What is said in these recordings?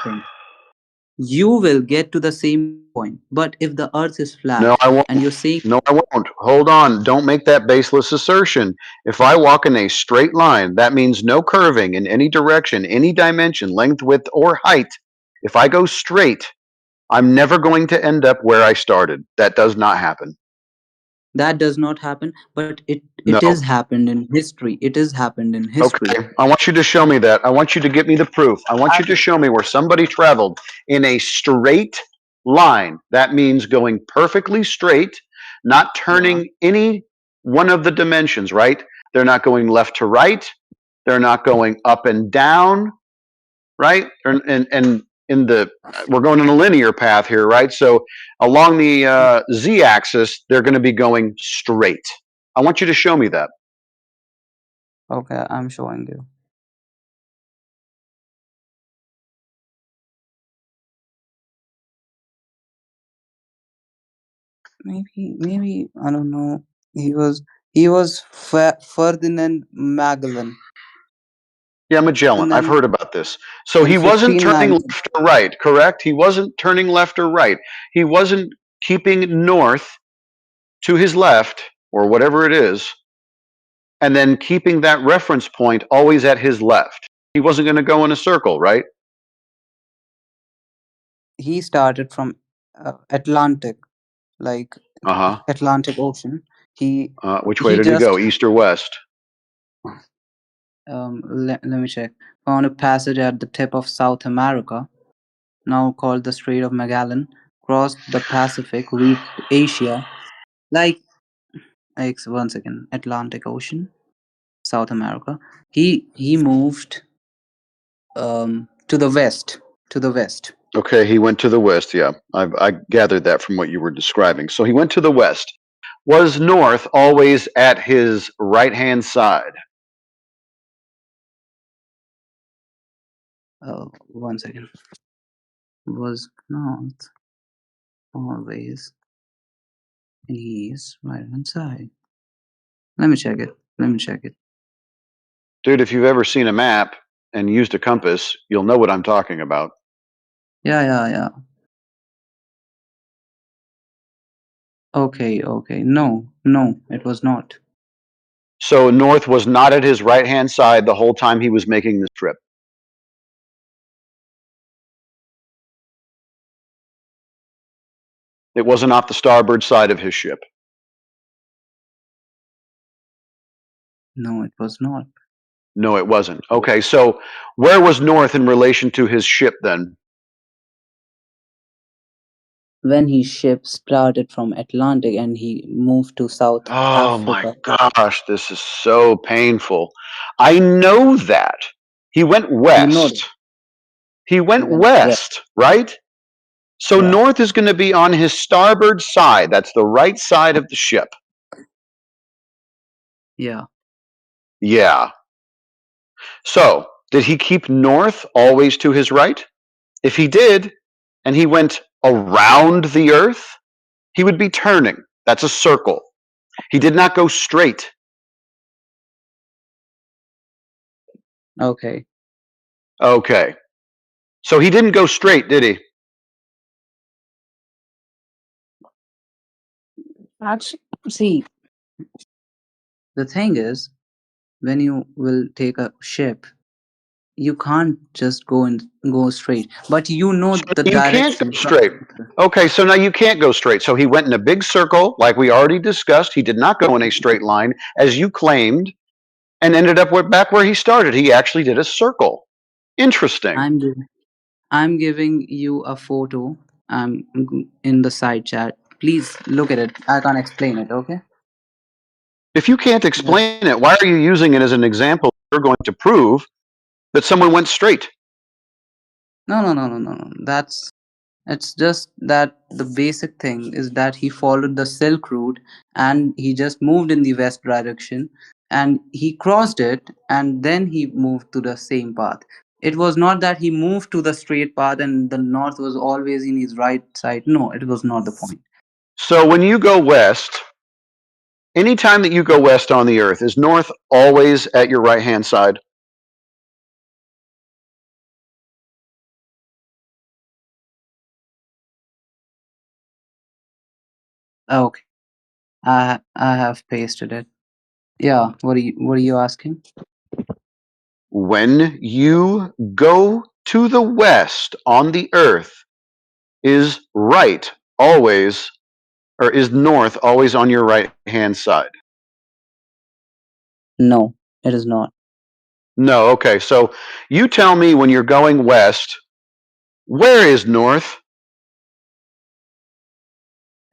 one thing. You will get to the same point. But if the earth is flat No, I won't. and you're saying No, I won't. Hold on. Don't make that baseless assertion. If I walk in a straight line, that means no curving in any direction, any dimension, length, width, or height. If I go straight, I'm never going to end up where I started. That does not happen. that does not happen, but it No. is happened in history. It is happened in history. Okay. I want you to show me that. I want you to get me the proof. I want you to show me where somebody traveled in a straight line. That means going perfectly straight, not Yeah. turning any one of the dimensions, right? They're not going left to right. They're not going up and down, right? And in the we're going in a linear path here, right? So along the z-axis, they're going to be going straight. I want you to show me that. Okay, I'm showing you. Maybe I don't know. He was Ferdinand Magellan Yeah, Magellan. and I've then heard about this. So in he wasn't turning 1590. left or right, correct? He wasn't turning left or right. He wasn't keeping north to his left or whatever it is, and then keeping that reference point always at his left. He wasn't going to go in a circle, right? He started from Atlantic, like Uh huh. Atlantic Ocean. He Which way he did he go? just East or west? let me check. Found a passage at the tip of South America, now called the Strait of Magellan, crossed the Pacific, reached Asia. Like, one second, Atlantic Ocean, South America. He moved to the west, to the west. Okay, he went to the west. Yeah, I gathered that from what you were describing. So he went to the west. Was north always at his right hand side? One second. Was north always in his right hand side? Let me check it. Let me check it. Dude, if you've ever seen a map and used a compass, you'll know what I'm talking about. Yeah, yeah, yeah. Okay, okay. No, no, it was not. So north was not at his right hand side the whole time he was making this trip. It wasn't off the starboard side of his ship. No, it was not. No, it wasn't. Okay, so where was north in relation to his ship then? When his ship started from Atlantic and he moved to South Oh my Africa. gosh, this is so painful. I know that. He went You know that. west. He He went went west. west, right? So Yeah, north is going to be on his starboard side. That's the right side of the ship. yeah. Yeah. So, did he keep north always to his right? If he did, and he went around the earth, he would be turning. That's a circle. He did not go straight. Okay. Okay. So he didn't go straight, did he? That's see, the thing is, when you will take a ship, you can't just go straight. But you know So the you can't direction. go straight. Okay, so now you can't go straight. So he went in a big circle, like we already discussed. He did not go in a straight line, as you claimed, and ended up back where he started. He actually did a circle. Interesting. I'm giving you a photo. In the side chat. Please look at it. I can't explain it. Okay. If you can't Just explain it, why are you using it as an example? You're going to prove that someone went straight. no, no, no, no, no, no. It's just that the basic thing is that he followed the Silk Route and he just moved in the west direction and he crossed it and then he moved to the same path. It was not that he moved to the straight path and the north was always in his right side. No, it was not the point. So when you go west, anytime that you go west on the earth, is north always at your right hand side? Okay, I have pasted it. Yeah, what are you asking? When you go to the west on the earth, is right always, or is north always on your right hand side? No, it is not. No. Okay. So you tell me when you're going west, where is north?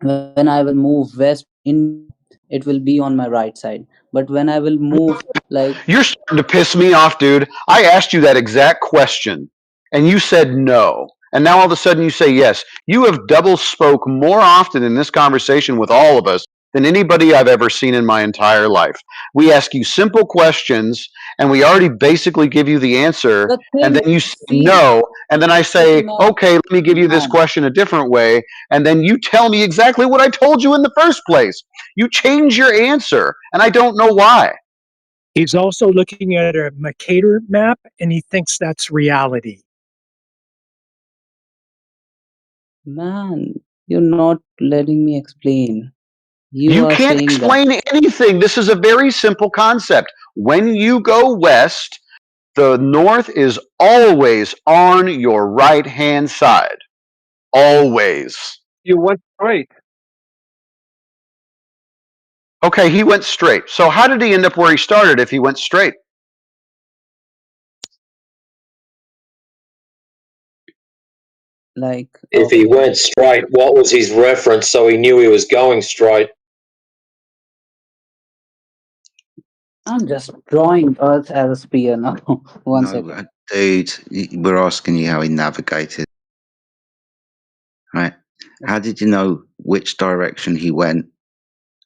When I will move west in, it will be on my right side. But when I will move like You're starting to piss me off, dude. I asked you that exact question and you said no. And now all of a sudden you say yes. You have double spoke more often in this conversation with all of us than anybody I've ever seen in my entire life. We ask you simple questions and we already basically give you the answer the and thing, then you say see, no and then I see, say, man, "Okay, let me give you this man. question a different way." And then you tell me exactly what I told you in the first place. You change your answer and I don't know why. He's also looking at a Mercator map and he thinks that's reality. Man, you're not letting me explain. You You are can't saying that. explain anything. This is a very simple concept. When you go west, the north is always on your right hand side. Always. You went straight. Okay, he went straight. So, how did he end up where he started if he went straight? Like, If he okay, went straight, what was his reference so he knew he was going straight? I'm just drawing Earth as a sphere now. One No, second. dude, we're asking you how he navigated. Right? How did you know which direction he went,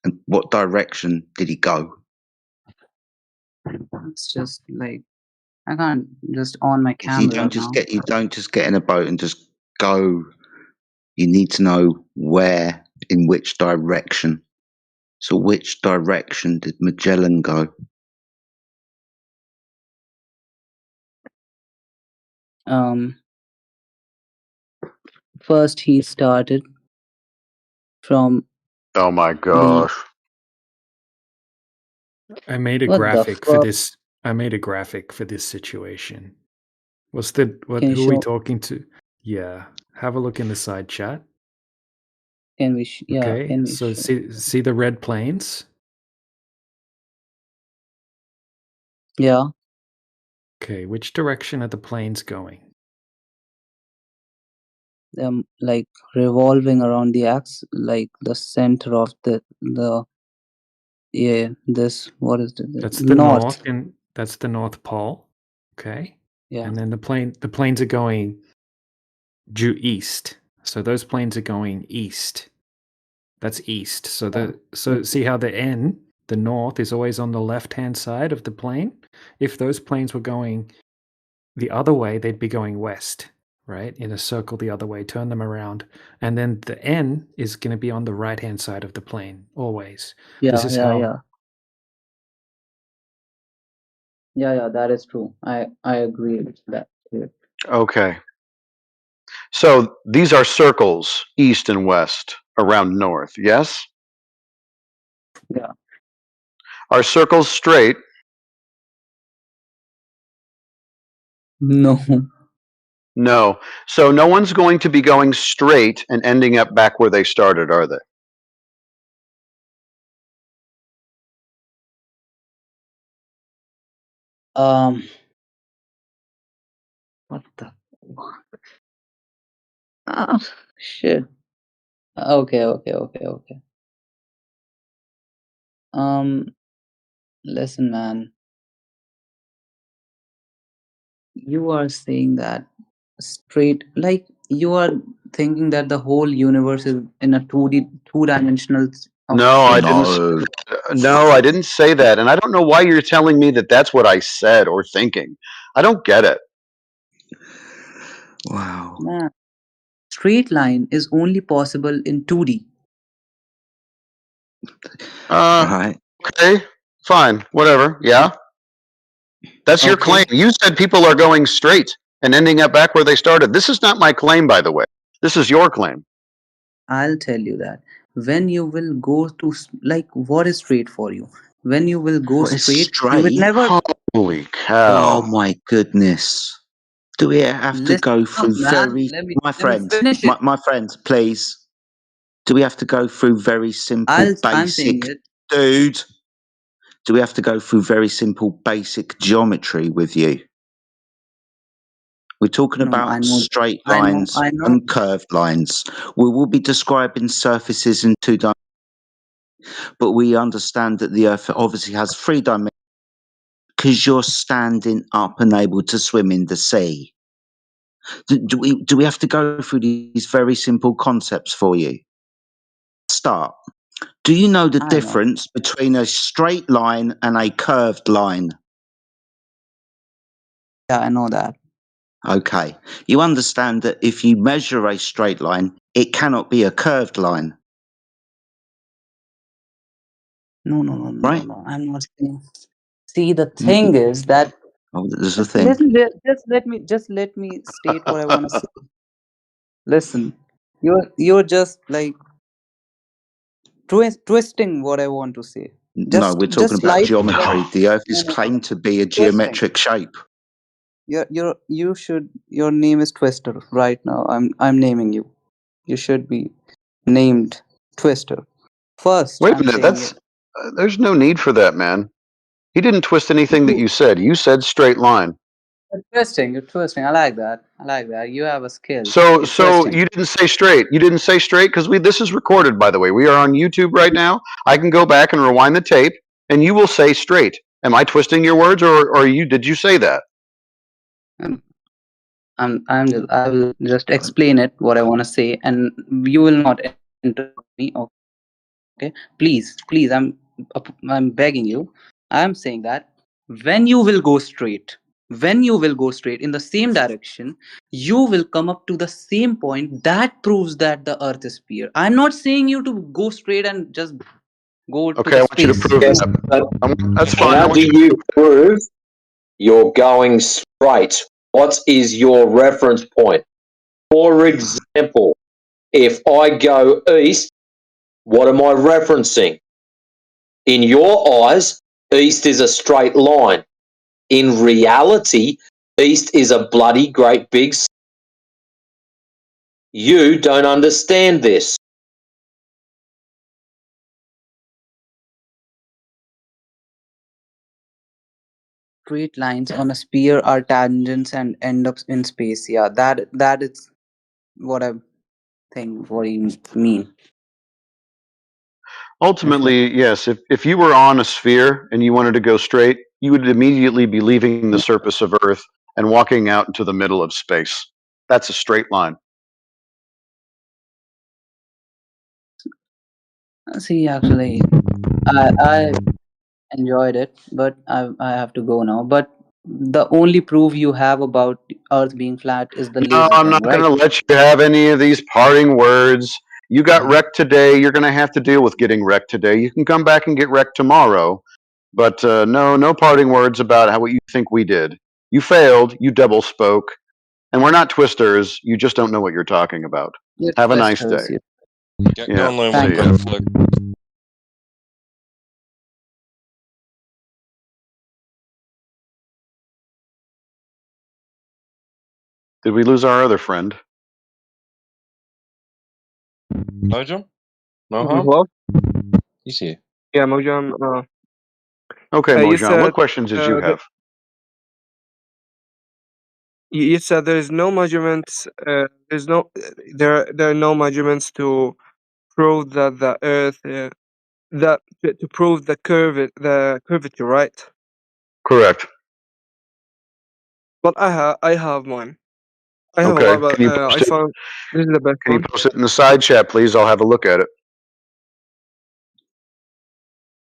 and what direction did he go? It's just like I can't just on my You camera now. don't just get in a boat and just go. You need to know where, in which direction. So, which direction did Magellan go? Um, first he started from Oh my the gosh. I made a what the graphic for fuck? this. I made a graphic for this situation. What's the what? Can you Who are we show? talking to? Yeah, have a look in the side chat. Can we? Yeah, Okay, can we so show? see the red planes. Yeah, Okay, which direction are the planes going? like revolving around the axe, like the center of the yeah. This what is it? That's the north, North. and that's the North Pole. Okay, Yeah. and then the planes are going due east. So those planes are going east. That's east. So see how the north is always on the left-hand side of the plane? If those planes were going the other way, they'd be going west, right? In a circle the other way, turn them around. And then the N is going to be on the right-hand side of the plane, always. This Yeah, is yeah, how yeah. Yeah, that is true. I agree with that. Yeah. Okay. So, these are circles, east and west, around north. Yes? Yeah. Are circles straight? No. No. So, no one's going to be going straight and ending up back where they started, are they? Um. What the? Ah, shit. Okay. Um. Listen, man. You are saying that straight, like you are thinking that the whole universe is in a 2D, two-dimensional of No, I shape. didn't. No. No, I didn't say that, and I don't know why you're telling me that that's what I said or thinking. I don't get it. Wow. Man, straight line is only possible in 2D. Uh, Right. okay, fine, whatever. Yeah, that's your claim. Okay, You said people are going straight and ending up back where they started. This is not my claim, by the way. This is your claim. I'll tell you that. when you will go to like what is straight for you? When you will go What is straight, you will straight? never Holy Oh cow! my goodness. Do we have to listen go up, through man. very, my Let me friend, finish it. my friend, please? Do we have to go through very simple, I'm saying basic, it. dude? Do we have to go through very simple, basic geometry with you? We're talking No, about straight lines I know. and curved lines. We will be describing surfaces in 2 dimensions, but we understand that the Earth obviously has 3 dimensions because you're standing up and able to swim in the sea. Do we have to go through these very simple concepts for you? Start. Do you know the I know. difference between a straight line and a curved line? Yeah, I know that. Okay. You understand that if you measure a straight line, it cannot be a curved line, right? No. I'm not saying. See, the You, thing is that oh, there's a just thing. just let me state what I want to say. Listen, you're just like twisting what I want to say. No, we're talking Just about like geometry. The Earth is no. claimed to be a Twisting. geometric shape. You should, your name is Twister right now. I'm naming you. You should be named Twister. First, Wait a I'm minute. saying it. There's no need for that, man. He didn't twist anything that You you said. You said straight line. you're twisting. I like that. I like that. You have a skill. So, You're so twisting. you didn't say straight. You didn't say straight because this is recorded, by the way. We are on YouTube right now. I can go back and rewind the tape, and you will say straight. Am I twisting your words, or you? Did you say that? Um, I will just explain it what I want to say, and you will not interrupt me. Okay, please. I'm begging you. I'm saying that when you will go straight, when you will go straight in the same direction, you will come up to the same point that proves that the Earth is sphere. I'm not saying you to go straight and just go to Okay, I the want you to space. prove Yes, that. but That's fine. I how want do you to you prove prove you're going straight? What is your reference point? For example, if I go east, what am I referencing? In your eyes, east is a straight line. In reality, east is a bloody great big. You don't understand this. Straight lines on a sphere are tangents and end up in space. Yeah, that is what I think. What you mean? If you ultimately, yes. If you were on a sphere and you wanted to go straight, you would immediately be leaving the surface of Earth and walking out into the middle of space. That's a straight line. see, actually, I enjoyed it, but I have to go now. But the only proof you have about Earth being flat is the No, laser I'm thing, not going right? to let you have any of these parting words. You got wrecked today. You're going to have to deal with getting wrecked today. You can come back and get wrecked tomorrow, but no parting words about what you think we did. You failed. You double spoke, and we're not twisters. You just don't know what you're talking about. You're Have a nice day. twisters. You. Go Yeah. and learn See what Thank ya. you. graph look. Did we lose our other friend? Mojam? Moham? Hello? He's here. Yeah, Mojam. Okay, You Mojan. What said questions did you that have? you said there's no measurements. There's no there are no measurements to prove that the Earth that to prove the curvature, right? Correct. But I have one. I have a Okay. lot, but Can you post I it? found this is the best Can you one. post it in the side chat, please? I'll have a look at it.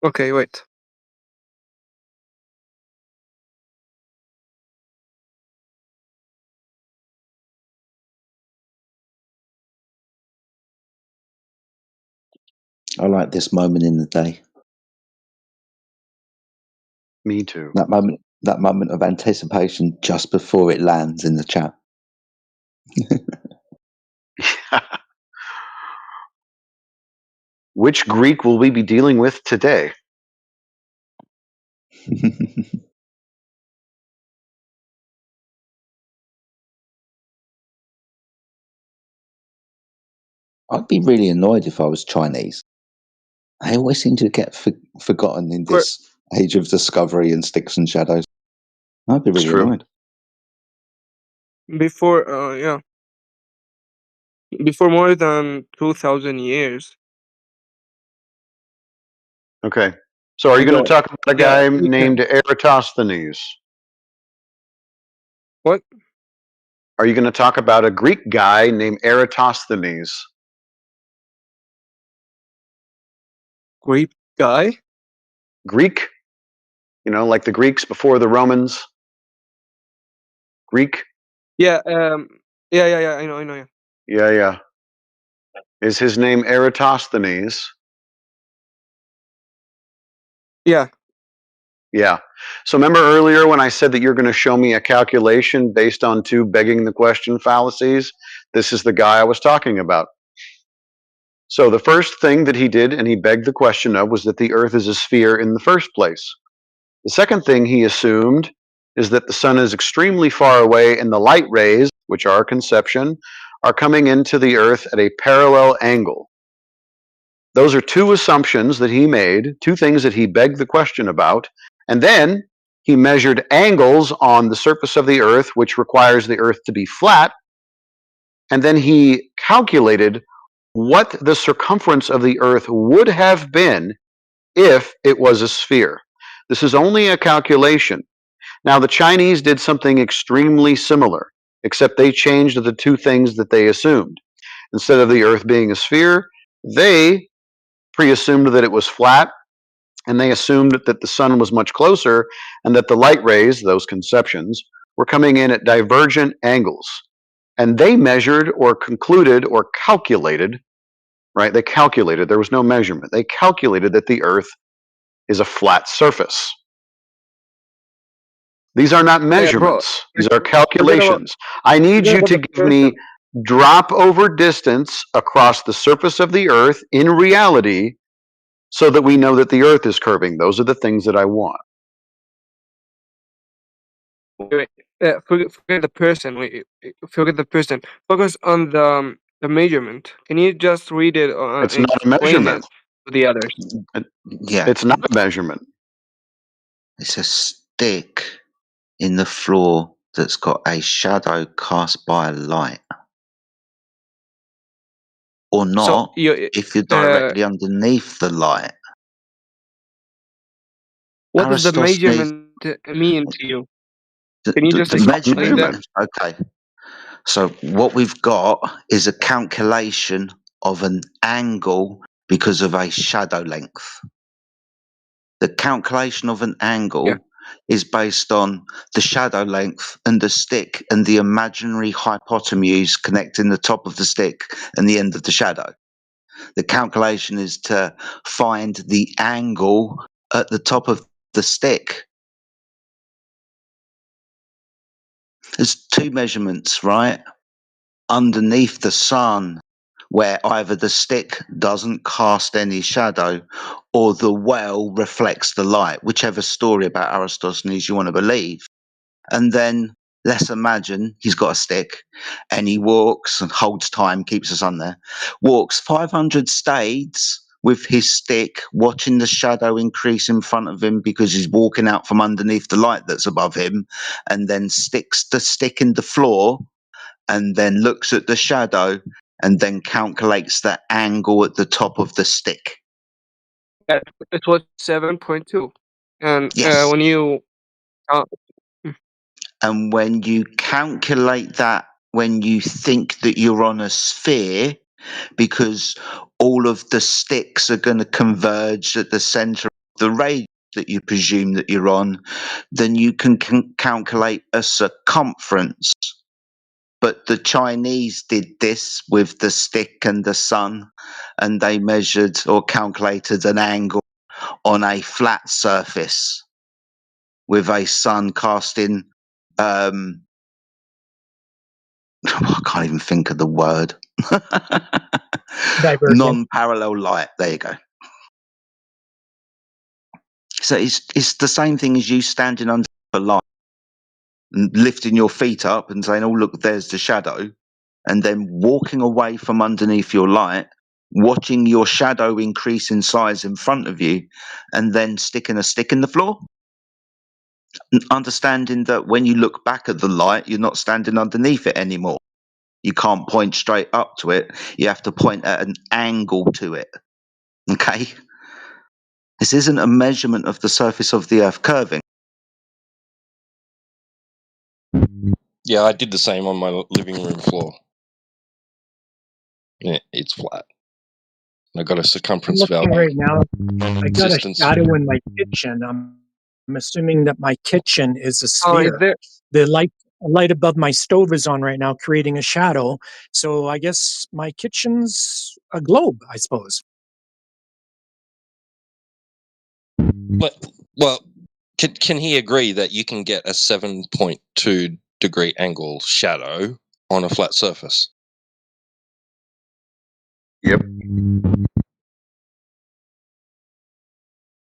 Okay, wait. I like this moment in the day. Me too. That moment of anticipation just before it lands in the chat. which Greek will we be dealing with today? I'd be really annoyed if I was Chinese. I always seem to get forgotten in this age of discovery and sticks and shadows. I'd be It's really true. annoyed. Before, before more than 2,000 years. Okay. So are you going to talk about a Yeah, guy we named can. Eratosthenes? What? Are you going to talk about a Greek guy named Eratosthenes? Greek guy? Greek? You know, like the Greeks before the Romans? Greek? Yeah, yeah. I know, yeah. Yeah, yeah. Is his name Eratosthenes? Yeah, Yeah. So remember earlier when I said that you're going to show me a calculation based on two begging the question fallacies? This is the guy I was talking about. So the first thing that he did, and he begged the question of, was that the Earth is a sphere in the first place. The second thing he assumed is that the sun is extremely far away and the light rays, which are conception, are coming into the Earth at a parallel angle. Those are two assumptions that he made, two things that he begged the question about, and then he measured angles on the surface of the Earth, which requires the Earth to be flat, and then he calculated what the circumference of the Earth would have been if it was a sphere. This is only a calculation. Now, the Chinese did something extremely similar, except they changed the two things that they assumed. Instead of the Earth being a sphere, they pre-assumed that it was flat, and they assumed that the sun was much closer and that the light rays, those conceptions, were coming in at divergent angles. And they measured or concluded or calculated, right? They calculated, there was no measurement. They calculated that the Earth is a flat surface. These are not yeah, bro. measurements. These are Forget about calculations. I need forget you about to the give person. me drop over distance across the surface of the Earth in reality so that we know that the Earth is curving. Those are the things that I want. Wait, forget the person. Forget the person. Focus on the measurement. Can you just read it It's and not a explain it measurement. to the others? Yeah, It's not a measurement. it's a stick in the floor that's got a shadow cast by a light. Or So not, you, if you're uh, directly underneath the light. what does the Aristosthenes, measurement mean to you? the, Can you the, just the It's not a explain that? measurement. measurement, okay. So what we've got is a calculation of an angle because of a shadow length. The calculation of an angle Yeah. is based on the shadow length and the stick and the imaginary hypotenuse connecting the top of the stick and the end of the shadow. The calculation is to find the angle at the top of the stick. There's two measurements, right? Underneath the sun, where either the stick doesn't cast any shadow or the well reflects the light, whichever story about Aristosthenes you want to believe. And then let's imagine he's got a stick and he walks and holds time, keeps the sun there, walks 500 stades with his stick, watching the shadow increase in front of him because he's walking out from underneath the light that's above him, and then sticks the stick in the floor and then looks at the shadow and then calculates the angle at the top of the stick. It was 7.2, and Yes. when you And when you calculate that, when you think that you're on a sphere, because all of the sticks are going to converge at the center of the radius that you presume that you're on, then you can calculate a circumference. But the Chinese did this with the stick and the sun, and they measured or calculated an angle on a flat surface with a sun casting. I can't even think of the word. Divergent. Non-parallel light. There you go. So it's the same thing as you standing under a light and lifting your feet up and saying, "Oh, look, there's the shadow," and then walking away from underneath your light, watching your shadow increase in size in front of you, and then sticking a stick in the floor. Understanding that when you look back at the light, you're not standing underneath it anymore. You can't point straight up to it. You have to point at an angle to it. Okay? This isn't a measurement of the surface of the Earth curving. Yeah, I did the same on my living room floor. Yeah, it's flat. I got a I'm circumference looking value right now. and I got a distance. shadow in my kitchen. I'm assuming that my kitchen is a Oh, is sphere. there? The light above my stove is on right now, creating a shadow. So I guess my kitchen's a globe, I suppose. Well, can he agree that you can get a 7.2 degree angle shadow on a flat surface? Yep.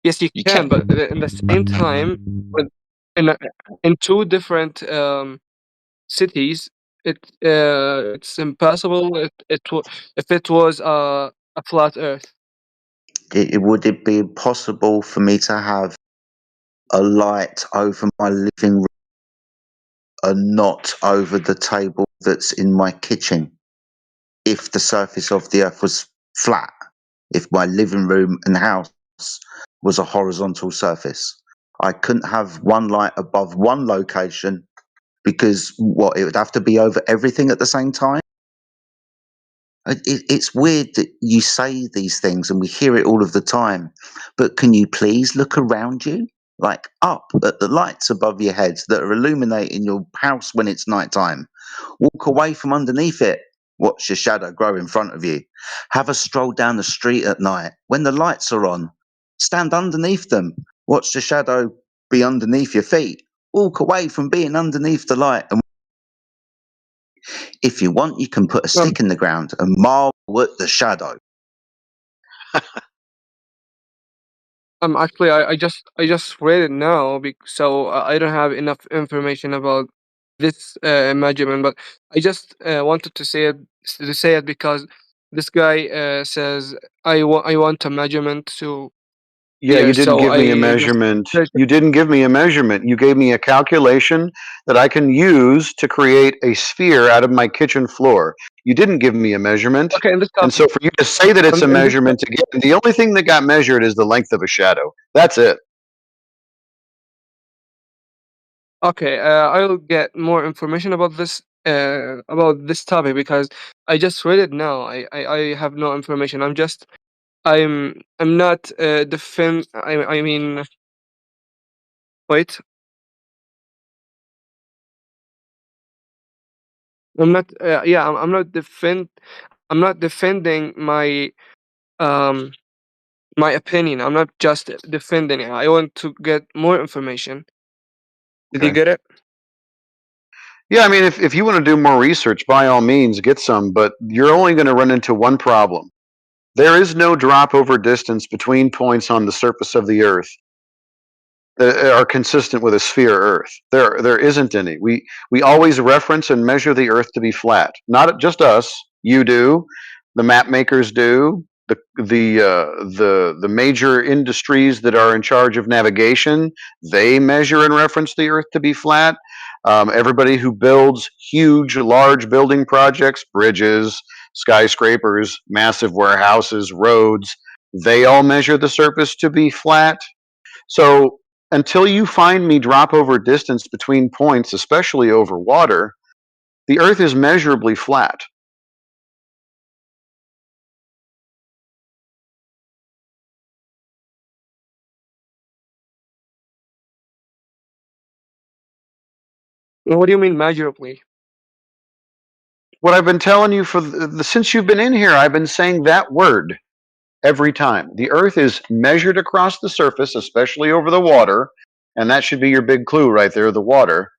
Yes, you You can, can. but in the same time, in two different cities, it's impossible if it was a flat Earth. Would it be possible for me to have a light over my living room and not over the table that's in my kitchen if the surface of the Earth was flat? If my living room and house was a horizontal surface, I couldn't have one light above one location because it would have to be over everything at the same time. It's weird that you say these things and we hear it all of the time, but can you please look around you? Like up at the lights above your head that are illuminating your house when it's nighttime. Walk away from underneath it. Watch your shadow grow in front of you. Have a stroll down the street at night when the lights are on. Stand underneath them. Watch the shadow be underneath your feet. Walk away from being underneath the light. And if you want, you can put a stick in the ground and marvel at the shadow. Actually, I just read it now, so I don't have enough information about this measurement, but I just wanted to say it because this guy says I want a measurement to Yeah, here, you didn't so give me a I just measurement. searched it. You didn't give me a measurement. You gave me a calculation that I can use to create a sphere out of my kitchen floor. You didn't give me a measurement. Okay, in this And topic, so for you to say that it's a in this measurement again, the only thing that got measured is the length of a shadow. That's it. okay, I'll get more information about this topic because I just read it now. I have no information. I'm not defend. I mean, wait. I'm not. Yeah, I'm not defend. I'm not defending um my opinion. I'm not just defending it. I want to get more information. Did you Okay. get it? Yeah, I mean, if you want to do more research, by all means, get some, but you're only going to run into one problem. There is no drop over distance between points on the surface of the Earth that are consistent with a sphere Earth. There isn't any. We always reference and measure the Earth to be flat. Not just us. You do. The map makers do. The major industries that are in charge of navigation, they measure and reference the Earth to be flat. Everybody who builds huge, large building projects, bridges, skyscrapers, massive warehouses, roads, they all measure the surface to be flat. So until you find me drop over distance between points, especially over water, the Earth is measurably flat. What do you mean measurably? What I've been telling you since you've been in here, I've been saying that word every time. The Earth is measured across the surface, especially over the water, and that should be your big clue right there, the water,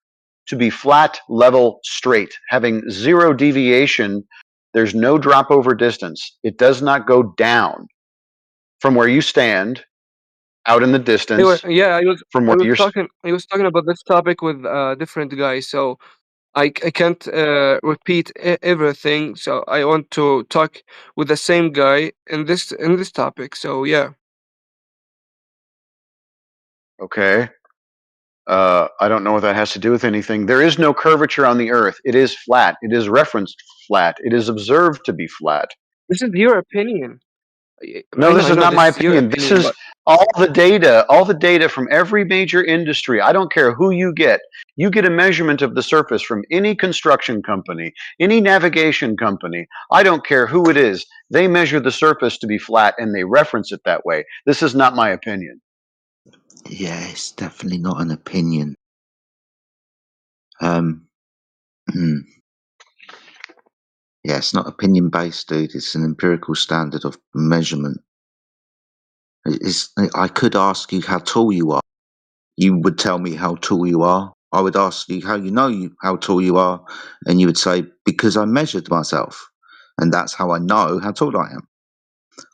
to be flat, level, straight, having zero deviation There's no drop over distance. It does not go down from where you stand out in the Anyway, distance yeah, from where you're. I was talking about this topic with different guys, so I can't repeat everything. So I want to talk with the same guy in this topic. So yeah. Okay. I don't know what that has to do with anything. There is no curvature on the Earth. It is flat. It is referenced flat. It is observed to be flat. This is your opinion. No, this I is know not this my is your opinion. This opinion, is but all the data from every major industry. I don't care who you get. You get a measurement of the surface from any construction company, any navigation company. I don't care who it is. They measure the surface to be flat and they reference it that way. This is not my opinion. Yeah, it's definitely not an opinion. Hmm. Yeah, it's not opinion based, dude. It's an empirical standard of measurement. I could ask you how tall you are. You would tell me how tall you are. I would ask you how you know how tall you are, and you would say, because I measured myself. And that's how I know how tall I am.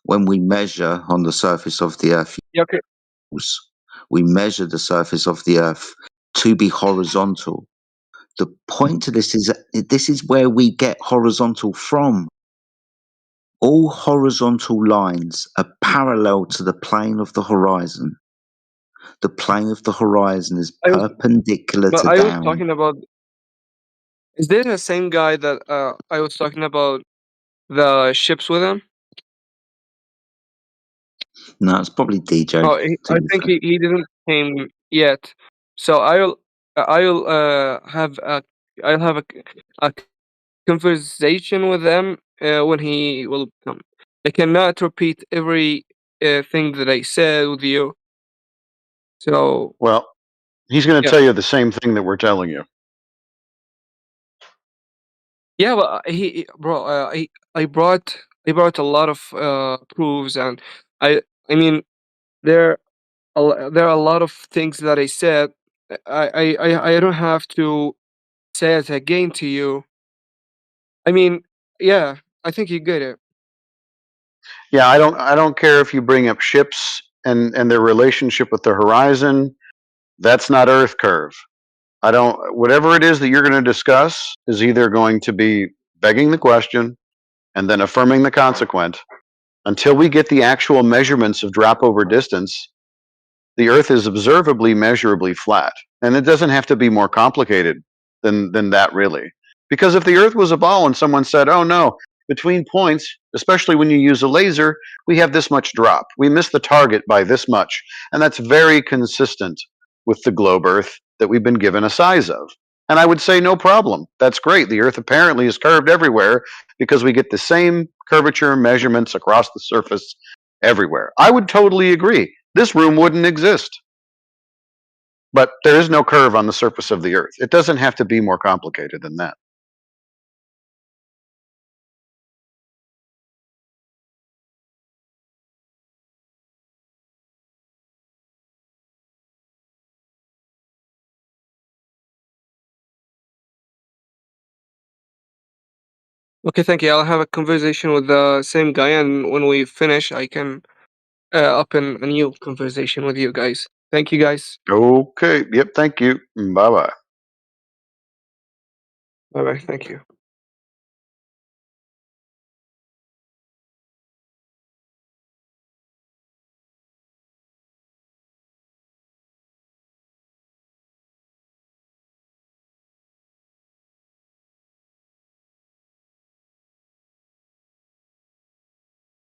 When we measure on the surface of the Earth, yeah, okay. we measure the surface of the Earth to be horizontal. The point to this is where we get horizontal from. All horizontal lines are parallel to the plane of the horizon. The plane of the horizon is I was, perpendicular but to I was down. talking about. Is there the same guy that I was talking about the ships with him? No, it's probably DJ. Oh, To I be think fair. he didn't came yet. So I'll I'll have a conversation with them when he will come. I cannot repeat every thing that I said with you. So Well, he's going to yeah, tell you the same thing that we're telling you. yeah. But bro, I brought a lot of proofs, and I mean there there are a lot of things that I said. I don't have to say it again to you. I mean, yeah, I think you get it. Yeah, I don't care if you bring up ships and their relationship with the horizon. That's not Earth curve. I don't whatever it is that you're going to discuss is either going to be begging the question and then affirming the consequent until we get the actual measurements of drop over distance. The Earth is observably measurably flat, and it doesn't have to be more complicated than that really. Because if the Earth was a ball and someone said, "Oh no, between points, especially when you use a laser, we have this much drop. We miss the target by this much," and that's very consistent with the globe Earth that we've been given a size of. And I would say, no problem. That's great. The Earth apparently is curved everywhere because we get the same curvature measurements across the surface everywhere. I would totally agree. This room wouldn't exist. But there is no curve on the surface of the Earth. It doesn't have to be more complicated than that. Okay, thank you. I'll have a conversation with the same guy, and when we finish, I can open a new conversation with you guys. Thank you, guys. Okay. Yep. Thank you. Bye bye. Bye bye. Thank you.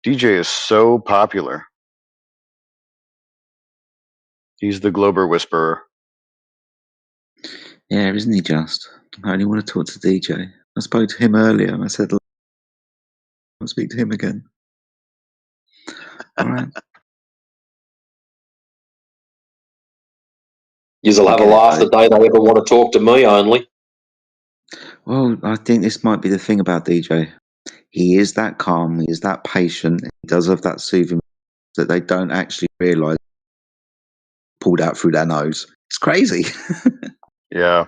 DJ is so popular. He's the Glober Whisperer. Yeah, isn't he just? I only want to talk to DJ. I spoke to him earlier and I said, I'll speak to him again. All right. You'll have a Forget it, laugh the mate. day they ever want to talk to me only. Well, I think this might be the thing about DJ. He is that calm, he is that patient, he does have that soothing that they don't actually realise pulled out through their nose. It's crazy. Yeah.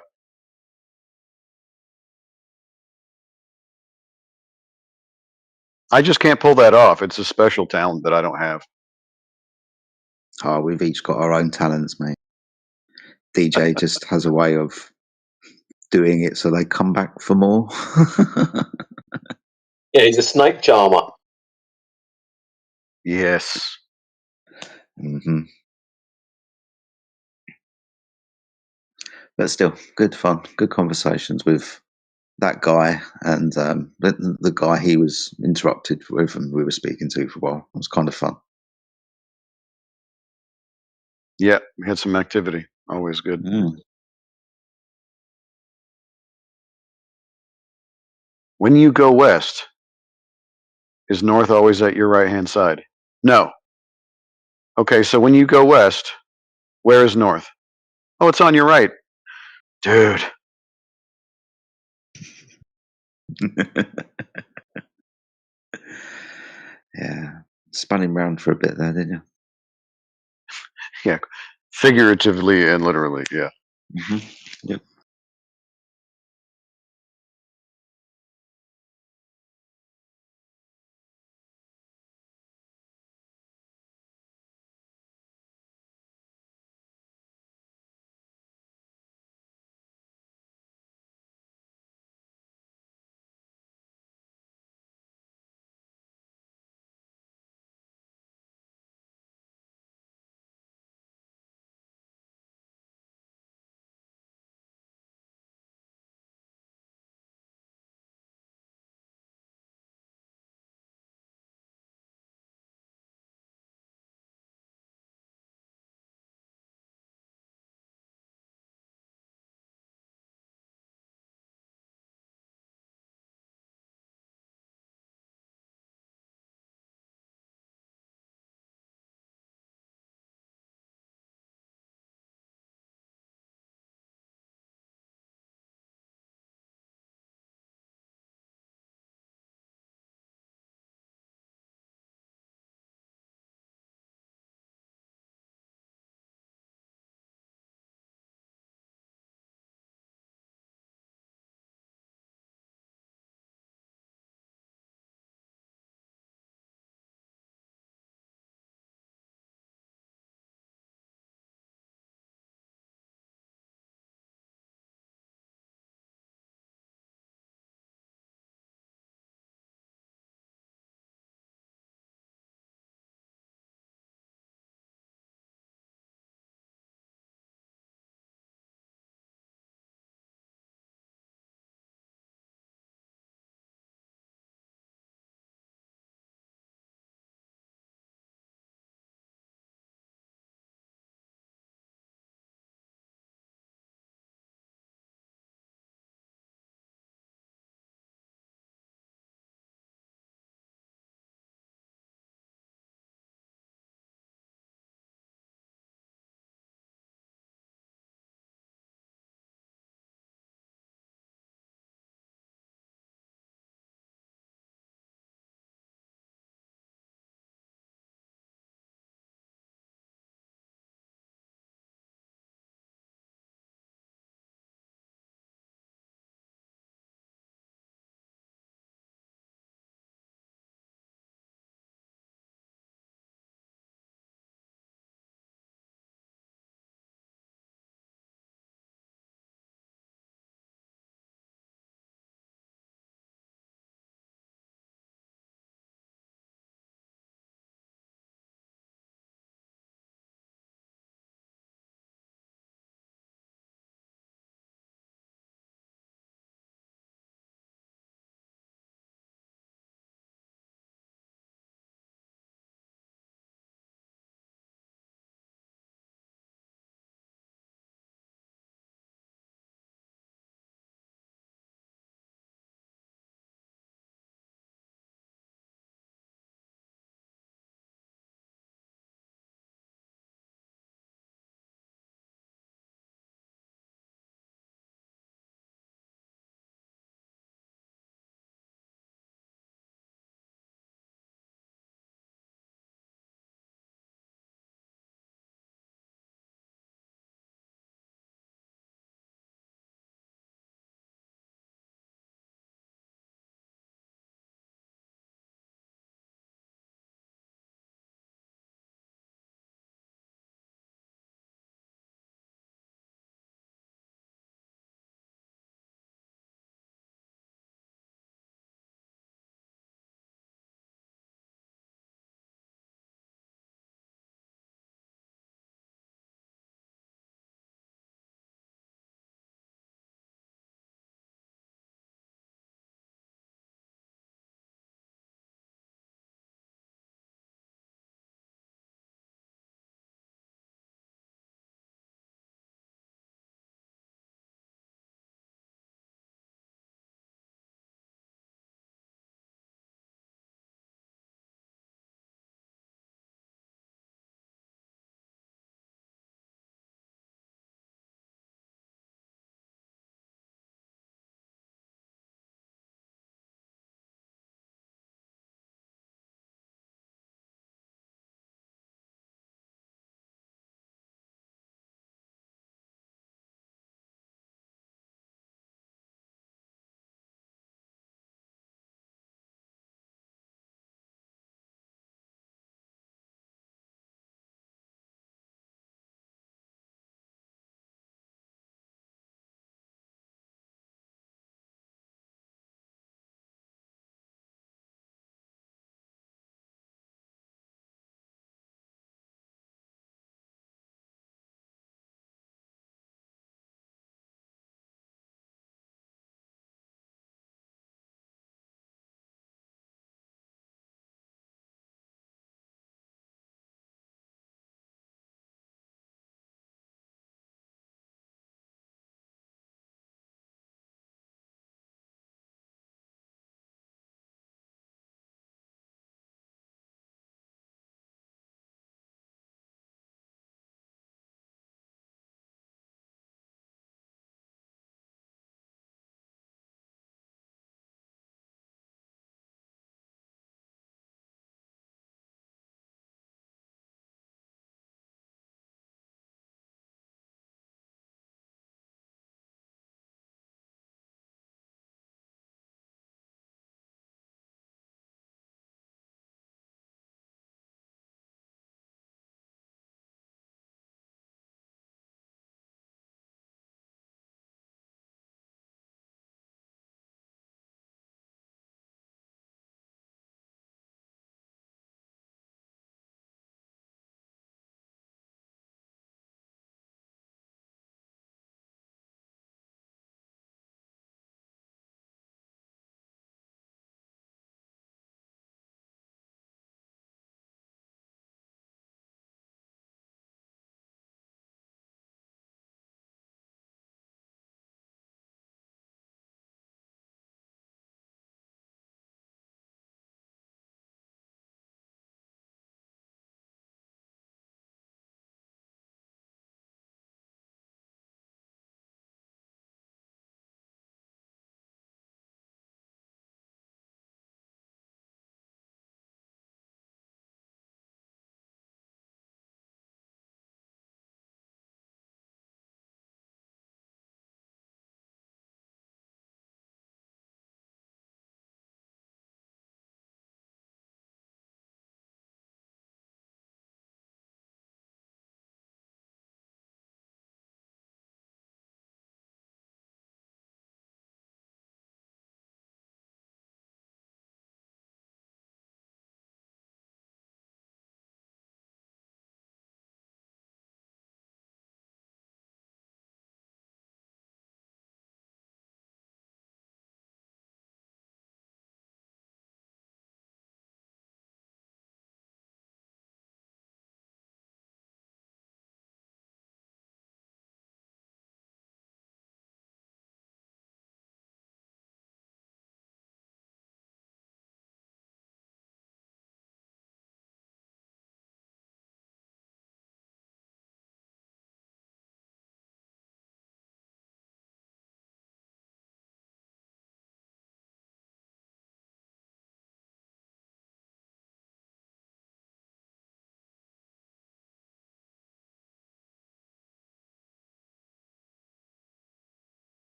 I just can't pull that off. It's a special talent that I don't have. Oh, we've each got our own talents, mate. DJ just has a way of doing it so they come back for more. Yeah, he's a snake charmer. Yes. hmm But still, good fun, good conversations with that guy and the guy he was interrupted with and we were speaking to for a while. It was kind of fun. Yeah, we had some activity. Always good. Mm. When you go west, is north always at your right-hand side? No. Okay, so when you go west, where is north? Oh, it's on your right. Dude. Yeah. Spun him round for a bit there, didn't Yeah, figuratively and literally, yeah. you? Yep.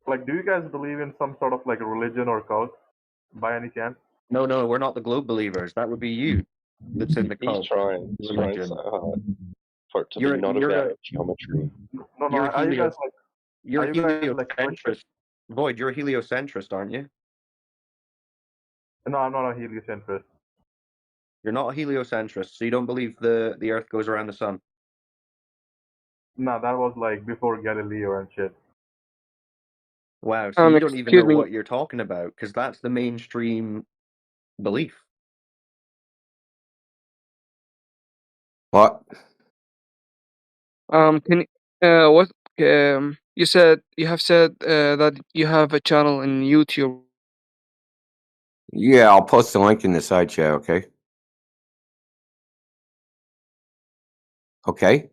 Like, do you guys believe in some sort of like religion or cult by any chance? No, we're not the globe believers. That would be you. That's in the He's cult trying. He's trying religion. so hard for it to be You're not you're about a geometry. No, you're a are you guys like, you're are a you guys like Christian? heliocentrist. Void, you're a heliocentrist, aren't you? No, I'm not a heliocentrist. You're not a heliocentrist, so you don't believe the Earth goes around the sun. No, that was like before Galileo and shit. Wow, so you don't even Excuse know me. what you're talking about because that's the mainstream belief. What? Can what you said you have said that you have a channel in YouTube. Yeah, I'll post the link in the side chat, okay? Okay?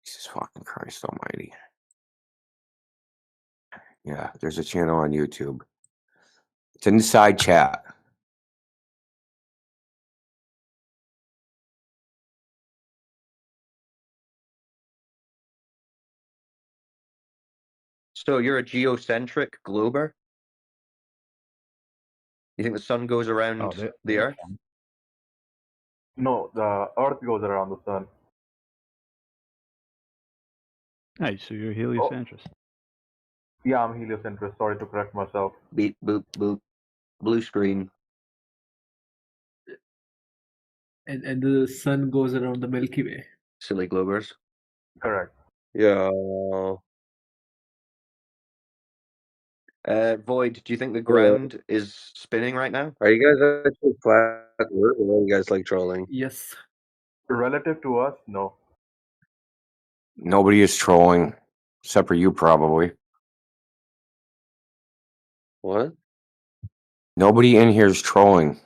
Jesus fucking Christ almighty. Yeah, there's a channel on YouTube. It's in the side chat. So you're a geocentric glober? You think the sun goes around the Earth? No, the Earth goes around the sun. Hey, so you're a Oh, heliocentrist. yeah, I'm heliocentrist. Sorry to correct myself. Beep, boop, boop. Blue screen. And the sun goes around the Milky Way. Silly globers. Correct. Yeah. Void, do you think the ground is spinning right now? Are you guys actually flat earth, or are you guys like trolling? Yes. Relative to us, no. Nobody is trolling, except for you, probably. What? Nobody in here is trolling.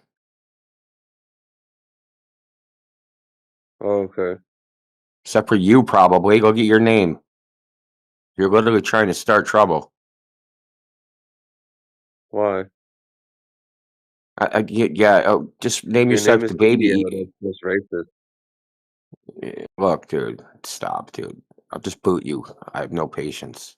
Oh, okay. Except for you, probably. Go get your name. You're literally trying to start trouble. Why? Just name Your yourself name is the baby. India. That's racist. Look, dude. Stop, dude. I'll just boot you. I have no patience.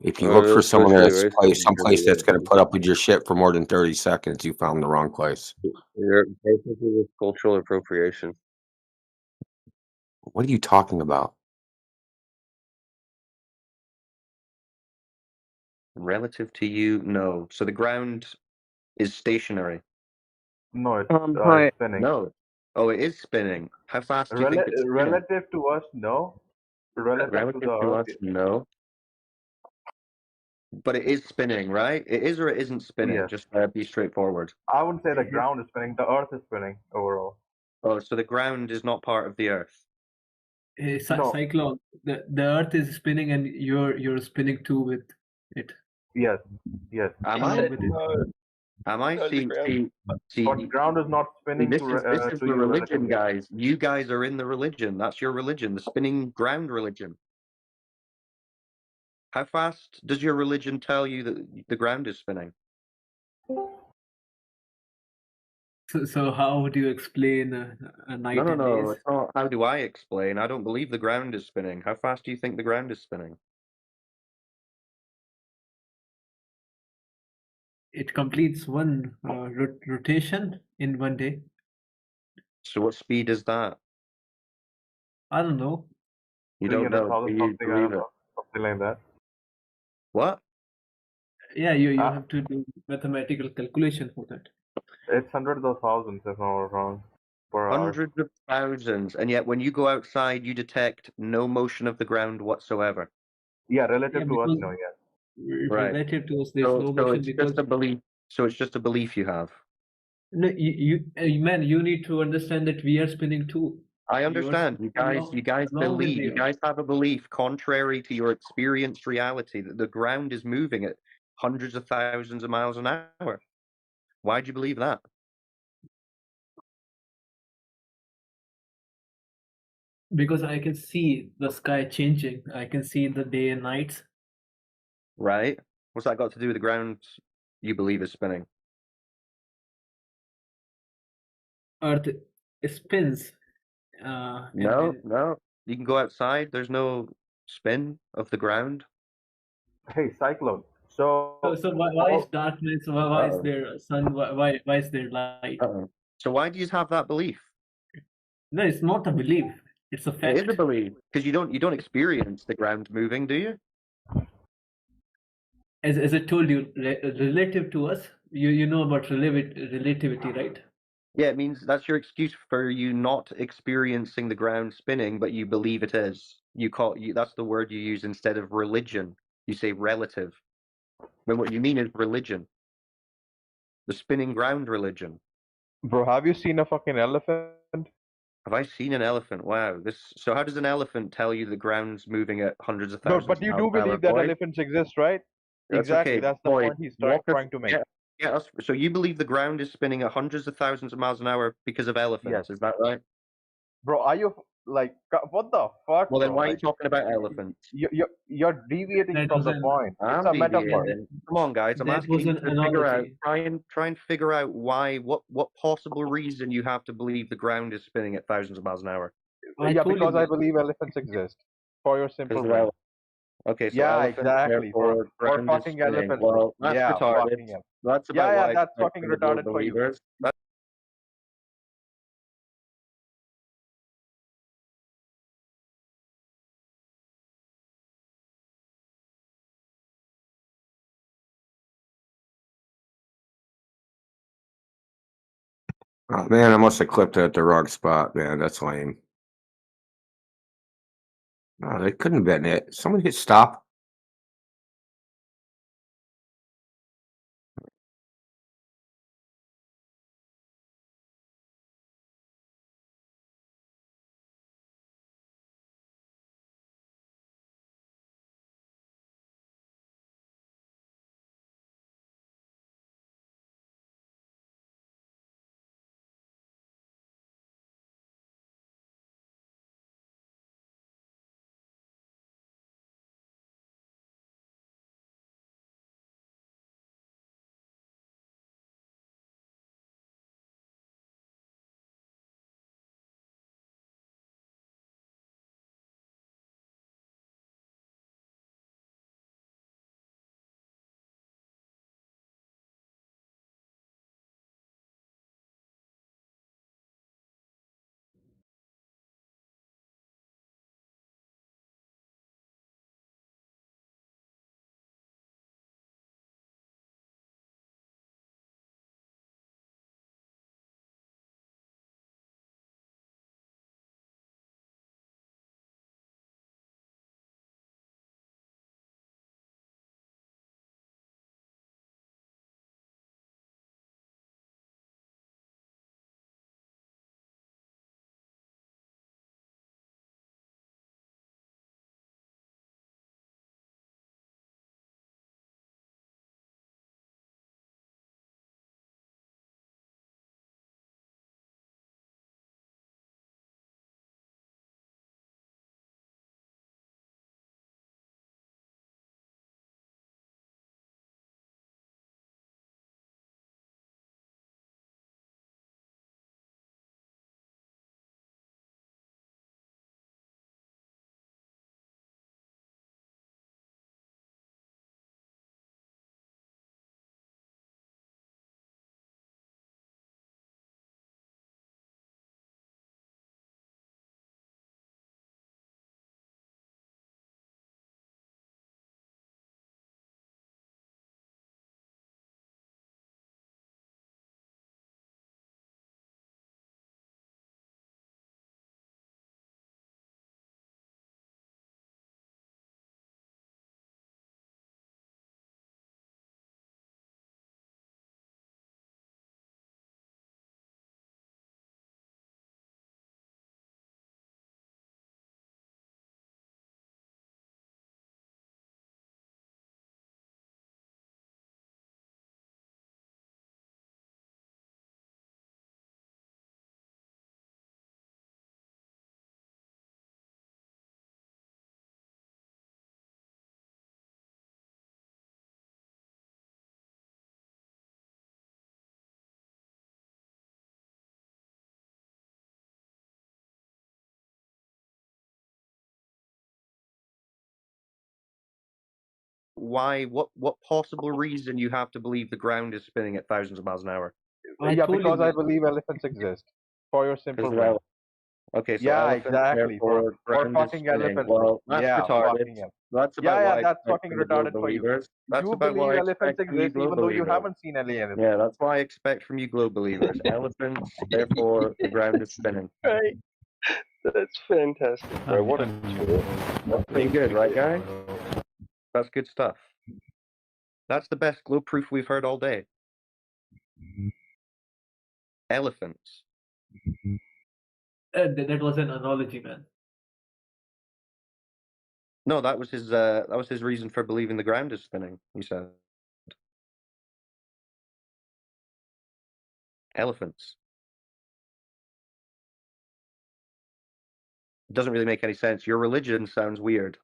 If you look for That's someone socially that's racist. someplace that's going to put up with your shit for more than 30 seconds, you found the wrong place. You're basically with cultural appropriation. What are you talking about? Relative to you, no. So the ground is stationary. No, it's Hi. spinning. No. Oh, it is spinning. How fast do you think it's spinning? Relative to us, no. Relative to the Relative to us, Earth, no. But it is spinning, right? It is or it isn't spinning. yes. Just be straightforward. I wouldn't say the ground is spinning. The Earth is spinning overall. Oh, so the ground is not part of the Earth. Hey, No. Cyclone, the Earth is spinning and you're spinning too with it. Yes. Yes. Am I? Am I? See, But the ground is not spinning this to is the you religion, relatively. guys. You guys are in the religion. That's your religion, the spinning ground religion. How fast does your religion tell you that the ground is spinning? So how would you explain a night and No. days? It's not. How do I explain? I don't believe the ground is spinning. How fast do you think the ground is spinning? It completes one rotation in one day. So what speed is that? I don't know. You don't know. Do 300,000 you something, I believe don't it? know. Something like that. What? Yeah, you have to do mathematical calculation for that. It's hundreds of thousands, if I'm not wrong, per hour. Hundreds of thousands, and yet when you go outside, you detect no motion of the ground whatsoever. Yeah, relative Yeah, to us, because no, yes. Right. relative to us, there's no So motion it's because just a belief. So it's just a belief you have. no, man, you need to understand that we are spinning too. I understand. You guys along with believe. the You guys have a belief contrary to your experienced reality that the ground is moving at hundreds of thousands of miles an hour. Why do you believe that? because I can see the sky changing. I can see the day and nights. Right. What's that got to do with the ground you believe is spinning? Earth spins. No. You can go outside. There's no spin of the ground? Hey, Cyclone. So, So why is all, darkness? Why is Uh-oh. there sun? Why is there light? Uh-oh. So why do you have that belief? No, it's not a belief. It's a It is a fact. belief because you don't experience the ground moving, do you? As I told you, relative to us, you know about relativity, right? Yeah, it means that's your excuse for you not experiencing the ground spinning, but you believe it is. That's the word you use instead of religion. You say relative. When what you mean is religion. The spinning ground religion. bro, have you seen a fucking elephant? Have I seen an elephant? Wow. So how does an elephant tell you the ground's moving at hundreds of No, thousands but of you miles do an hour, believe that boy? elephants exist, right? That's Exactly. okay, That's the boy. point he's Walk us. trying to make. So you believe the ground is spinning at hundreds of thousands of miles an hour because of elephants? Yes. Is that right? Bro, are you like what the fuck, Well, then bro? why are you Like talking about elephants? you're deviating That from was the an point. It's I'm a metaphor. deviating. Come on, guys. I'm that asking was you an to figure out. analogy. Try and figure out why. What possible reason you have to believe the ground is spinning at thousands of miles an hour? I Yeah, told you because I that. believe elephants exist. For your Because simple of brain. Okay, so Yeah, elephants, exactly. therefore For ground is fucking spinning. elephants, bro. Well, that's Yeah, retarded. fucking elephants. That's Yeah, about yeah, what I that's expect fucking from the world retarded for you. believers. Oh man, I must have clipped it at the wrong spot, man. That's lame. No, they couldn't have been it. Someone hit stop. why? What possible reason you have to believe the ground is spinning at thousands of miles an hour? Yeah, told because you, I man. believe elephants exist. For your simple Because brain. Okay, so Yeah, elephant, exactly. therefore For ground is fucking spinning. elephants. Well, that's Yeah, retarded. fucking hell. That's Yeah, about what yeah, I that's expect fucking from the glow retarded for you. believers. That's You about what believe I elephants expect from you exist glow even though you believers. haven't seen any elephants. Yeah, that's what I expect from you glow believers. Elephants, therefore the ground is spinning. Right. That's fantastic, bro. What a tool. That's pretty good, right, guys? That's good stuff. That's the best glow proof we've heard all day. Elephants. That was an analogy, man. No, that was his reason for believing the ground is spinning, he said. Elephants. It doesn't really make any sense. Your religion sounds weird.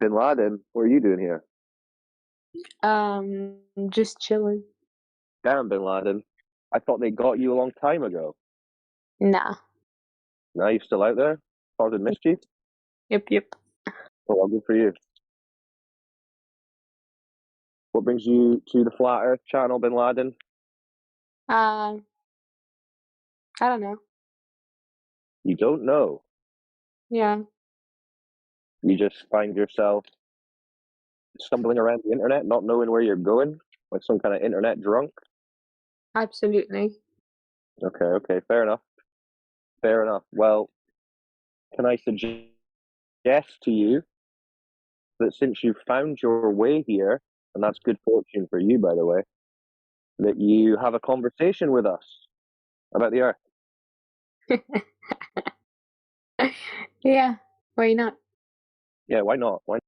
Bin Laden, what are you doing here? Just chilling. Damn, Bin Laden. I thought they got you a long time ago. Nah. Now you're still out there causing mischief? Yep. Well, good for you. What brings you to the Flat Earth channel, Bin Laden? I don't know. You don't know. Yeah, You just find yourself stumbling around the internet, not knowing where you're going, like some kind of internet drunk. absolutely. Okay, fair enough. Fair enough. Well, can I suggest to you that since you've found your way here, and that's good fortune for you, by the way, that you have a conversation with us about the Earth. Yeah, why not? Yeah, why not? Why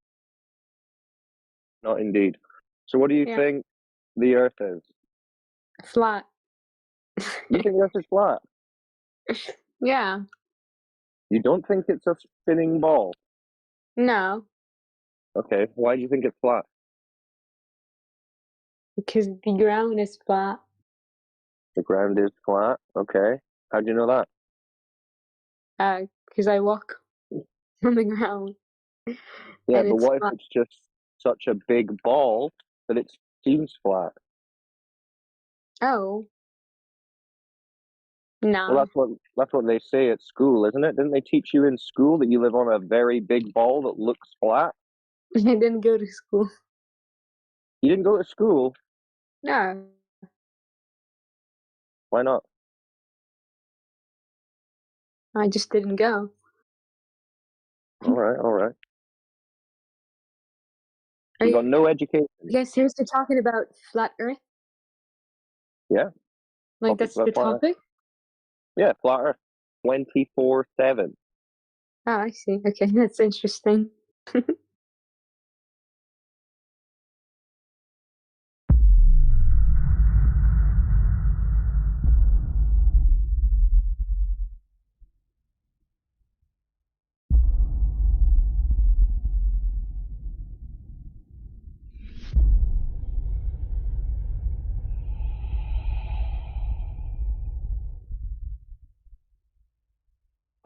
not indeed? So what do you Yeah, think the Earth is? flat. You think the Earth is flat? Yeah, You don't think it's a spinning ball? no. Okay, why do you think it's flat? Because the ground is flat. The ground is flat. Okay. How do you know that? Because I walk on the ground Yeah, and but it's what if flat. it's just such a big ball that it seems flat? Oh, Well, nah. that's what they say at school, isn't it? Didn't they teach you in school that you live on a very big ball that looks flat? I didn't go to school. You didn't go to school. No, Why not? I just didn't go. All right, all right. Are You got you no education. guys seriously talking about flat Earth? Yeah, Like topic that's about the flat Earth. topic? Yeah, flat Earth, 24/7. Oh, I see. Okay, that's interesting.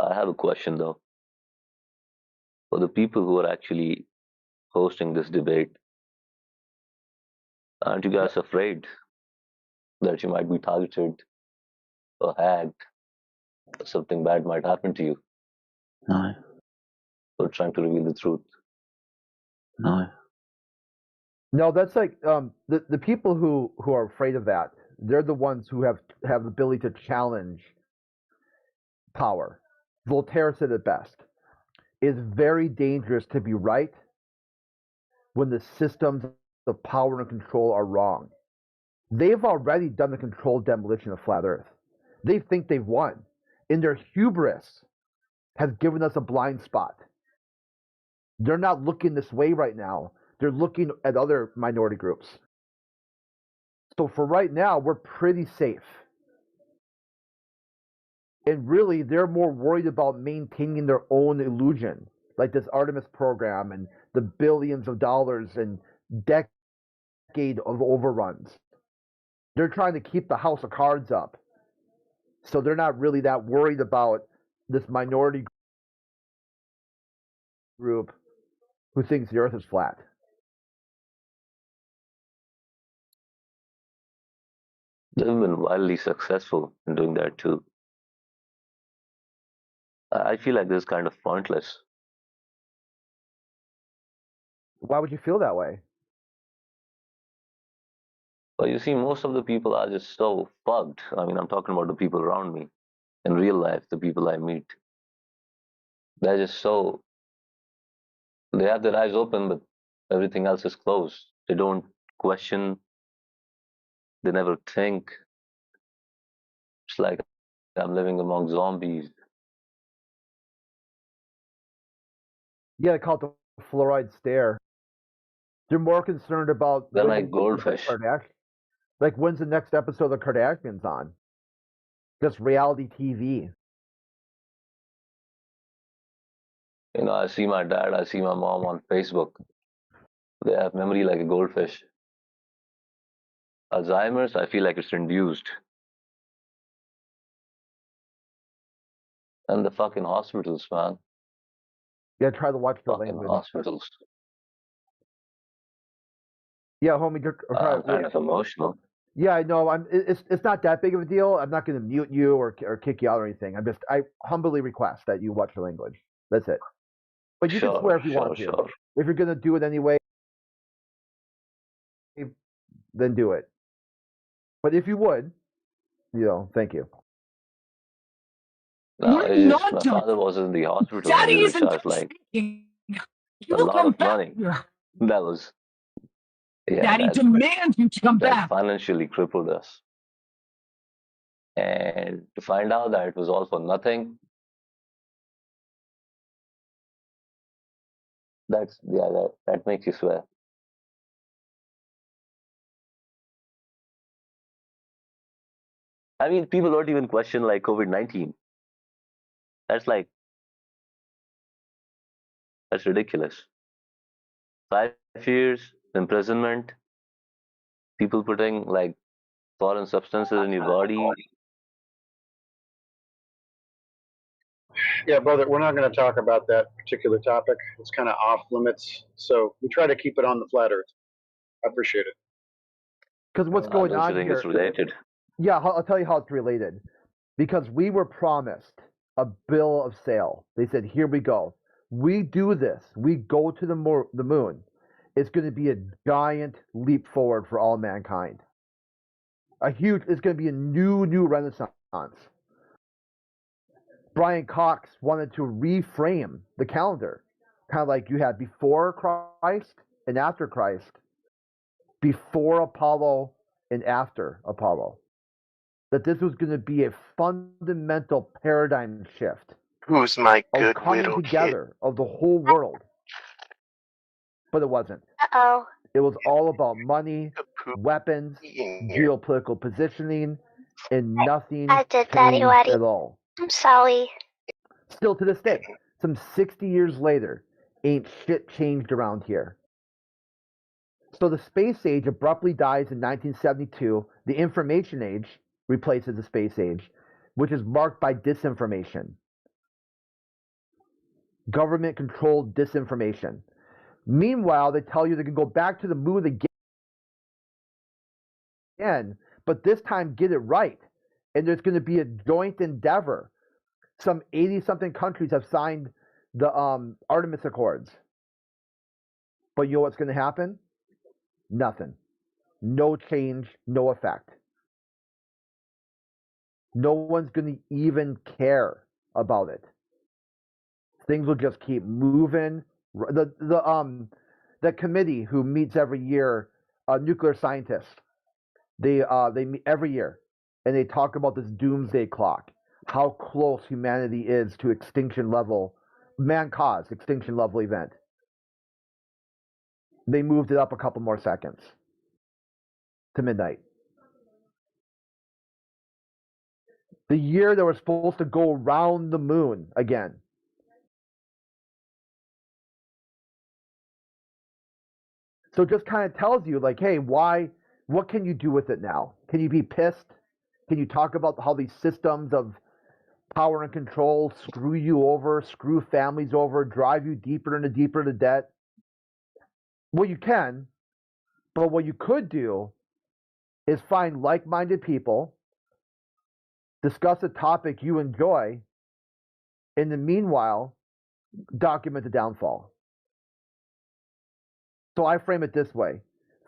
I have a question though. For the people who are actually hosting this debate, aren't you guys afraid that you might be targeted or hacked or something bad might happen to you No, for trying to reveal the truth? no. No, that's like the people who are afraid of that. They're the ones who have the ability to challenge power. Voltaire said it best: "It's very dangerous to be right when the systems of power and control are wrong." They've already done the controlled demolition of flat Earth. They think they've won. In their hubris, has given us a blind spot. They're not looking this way right now. They're looking at other minority groups. So for right now, we're pretty safe. And really, they're more worried about maintaining their own illusion, like this Artemis program and the billions of dollars and decade of overruns. They're trying to keep the house of cards up. So they're not really that worried about this minority group who thinks the earth is flat. They've been wildly successful in doing that too. I feel like this is kind of pointless. Why would you feel that way? But you see, most of the people are just so fucked. I mean, I'm talking about the people around me in real life, the people I meet. They're just so, they have their eyes open, but everything else is closed. They don't question, they never think. It's like I'm living among zombies. Yeah, they call it the fluoride stare. They're more concerned about They're when the like goldfish. Kardashians, like when's the next episode of the Kardashians on? Just reality TV. You know, I see my dad, I see my mom on Facebook. They have memory like a goldfish. Alzheimer's, I feel like it's induced. And the fucking hospitals, man. Yeah, try to watch the Fucking language. hospitals. Yeah, homie, I'm kind of emotional. Yeah, I know. It's not that big of a deal. I'm not going to mute you or kick you out or anything. I humbly request that you watch the language. That's it. But you can Sure, swear if you want to. sure. If you're going to do it anyway, then do it. But if you would, thank you. No, it's just my father was in the hospital and he was charged like a lot of money. That was, yeah, Daddy demands you to come that back. financially crippled us. And to find out that it was all for nothing, that makes you swear. I mean, people don't even question like COVID-19. That's like, that's ridiculous. 5 years imprisonment People putting like foreign substances in your body. Yeah, brother, we're not going to talk about that particular topic. It's kind of off limits. So we try to keep it on the flat earth. I appreciate it. Because what's Don't going you on think it's here? related? Yeah, I'll tell you how it's related. Because we were promised a bill of sale. They said, "Here we go. We do this. We go to the moon. It's going to be a giant leap forward for all mankind. It's going to be a new renaissance." Brian Cox wanted to reframe the calendar, kind of like you had before Christ and after Christ, before Apollo and after Apollo. That this was going to be a fundamental paradigm shift. Who's my of good coming little together of the whole world. But it wasn't. Uh-oh. It was all about money, weapons, In here. geopolitical positioning, and nothing I did that, changed Eddie. at all. I'm sorry. Still to this day, some 60 years later, ain't shit changed around here. So the space age abruptly dies in 1972. The information age replaces the space age, which is marked by disinformation. Government controlled disinformation. Meanwhile, they tell you they can go back to the moon again, but this time get it right. And there's going to be a joint endeavor. Some 80-something countries have signed the Artemis Accords. But you know what's going to happen? Nothing. No change, no effect. No one's going to even care about it. Things will just keep moving. The committee who meets every year, nuclear scientists, they meet every year, and they talk about this doomsday clock, how close humanity is to extinction level, man-caused extinction level event. They moved it up a couple more seconds to midnight. The year they were supposed to go around the moon again. So it just kind of tells you, like, hey, why? What can you do with it now? Can you be pissed? Can you talk about how these systems of power and control screw you over, screw families over, drive you deeper into debt? Well, you can, but what you could do is find like-minded people, discuss a topic you enjoy, in the meanwhile, document the downfall. So I frame it this way.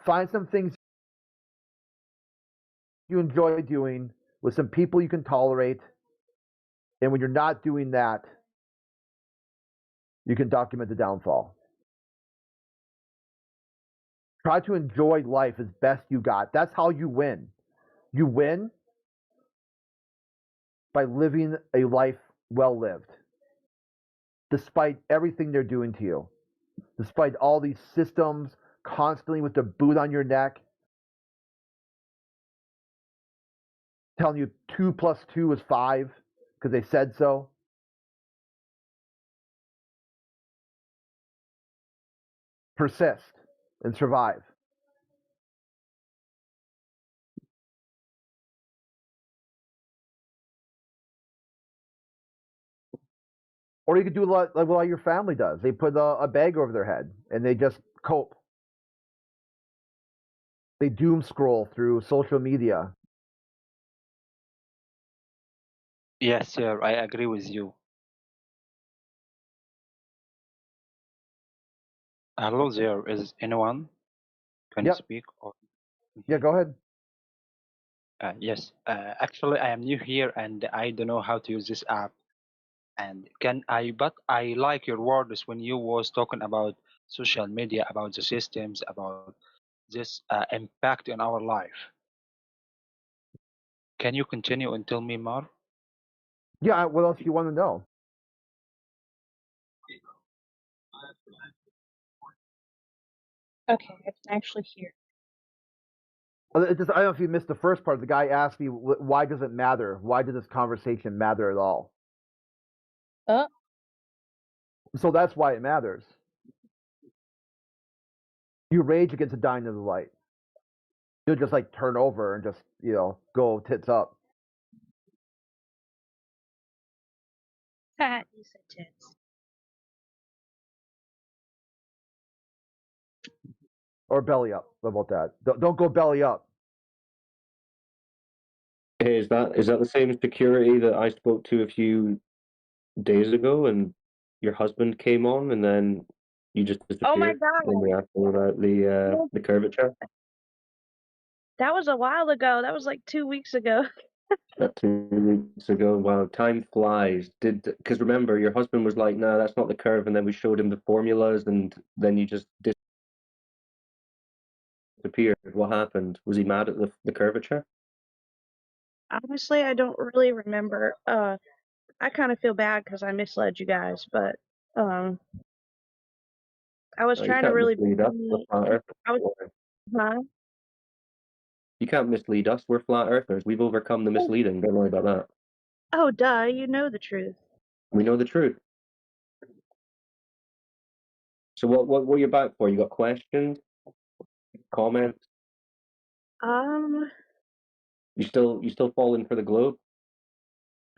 Find some things you enjoy doing with some people you can tolerate, and when you're not doing that, you can document the downfall. Try to enjoy life as best you got. That's how you win. You win by living a life well lived, despite everything they're doing to you, despite all these systems constantly with the boot on your neck, telling you 2 + 2 is 5 because they said so. Persist and survive. Or you could do like what your family does. They put a bag over their head and they just cope. They doom scroll through social media. Yes, sir, I agree with you. Hello there, is anyone? Can you Yep. speak? Or... Yeah, go ahead. Yes, actually, I am new here and I don't know how to use this app. And but I like your words when you was talking about social media, about the systems, about this impact in our life. Can you continue and tell me more? Yeah, what else do you want to know? Okay, I can actually hear. I don't know if you missed the first part. The guy asked me, why does it matter? Why does this conversation matter at all? So that's why it matters. You rage against the dying of the light. she'll just like turn over and just go tits up. You said tits. Or belly up. How about that? Don't go belly up. Hey, is that the same security that I spoke to a few days ago, and your husband came on, and then you just Oh my disappeared god. when we asked him about the curvature? That was a while ago. That was like 2 weeks ago. That 2 weeks ago. Wow, time flies. Because remember, your husband was like, "No, that's not the curve," and then we showed him the formulas, and then you just disappeared. What happened? Was he mad at the curvature? Honestly, I don't really remember. I kind of feel bad because I misled you guys, but I was You trying to can't really mislead us. We're be. flat earthers. I was, huh? You can't mislead us. We're flat earthers. We've overcome the misleading. Don't worry about that. Oh, duh, you know the truth. We know the truth. So what were you back for? You got questions, comments? Um, You still falling for the globe?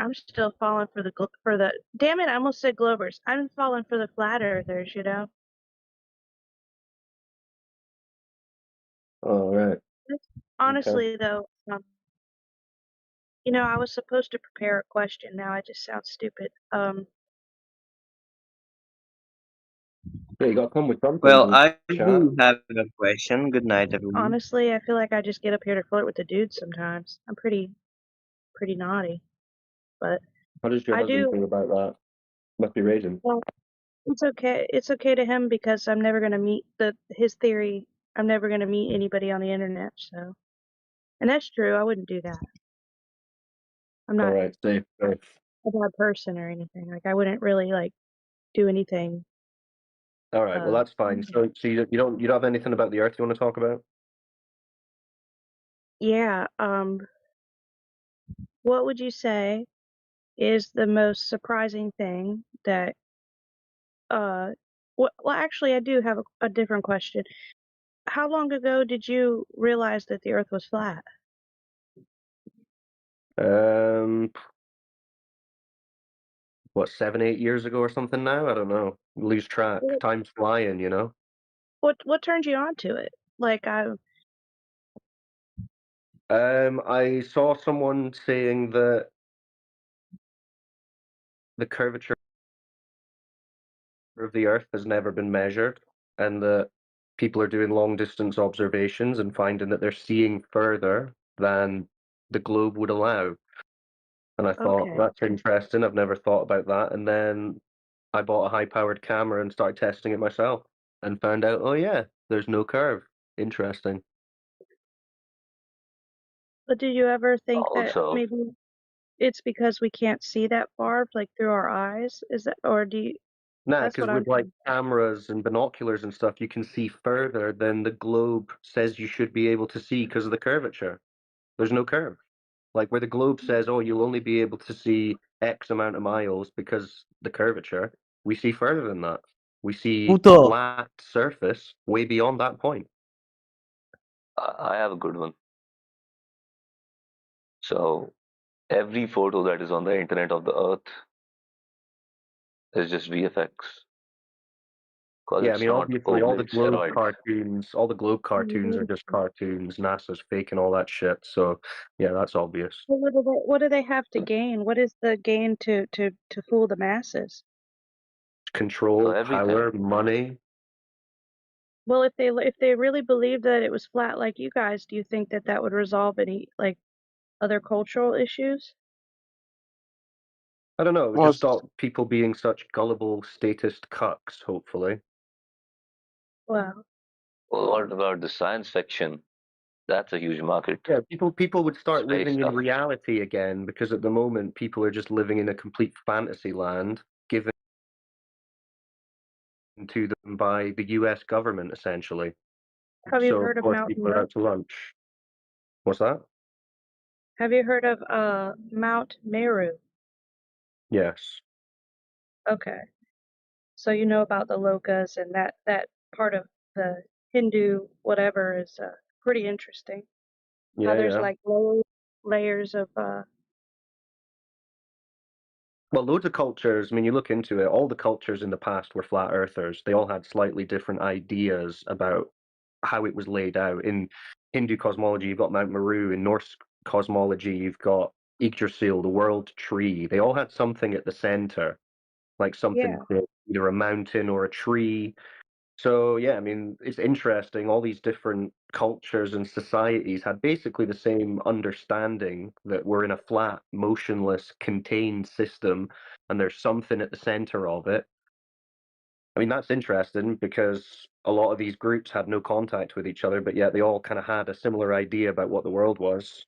I'm still falling for the. Damn it! I almost said Globers. I'm falling for the flat earthers. You know. Oh, right. Okay. Honestly, though, I was supposed to prepare a question. Now I just sound stupid. Yeah, you got to come with something Well, in I the chat. do have a question. Good night, everyone. Honestly, I feel like I just get up here to flirt with the dudes sometimes. I'm pretty naughty, but How does your I husband do. feel about that? Must be raging. Well, it's okay. It's okay to him because I'm never gonna meet his theory. I'm never gonna meet anybody on the internet. So, and that's true. I wouldn't do that. I'm All not right, safe. Safe. a bad person or anything. Like I wouldn't really like do anything. All right. Well, that's fine. So you don't have anything about the Earth you want to talk about? Yeah. What would you say is the most surprising thing that well, actually, I do have a different question. How long ago did you realize that the Earth was flat? What, 7, 8 years ago or something now? I don't know. Lose track. What Time's flying, you know. what turned you on to it? Like I saw someone saying that the curvature of the Earth has never been measured, and that people are doing long distance observations and finding that they're seeing further than the globe would allow. And I thought, okay. that's interesting. I've never thought about that. And then I bought a high powered camera and started testing it myself and found out, oh, yeah, there's no curve. Interesting. But do you ever think that Also, maybe it's because we can't see that far, like through our eyes? Is that, or do you? Nah, That's because what I'm with like thinking. cameras and binoculars and stuff, you can see further than the globe says you should be able to see because of the curvature. There's no curve. Like where the globe says, oh, you'll only be able to see X amount of miles because the curvature, we see further than that. We see Puto. flat surface way beyond that point. I have a good one. So, every photo that is on the internet of the Earth is just VFX because Yeah, I it's mean, not obviously, OB, it's steroids. all the globe cartoons are just cartoons. NASA's faking all that shit. So, yeah, that's obvious. Well, what do they have to gain? What is the gain to fool the masses? Control, Everything. power, money. Well, if they really believed that it was flat like you guys, do you think that that would resolve any like other cultural issues? I don't know. It would Well, just stop people being such gullible statist cucks, hopefully. Well, Well, what about the science fiction? That's a huge market. Yeah, people would start Space living in stuff. reality again because at the moment people are just living in a complete fantasy land given to them by the US government essentially. have you So of heard of course Mount people are Meru? out to lunch. What's that? Have you heard of Mount Meru? Yes. Okay. So you know about the lokas and that part of the Hindu whatever is pretty interesting. Yeah, there's yeah. like layers of Well, loads of cultures, I mean, you look into it, all the cultures in the past were flat earthers. They all had slightly different ideas about how it was laid out. In Hindu cosmology, you've got Mount Meru. In Norse cosmology, you've got Yggdrasil, the world tree. They all had something at the center, like something big, either a mountain or a tree. So yeah, I mean, it's interesting. All these different cultures and societies had basically the same understanding that we're in a flat, motionless, contained system, and there's something at the center of it. I mean, that's interesting because a lot of these groups had no contact with each other, but yet they all kind of had a similar idea about what the world was.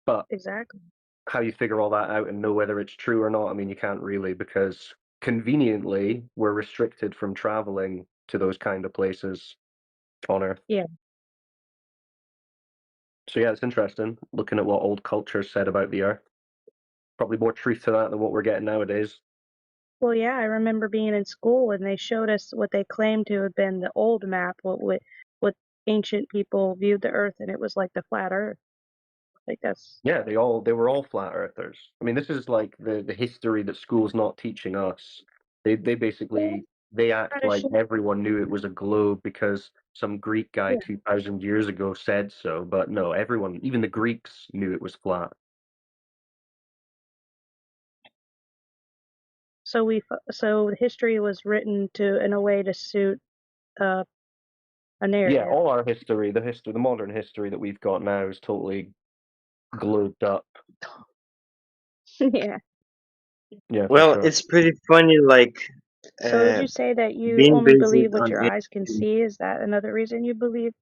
But exactly. how you figure all that out and know whether it's true or not, I mean, you can't really, because conveniently we're restricted from traveling to those kind of places on Earth. Yeah. So yeah, it's interesting looking at what old cultures said about the Earth. Probably more truth to that than what we're getting nowadays. Well, yeah, I remember being in school and they showed us what they claimed to have been the old map, what ancient people viewed the Earth, and it was like the flat Earth. Like that's Yeah, they were all flat earthers. I mean, this is like the history that school's not teaching us. They basically they act kind of like shit. everyone knew it was a globe because some Greek guy Yeah. 2,000 years ago said so. But no, everyone, even the Greeks, knew it was flat. So history was written in a way to suit a Yeah, narrative. all our history, the modern history that we've got now is totally globed up. Yeah. Yeah, for Well, sure. it's pretty funny, like So would you say that you being only based believe what on your eyes can history. see? Is that another reason you believe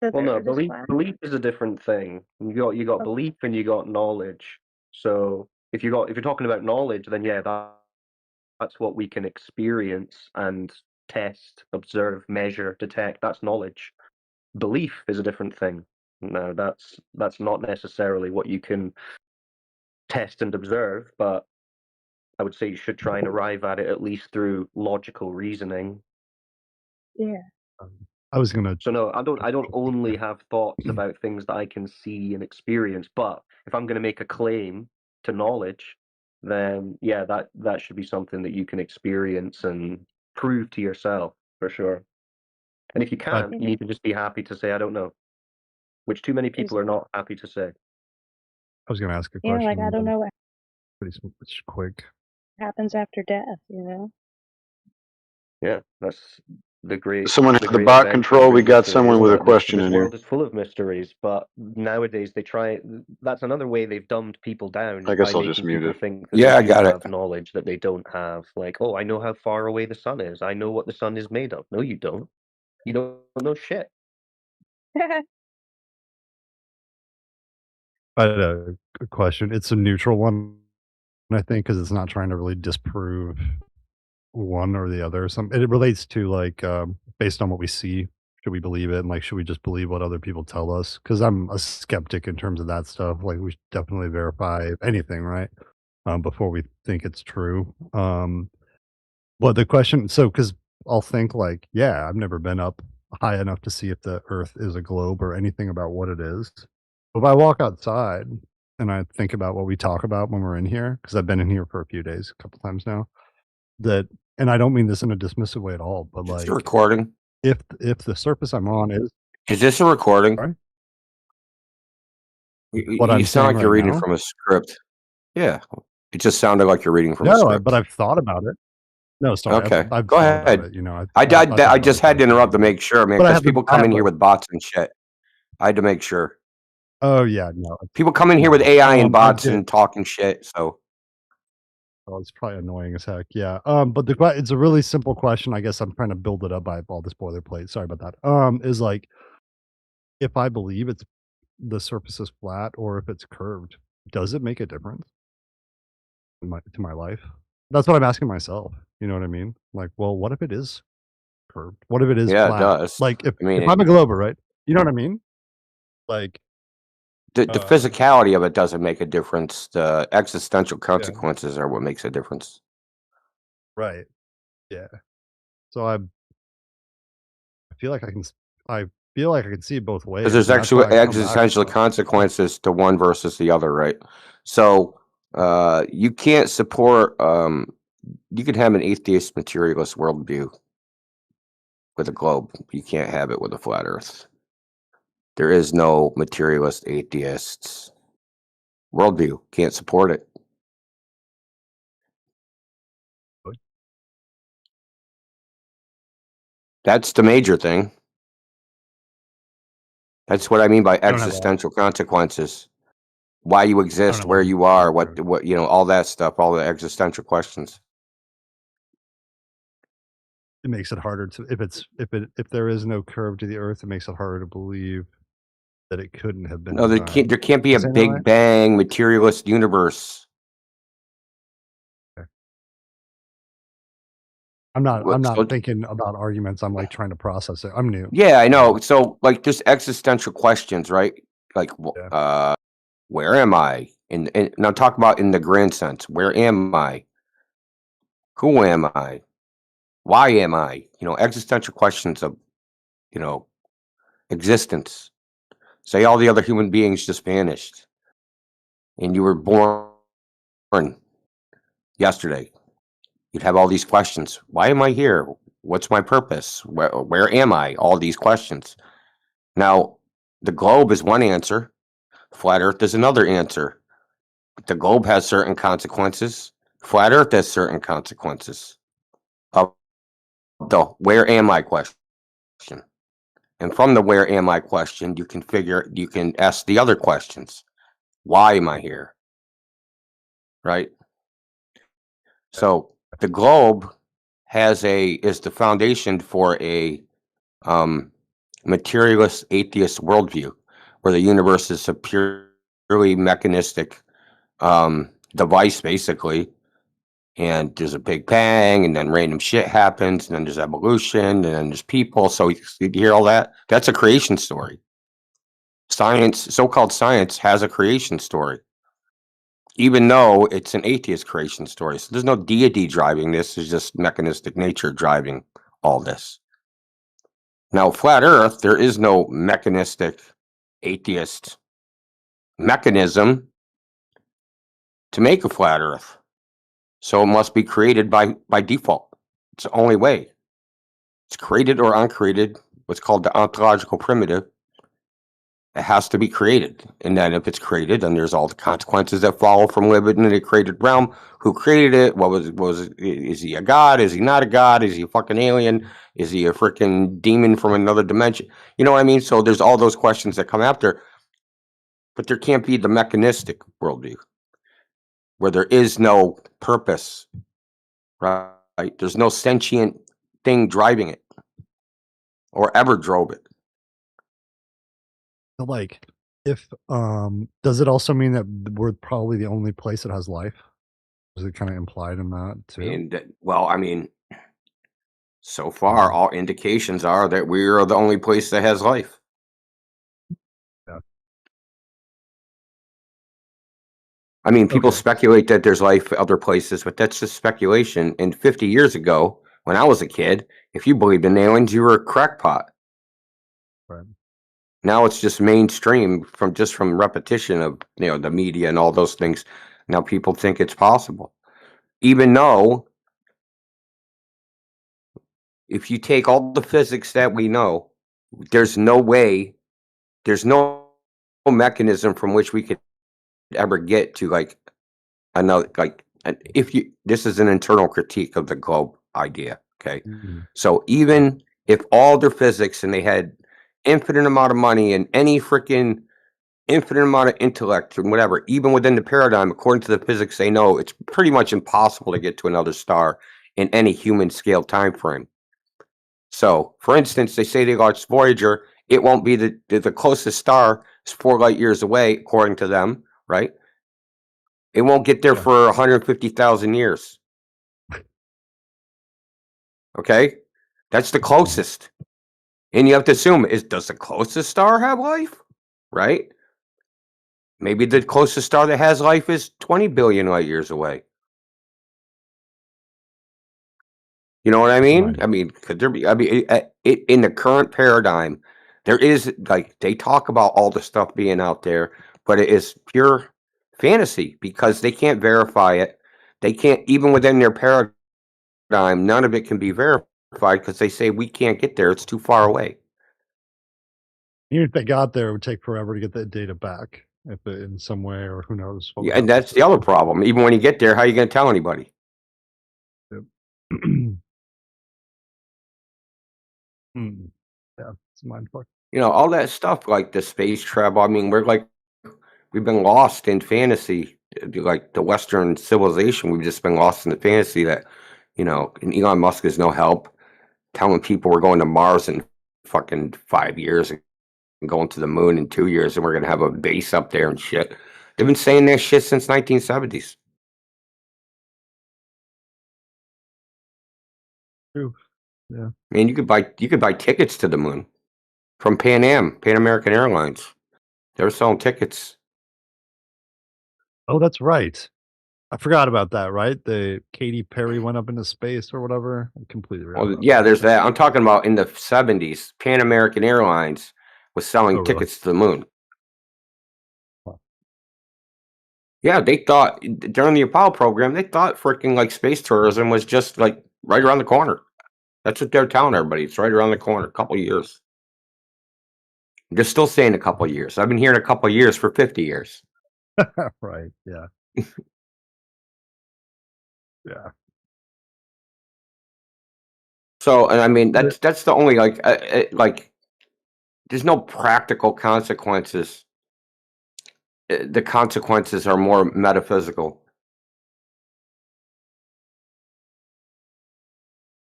that the Well, no, Earth is flat? belief is a different thing. You got belief and you got knowledge. So if you're talking about knowledge, then yeah, that's what we can experience and test, observe, measure, detect. That's knowledge. Belief is a different thing. No, that's not necessarily what you can test and observe, but I would say you should try and arrive at it at least through logical reasoning. Yeah. I was gonna. So no, I don't only have thoughts about things that I can see and experience, but if I'm going to make a claim to knowledge, then yeah, that should be something that you can experience and prove to yourself for sure. And if you can't, you need to just be happy to say I don't know, which too many people are not happy to say. I was gonna ask a Yeah, question. like I don't know what Pretty quick. happens after death, you know? Yeah, that's the great. Someone the has the great bot adventure, control. the We great got mystery, someone isn't with a it? question This in here. world is full of mysteries, but nowadays they try. That's another way they've dumbed people down I is guess by I'll just making mute people it. think that Yeah, I they do got it. have knowledge that they don't have. Like, oh, I know how far away the sun is. I know what the sun is made of. No, you don't. You don't know shit. I had a question. It's a neutral one, I think, because it's not trying to really disprove one or the other. It relates to like based on what we see, should we believe it, and like should we just believe what other people tell us? Because I'm a skeptic in terms of that stuff. Like we should definitely verify anything, right? Before we think it's true. But the question, so because I'll think like, yeah, I've never been up high enough to see if the Earth is a globe or anything about what it is. If I walk outside and I think about what we talk about when we're in here, because I've been in here for a few days, a couple times now, that, and I don't mean this in a dismissive way at all, but It's a like, recording. if the surface I'm on Is this a recording? sorry, You, what you I'm sound saying like you're right reading now, from a script. Yeah, it just sounded like you're reading from a no, but script. I've thought about it. No, sorry, Okay, I've go thought about ahead. it. You know, I I died. thought I about just it had to quite a interrupt to bit, make sure, man, but I because have the people I come have in here like, with bots and shit. I had to make sure. oh yeah, no, People come in here with no, AI and I bots did. and talking shit. So Oh, it's probably annoying as heck. Yeah. But it's a really simple question. I guess I'm trying to build it up by all this boilerplate. Sorry about that. Is like if I believe the surface is flat or if it's curved, does it make a difference to my life? That's what I'm asking myself. You know what I mean? Like, well, what if it is curved? What if it is yeah, it flat? does. Like I mean, if I'm a glober, right? You know what I mean? Like, the uh, physicality of it doesn't make a difference. The existential yeah, consequences are what makes a difference. right. Yeah. So I feel like I feel like I can see it both ways. Because there's And that's why actually I come back existential to it. consequences to one versus the other, right? So you can't support. You could have an atheist materialist worldview with a globe. You can't have it with a flat Earth. There is no materialist atheists worldview. Can't support it. That's the major thing. That's what I mean by I don't have a existential consequences. Why you exist, have where a you are, what all that stuff, all the existential questions. it makes it harder to if there is no curve to the Earth, it makes it harder to believe that it couldn't have been No, designed. there can't be a Does anyone Big Bang materialist universe. I'm not So- thinking about arguments. I'm like trying to process it. I'm new. Yeah, I know. So like there's existential questions, right? Like where am I? And I'm talking about in the grand sense. Where am I? Who am I? Why am I? Existential questions of, existence. Say all the other human beings just vanished and you were born yesterday. You'd have all these questions. Why am I here? What's my purpose? Where am I? All these questions. Now, the globe is one answer. Flat Earth is another answer. The globe has certain consequences. Flat Earth has certain consequences of the where am I question. And from the where am I question, you can ask the other questions. Why am I here? Right? So the globe is the foundation for a materialist atheist worldview, where the universe is a purely mechanistic device, basically. And there's a big bang, and then random shit happens, and then there's evolution, and then there's people. So you hear all that? That's a creation story. Science, so-called science, has a creation story, even though it's an atheist creation story. So there's no deity driving this. It's just mechanistic nature driving all this. Now, flat Earth, there is no mechanistic atheist mechanism to make a flat Earth. So it must be created by default. It's the only way. It's created or uncreated, what's called the ontological primitive. It has to be created. And then if it's created, then there's all the consequences that follow from living in a created realm. Who created it? Is he a god? Is he not a god? Is he a fucking alien? Is he a freaking demon from another dimension? You know what I mean? So there's all those questions that come after. But there can't be the mechanistic worldview where there is no purpose, right? There's no sentient thing driving it or ever drove it. But like, if does it also mean that we're probably the only place that has life? Is it kind of implied in that too? So far, all indications are that we are the only place that has life. Yeah. I mean, people speculate that there's life other places, but that's just speculation. And 50 years ago, when I was a kid, if you believed in aliens, you were a crackpot. Right. Now it's just mainstream from repetition of the media and all those things. Now people think it's possible, even though if you take all the physics that we know, there's no way, there's no mechanism from which we could ever get to another this is an internal critique of the globe idea. Okay. So even if all their physics and they had infinite amount of money and any freaking infinite amount of intellect and whatever, even within the paradigm, according to the physics they know, it's pretty much impossible to get to another star in any human scale time frame. So, for instance, they say they launched Voyager. It won't be the closest star is 4 light years away, according to them, right? It won't get there for 150,000 years. Okay? That's the closest. And you have to assume, does the closest star have life? Right? Maybe the closest star that has life is 20 billion light years away. You know what I mean? I mean, could there be? I mean, in the current paradigm, There is, like, they talk about all the stuff being out there, but it is pure fantasy because they can't verify it. They can't, even within their paradigm, none of it can be verified because they say we can't get there. It's too far away. Even if they got there, it would take forever to get that data back in some way, or who knows what would Yeah, and happen. that's the other problem. Even when you get there, how are you going to tell anybody? Yeah, it's a mind fuck. You know, all that stuff like the space travel. I mean, we've been lost in fantasy, like the Western civilization. We've just been lost in the fantasy that, you know, and Elon Musk is no help telling people we're going to Mars in fucking 5 years and going to the moon in 2 years and we're going to have a base up there and shit. They've been saying that shit since 1970s. True. Yeah. I mean, you could buy tickets to the moon from Pan American Airlines. They were selling tickets. Oh, that's right. I forgot about that, right? The Katy Perry went up into space or whatever. I completely forgot Well, about yeah, that. there's that. I'm talking about in the 70s, Pan American Airlines was selling Oh, really? tickets to the moon. Huh. Yeah, they thought during the Apollo program, they thought freaking like space tourism was just like right around the corner. That's what they're telling everybody. It's right around the corner, a couple of years. They're still saying a couple of years. I've been hearing a couple of years for 50 years. Right. Yeah. Yeah. So, and I mean, that's the only like, there's no practical consequences. The consequences are more metaphysical.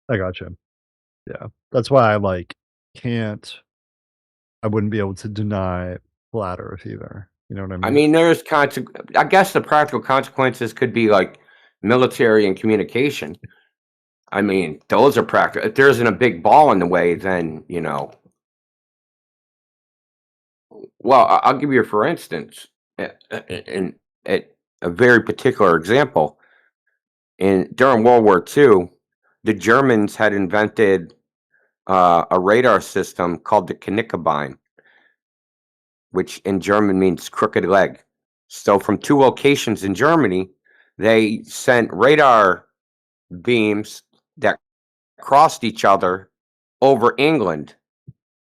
I gotcha. Yeah. That's why I I wouldn't be able to deny flat Earth either. You know what I I mean? mean, I guess the practical consequences could be like military and communication. I mean, those are practical. If there isn't a big ball in the way, then, you know. Well, I'll give you, for instance, in a very particular example. During World War II, the Germans had invented a radar system called the Knickebein, which in German means crooked leg. So from 2 locations in Germany, they sent radar beams that crossed each other over England,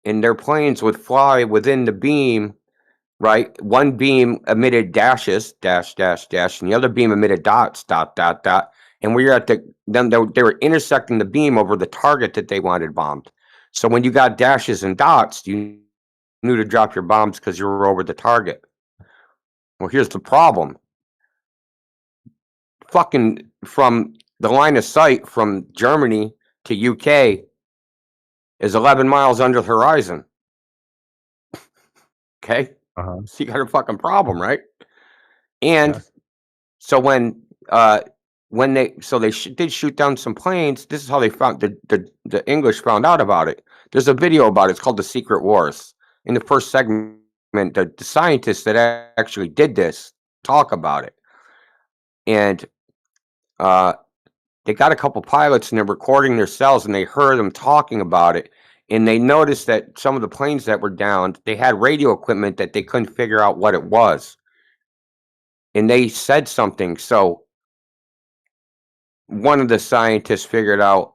and their planes would fly within the beam, right? One beam emitted dashes, dash, dash, dash, and the other beam emitted dots, dot, dot, dot. And we were at they were intersecting the beam over the target that they wanted bombed. So when you got dashes and dots, you knew to drop your bombs because you were over the target. Well, here's the problem. Fucking from the line of sight from Germany to UK is 11 miles under the horizon. Okay? Uh-huh. So you got a fucking problem, right? And so when they did shoot down some planes, this is how they found the English found out about it. There's a video about it. It's called The Secret Wars. In the first segment, the scientists that actually did this talk about it. And they got a couple pilots and they're recording their cells and they heard them talking about it. And they noticed that some of the planes that were downed, they had radio equipment that they couldn't figure out what it was. And they said something. So one of the scientists figured out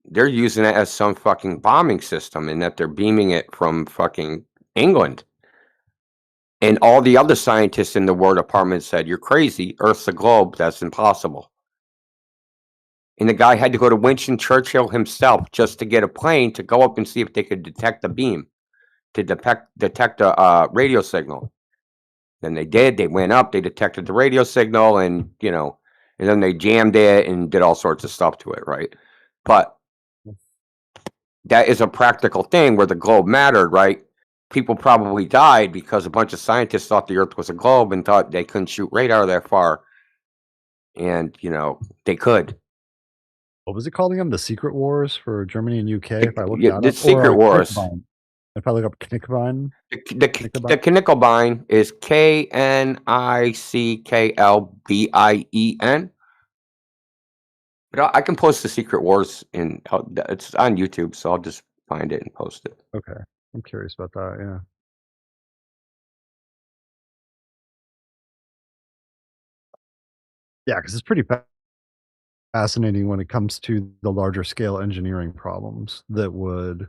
they're using it as some fucking bombing system and that they're beaming it from fucking England. And all the other scientists in the War Department said, "You're crazy. Earth's a globe. That's impossible." And the guy had to go to Winston Churchill himself just to get a plane to go up and see if they could detect the beam, to detect a radio signal. Then they did. They went up. They detected the radio signal, and and then they jammed it and did all sorts of stuff to it, right? But that is a practical thing where the globe mattered, right? People probably died because a bunch of scientists thought the Earth was a globe and thought they couldn't shoot radar that far, and they could. What was it called again? The Secret Wars for Germany and UK. If I look that The up, Secret Wars. Knickebein. If I look up Knickebein, The Knickebein is Knicklbien. But I can post the Secret Wars it's on YouTube, so I'll just find it and post it. Okay. I'm curious about that. Yeah. Yeah, because it's pretty fascinating when it comes to the larger scale engineering problems that would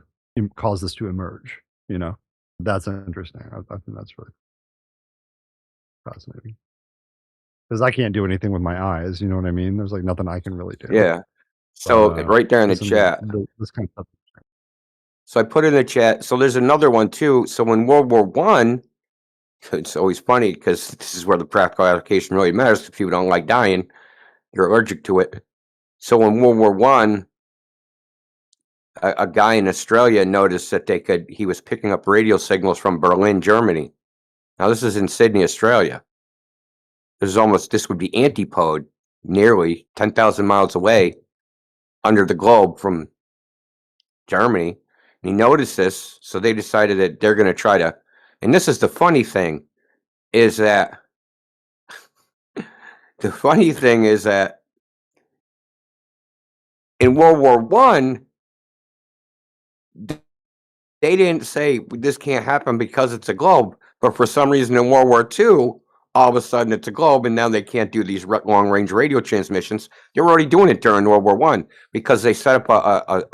cause this to emerge. You know, that's interesting. I think that's really fascinating because I can't do anything with my eyes. You know what I mean? There's like nothing I can really do. Yeah. But So right there in the chat. this kind of stuff. So I put in the chat. So there's another one too. So in World War One, it's always funny because this is where the practical application really matters. If people don't like dying, you're allergic to it. So in World War One, a guy in Australia noticed that he was picking up radio signals from Berlin, Germany. Now this is in Sydney, Australia. This would be antipode, nearly 10,000 miles away under the globe from Germany. And he noticed this, so they decided that they're going to try to. And this is the funny thing, is that in World War One, they didn't say this can't happen because it's a globe, but for some reason in World War II, all of a sudden it's a globe, and now they can't do these long-range radio transmissions. They were already doing it during World War One because they set up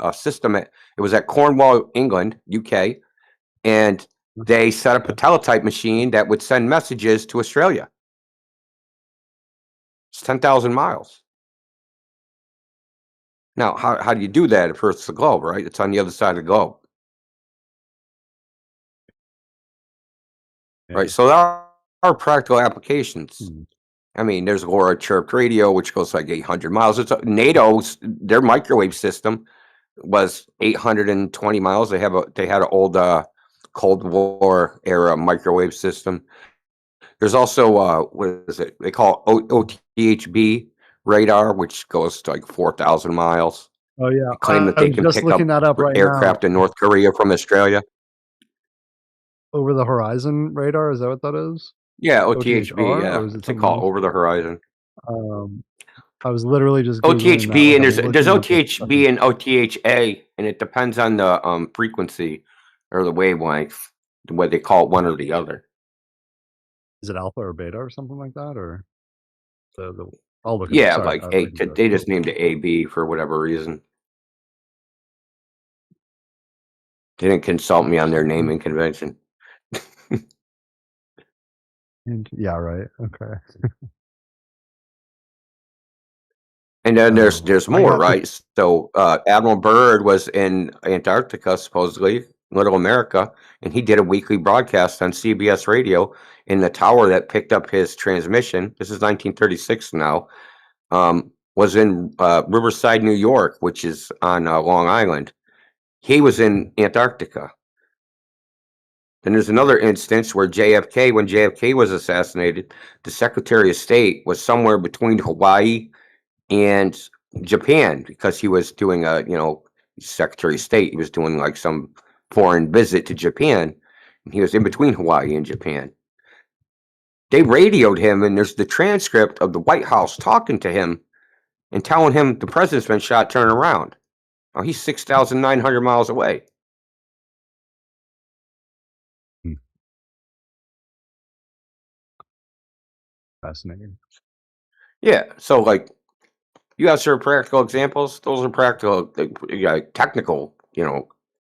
a system. It was at Cornwall, England, UK, and they set up a teletype machine that would send messages to Australia. It's 10,000 miles. Now, how do you do that if Earth's the globe, right? It's on the other side of the globe. Yeah. Right, so there are practical applications. I mean, there's LoRa chirped radio, which goes like 800 miles. NATO's their microwave system was 820 miles. They had an old Cold War era microwave system. There's also what is it? They call OTHB radar, which goes to like 4,000 miles. Oh yeah, They claim that I they was can just pick looking up that up right aircraft now. in North Korea from Australia. Over the horizon radar, is that what that is? Yeah, OTHB. OTHR, Yeah, or is it they something call it else? over the horizon. I was literally just googling that. OTHB, Like and I'm there's looking at this. OTHB and OTHA, and it depends on the frequency or the wavelength, whether they call it one or the other. Is it alpha or beta or something like that, or the? I'll look it up. Yeah, Sorry, like they just named it AB for whatever reason. They didn't consult me on their naming convention. Yeah, right. Okay. And then there's I more, got right? So Admiral Byrd was in Antarctica, supposedly, Little America, and he did a weekly broadcast on CBS radio in the tower that picked up his transmission. This is 1936 now. Was in Riverside, New York, which is on Long Island. He was in Antarctica. Then there's another instance where when JFK was assassinated, the Secretary of State was somewhere between Hawaii and Japan because he was doing Secretary of State. He was doing like some foreign visit to Japan, and he was in between Hawaii and Japan. They radioed him, and there's the transcript of the White House talking to him and telling him the president's been shot, turn around. Oh, he's 6,900 miles away. Fascinating. Yeah, so like you have certain practical examples. Those are practical, technical,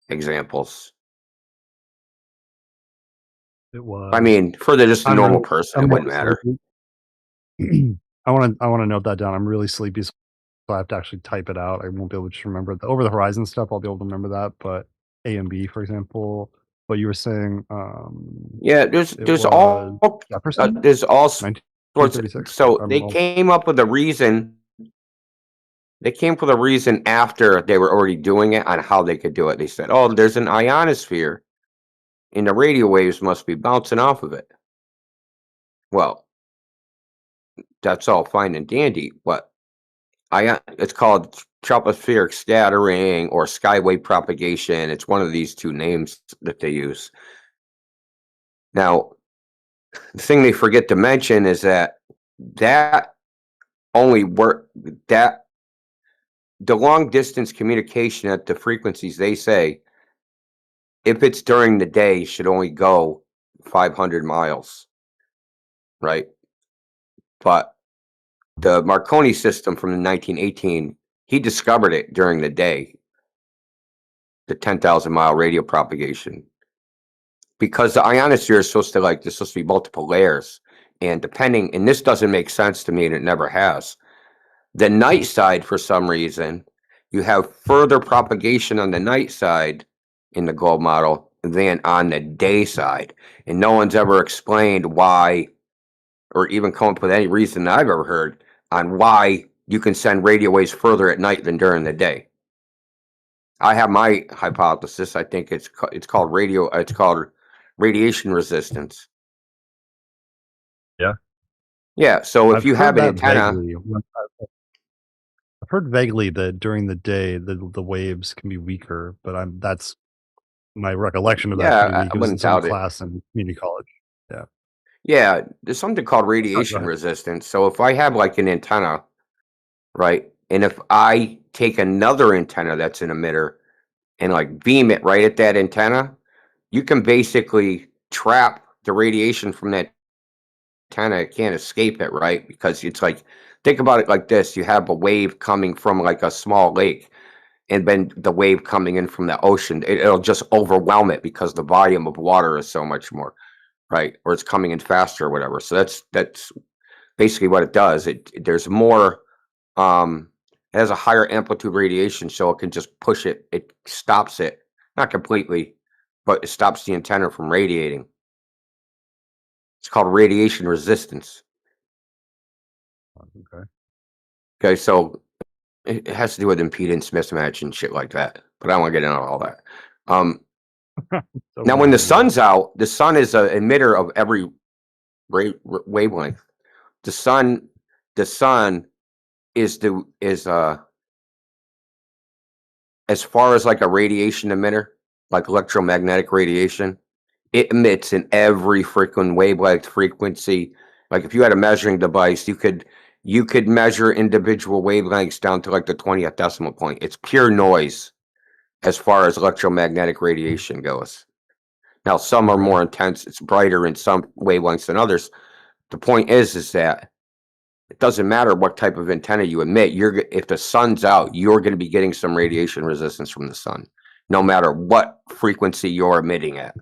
examples. It was. I mean, for just a I'm normal really- person, I'm it wouldn't really matter. sleepy. I want to note that down. I'm really sleepy, so I have to actually type it out. I won't be able to just remember the over the horizon stuff. I'll be able to remember that, but A and B, for example, what you were saying. Yeah, there's all Jefferson? there's all sorts. 1936. So they came up with a reason. They came up with a reason after they were already doing it on how they could do it. They said, "Oh, there's an ionosphere, and the radio waves must be bouncing off of it." Well, that's all fine and dandy, but it's called tropospheric scattering or skywave propagation. It's one of these two names that they use. Now, the thing they forget to mention is that only work that the long distance communication at the frequencies they say if it's during the day, should only go 500 miles, right? But the Marconi system from the 1918, he discovered it during the day, the 10,000-mile radio propagation. Because the ionosphere is supposed to there's supposed to be multiple layers. And depending, and this doesn't make sense to me, and it never has. The night side, for some reason, you have further propagation on the night side in the globe model than on the day side. And no one's ever explained why, or even come up with any reason that I've ever heard on why you can send radio waves further at night than during the day. I have my hypothesis. I think it's called radiation resistance. Yeah. Yeah. So if I've you have heard an that antenna, vaguely. I've heard vaguely that during the day the waves can be weaker, but that's my recollection of that pretty yeah, weak. I It was in wouldn't some doubt it. class in community college. Yeah. Yeah, there's something called Go radiation ahead. resistance. So if I have an antenna, right, and if I take another antenna that's an emitter and beam it right at that antenna, you can basically trap the radiation from that antenna. It can't escape it, right? Because it's think about it like this: you have a wave coming from a small lake, and then the wave coming in from the ocean. It'll just overwhelm it because the volume of water is so much more, right? Or it's coming in faster or whatever. So that's basically what it does. There's more. It has a higher amplitude radiation, so it can just push it. It stops it, not completely, but it stops the antenna from radiating. It's called radiation resistance. Okay. Okay, so it has to do with impedance mismatch and shit like that. But I don't want to get into all that. Now, when the sun's out, the sun is an emitter of every wavelength. The sun is as far as a radiation emitter, like electromagnetic radiation, it emits in every frequent wavelength frequency. Like if you had a measuring device, you could measure individual wavelengths down to the 20th decimal point. It's pure noise as far as electromagnetic radiation goes. Now, some are more intense. It's brighter in some wavelengths than others. The point is that it doesn't matter what type of antenna you emit. If the sun's out, you're going to be getting some radiation resistance from the sun, no matter what frequency you're emitting at.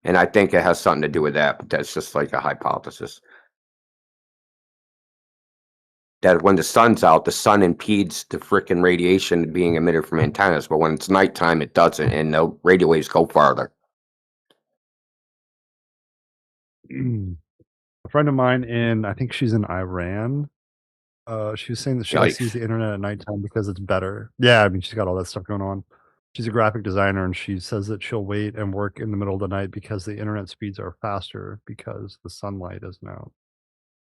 And I think it has something to do with that, but that's just a hypothesis. That when the sun's out, the sun impedes the freaking radiation being emitted from antennas, but when it's nighttime, it doesn't, and the radio waves go farther. A friend of mine I think she's in Iran. She was saying that she likes to use the internet at nighttime because it's better. Yeah, I mean, she's got all that stuff going on. She's a graphic designer, and she says that she'll wait and work in the middle of the night because the internet speeds are faster because the sunlight isn't out.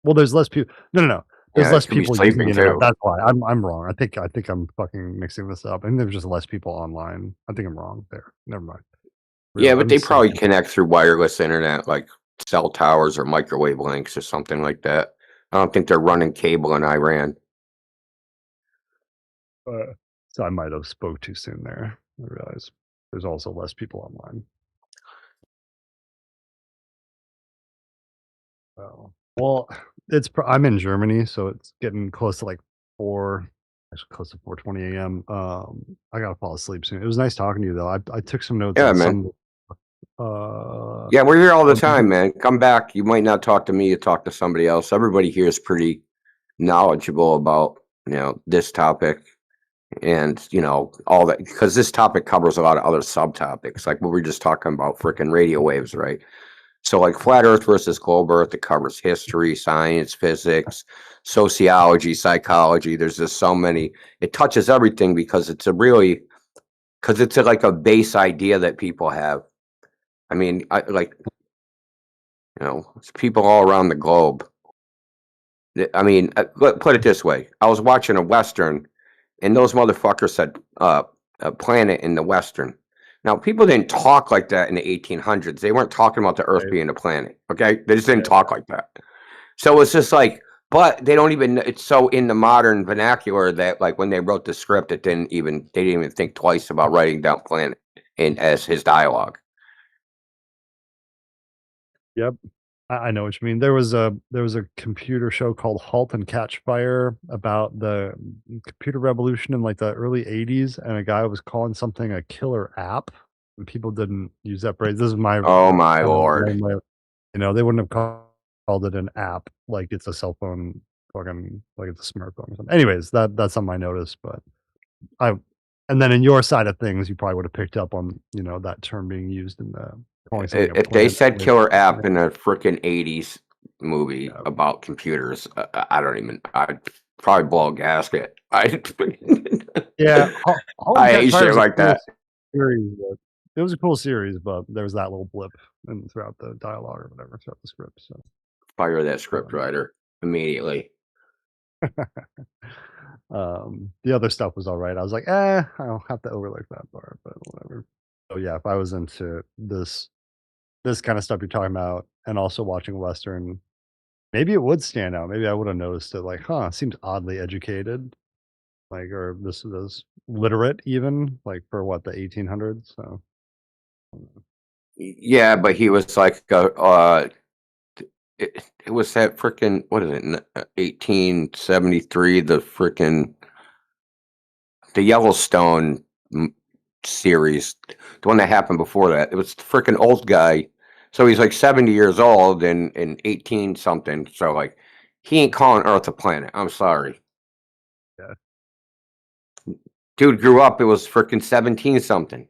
Well, there's less people. No. There's less people using the internet. That's why. I'm wrong. I think I'm fucking mixing this up. I think there's just less people online. I think I'm wrong there. Never mind. Yeah, but they probably connect through wireless internet, like cell towers or microwave links or something like that. I don't think they're running cable in Iran. So I might have spoke too soon there. I realize there's also less people online. Oh. Well, I'm in Germany, so it's getting close to 4:20 a.m. I gotta fall asleep soon. It was nice talking to you, though. I took some notes. Yeah, on man. Some. Yeah, we're here all the time, man. Come back. You might not talk to me. You talk to somebody else. Everybody here is pretty knowledgeable about this topic, and all that, because this topic covers a lot of other subtopics, like what we were just talking about, freaking radio waves, right? So flat Earth versus globe Earth, it covers history, science, physics, sociology, psychology. There's just so many. It touches everything because it's a base idea that people have. I mean, it's people all around the globe. I mean, put it this way. I was watching a Western, and those motherfuckers said a planet in the Western. Now, people didn't talk like that in the 1800s. They weren't talking about the Earth being a planet, okay? They just didn't talk like that. So it's just but they don't even, it's so in the modern vernacular that when they wrote the script, they didn't even think twice about writing down planet. as his dialogue. Yep. I know what you mean. There was a computer show called Halt and Catch Fire about the computer revolution in like the early 80s, and a guy was calling something a killer app, and people didn't use that phrase. This is my Oh my kind of lord. lame way. You know, they wouldn't have called it an app like it's a cell phone, fucking like it's a smartphone or something. Anyways, that's something I noticed, but and then in your side of things, you probably would have picked up on, you know, that term being used in the calling something a If they plant. said killer app in a freaking 80s movie about computers, I don't even. I'd probably blow a gasket. Yeah, Halt and I Catch hate Fire shit was a like cool that. series. It was a cool series, but there was that little blip throughout the dialogue or whatever, throughout the script. So Fire that script writer immediately. the other stuff was all right. I was like, I'll have to overlook that part, but whatever. So yeah, if I was into this kind of stuff you're talking about, and also watching Western, maybe it would stand out. Maybe I would have noticed it. Like, seems oddly educated, like, or this is literate even, like for what, the 1800s. So Yeah, but he was like, it was that freaking, what is it, 1873, the freaking, the Yellowstone series, the one that happened before that. It was the freaking old guy. So he's like 70 years old and 18 something. So like, he ain't calling Earth a planet. I'm sorry. yeah. Dude grew up, it was freaking 17 something.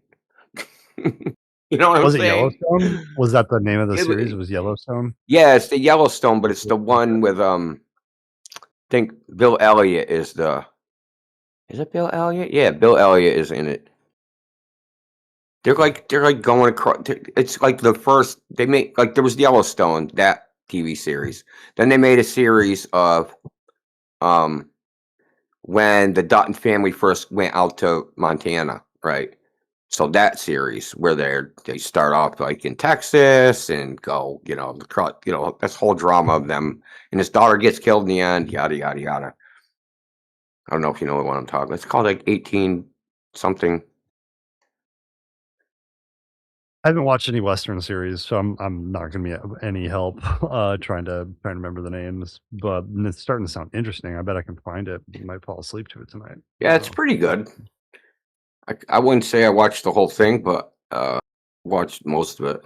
You know what I'm Was it saying? Yellowstone? Was that the name of the It series? was- It was Yellowstone? Yeah, it's the Yellowstone, but it's the one with I think Bill Elliott is the. Is it Bill Elliott? Yeah, Bill Elliott is in it. They're like going across. It's like the first they made, like there was Yellowstone, that TV series. Then they made a series of when the Dutton family first went out to Montana, right? So that series where they start off like in Texas and go, this whole drama of them, and his daughter gets killed in the end, yada yada yada. I don't know if you know what I'm talking about. It's called like 18 something. I haven't watched any Western series, so I'm not gonna be of any help trying to remember the names. But it's starting to sound interesting. I bet I can find it. Might fall asleep to it tonight. Yeah, it's pretty good. I wouldn't say I watched the whole thing, but watched most of it.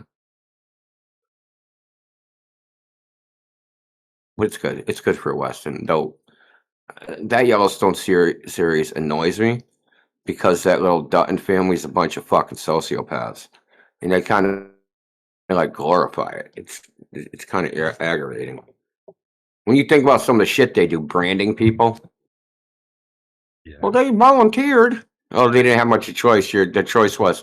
But it's good. It's good for a Western, though. That Yellowstone series annoys me because that little Dutton family's a bunch of fucking sociopaths, and they kind of like glorify it. It's kind of aggravating when you think about some of the shit they do, branding people. Yeah. Well, they volunteered. Oh, they didn't have much of a choice. The choice was,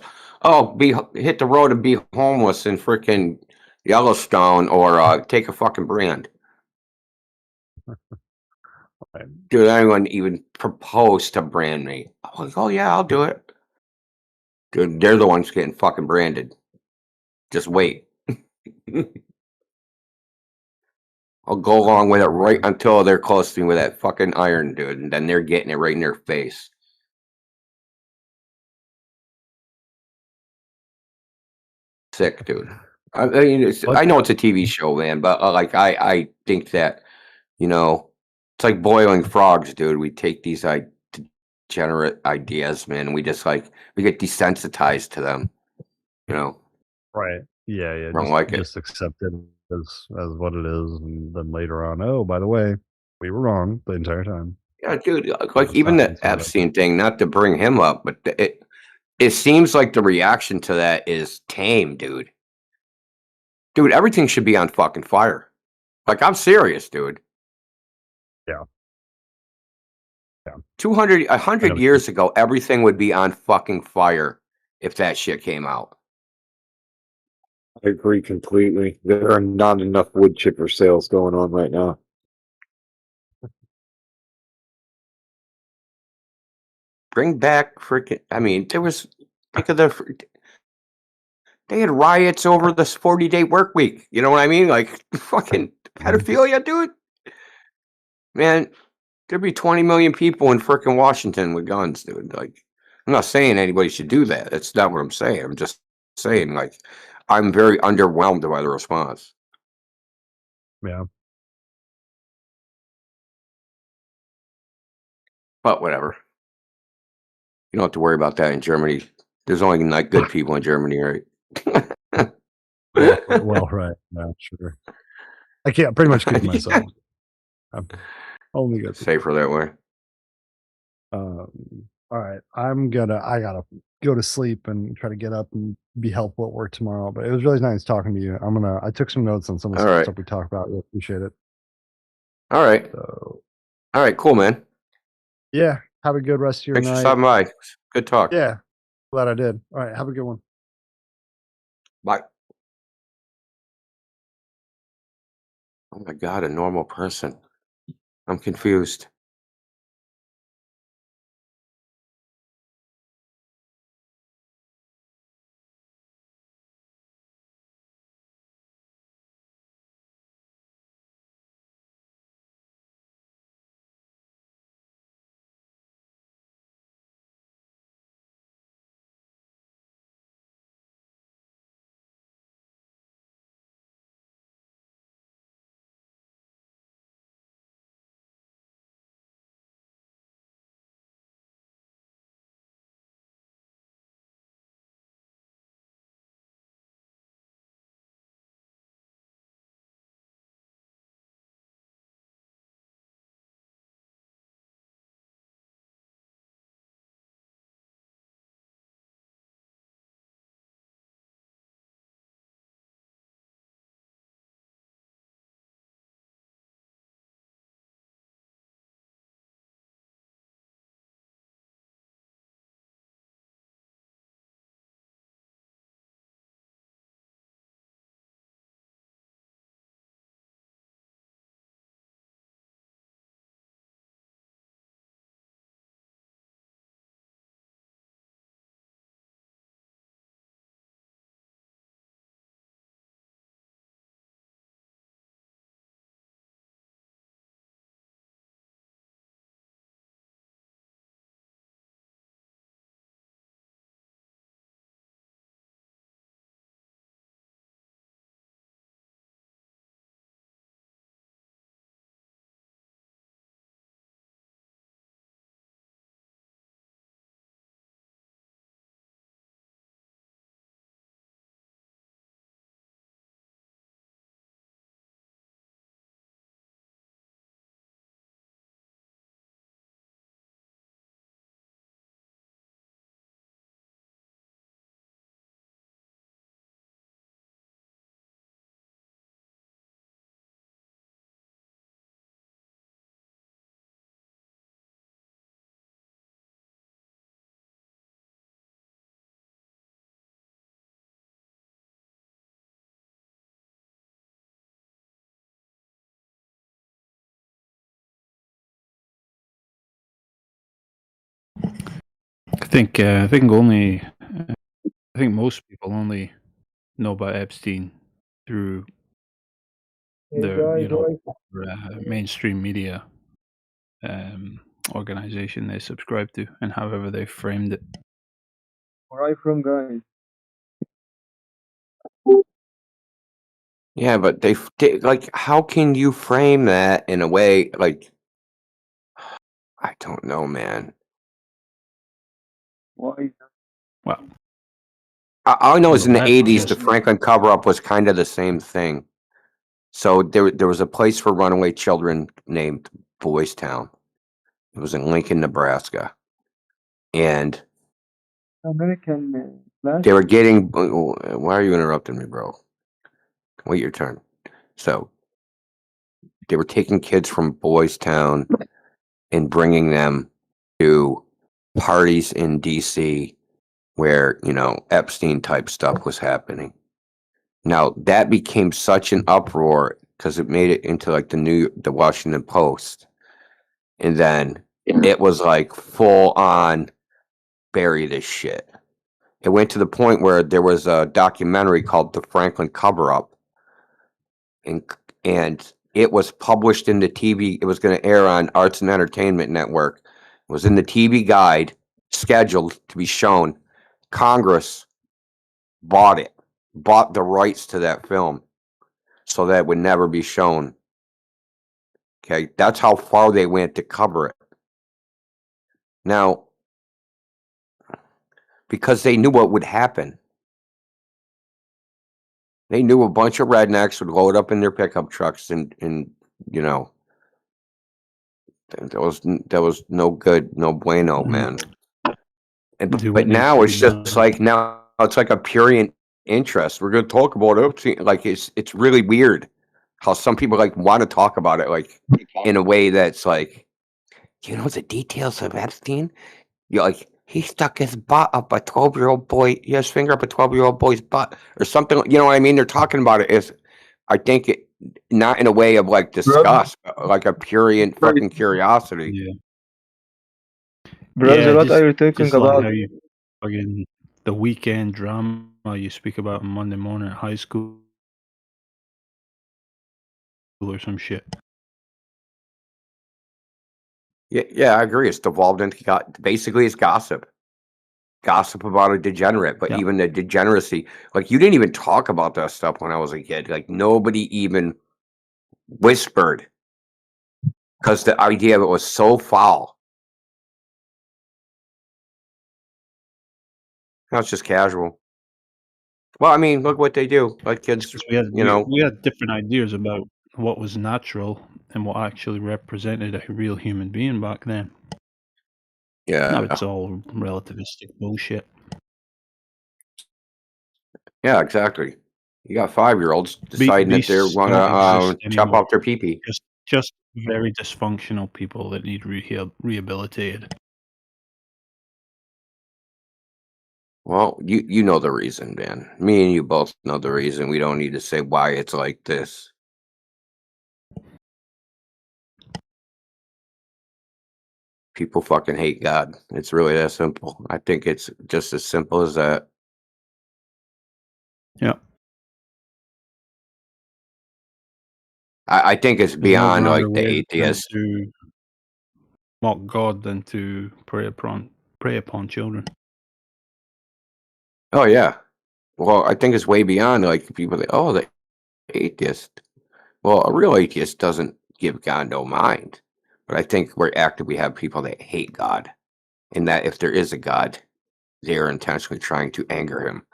hit the road and be homeless in freaking Yellowstone, or take a fucking brand. Dude, anyone even proposed to brand me? I was like, oh yeah, I'll do it. Dude, they're the ones getting fucking branded. Just wait. I'll go along with it right until they're close to me with that fucking iron, dude, and then they're getting it right in their face. Sick, dude. I mean, I know it's a TV show, man, but like I think that, it's like boiling frogs, dude. We take these degenerate ideas, man, and we just we get desensitized to them. Right. Yeah. I don't like it. Just accept it as what it is, and then later on, oh, by the way, we were wrong the entire time. Yeah, dude. Like even the Epstein thing, not to bring him up, but it seems like the reaction to that is tame, dude. Dude, everything should be on fucking fire. Like, I'm serious, dude. Yeah. 100 years ago, everything would be on fucking fire if that shit came out. I agree completely. There are not enough wood chipper sales going on right now. Bring back freaking. I mean, there was. Think of they had riots over this 40-day work week. You know what I mean? Like, fucking pedophilia, dude. Man, there'd be 20 million people in freaking Washington with guns, dude. Like, I'm not saying anybody should do that. That's not what I'm saying. I'm just saying, like, I'm very underwhelmed by the response. Yeah. But whatever. You don't have to worry about that in Germany. There's only like good people in Germany, right? Well, right. Yeah, sure. I can't pretty much keep to myself. I'm only good. Safer that way. All right. I gotta go to sleep and try to get up and be helpful at work tomorrow. But it was really nice talking to you. I took some notes on some of All the right. stuff we talked about. Really appreciate it. All right. So, all right, cool, man. Yeah. Have a good rest of your Thanks night. for stopping by. Good talk. Yeah. Glad I did. All right. Have a good one. Bye. Oh my God, a normal person. I'm confused. I think only I think most people only know about Epstein through the mainstream media organization they subscribe to, and however they framed it. Where are you from, guys? Yeah, but like, how can you frame that in a way like? I don't know, man. Why? Well, All I know is in the that's 80s, the just Franklin cover-up was kind of the same thing. So there was a place for runaway children named Boys Town. It was in Lincoln, Nebraska, and American they were getting. Why are you interrupting me, bro? Wait your turn. So they were taking kids from Boys Town and bringing them to parties in DC where, Epstein type stuff was happening. Now that became such an uproar because it made it into like the Washington Post. And then it was like full on bury this shit. It went to the point where there was a documentary called The Franklin Cover Up. And it was published in the TV. It was going to air on Arts and Entertainment Network. It was in the TV Guide scheduled to be shown. Congress bought the rights to that film so that it would never be shown. Okay, that's how far they went to cover it. Now, because they knew what would happen. They knew a bunch of rednecks would load up in their pickup trucks and you know, that was no good, no bueno, man. Do But what needs now to be it's just done. like it's like a purient interest. We're gonna talk about it. Like it's really weird how some people like want to talk about it like in a way that's like, you know, the details of Epstein. You're like, he stuck his butt up a 12-year-old boy, his finger up a 12-year-old boy's butt or something. You know what I mean? They're talking about it as, I think, not in a way of like disgust, but like a purient fucking curiosity. Yeah. Brother, Yeah, what are you talking just like about? how you fucking the weekend drama you speak about on Monday morning at high school or some shit. Yeah, I agree. It's devolved into basically it's gossip. Gossip about a degenerate, but Yep. even the degeneracy, like you didn't even talk about that stuff when I was a kid. Like nobody even whispered because the idea of it was so foul. Now it's just casual. Well, I mean, look what they do. Like kids, Because you know. we had different ideas about what was natural and what actually represented a real human being back then. Now Yeah. it's all relativistic bullshit. Yeah, exactly. You got 5-year-olds deciding that they Beasts want don't exist to chop anymore. off their pee-pee. Just very dysfunctional people that need rehabilitated. Well, you know the reason, man. Me and you both know the reason. We don't need to say why it's like this. People fucking hate God. It's really that simple. I think it's just as simple as that. Yeah. I think it's There's no beyond grander like the way than atheist. to mock God than to prey upon children. Oh yeah. Well, I think it's way beyond like people that the atheist. Well, a real atheist doesn't give God no mind. But I think we have people that hate God. And that if there is a God, they are intentionally trying to anger him.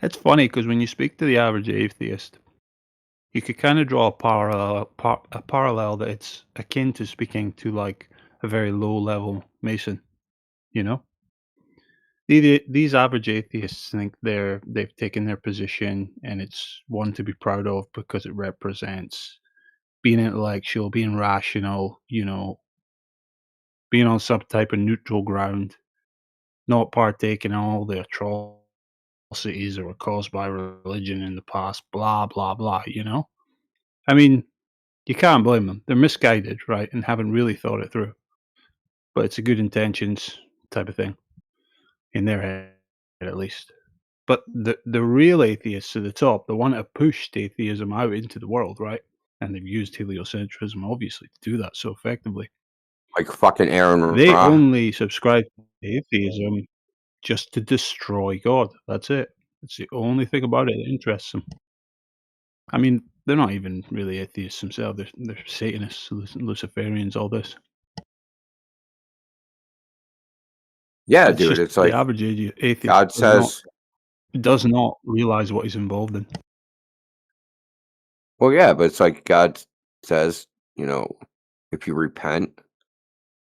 It's funny because when you speak to the average atheist, you could kind of draw a parallel that it's akin to speaking to like a very low level Mason. You know, these average atheists think they've taken their position and it's one to be proud of because it represents being intellectual, being rational. You know, being on some type of neutral ground, not partaking in all the atrocities that were caused by religion in the past. Blah blah blah. You know, I mean, you can't blame them. They're misguided, right, and haven't really thought it through. But it's a good intentions type of thing in their head, at least. But the real atheists at the top, the one that have pushed atheism out into the world, right, and they've used heliocentrism obviously to do that so effectively. Like fucking Aaron They Ra. only subscribe to atheism just to destroy God. That's it. It's the only thing about it that interests them. I mean, they're not even really atheists themselves. They're Satanists, Luciferians, all this. Yeah, It's dude. just It's the like average atheist God says. does not realize what he's involved in. Well, yeah, but it's like God says, you know, if you repent,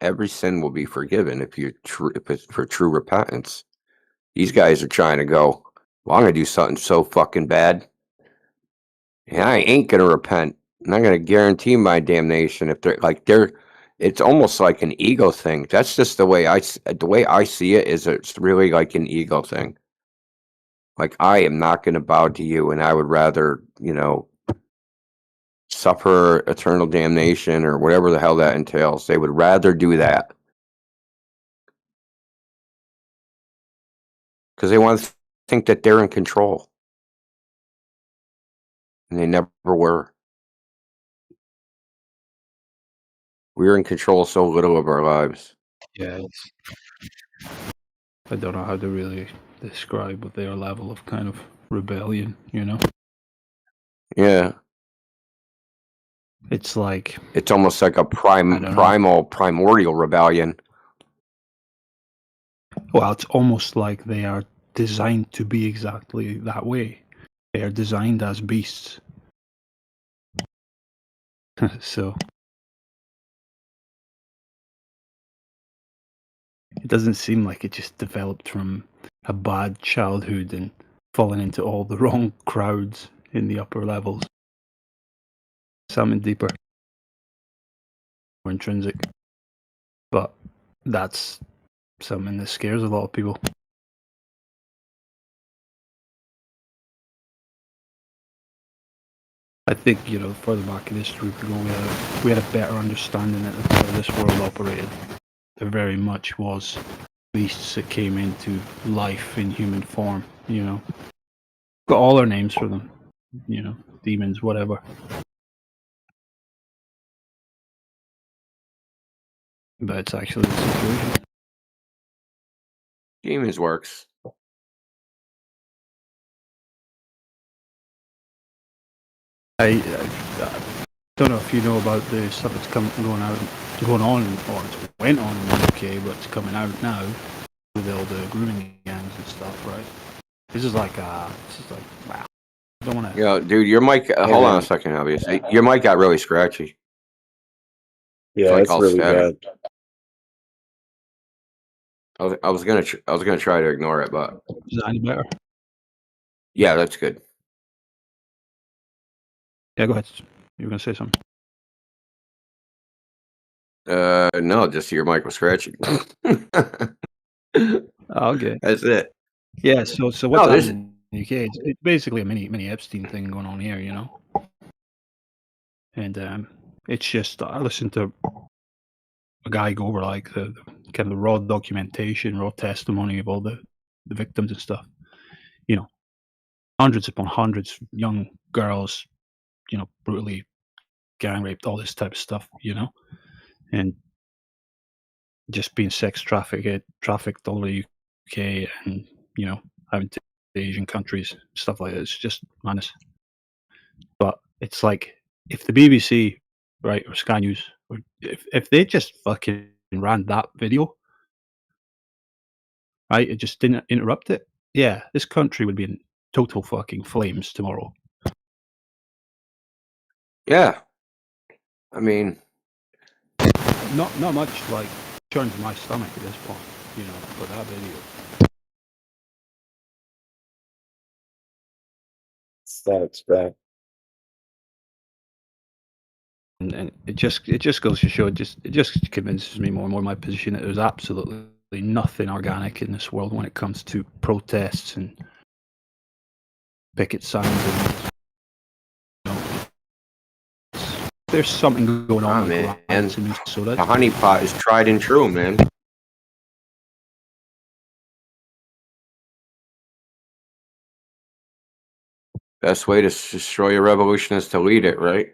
every sin will be forgiven if it's for true repentance. These guys are trying to go, well, I'm gonna do something so fucking bad. And I ain't gonna repent. I'm not gonna guarantee my damnation if they're it's almost like an ego thing. That's just the way I see it is it's really like an ego thing. Like I am not gonna bow to you and I would rather, you know, suffer eternal damnation or whatever the hell that entails. They would rather do that because they want to think that they're in control, and they never were. We're in control so little of our lives. Yeah, I don't know how to really describe their level of kind of rebellion, you know? Yeah. It's like It's almost like a I don't know. primordial rebellion. Well, it's almost like they are designed to be exactly that way. They are designed as beasts. So it doesn't seem like it just developed from a bad childhood and falling into all the wrong crowds in the upper levels. Something deeper, more intrinsic. But that's something that scares a lot of people. I think, you know, further back in history we go, we had a better understanding of how this world operated. There very much was beasts that came into life in human form, you know. Got all our names for them, you know, demons, whatever. But it's actually the situation. Demons works. I don't know if you know about the stuff that's going on, or it's went on in the UK, but it's coming out now with all the grooming gangs and stuff, right? This is like, wow. I don't want to. Yeah, dude, your mic. Hold on a second, obviously. Your mic got really scratchy. Yeah, like it's all really static. bad. I was gonna try to ignore it, but Is that any better? yeah, that's good. Yeah, go ahead. You were gonna say something. No, just your mic was scratchy. Okay. That's it. Yeah. So what's No, this. happening in the UK? It's basically a mini Epstein thing going on here, you know. And it's just I listened to a guy go over like the kind of the raw documentation, raw testimony of all the victims and stuff. You know, hundreds upon hundreds, young girls, you know, brutally gang raped, all this type of stuff, you know, and just being trafficked all over the UK, and you know, having to Asian countries, stuff like that. It's just madness. But it's like if the BBC, right, or Sky News, or if they just fucking ran that video, right, it just didn't interrupt it. Yeah, this country would be in total fucking flames tomorrow. Yeah. I mean, not much like turns my stomach at this point, you know, for that video. That's bad. And it just goes to show, it just convinces me more and more my position that there's absolutely nothing organic in this world when it comes to protests and picket signs. And, you know, there's something going on like man, riots in Minnesota. the honeypot is tried and true, man. Best way to destroy a revolution is to lead it, right?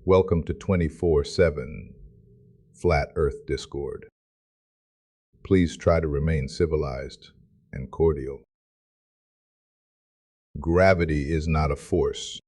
Welcome to 24/7 Flat Earth Discord. Please try to remain civilized and cordial. Gravity is not a force.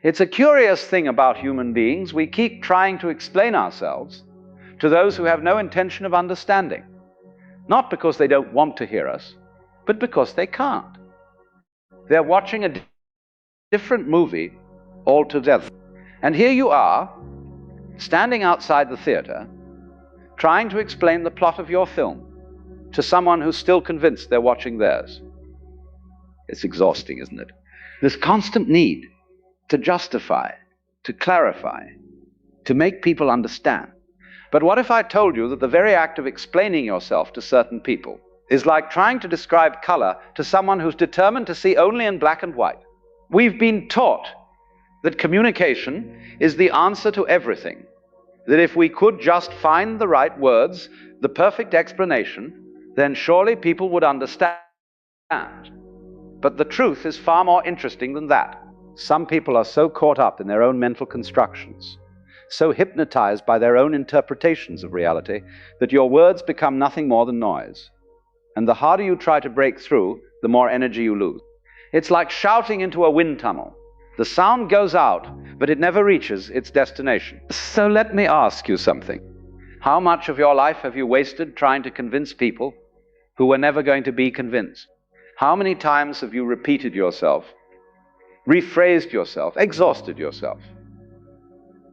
It's a curious thing about human beings. We keep trying to explain ourselves to those who have no intention of understanding. Not because they don't want to hear us, but because they can't. They're watching a different movie altogether. And here you are, standing outside the theater, trying to explain the plot of your film to someone who's still convinced they're watching theirs. It's exhausting, isn't it? This constant need to justify, to clarify, to make people understand. But what if I told you that the very act of explaining yourself to certain people is like trying to describe color to someone who's determined to see only in black and white? We've been taught that communication is the answer to everything, that if we could just find the right words, the perfect explanation, then surely people would understand. But the truth is far more interesting than that. Some people are so caught up in their own mental constructions, so hypnotized by their own interpretations of reality, that your words become nothing more than noise. And the harder you try to break through, the more energy you lose. It's like shouting into a wind tunnel. The sound goes out, but it never reaches its destination. So let me ask you something. How much of your life have you wasted trying to convince people who were never going to be convinced? How many times have you repeated yourself, rephrased yourself, exhausted yourself?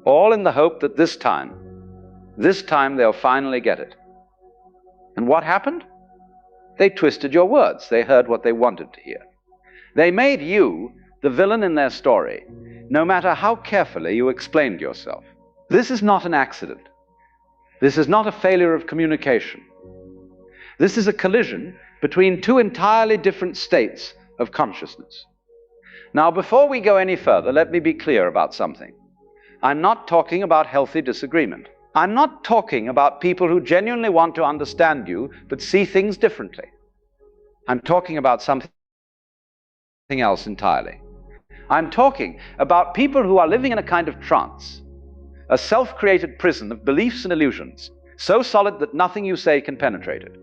All in the hope that this time they'll finally get it. And what happened? They twisted your words. They heard what they wanted to hear. They made you the villain in their story, no matter how carefully you explained yourself. This is not an accident. This is not a failure of communication. This is a collision between two entirely different states of consciousness. Now, before we go any further, let me be clear about something. I'm not talking about healthy disagreement. I'm not talking about people who genuinely want to understand you but see things differently. I'm talking about something else entirely. I'm talking about people who are living in a kind of trance, a self-created prison of beliefs and illusions, so solid that nothing you say can penetrate it.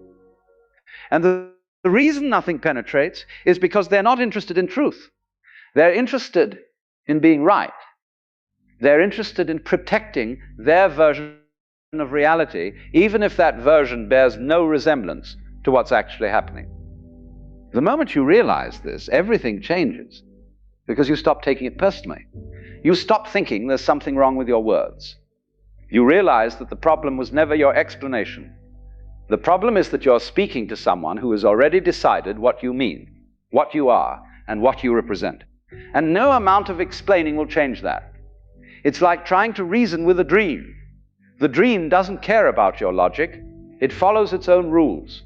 And the reason nothing penetrates is because they're not interested in truth. They're interested in being right. They're interested in protecting their version of reality, even if that version bears no resemblance to what's actually happening. The moment you realize this, everything changes, because you stop taking it personally. You stop thinking there's something wrong with your words. You realize that the problem was never your explanation. The problem is that you're speaking to someone who has already decided what you mean, what you are, and what you represent. And no amount of explaining will change that. It's like trying to reason with a dream. The dream doesn't care about your logic. It follows its own rules.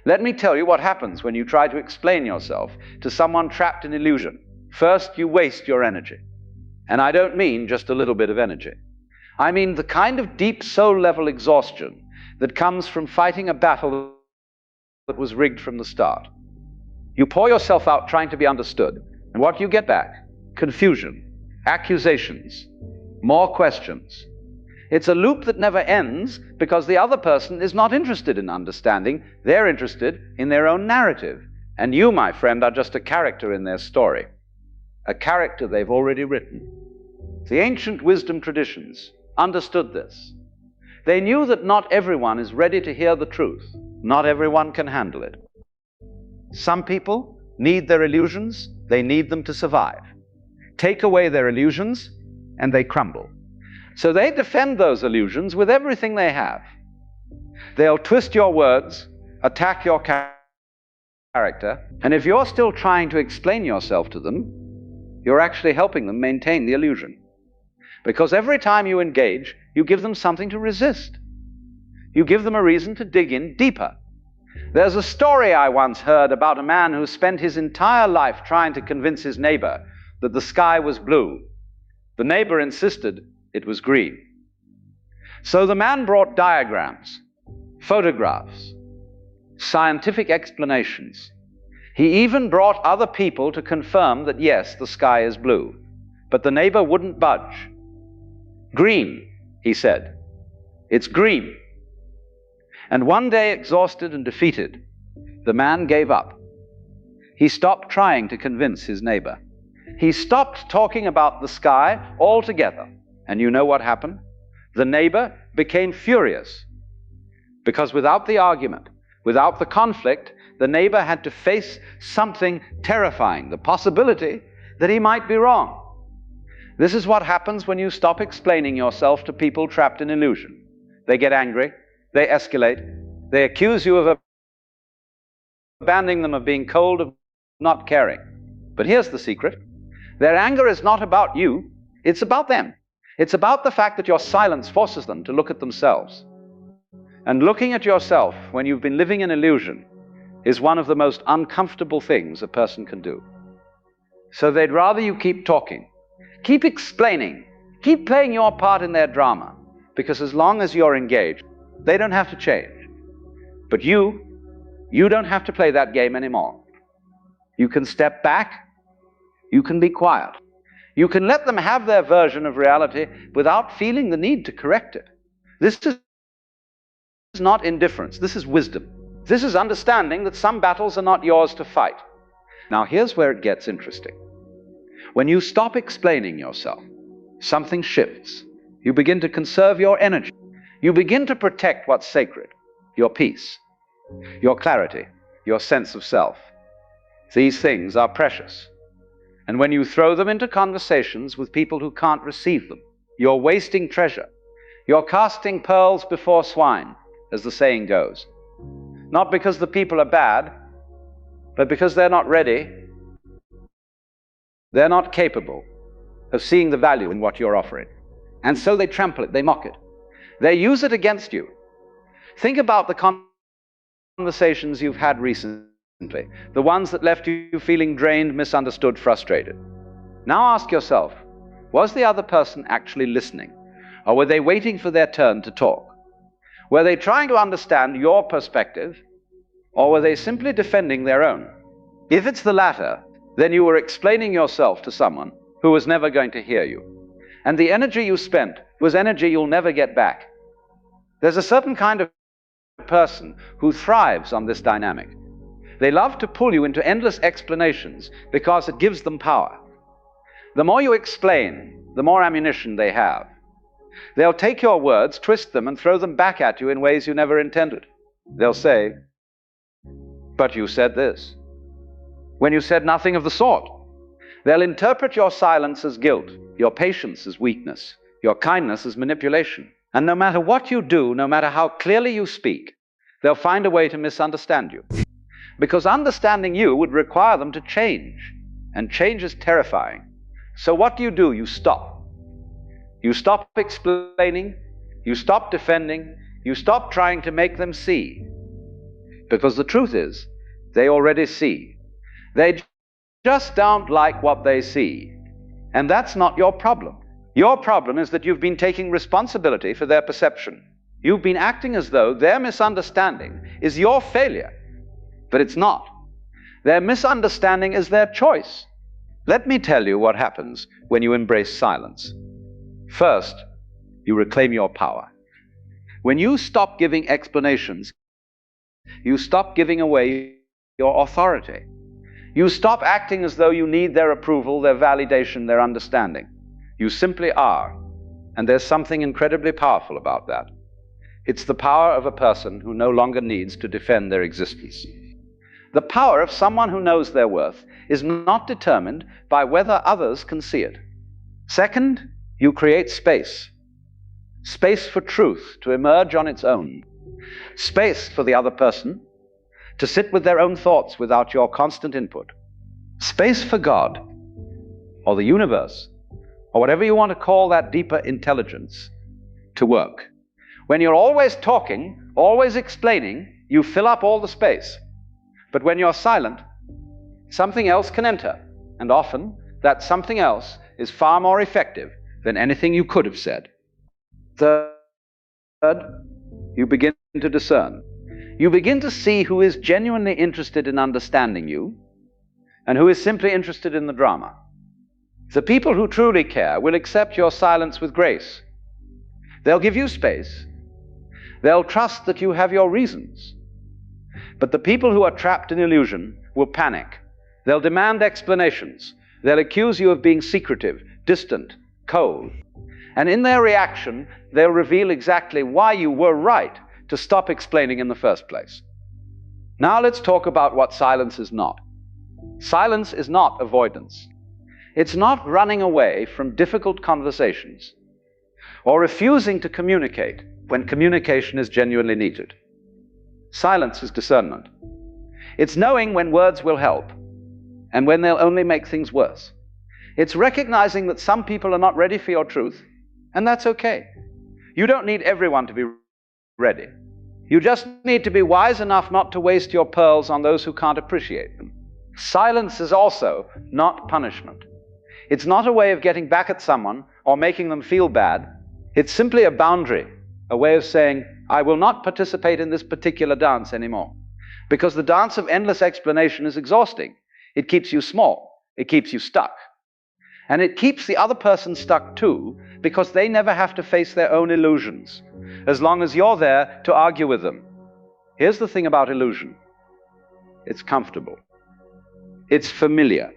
Let me tell you what happens when you try to explain yourself to someone trapped in illusion. First, you waste your energy. And I don't mean just a little bit of energy. I mean the kind of deep soul-level exhaustion that comes from fighting a battle that was rigged from the start. You pour yourself out trying to be understood, and what do you get back? Confusion, accusations, more questions. It's a loop that never ends because the other person is not interested in understanding. They're interested in their own narrative. And you, my friend, are just a character in their story, a character they've already written. The ancient wisdom traditions understood this. They knew that not everyone is ready to hear the truth. Not everyone can handle it. Some people need their illusions. They need them to survive. Take away their illusions, and they crumble. So they defend those illusions with everything they have. They'll twist your words, attack your character, and if you're still trying to explain yourself to them, you're actually helping them maintain the illusion. Because every time you engage, you give them something to resist. You give them a reason to dig in deeper. There's a story I once heard about a man who spent his entire life trying to convince his neighbor that the sky was blue. The neighbor insisted it was green. So the man brought diagrams, photographs, scientific explanations. He even brought other people to confirm that yes, the sky is blue. But the neighbor wouldn't budge. Green, he said. It's green. And one day, exhausted and defeated, the man gave up. He stopped trying to convince his neighbor. He stopped talking about the sky altogether. And you know what happened? The neighbor became furious. Because without the argument, without the conflict, the neighbor had to face something terrifying, the possibility that he might be wrong. This is what happens when you stop explaining yourself to people trapped in illusion. They get angry, they escalate, they accuse you of abandoning them, of being cold, of not caring. But here's the secret. Their anger is not about you, it's about them. It's about the fact that your silence forces them to look at themselves. And looking at yourself when you've been living in illusion is one of the most uncomfortable things a person can do. So they'd rather you keep talking, keep explaining, keep playing your part in their drama, because as long as you're engaged, they don't have to change. But you don't have to play that game anymore. You can step back, you can be quiet. You can let them have their version of reality without feeling the need to correct it. This is not indifference, this is wisdom. This is understanding that some battles are not yours to fight. Now here's where it gets interesting. When you stop explaining yourself, something shifts. You begin to conserve your energy. You begin to protect what's sacred, your peace, your clarity, your sense of self. These things are precious. And when you throw them into conversations with people who can't receive them, you're wasting treasure. You're casting pearls before swine, as the saying goes. Not because the people are bad, but because they're not ready. They're not capable of seeing the value in what you're offering. And so they trample it, they mock it. They use it against you. Think about the conversations you've had recently, the ones that left you feeling drained, misunderstood, frustrated. Now ask yourself, was the other person actually listening? Or were they waiting for their turn to talk? Were they trying to understand your perspective, or were they simply defending their own? If it's the latter, then you were explaining yourself to someone who was never going to hear you. And the energy you spent was energy you'll never get back. There's a certain kind of person who thrives on this dynamic. They love to pull you into endless explanations because it gives them power. The more you explain, the more ammunition they have. They'll take your words, twist them, and throw them back at you in ways you never intended. They'll say, "But you said this," when you said nothing of the sort. They'll interpret your silence as guilt, your patience as weakness, your kindness as manipulation. And no matter what you do, no matter how clearly you speak, they'll find a way to misunderstand you. Because understanding you would require them to change, and change is terrifying. So what do? You stop. You stop explaining, you stop defending, you stop trying to make them see. Because the truth is, they already see. They just don't like what they see. And that's not your problem. Your problem is that you've been taking responsibility for their perception. You've been acting as though their misunderstanding is your failure. But it's not. Their misunderstanding is their choice. Let me tell you what happens when you embrace silence. First, you reclaim your power. When you stop giving explanations, you stop giving away your authority. You stop acting as though you need their approval, their validation, their understanding. You simply are. And there's something incredibly powerful about that. It's the power of a person who no longer needs to defend their existence. The power of someone who knows their worth is not determined by whether others can see it. Second, you create space. Space for truth to emerge on its own. Space for the other person to sit with their own thoughts without your constant input. Space for God, or the universe, or whatever you want to call that deeper intelligence, to work. When you're always talking, always explaining, you fill up all the space. But when you're silent, something else can enter, and often that something else is far more effective than anything you could have said. Third, you begin to discern. You begin to see who is genuinely interested in understanding you and who is simply interested in the drama. The people who truly care will accept your silence with grace. They'll give you space. They'll trust that you have your reasons. But the people who are trapped in illusion will panic. They'll demand explanations. They'll accuse you of being secretive, distant, cold. And in their reaction, they'll reveal exactly why you were right to stop explaining in the first place. Now let's talk about what silence is not. Silence is not avoidance. It's not running away from difficult conversations or refusing to communicate when communication is genuinely needed. Silence is discernment. It's knowing when words will help and when they'll only make things worse. It's recognizing that some people are not ready for your truth, and that's okay. You don't need everyone to be ready. You just need to be wise enough not to waste your pearls on those who can't appreciate them. Silence is also not punishment. It's not a way of getting back at someone or making them feel bad. It's simply a boundary, a way of saying, I will not participate in this particular dance anymore. Because the dance of endless explanation is exhausting. It keeps you small. It keeps you stuck. And it keeps the other person stuck too, because they never have to face their own illusions, as long as you're there to argue with them. Here's the thing about illusion. It's comfortable. It's familiar.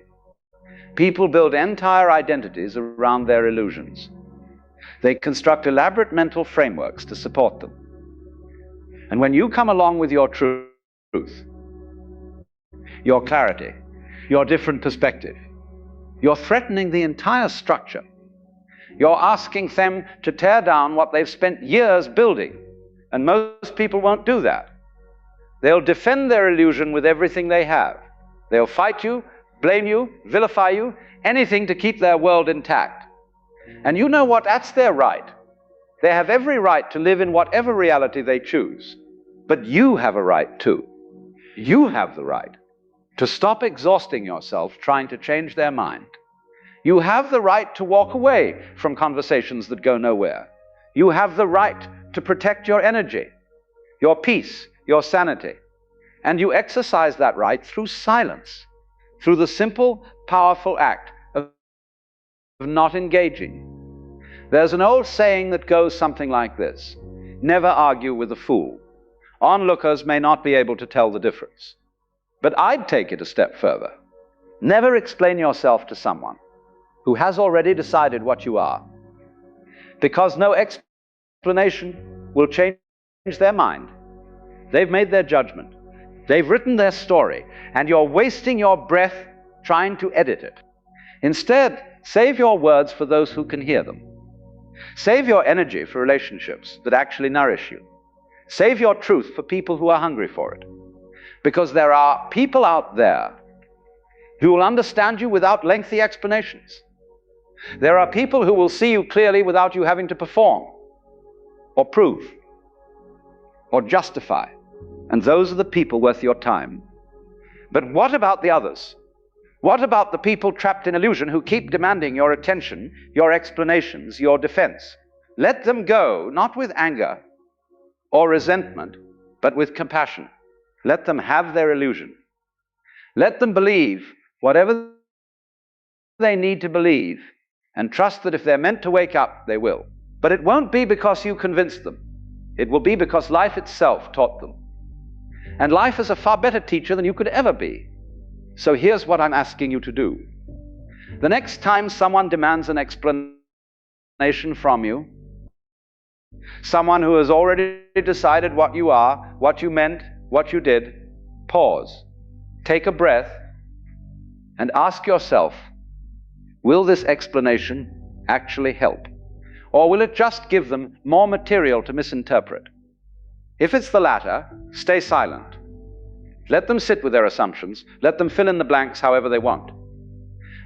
People build entire identities around their illusions. They construct elaborate mental frameworks to support them. And when you come along with your truth, your clarity, your different perspective, you're threatening the entire structure. You're asking them to tear down what they've spent years building. And most people won't do that. They'll defend their illusion with everything they have. They'll fight you, blame you, vilify you, anything to keep their world intact. And you know what? That's their right. They have every right to live in whatever reality they choose. But you have a right too. You have the right to stop exhausting yourself trying to change their mind. You have the right to walk away from conversations that go nowhere. You have the right to protect your energy, your peace, your sanity. And you exercise that right through silence, through the simple, powerful act of not engaging. There's an old saying that goes something like this: never argue with a fool. Onlookers may not be able to tell the difference. But I'd take it a step further. Never explain yourself to someone who has already decided what you are, because no explanation will change their mind. They've made their judgment. They've written their story, and you're wasting your breath trying to edit it. Instead, save your words for those who can hear them. Save your energy for relationships that actually nourish you. Save your truth for people who are hungry for it. Because there are people out there who will understand you without lengthy explanations. There are people who will see you clearly without you having to perform, or prove, or justify. And those are the people worth your time. But what about the others? What about the people trapped in illusion who keep demanding your attention, your explanations, your defense? Let them go, not with anger or resentment, but with compassion. Let them have their illusion. Let them believe whatever they need to believe, and trust that if they're meant to wake up, they will. But it won't be because you convinced them. It will be because life itself taught them. And life is a far better teacher than you could ever be. So here's what I'm asking you to do. The next time someone demands an explanation from you, someone who has already decided what you are, what you meant, what you did, pause, take a breath, and ask yourself, will this explanation actually help? Or will it just give them more material to misinterpret? If it's the latter, stay silent. Let them sit with their assumptions. Let them fill in the blanks however they want.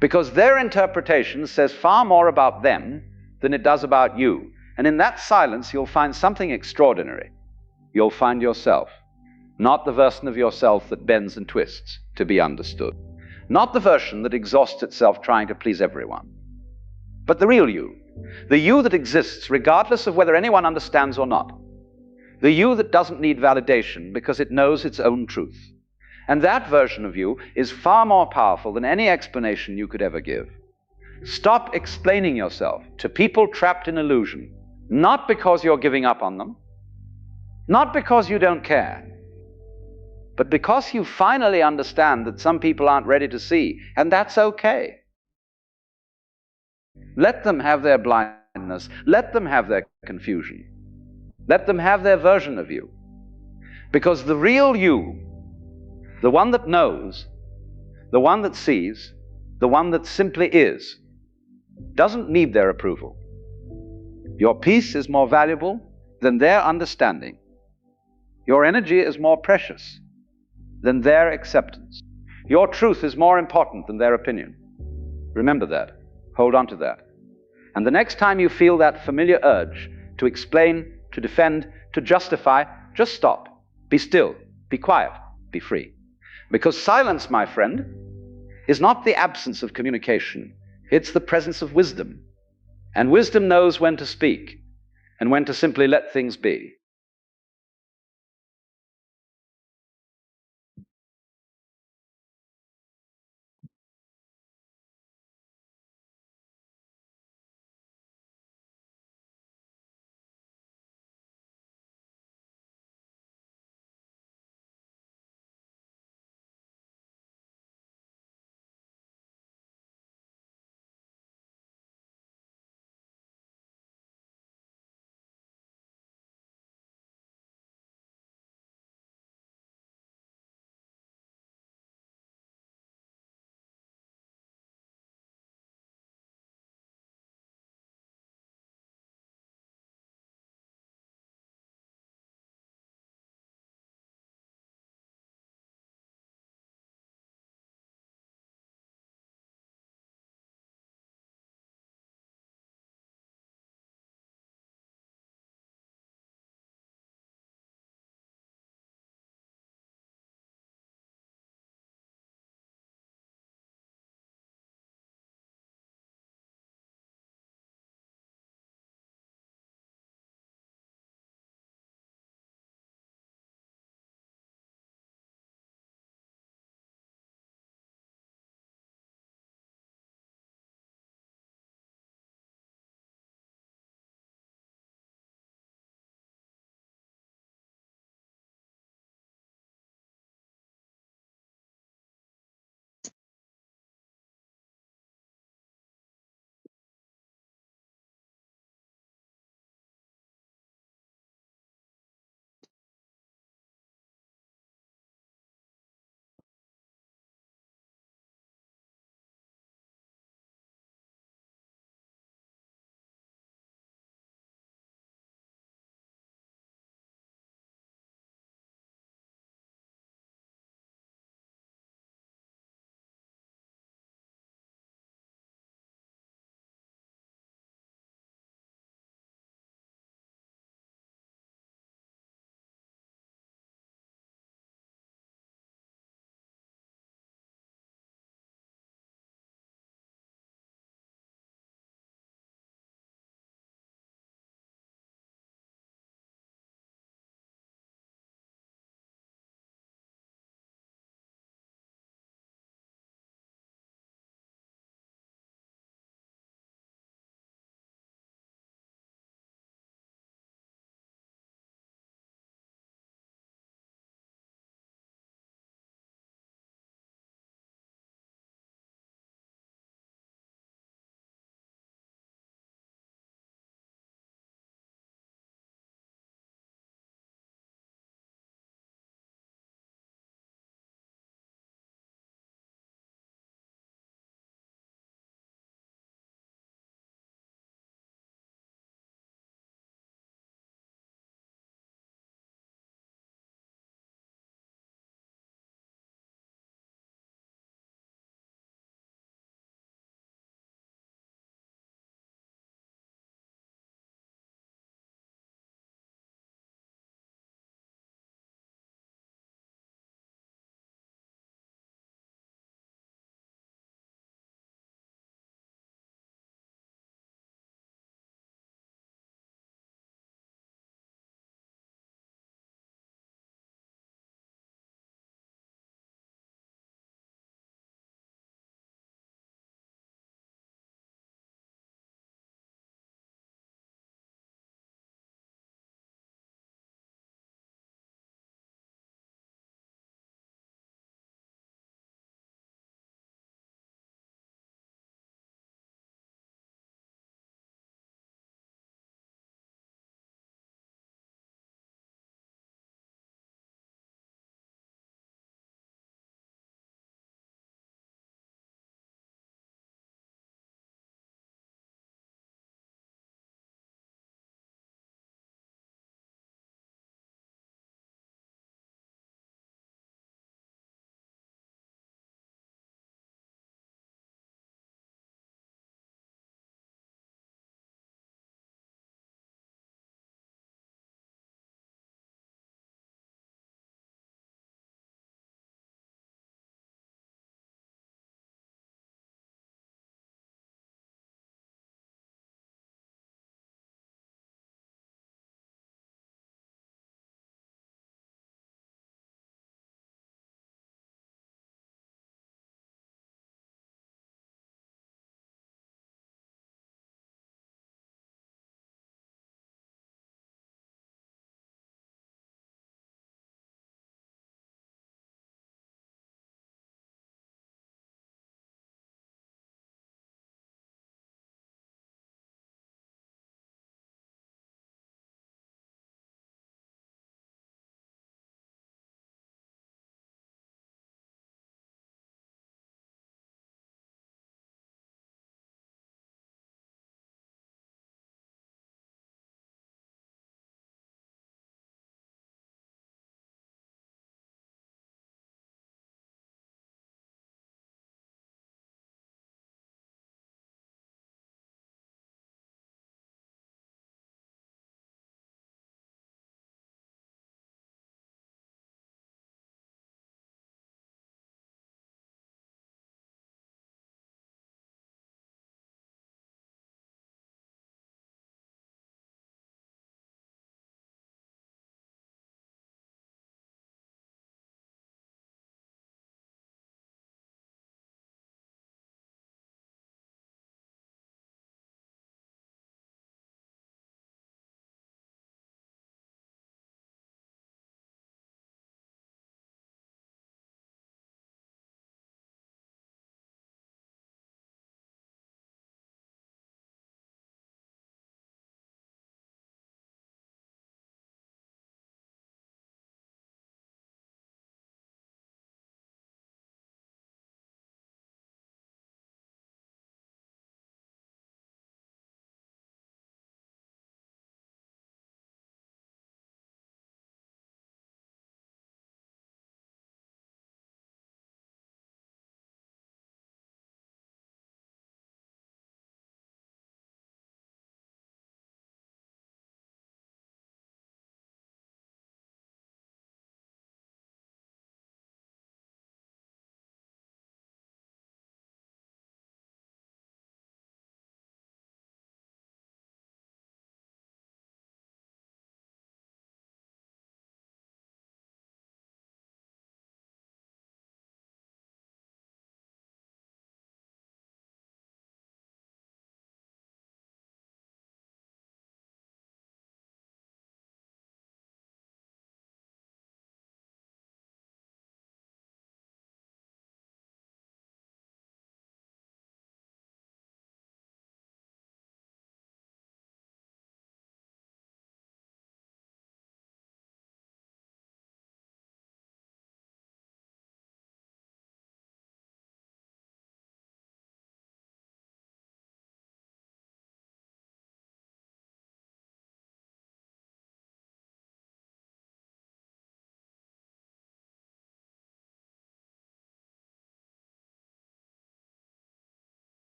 Because their interpretation says far more about them than it does about you. And in that silence, you'll find something extraordinary. You'll find yourself, not the version of yourself that bends and twists to be understood, not the version that exhausts itself trying to please everyone, but the real you, the you that exists regardless of whether anyone understands or not, the you that doesn't need validation because it knows its own truth. And that version of you is far more powerful than any explanation you could ever give. Stop explaining yourself to people trapped in illusion, not because you're giving up on them, not because you don't care, but because you finally understand that some people aren't ready to see, and that's okay. Let them have their blindness. Let them have their confusion. Let them have their version of you. Because the real you, the one that knows, the one that sees, the one that simply is, doesn't need their approval. Your peace is more valuable than their understanding. Your energy is more precious than their acceptance. Your truth is more important than their opinion. Remember that. Hold on to that. And the next time you feel that familiar urge to explain, to defend, to justify, just stop. Be still. Be quiet. Be free. Because silence, my friend, is not the absence of communication. It's the presence of wisdom. And wisdom knows when to speak and when to simply let things be.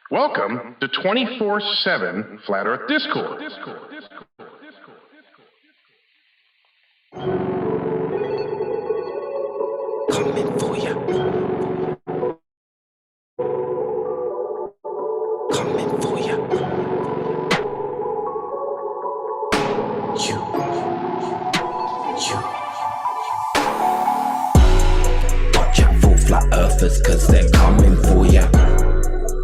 Welcome to 24/7 Flat Earth Discord. Coming for ya. Coming for ya. You. Watch out for flat earthers, cause they're coming for ya.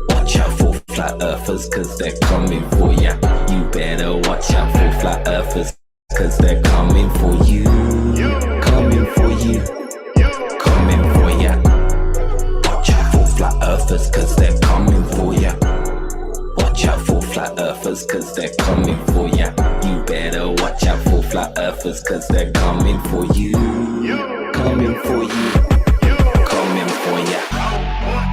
Watch out for flat earthers, cause they're coming for ya. You better watch out for flat earthers, cause they're coming for you. Coming for you. Coming for ya. Watch out for flat earthers, cause they're coming for ya. Watch out for flat earthers, cause they're coming for ya. You better watch out for flat earthers, cause they're coming for you. Coming for you. Coming for ya.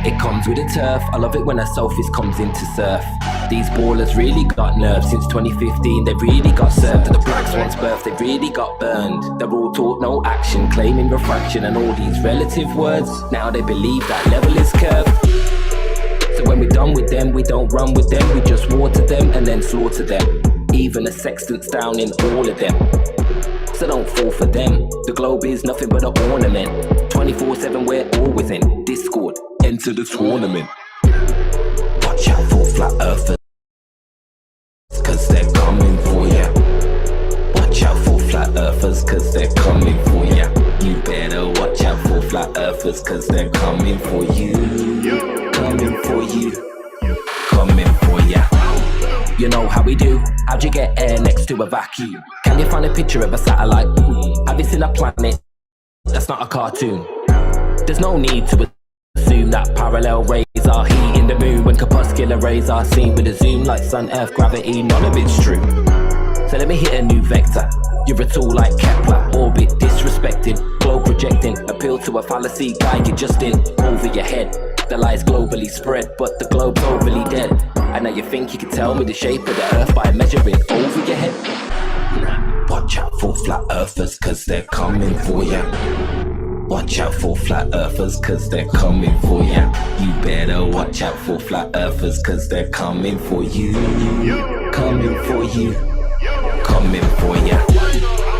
It comes with a turf. I love it when a sophist comes in to surf. These ballers really got nerves. Since 2015 they've really got served. At the Black Swan's birth they've really got burned. They're all taught no action, claiming refraction and all these relative words. Now they believe that level is curved. So when we're done with them, we don't run with them. We just water them and then slaughter them. Even a sextant's down in all of them. So don't fall for them. The globe is nothing but an ornament. 24/7 we're all within Discord. Enter the tournament. Watch out for flat earthers, cause they're coming for ya. Watch out for flat earthers, cause they're coming for ya. You better watch out for flat earthers, cause they're coming for you. Coming for you. Coming for ya. You know how we do. How'd you get air next to a vacuum? Can you find a picture of a satellite? Have you seen a planet? That's not a cartoon. There's no need to assume that parallel rays are heating the moon when corpuscular rays are seen with a zoom like sun, earth, gravity. None of it's true. So let me hit a new vector. You're a tool like Kepler, orbit disrespected, globe projecting, appeal to a fallacy, guy you just in over your head. The lies globally spread, but the globe's overly dead. And now you think you can tell me the shape of the earth by measuring over your head? Watch out for flat earthers, cause they're coming for ya. Watch out for flat earthers, cause they're coming for ya. You better watch out for flat earthers, cause they're coming for you. Coming for you. Coming for ya.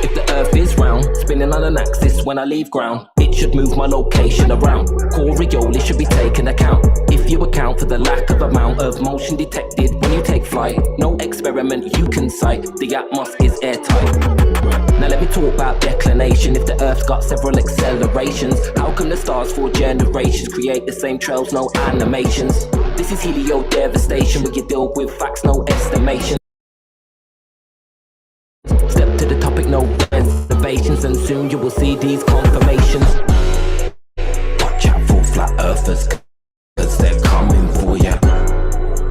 If the earth is round, spinning on an axis when I leave ground, it should move my location around. Coriolis should be taken account. If you account for the lack of amount of motion detected when you take flight, no experiment you can cite, the atmos is airtight. Now let me talk about declination. If the earth's got several accelerations, how come the stars for generations create the same trails, no animations? This is helio devastation, where you deal with facts, no estimation. Step to the topic, no reservations, and soon you will see these confirmations. Watch out for flat earthers, cause they're coming for ya.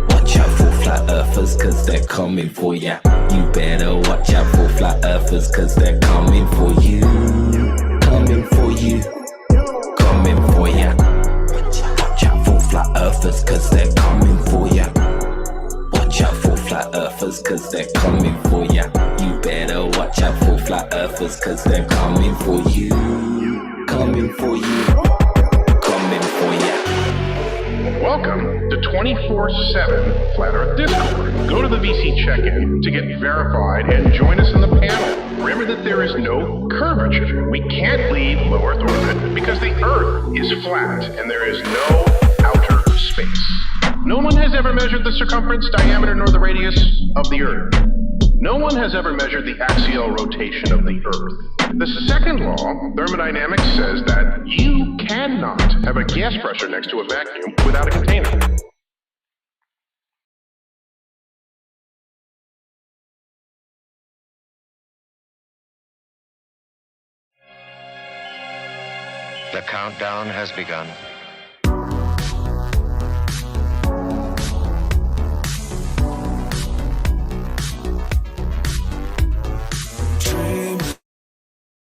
Watch out for flat earthers, cause they're coming for ya. You better watch out for flat earthers, cause they're coming for you. Coming for you. Coming for ya. Watch out for flat earthers, cause they're coming for ya. Watch out for flat earthers, cause they're coming for ya. You better watch out for flat earthers, cause they're coming for you. Coming for you. Coming for ya. Welcome to 24/7 Flat Earth Discord. Go to the VC check-in to get verified and join us in the panel. Remember that there is no curvature. We can't leave low Earth orbit because the Earth is flat and there is no outer space. No one has ever measured the circumference, diameter, nor the radius of the Earth. No one has ever measured the axial rotation of the Earth. The second law, thermodynamics, says that you cannot have a gas pressure next to a vacuum without a container. The countdown has begun.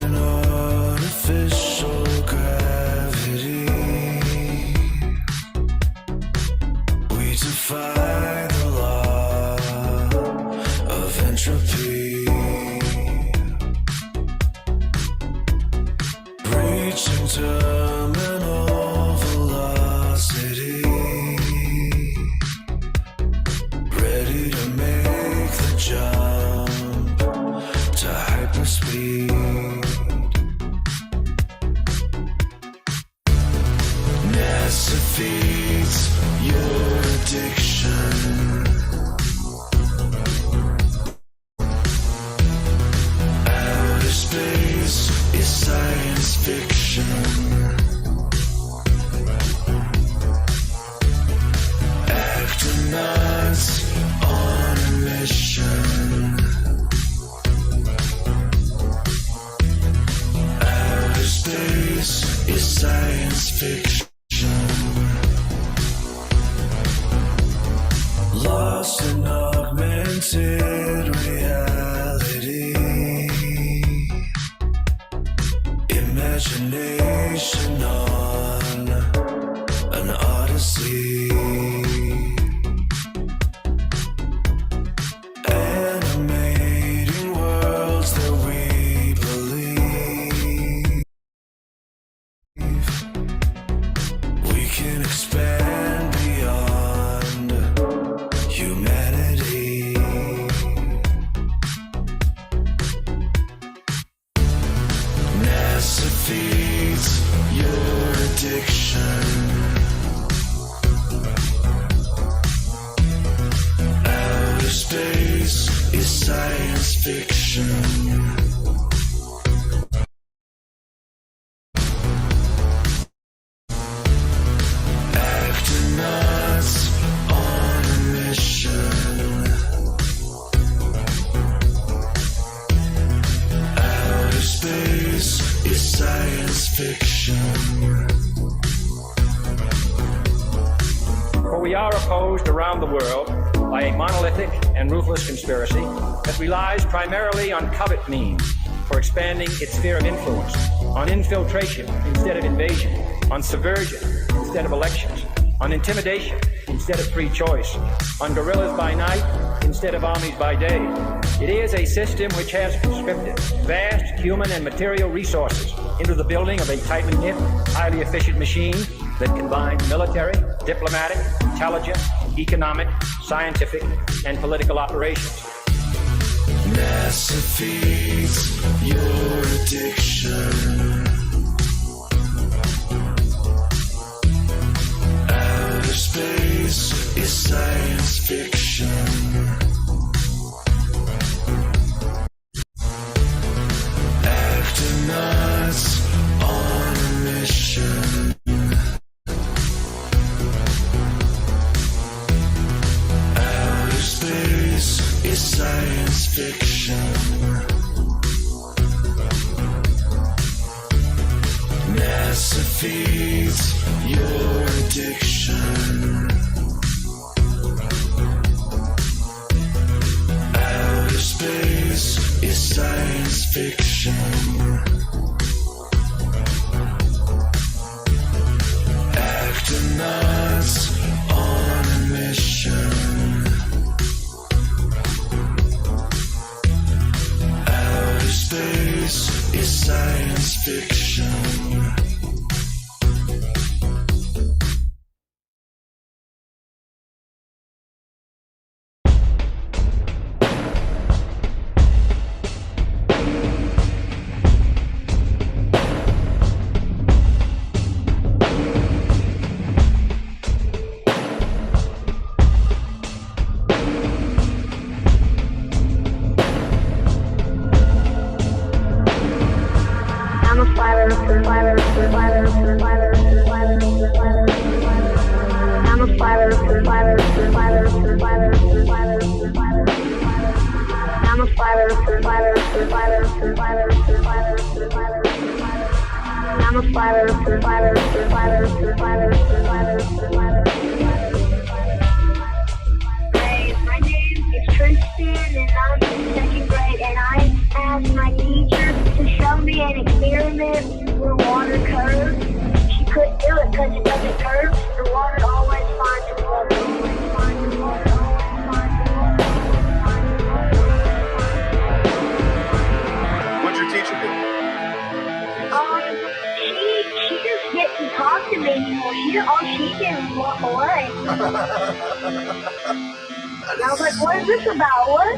Artificial gravity. We defy the law of entropy. Reaching terminal velocity. fiction. Astronauts on a mission. Outer space is science fiction. For we are opposed around the world by a monolithic and ruthless conspiracy that relies primarily on covert means for expanding its sphere of influence, on infiltration instead of invasion, on subversion instead of elections, on intimidation instead of free choice, on guerrillas by night instead of armies by day. It is a system which has conscripted vast human and material resources into the building of a tightly knit, highly efficient machine that combines military, diplomatic, intelligence, economic, scientific, and political operations. NASA feeds your addiction. Outer space is science fiction. Astronauts on a mission. Outer space is science fiction. NASA feeds your addiction. Outer space is science fiction. Astronauts on a mission. Outer space is science fiction. My name is Tristan and I'm in second grade and I asked my teacher to show me an experiment where water curves. She couldn't do it because it doesn't curve. The water always finds the water. Always finds the water. Always finds the water. What'd your teacher do? She just didn't talk to me anymore. All she did was walk away. And I was like, what is this about? What?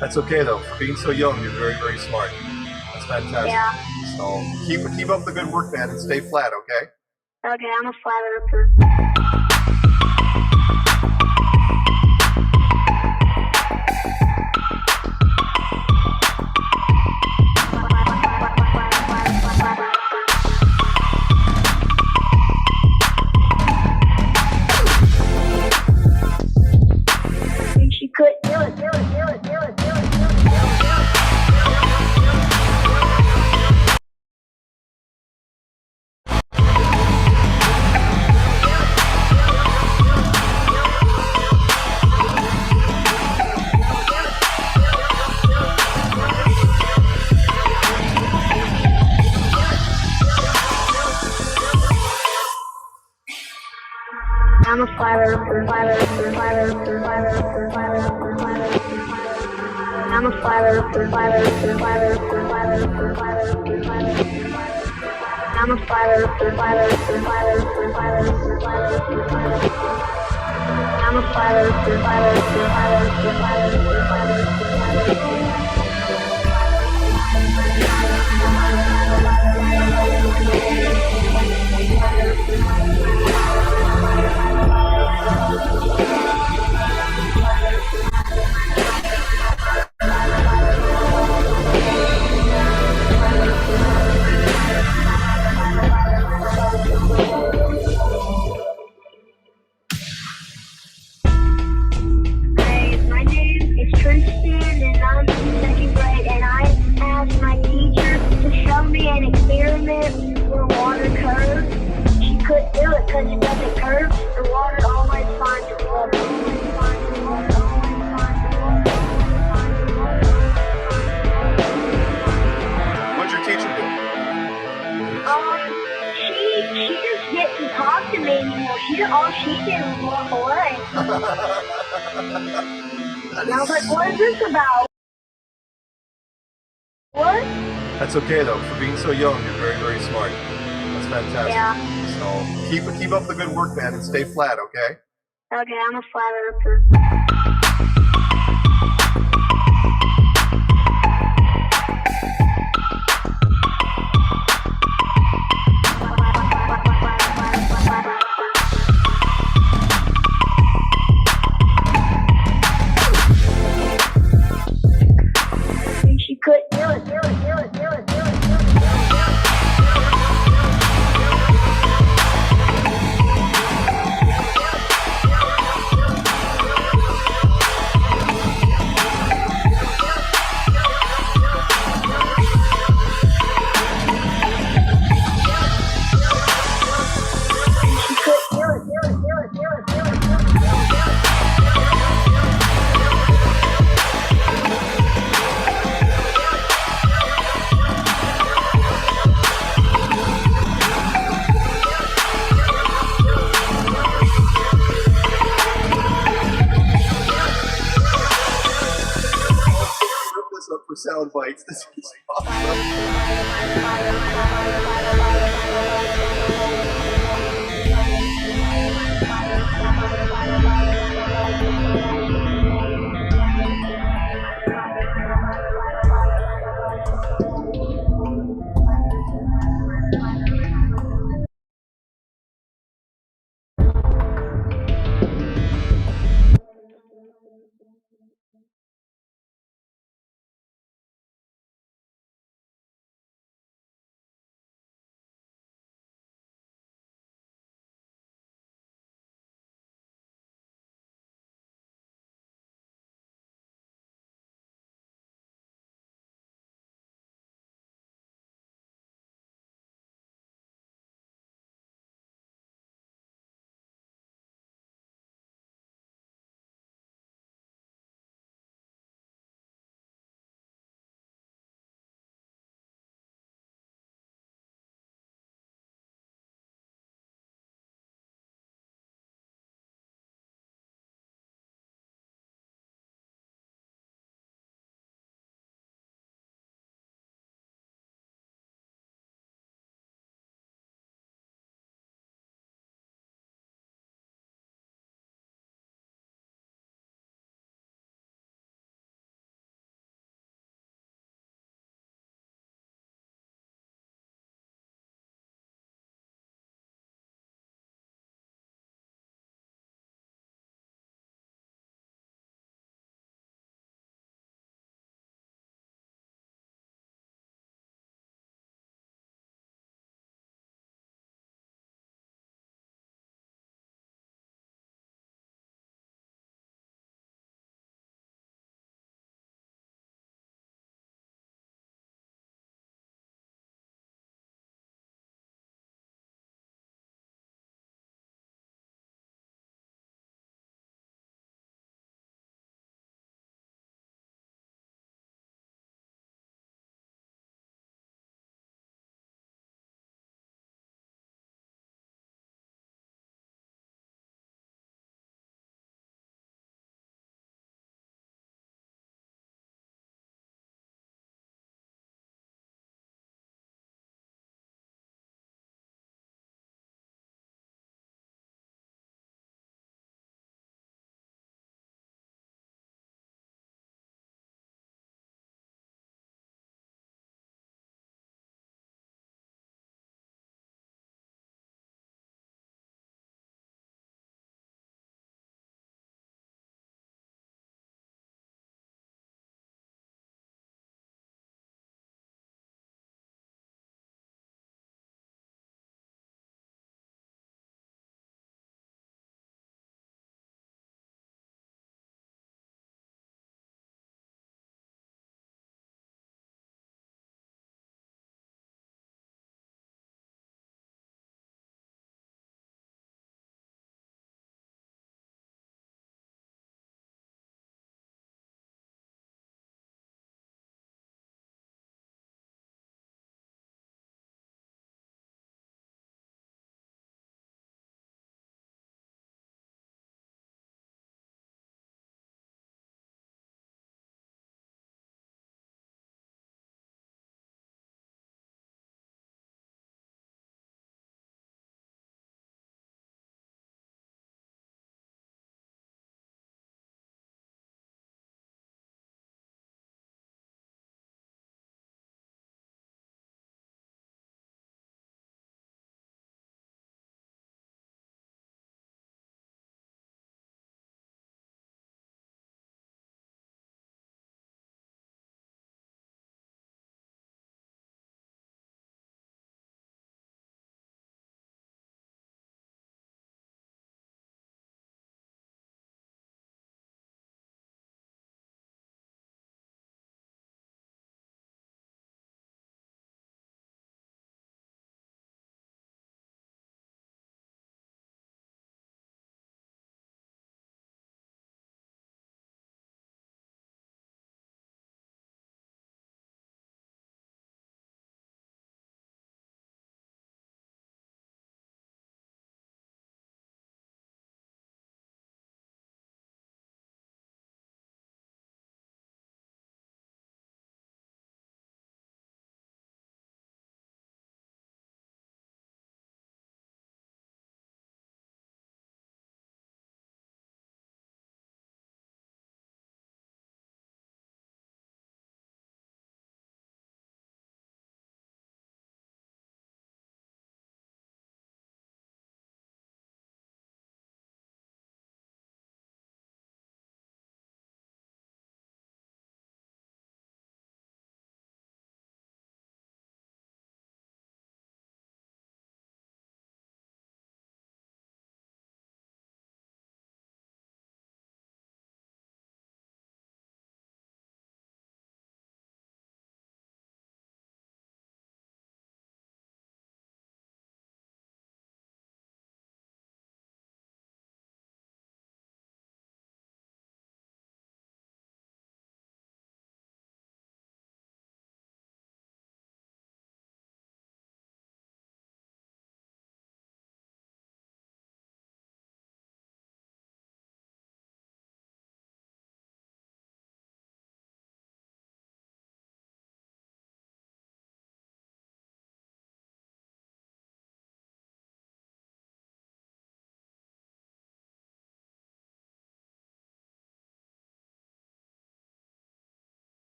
That's okay though. For being so young, you're very, very smart. That's fantastic. Yeah. So keep up the good work, man, and stay flat, okay? Okay, I'm a flat earther. She couldn't do it. I'm a flat earther. I'm a flat earther. I'm a flat earther. I'm a flat earther. because it doesn't curve. The water always finds its level. What'd your teacher do? She just didn't talk to me anymore. All she did was walk away. And I was like, what is this about? What? That's okay though. For being so young, you're very, very smart. That's fantastic. Yeah. So keep up the good work, man, and stay flat, okay? Okay, I'm a flat earther. She couldn't do it. Look this up for sound bites. This is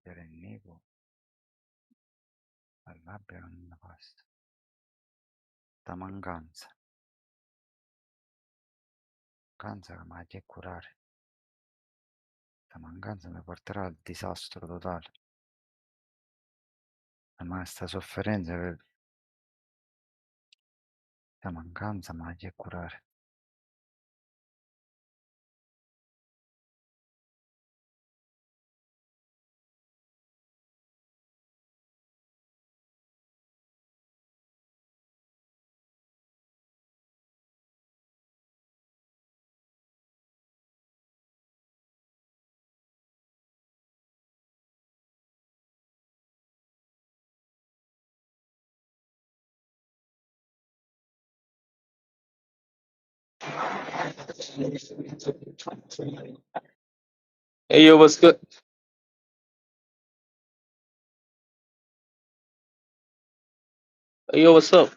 Berennego, all'albero nascosto, da mancanza che mi ha di curare, la mancanza mi porterà al disastro totale, ma sta sofferenza che la mancanza mi ha di curare. Hey yo, what's good? Hey yo, what's up?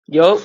Yo,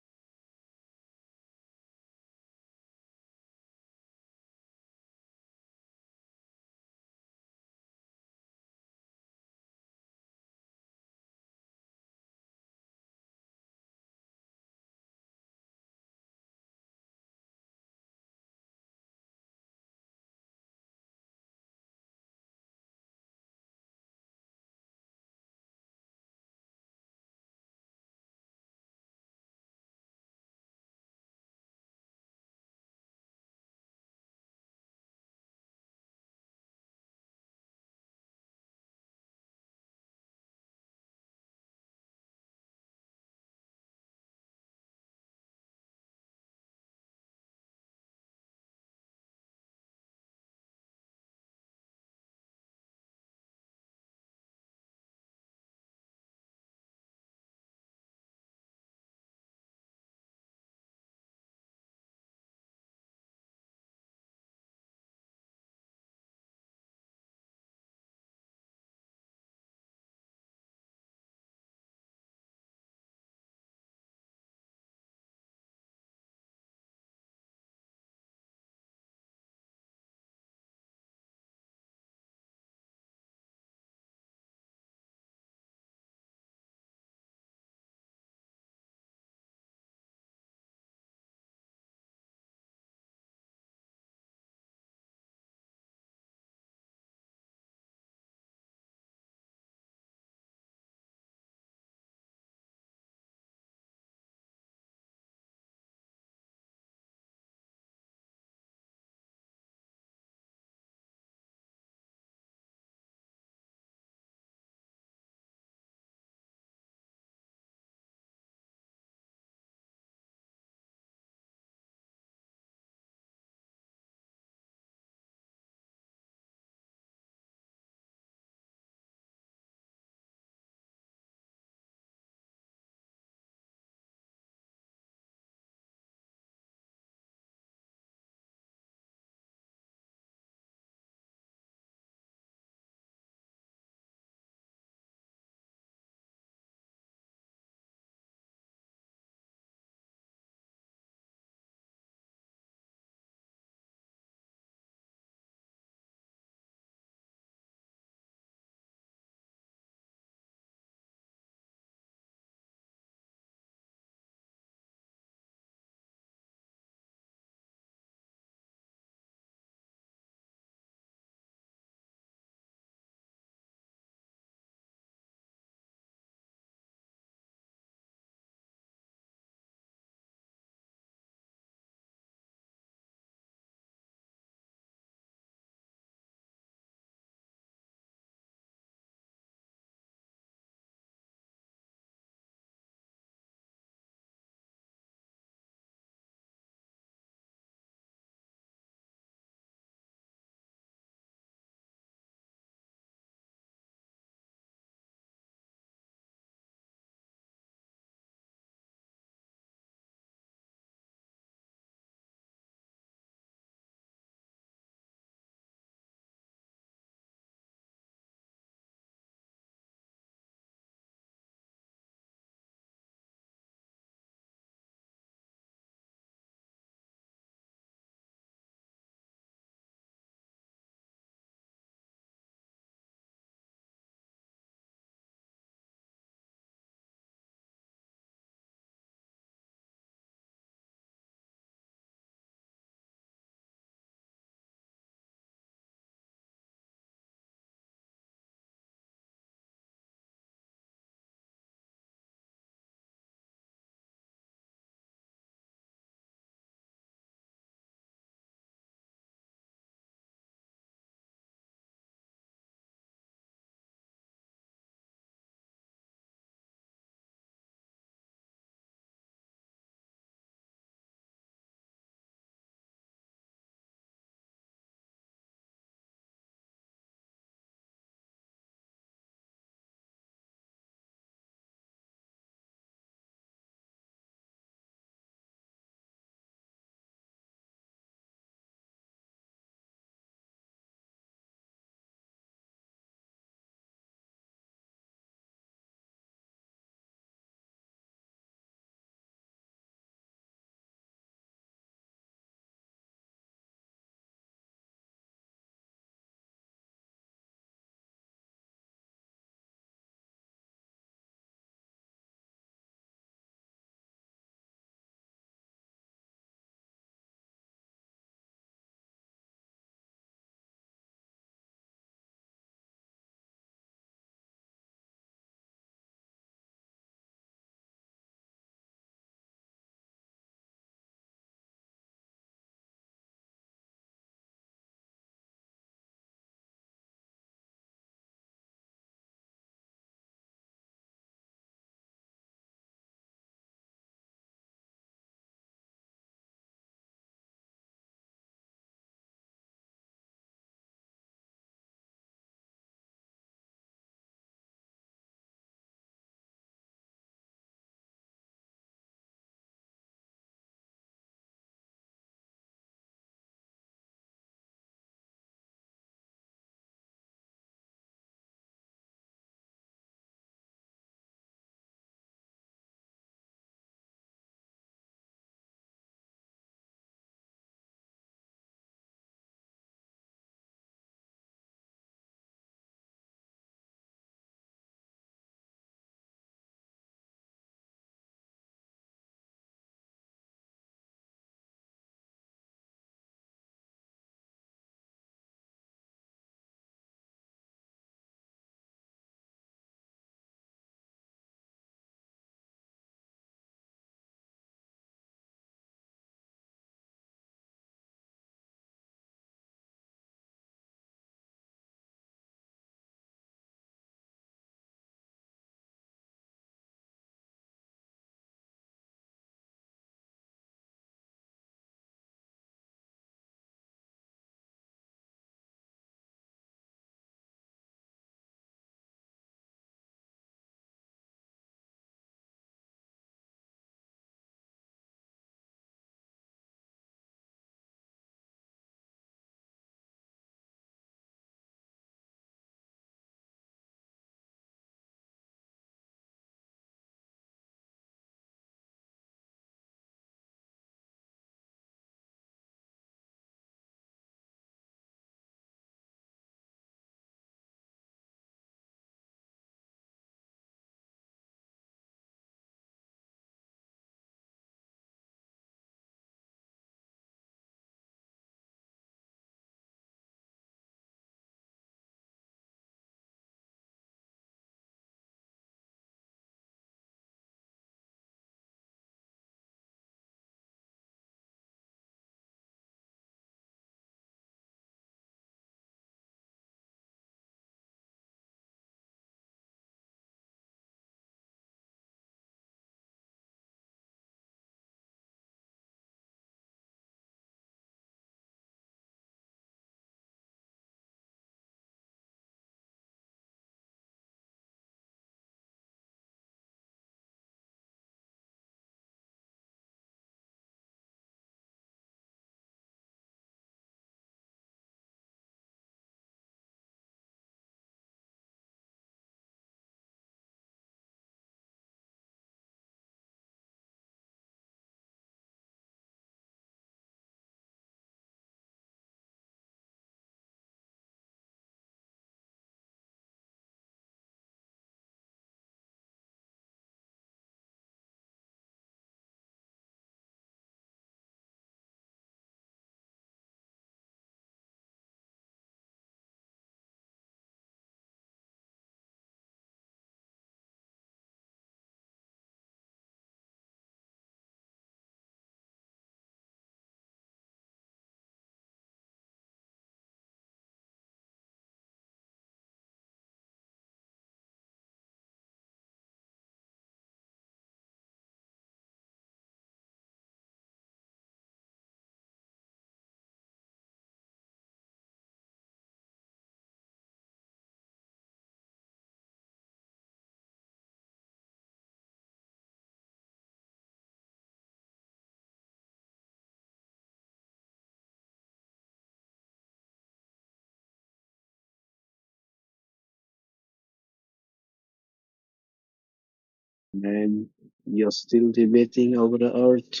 And you're still debating over the earth?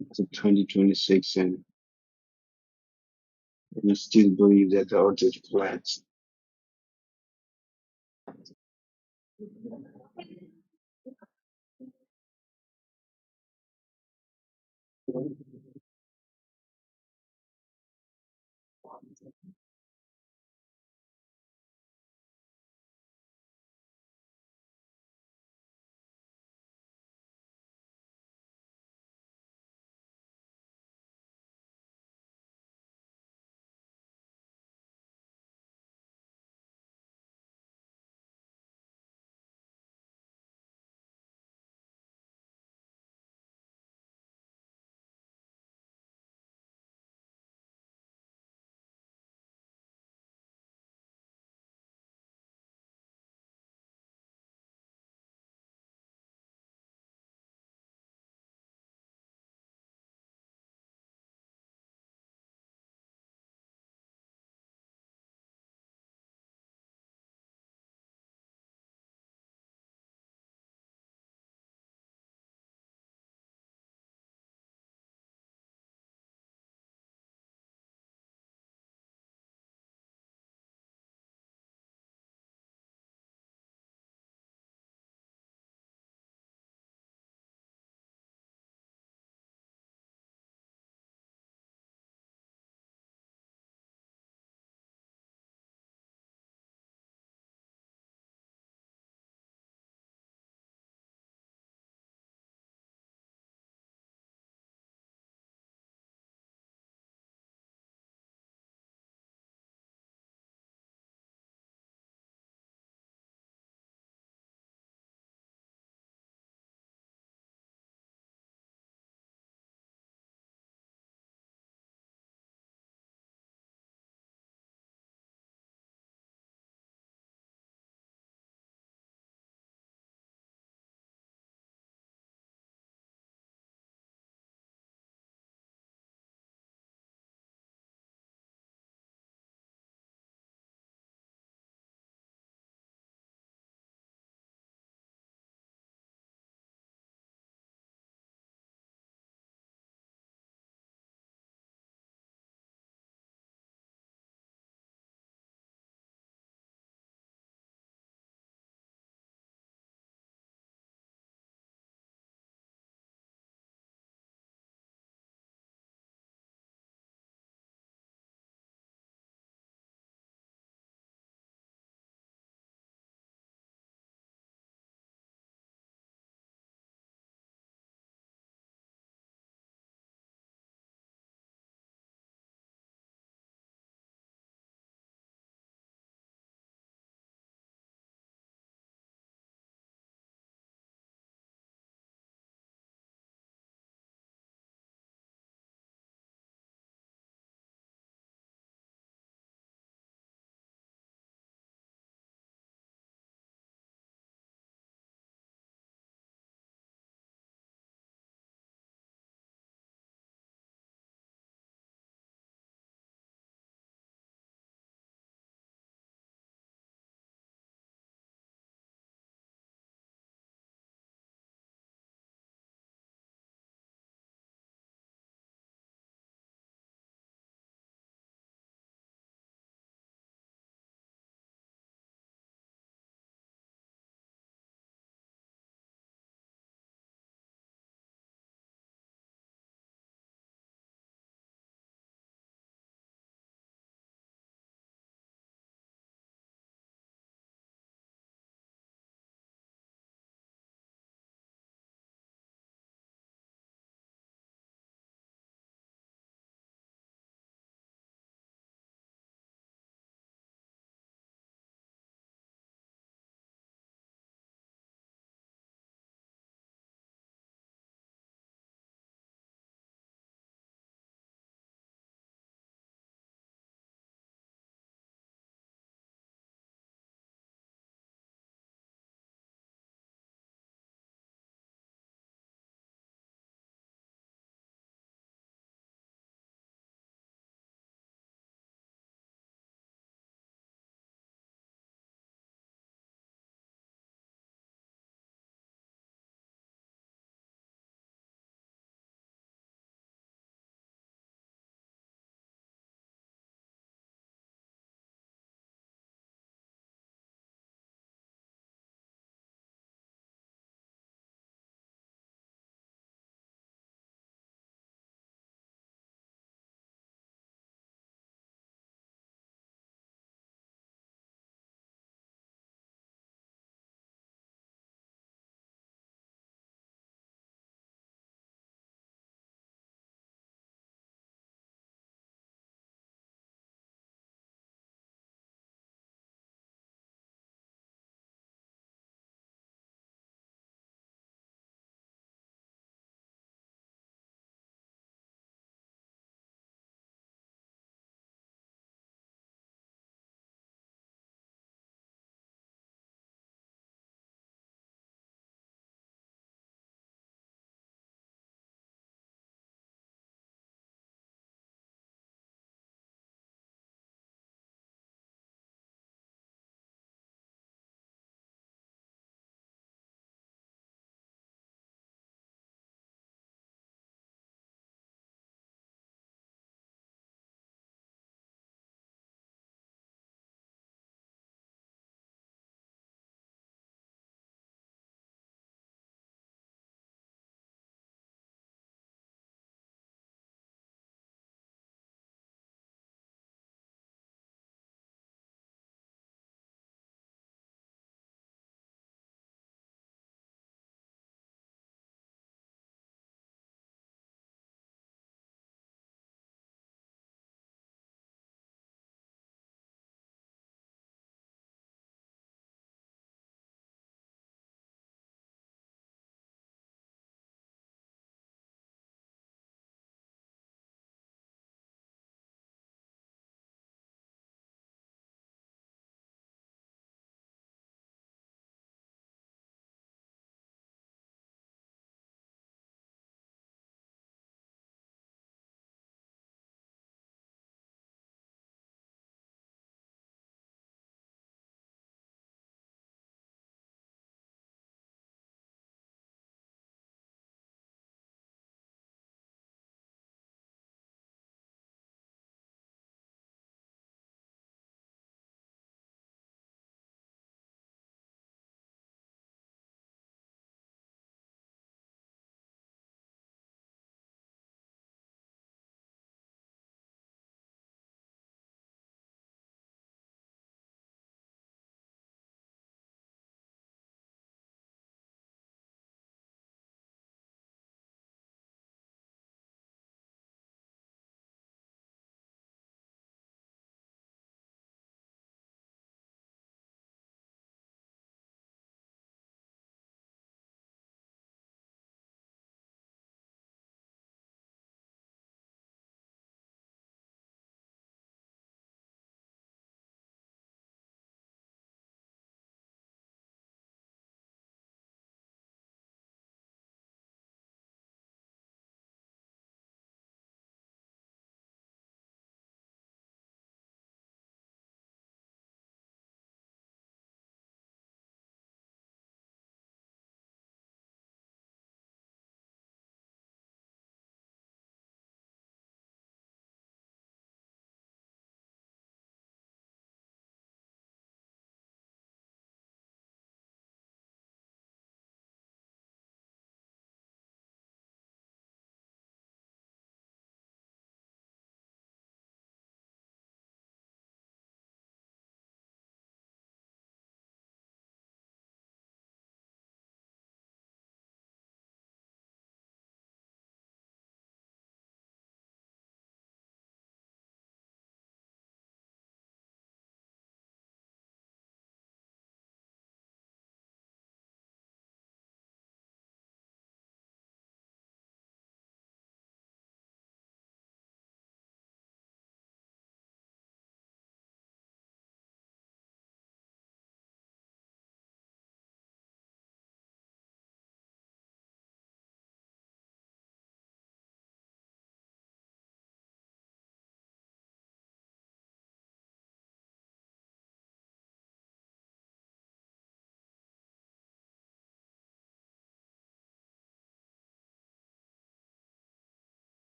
It's 2026 and you still believe that the earth is flat.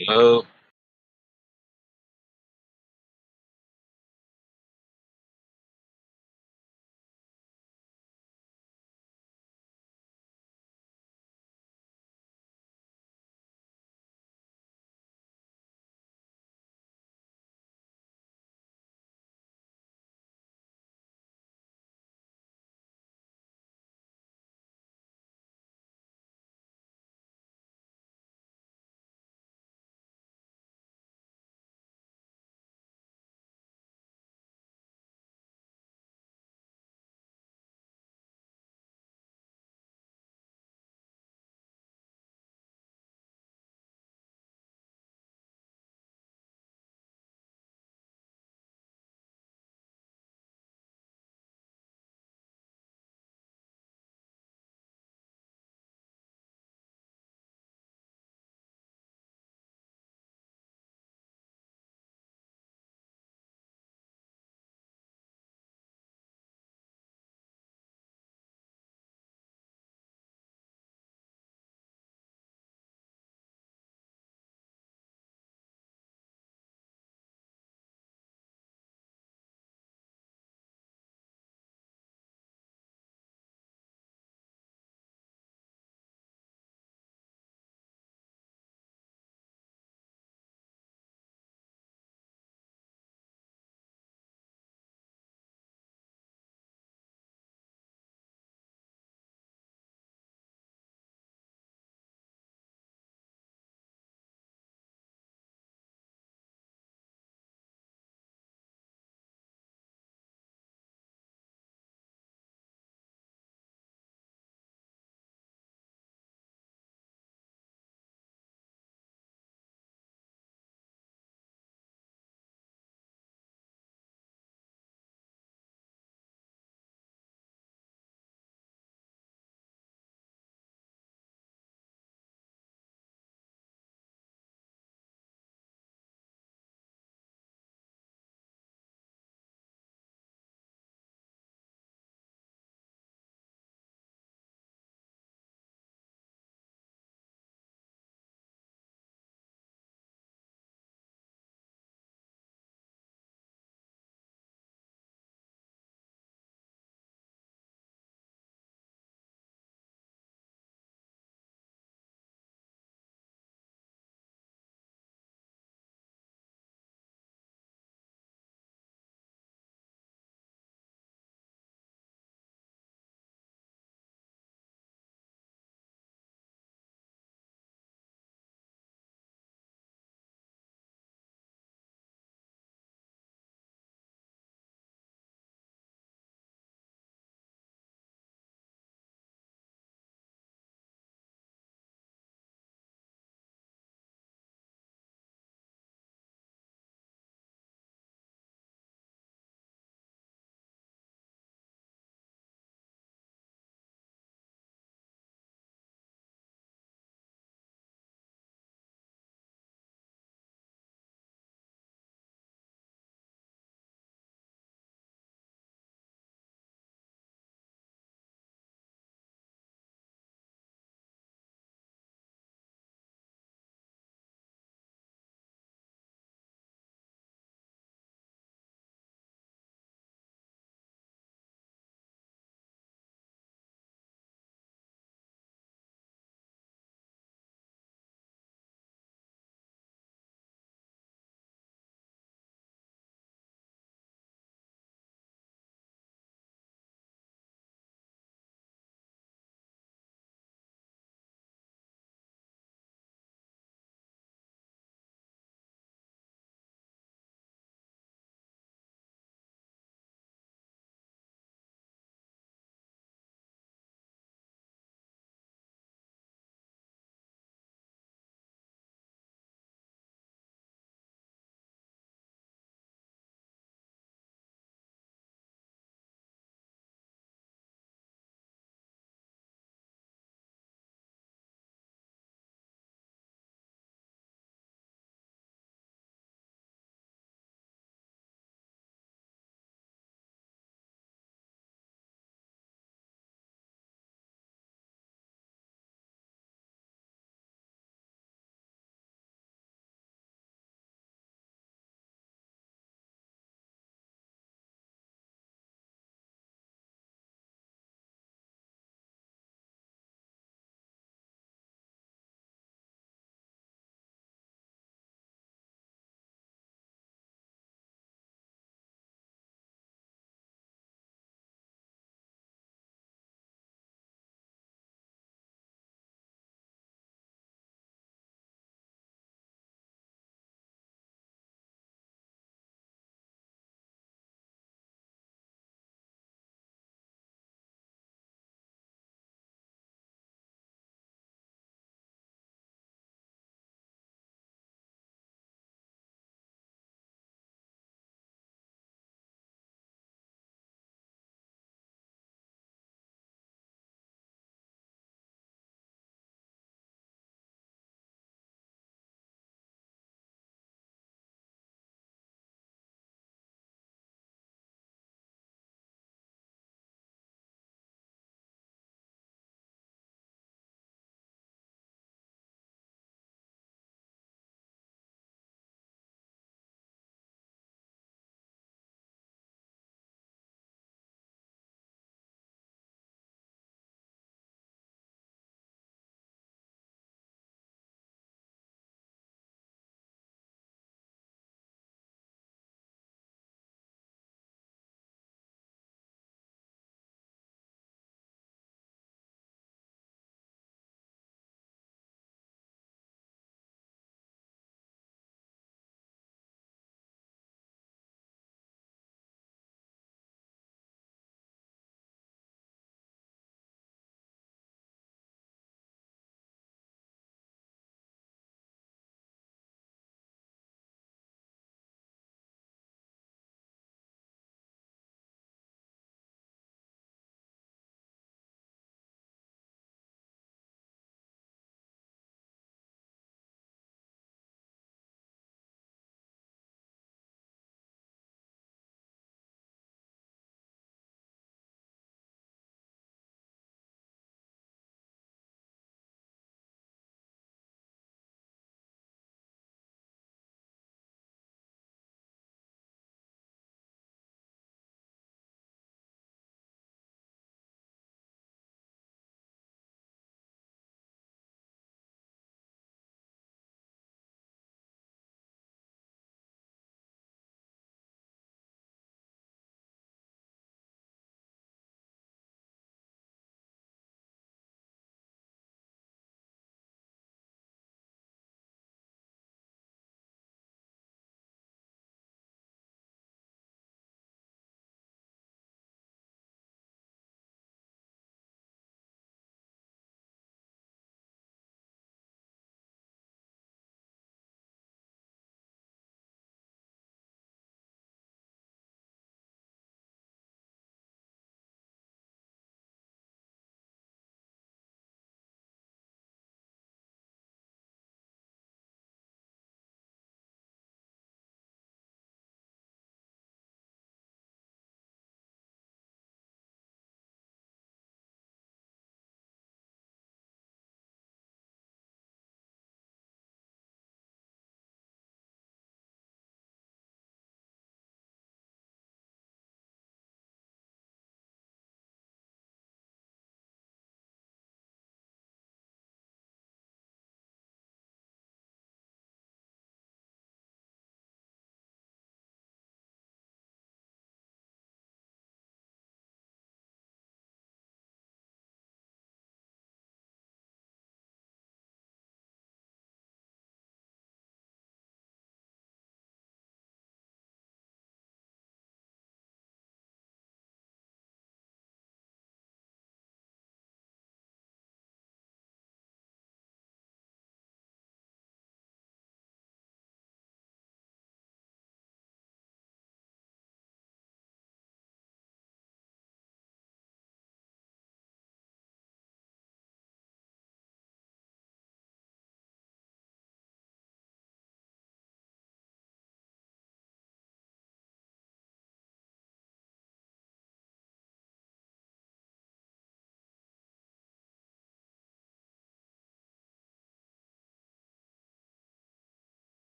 Yo.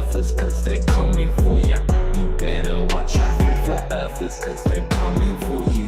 earthers, cause they're coming for ya. You better watch out for flat earthers, cause they're coming for you.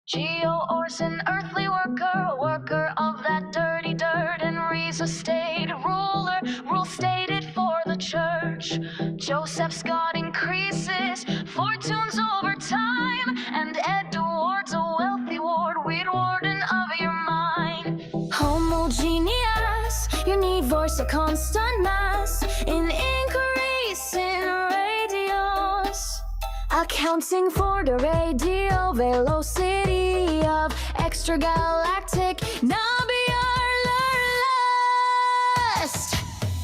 Geo Orson, earthly worker, a worker of that dirty dirt, and Reza state ruler, rule stated for the church. Joseph's God increases fortunes over time, and Edward's a wealthy ward, weird warden of your mind. Homogeneous, you need voice a constant mass, in increase in radius, accounting for the radial velocity of extragalactic nebular lust.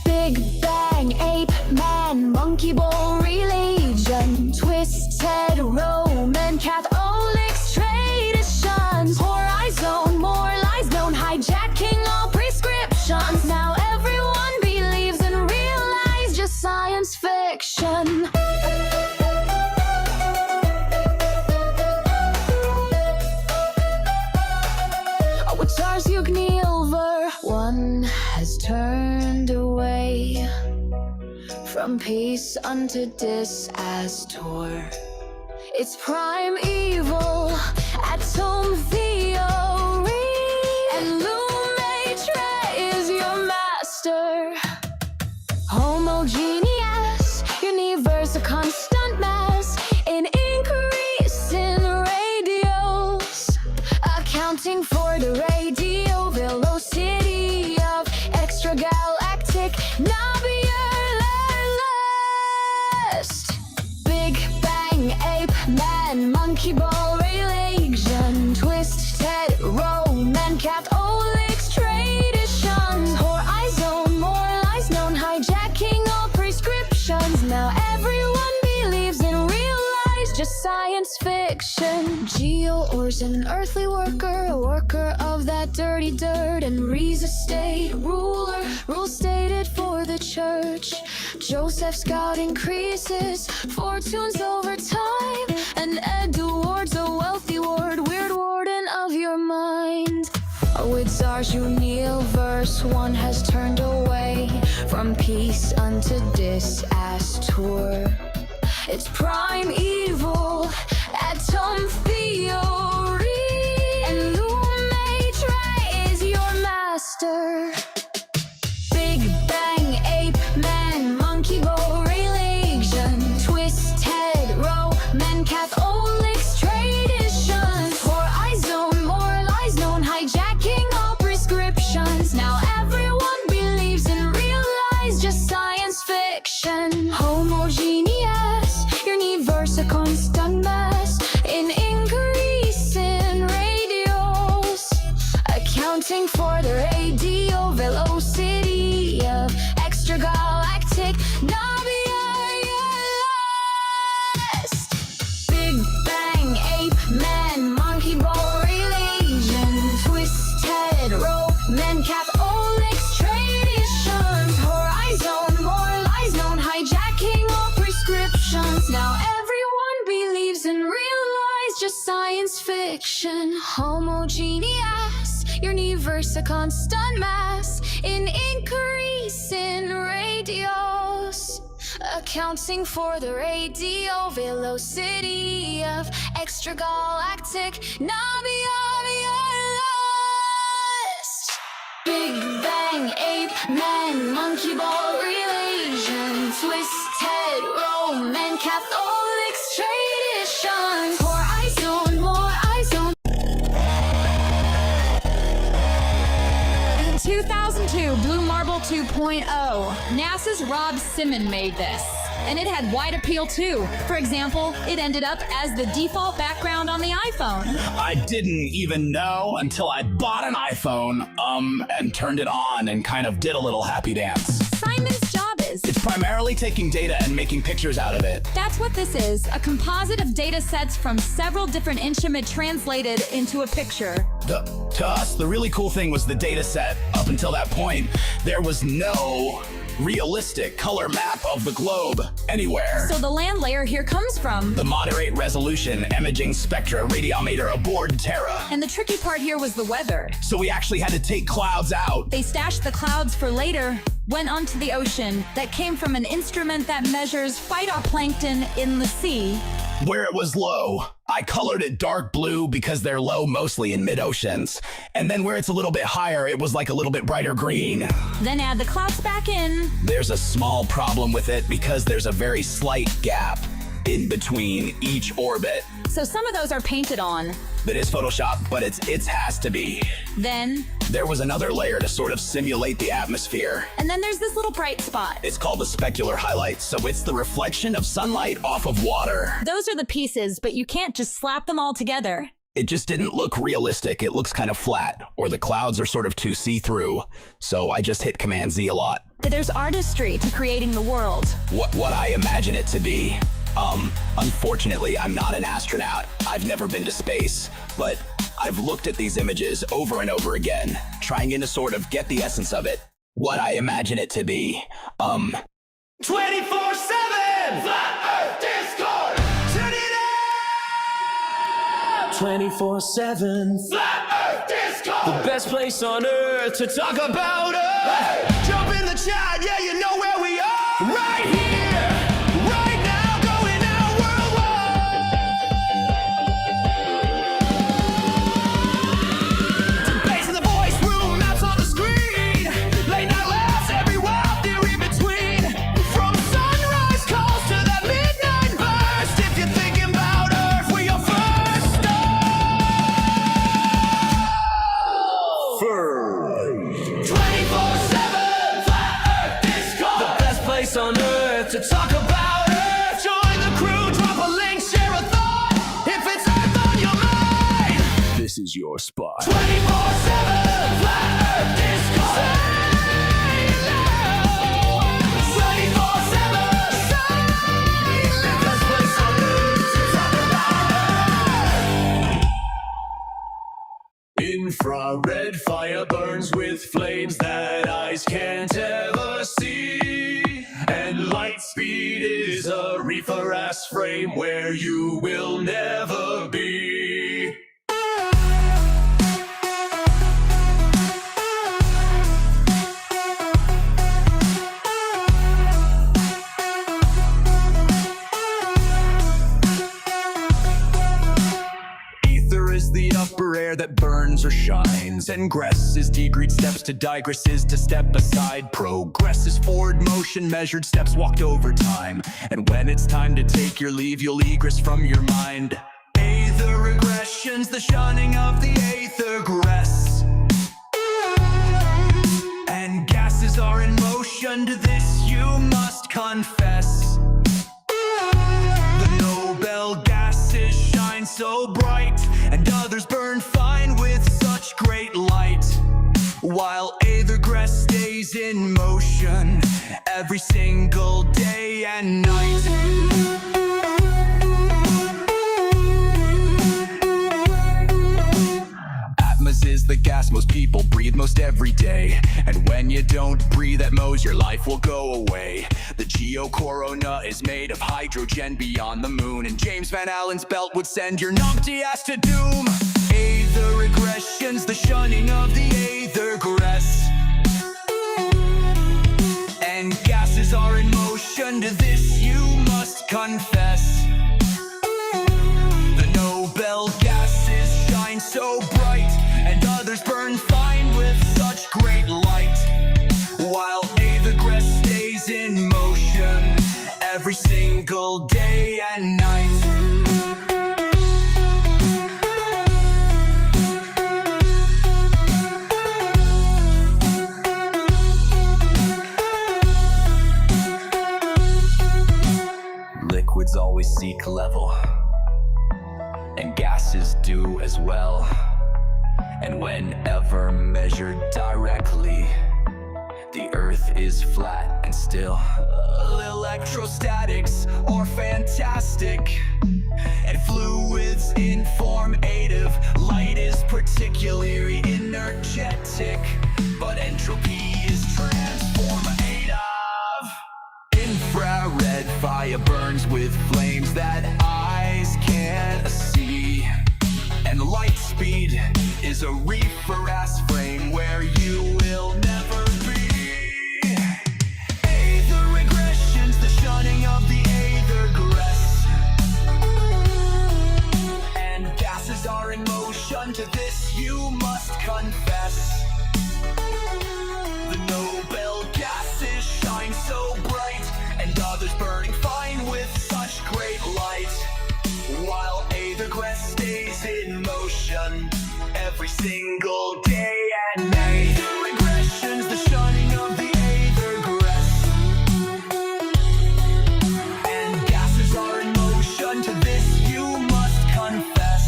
Big Bang, ape man, monkey ball religion, twisted Roman Catholic traditions, horizon, more lies known, hijacking all prescriptions. Now everyone believes and realize just science fiction. Czars Yugnielver, one has turned away from peace unto disaster. It's prime evil, atom theory, and Lumatra is your master. Homogeneous universe, a constant mass, in increase in radius, accounting for the radial velocity of extragalactic nebular ape, man, monkey ball, religion, twisted, Roman, Catholics, traditions, horizon, more lies known, hijacking all prescriptions. Now everyone believes in real lies, just science fiction. Geo Or's an earthly worker, a worker of that dirty dirt, and Re's a state ruler, rules stated for the church. Joseph's God increases fortunes over time, and Edward's a wealthy ward, weird warden of your mind. With Tsar's universe, one has turned away from peace unto disaster. It's prime evil, atom theory, and Lumetre is your master. Big Bang, ape, man, monkey ball, religion, twisted, Roman, Catholics, traditions, horizon, more lies known, hijacking all prescriptions. Now everyone believes in real lies, just science fiction. Homogeneous, universe, a constant mass, in increasing radius, accounting for the radial velocity of extragalactic naviers. Big Bang, ape, man, monkey ball, religion, twisted, Roman, Catholics, traditions, horizon, more lies known, hijacking all prescriptions. Now everyone believes in real lies, just science fiction. Homogeneous, universe, a constant mass, in increasing radius, accounting for the radial velocity of extragalactic naviers. Big Bang, ape, man, monkey ball, religion, twisted, Roman, Catholics, traditions, horizon, more eyes on. In 2002, Blue Marble 2.0, NASA's Rob Simon made this. And it had wide appeal too. For example, it ended up as the default background on the iPhone. I didn't even know until I bought an iPhone, and turned it on and kind of did a little happy dance. Simon's job is... It's primarily taking data and making pictures out of it. That's what this is, a composite of data sets from several different instruments translated into a picture. To us, the really cool thing was the data set. Up until that point, there was no realistic color map of the globe anywhere. So the land layer here comes from the moderate resolution imaging spectra radiometer aboard Terra. And the tricky part here was the weather. So we actually had to take clouds out. They stashed the clouds for later, went onto the ocean, that came from an instrument that measures phytoplankton in the sea. Where it was low, I colored it dark blue because they're low mostly in mid-oceans. And then where it's a little bit higher, it was like a little bit brighter green. Then add the clouds back in. There's a small problem with it because there's a very slight gap in between each orbit. So some of those are painted on. That is Photoshop, but it has to be. Then there was another layer to sort of simulate the atmosphere. And then there's this little bright spot. It's called the specular highlight, so it's the reflection of sunlight off of water. Those are the pieces, but you can't just slap them all together. It just didn't look realistic. It looks kind of flat, or the clouds are sort of too see-through. So I just hit Command Z a lot. There's artistry to creating the world. What I imagine it to be. Unfortunately, I'm not an astronaut. I've never been to space, but I've looked at these images over and over again, trying to sort of get the essence of it. What I imagine it to be. 24/7 Flat Earth Discord. Turn it up. 24/7 Flat Earth Discord. The best place on earth to talk about Earth. Hey. Jump in the chat, yeah, you know where we are. Right here. your spot. 24/7 Flat Earth Discord. Say no. 24/7. The best place on earth to talk about Earth. Infrared fire burns with flames that eyes can't ever see. And light speed is a reefer ass frame where you will never be. Ether is the upper air that burns or shines, and gress is degreed steps to digress is to step aside. Progress is forward motion, measured steps walked over time, and when it's time to take your leave, you'll egress from your mind. Aether regressions, the shunning of the aethergress, and gases are in motion, to this you must confess. The Nobel gases shine so bright, and others burn fine with such great light, while aethergress stays in motion every single day and night. Atmos is the gas most people breathe most every day, and when you don't breathe atmos, your life will go away. The geocorona is made of hydrogen beyond the moon, and James Van Allen's belt would send your numpty ass to doom. Aether regressions, the shunning of the aethergress, and gases are in motion, to this you must confess. The Nobel gases shine so bright, and others burn fine with such great light, while aethergress stays in motion every single day and night. Liquids always seek level, and gases do as well. And whenever measured directly, the Earth is flat and still. Electrostatics are fantastic, and fluids informative. Light is particularly energetic, but entropy is transformative. Infrared fire burns with flames that eyes can't see, and light speed is a reefer ass frame where you will never be. Aether regressions, the shunning of the aethergress, and gases are in motion, to this you must confess. The Nobel gases shine so bright, and others burning fine with such great light, while aethergress stays in motion every single day and night. Aether regressions, the shunning of the aethergress, and gases are in motion, to this you must confess.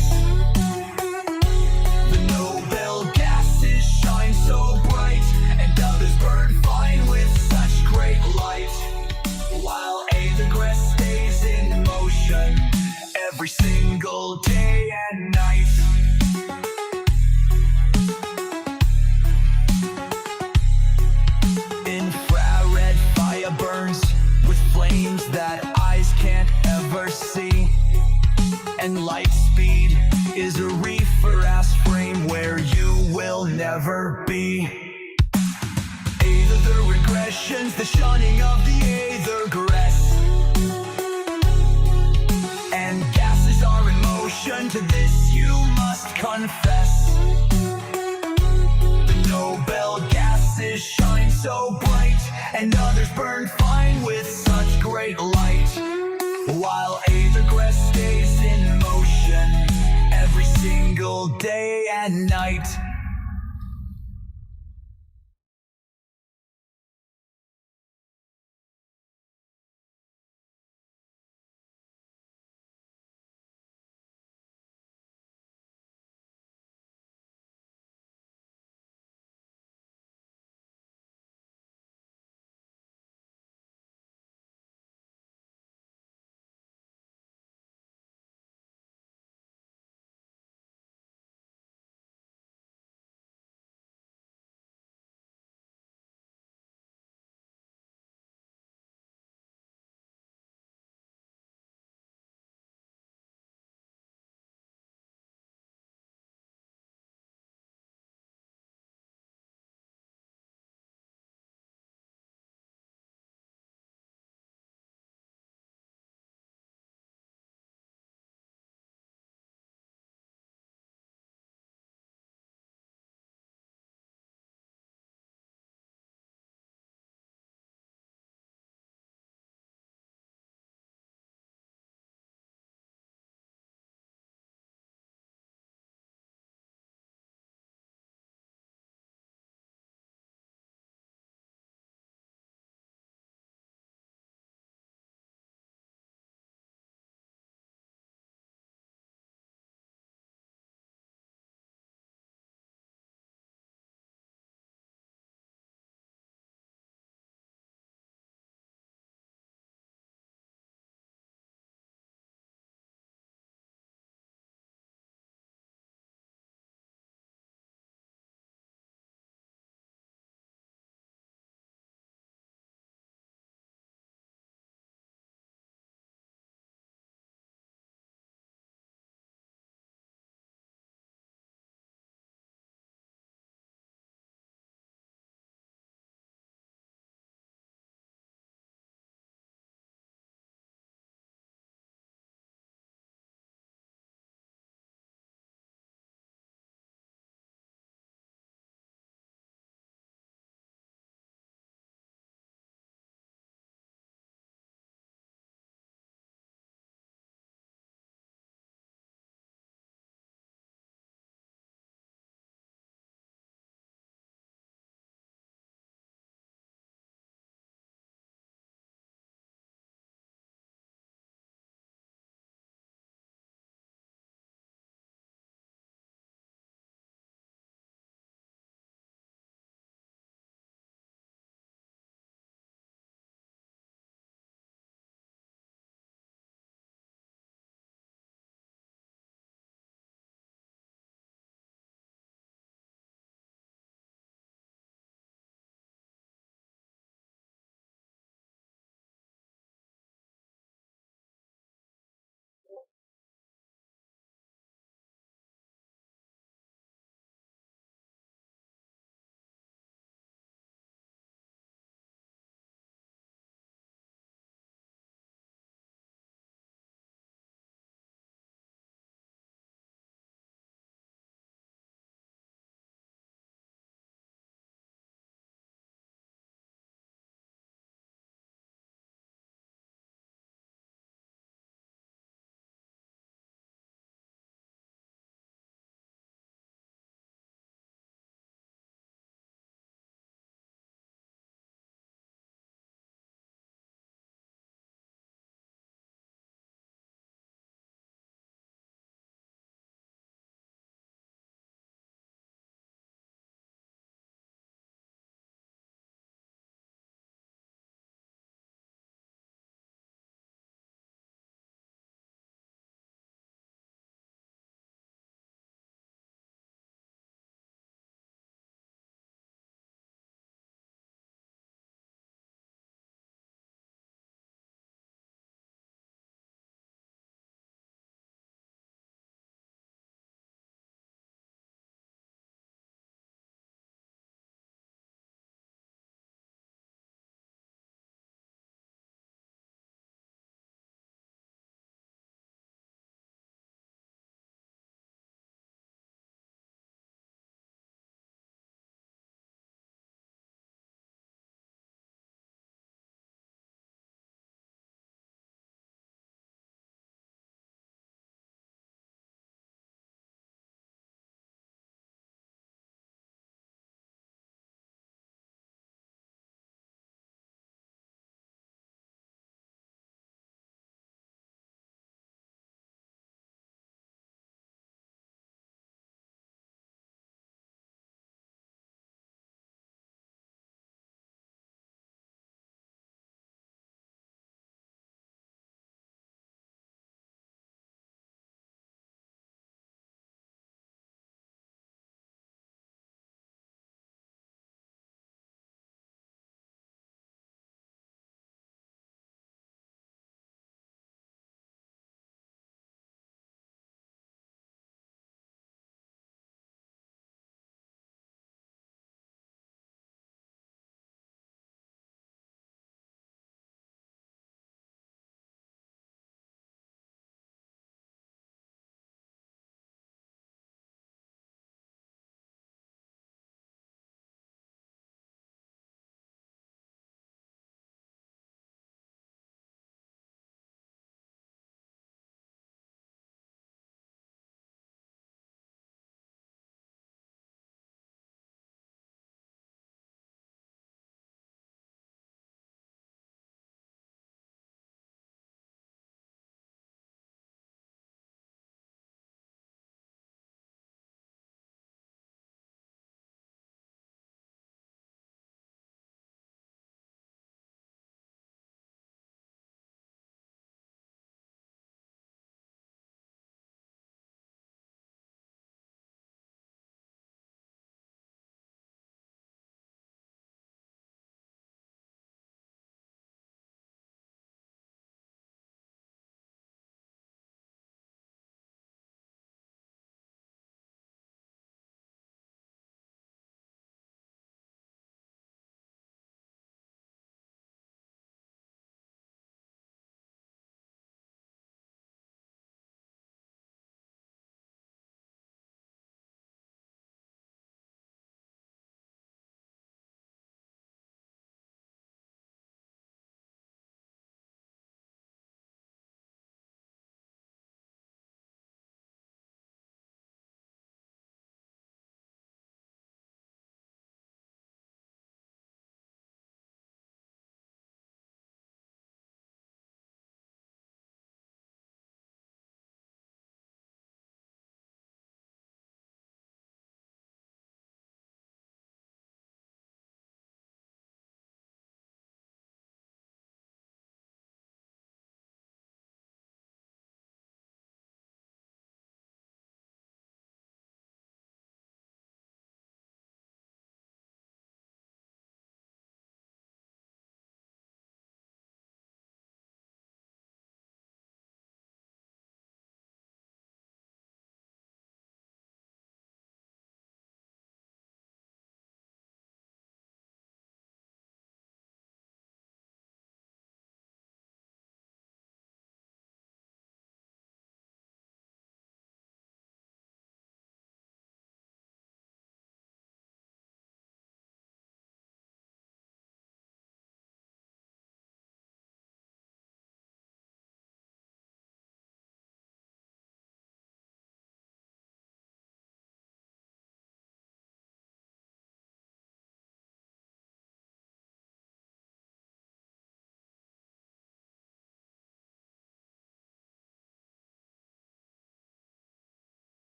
The Nobel gases shine so bright, and others burn fine with such great light, while aethergress stays in motion every single day and night. Infrared fire burns with flames that eyes can't ever see, and light speed is a reefer ass frame where you will never be. Aether regressions, the shunning of the aethergress, and gases are in motion, to this you must confess. The Nobel gases shine so bright, and others burn fine with such great light, while aethergress stays in motion every single day and night.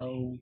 Oh.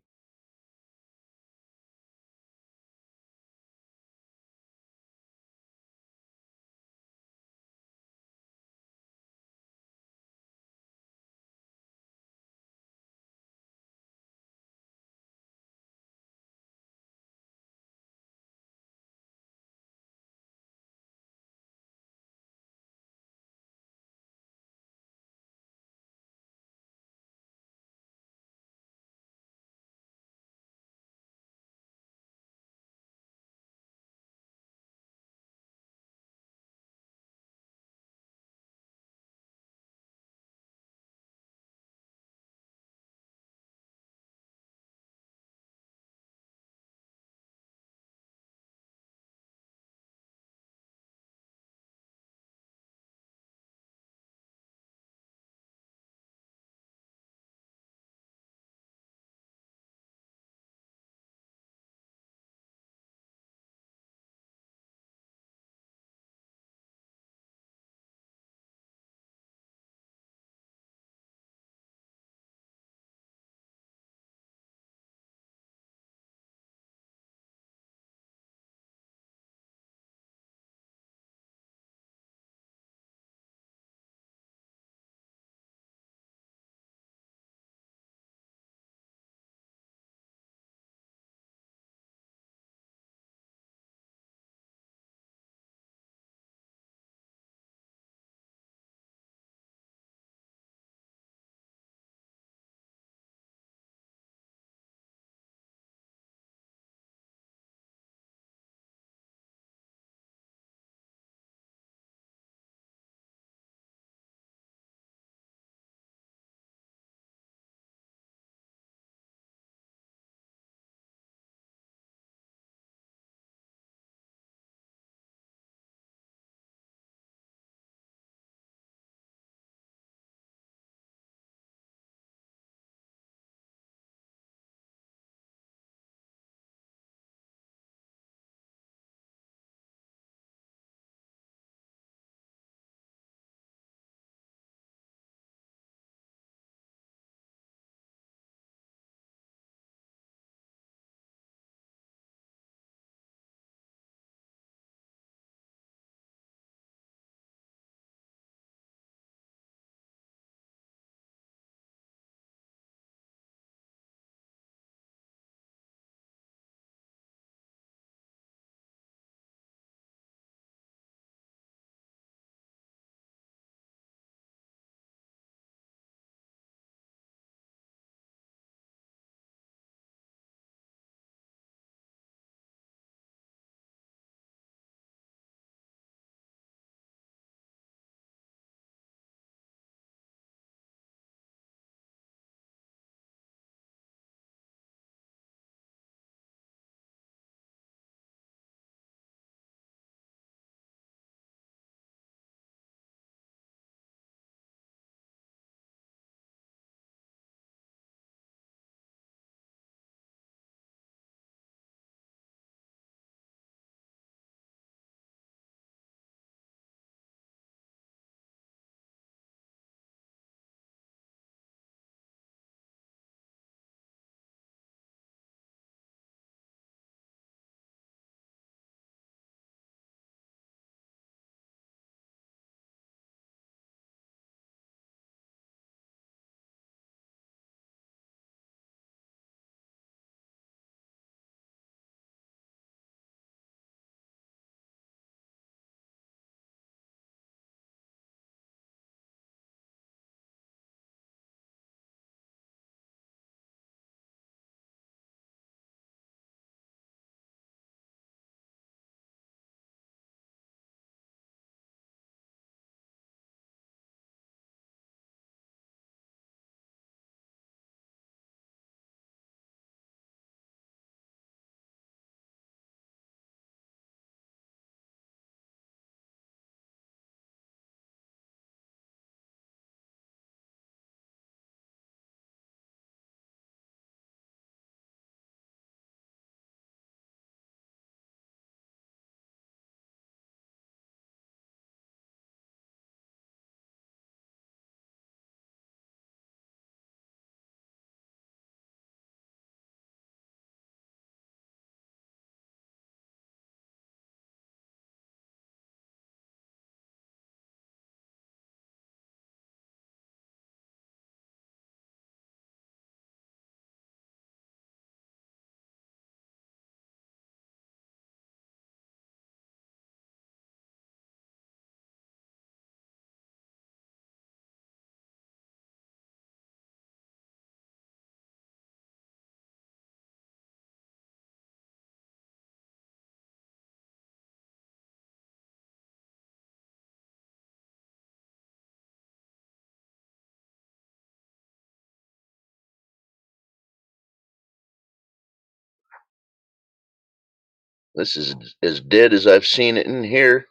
This is as dead as I've seen it in here.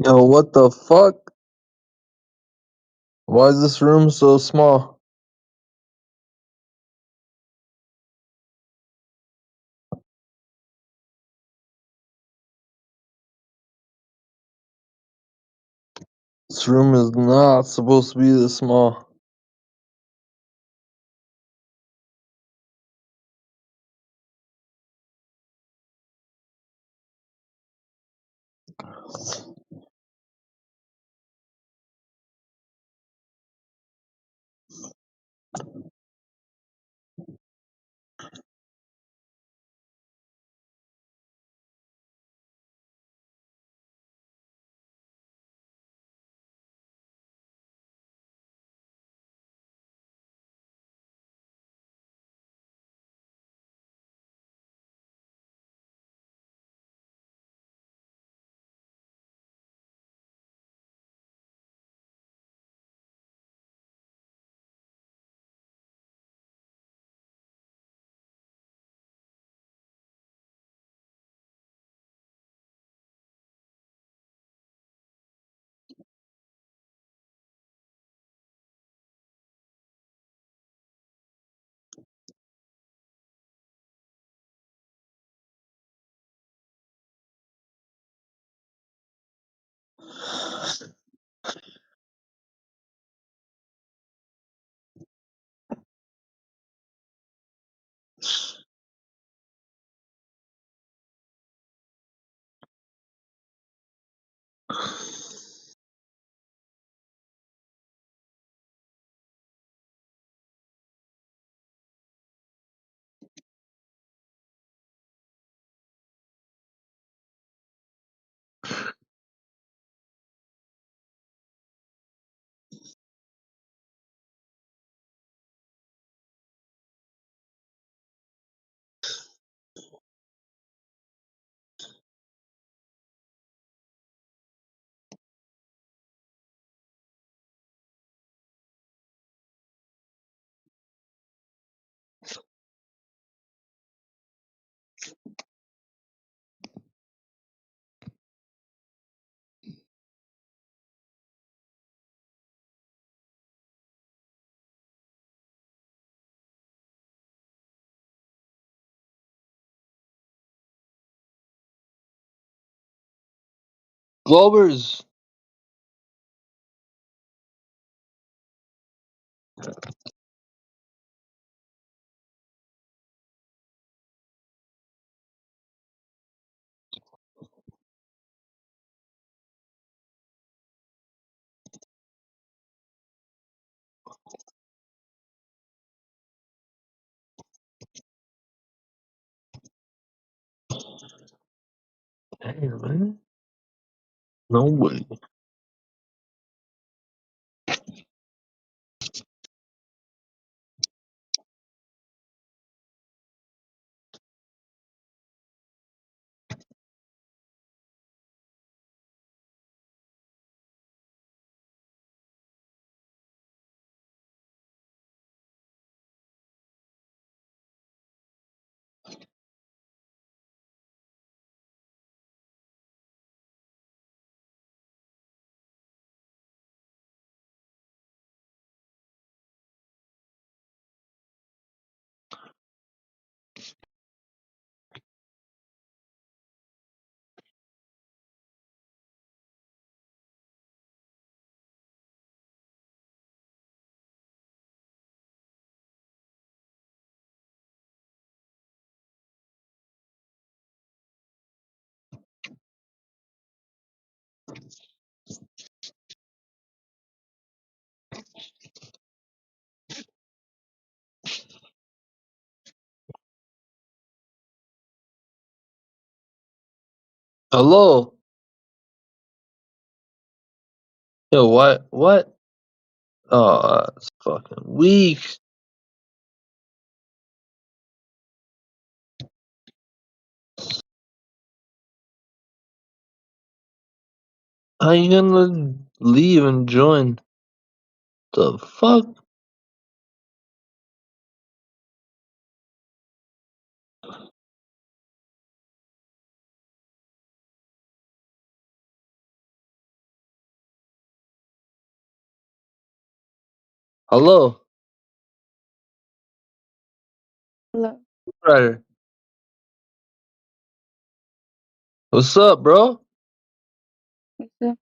Yo, what the fuck? Why is this room so small? This room is not supposed to be this small. Globers! Damn, man. No way. Hello? Yo, what? What? Oh, that's fucking weak. How you gonna leave and join? The fuck? Hello. Hello. Ryder. What's up, bro? What's up?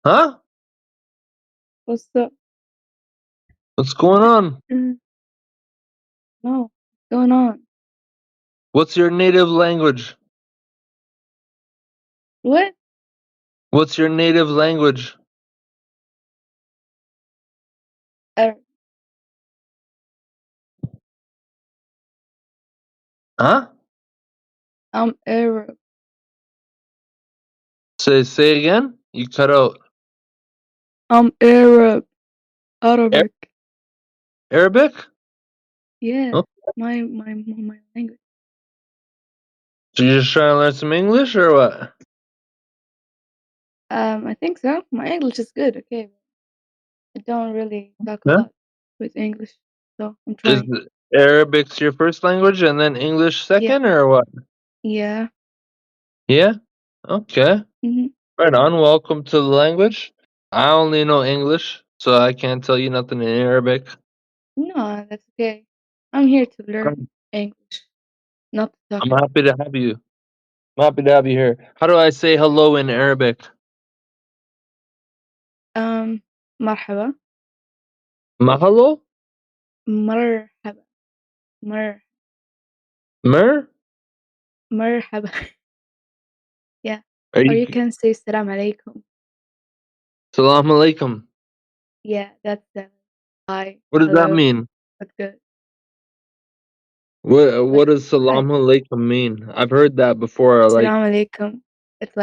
Huh? What's up? What's going on? No. What's going on? What's your native language? What? What's your native language? Arab. Huh? I'm Arab. Say again? You cut out. I'm Arab. Arabic. Arabic? Yeah. Oh, My language. so you're just trying to learn some English or what? I think so. My English is good, okay. I don't really talk a Huh? lot with English, so I'm Is trying. Arabic's your first language and then English Yeah. second or what? Yeah. Yeah? Okay. Mm-hmm. Right on. Welcome to the language. I only know English, so I can't tell you nothing in Arabic. No, that's okay. I'm here to learn I'm English, not to talk. I'm happy to have you. I'm happy to have you here. How do I say hello in Arabic? مرحبا. Mahalo? مرحبا. Mer? مرحبا. Yeah. Are Or you you can say salam alaikum. Salam alaikum? Yeah, that's the hi. What does that Hello. mean? That's good. What does Hi. salam alaikum mean? I've heard that before. Like, Salam alaikum. It's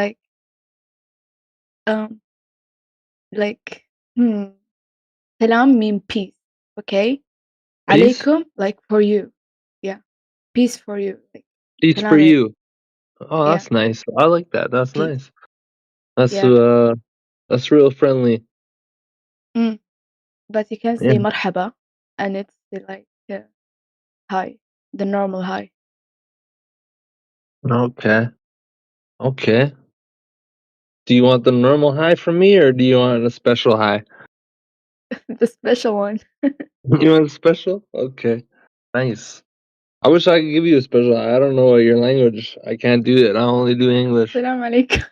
um like salam mean peace, okay? peace? Alaikum like for you. Yeah. Peace for you. Like Peace for salam alaikum. you. Oh, Yeah. that's nice. I like that. That's Peace. nice. That's Yeah. that's real friendly. But you can Yeah. say marhaba and it's like hi. The normal hi. Okay. Okay. Do you want the normal high from me or do you want a special high? The special one. You want a special? Okay. Nice. I wish I could give you a special high. I don't know your language. I can't do it. I only do English. Salam alaikum.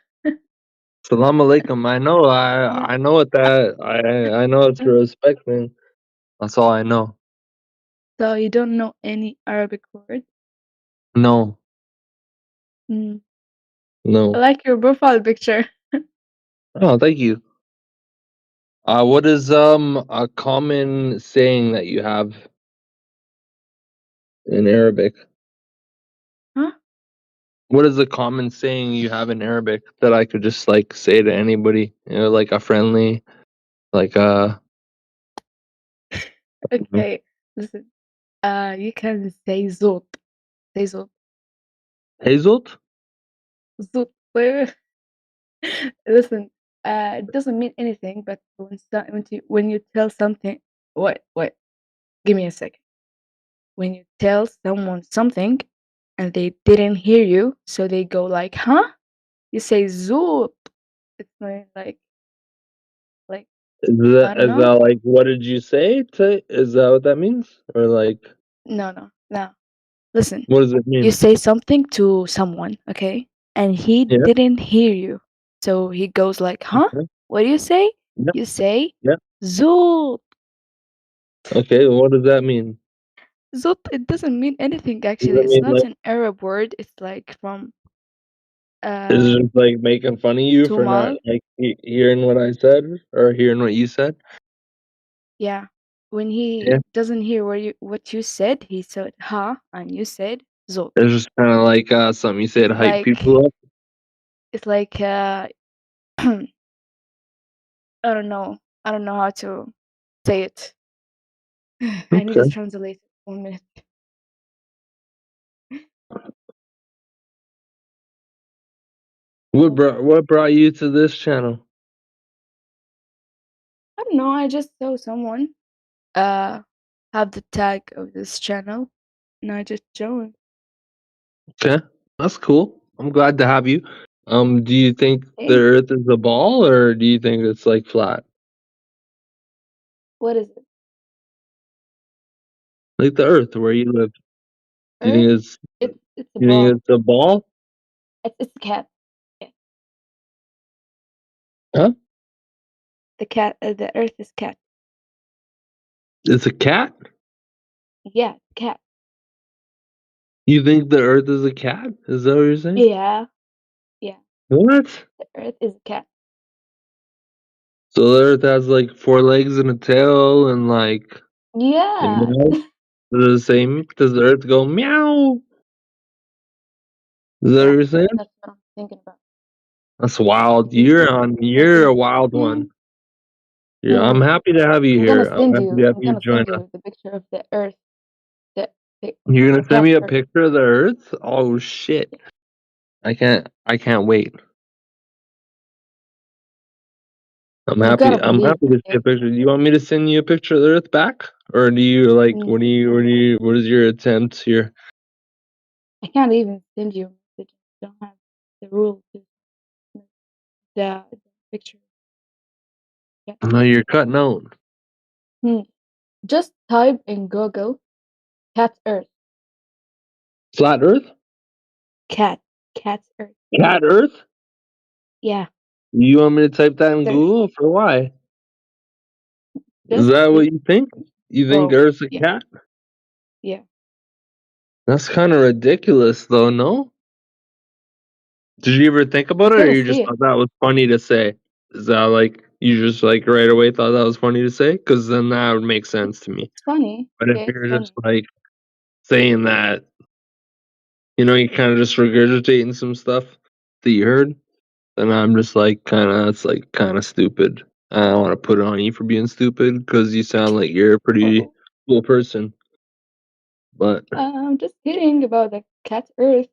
Salam alaikum. I know. Yeah. I know what that. I know it's a respect thing. That's all I know. So you don't know any Arabic word? No. I No. like your profile picture. Oh, thank you. What is a common saying that you have in Arabic? Huh? What is a common saying you have in Arabic that I could just like say to anybody? You know, like a friendly, like Okay, listen. You can say zot. Say zot. Hazelt? Zot. Listen. It doesn't mean anything, but when you tell something, what? Give me a second. When you tell someone something, and they didn't hear you, so they go like, "Huh?" You say zot. It's not like I don't Is know. that like what did you say? Is that what that means? Or like No. Listen. what does it You mean? say something to someone, okay? And he Yeah. didn't hear you. So he goes like, "Huh? Okay. What do you say?" Yeah. You say Yeah. "Zoot." Okay. What does that mean? Zoot, it doesn't mean anything Does actually. it It's mean not like an Arab word. It's like from is it just like making fun of you for not Tumal. like hearing what I said or hearing what you said? Yeah. When Yeah. he doesn't hear what you said, he said "Ha," and you said "Zoot." It's just kind of like something you say to It's hype like people up. it's like I don't know. I don't know how to say it. I need to Okay. translate it 1 minute. What brought you to this channel? I don't know. I just saw someone have the tag of this channel, and I just joined. Okay, that's cool. I'm glad to have you. Do you think the Thanks. Earth is a ball, or do you think it's like flat? What is it? Like the Earth where you live. Do you think Earth? it's It's a you think ball. it's a ball? It's a cat. Yeah. Huh? The cat. The Earth is cat. It's a cat? Yeah, cat. You think the Earth is a cat? Is that what you're saying? Yeah. Yeah. What? The Earth is a cat. So the Earth has like 4 legs and a tail and like it Yeah. meows? The same? Does the Earth go meow? Is that what Yeah. you're saying? That's what I'm thinking about. That's wild. It's You're a wild one. Yeah, I'm happy to have you I'm gonna here. I'm send happy you. to have I'm you gonna join send us. you the picture of the Earth. The You're gonna send cat me a Earth. picture of the Earth? Oh shit. I can't wait. I'm You gotta happy believe me, to see a okay? picture. Do you want me to send you a picture of the Earth back? Or do you like what is your attempt here? I can't even send you a message. I don't have the rule to the picture. No, you're cutting out. Just type in Google cat Earth. Flat Earth? Cat Earth. Cat Earth? Yeah. You want me to type that in There. Google? For why? Is Just that what see. you think? You think Bro. Earth's a Yeah. cat? Yeah. That's kind of ridiculous, though, no? Did you ever think about Just it, or gotta you see just it. thought that was funny to say? Is that like you just like right away thought that was funny to say? Because then that would make sense to me. It's funny. But if Yeah, it's you're just funny. like saying that, you're kind of just regurgitating some stuff that you heard, then I'm just like it's like kind of stupid. I don't want to put it on you for being stupid because you sound like you're a pretty Bro. cool person. But I'm just kidding about the cat Earth.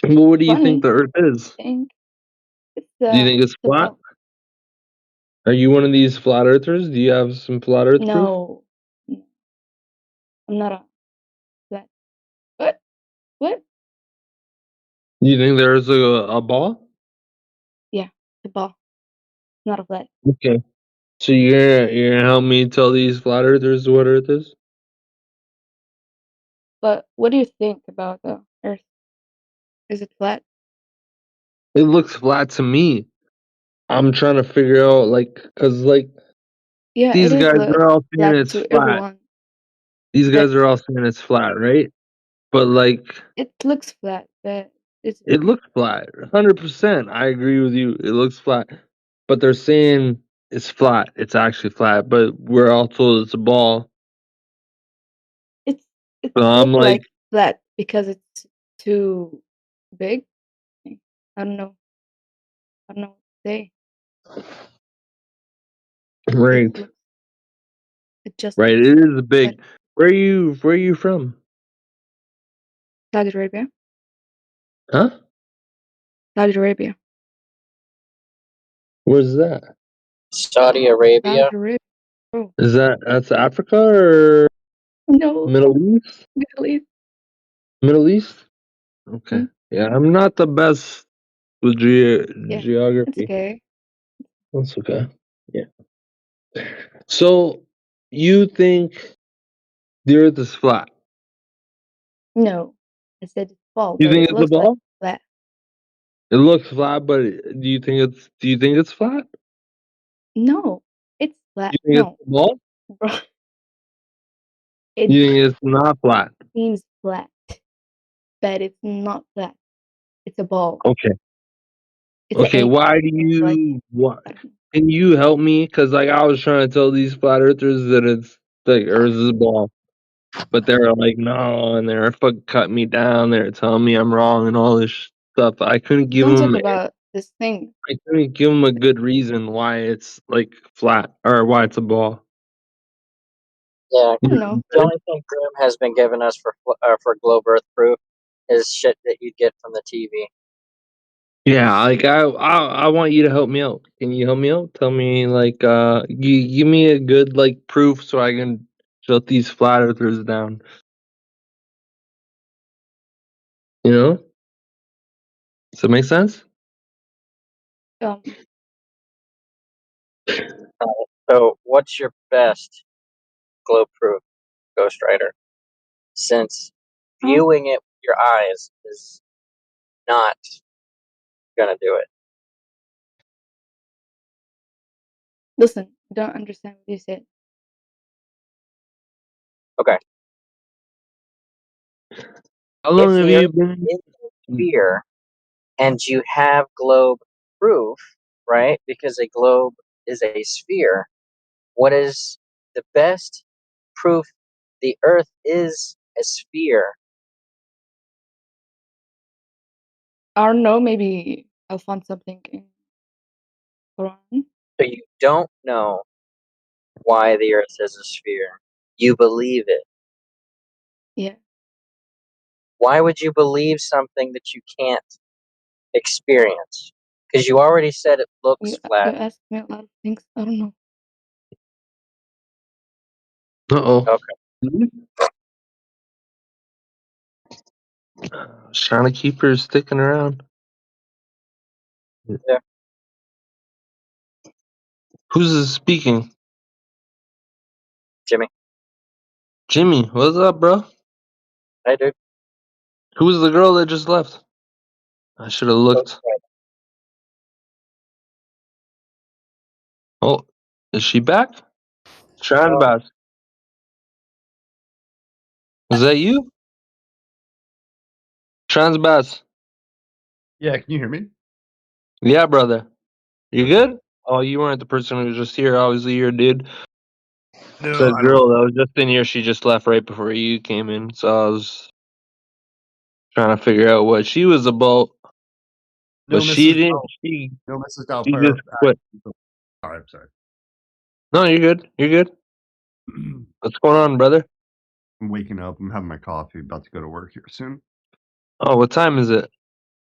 well, what do you think Funny the Earth is? thing. It's Do you think it's a flat? ball. Are you one of these flat earthers? Do you have some flat Earth proof? No. I'm not a flat. What? What? Do you think there's a ball? Yeah, the ball. Not a flat. Okay. So you're gonna help me tell these flat earthers what Earth is? But what do you think about the Earth? Is it flat? It looks flat to me. I'm trying to figure out cause Yeah, it these is guys are all saying flat it's to flat. everyone. These But guys are all saying it's flat, right? But it looks flat, but it's it looks flat. 100%. I agree with you. It looks flat. But they're saying it's flat. It's actually flat. But we're all told it's a ball. it So I'm look like, like flat because it's too big. I don't know. I don't know what to say. right. It just Right. looks It flat. is But big. Where are you from? Saudi Arabia. Huh? Saudi Arabia. Where's that? Saudi Arabia. Saudi Arabia. Oh. Is that's Africa or No. Middle East? Middle East. Middle East? Okay. Yeah, I'm not the best with Yeah. It's geography. okay. That's okay. Yeah. So you think the Earth is flat? No. I said it's ball, You but think it it's a looks like ball? flat. It looks flat, but do you think it's flat? No. It's flat. You think it's No. a ball? Bro. It You think it's not flat? seems flat, but it's not flat. It's a ball. Okay. It's an Okay, egg. why do It's like you what? Can you help me? Because I was trying to tell these flat earthers that it's like Earth is a ball, but they were like, no, and they were fucking cutting me down. They were telling me I'm wrong and all this stuff. I couldn't give don't talk them. about this thing. I couldn't give them a good reason why it's like flat or why it's a ball. Yeah, I don't know. the only thing Groom has been giving us for globe Earth proof is shit that you'd get from the TV. Yeah, like I want you to help me out. Can you help me out? Tell me you give me a good proof so I can shut these flat earthers down. You know? Does that make sense? So, what's your best globe proof, Ghost Rider? Since viewing it with your eyes is not gonna do it. Listen, I don't understand what you said. Okay. How long If have the you Earth been? is a sphere and you have globe proof, right? Because a globe is a sphere. What is the best proof the Earth is a sphere? I don't know, maybe I'll find something in Quran. So you don't know why the Earth is a sphere. You believe it. Yeah. Why would you believe something that you can't experience? Because you already said it looks You flat. asked me a lot of things. I don't know. Uh-oh. Okay. I was trying to keep her sticking around. Yeah. Who's speaking? Jimmy. Jimmy, what's up, bro? Hey, dude. Who's the girl that just left? I should have looked. Oh, is she back? Tranbas. Is that you? Transbas. Yeah, can you hear me? Yeah, brother. You good? Oh, you weren't the person who was just here. Obviously, you're a dude. No, The I don't. girl that was just in here, she just left right before you came in. So I was trying to figure out what she was about. No, But she Mrs. didn't. Dow- no, Mrs. She Doubtfire. just quit. Sorry, I'm sorry. No, you're good. You're good. What's going on, brother? I'm waking up. I'm having my coffee. About to go to work here soon. Oh, what time is it?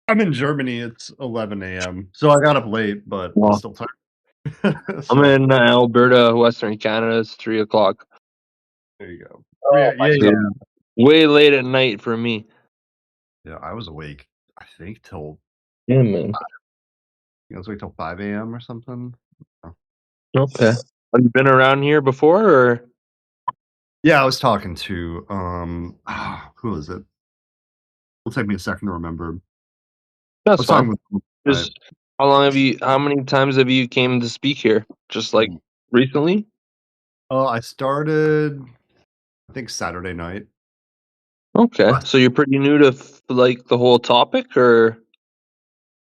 I'm in Germany. It's 11 a.m. So I got up late, but I'm Wow. still tired. I'm in Alberta, Western Canada. It's 3 o'clock. There you go. Oh, Yeah. Way late at night for me. Yeah, I was awake, I think, till Yeah, man. I was awake till 5 a.m. or something. Oh. Okay. Have you been around here before, or? Yeah, I was talking to who is it? It'll take me a second to remember. I That's was talking fine. with Just how many times have you came to speak here? Just like recently? I started, I think, Saturday night. Okay. So you're pretty new to like the whole topic, or?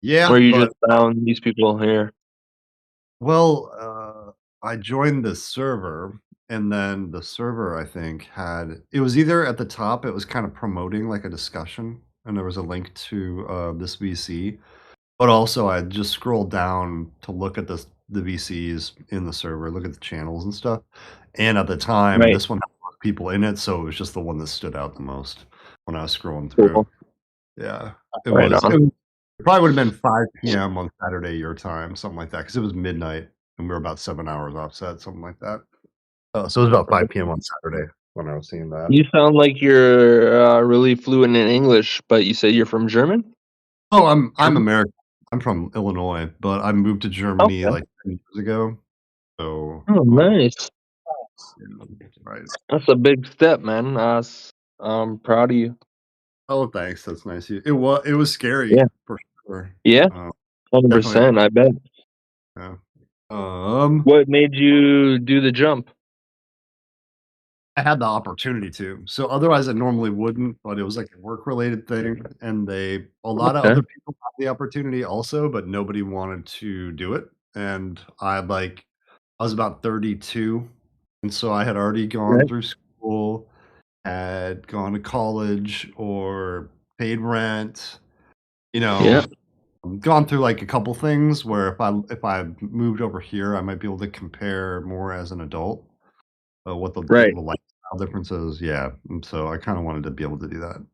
Yeah, Or you but just found these people here? well, I joined the server, and then the server, I think, had it was either at the top, it was kind of promoting like a discussion, and there was a link to this VC, but also I just scrolled down to look at the VCs in the server, look at the channels and stuff. And at the time, Right. this one had a lot of people in it, so it was just the one that stood out the most when I was scrolling through. Cool. Yeah, it Right was. on. It probably would have been 5 p.m. on Saturday your time, something like that, because it was midnight and we were about 7 hours offset, something like that. So it was about 5 p.m. on Saturday when I was seeing that. You sound like you're really fluent in English, but you said you're from German? Oh, I'm American. I'm from Illinois, but I moved to Germany Okay. like 10 years ago. So, Oh, nice. right. That's a big step, man. I'm proud of you. Oh, thanks. That's nice. It was scary Yeah. for sure. Yeah. Definitely. 100%. I bet. Yeah. What made you do the jump? I had the opportunity to. So otherwise I normally wouldn't, but it was like a work related thing. And a lot of Okay. other people had the opportunity also, but nobody wanted to do it. And I was about 32. And so I had already gone Right. through school, had gone to college or paid rent, Yeah. gone through like a couple things where if I moved over here, I might be able to compare more as an adult. What the Right. lifestyle differences, yeah, and so I kinda wanted to be able to do that.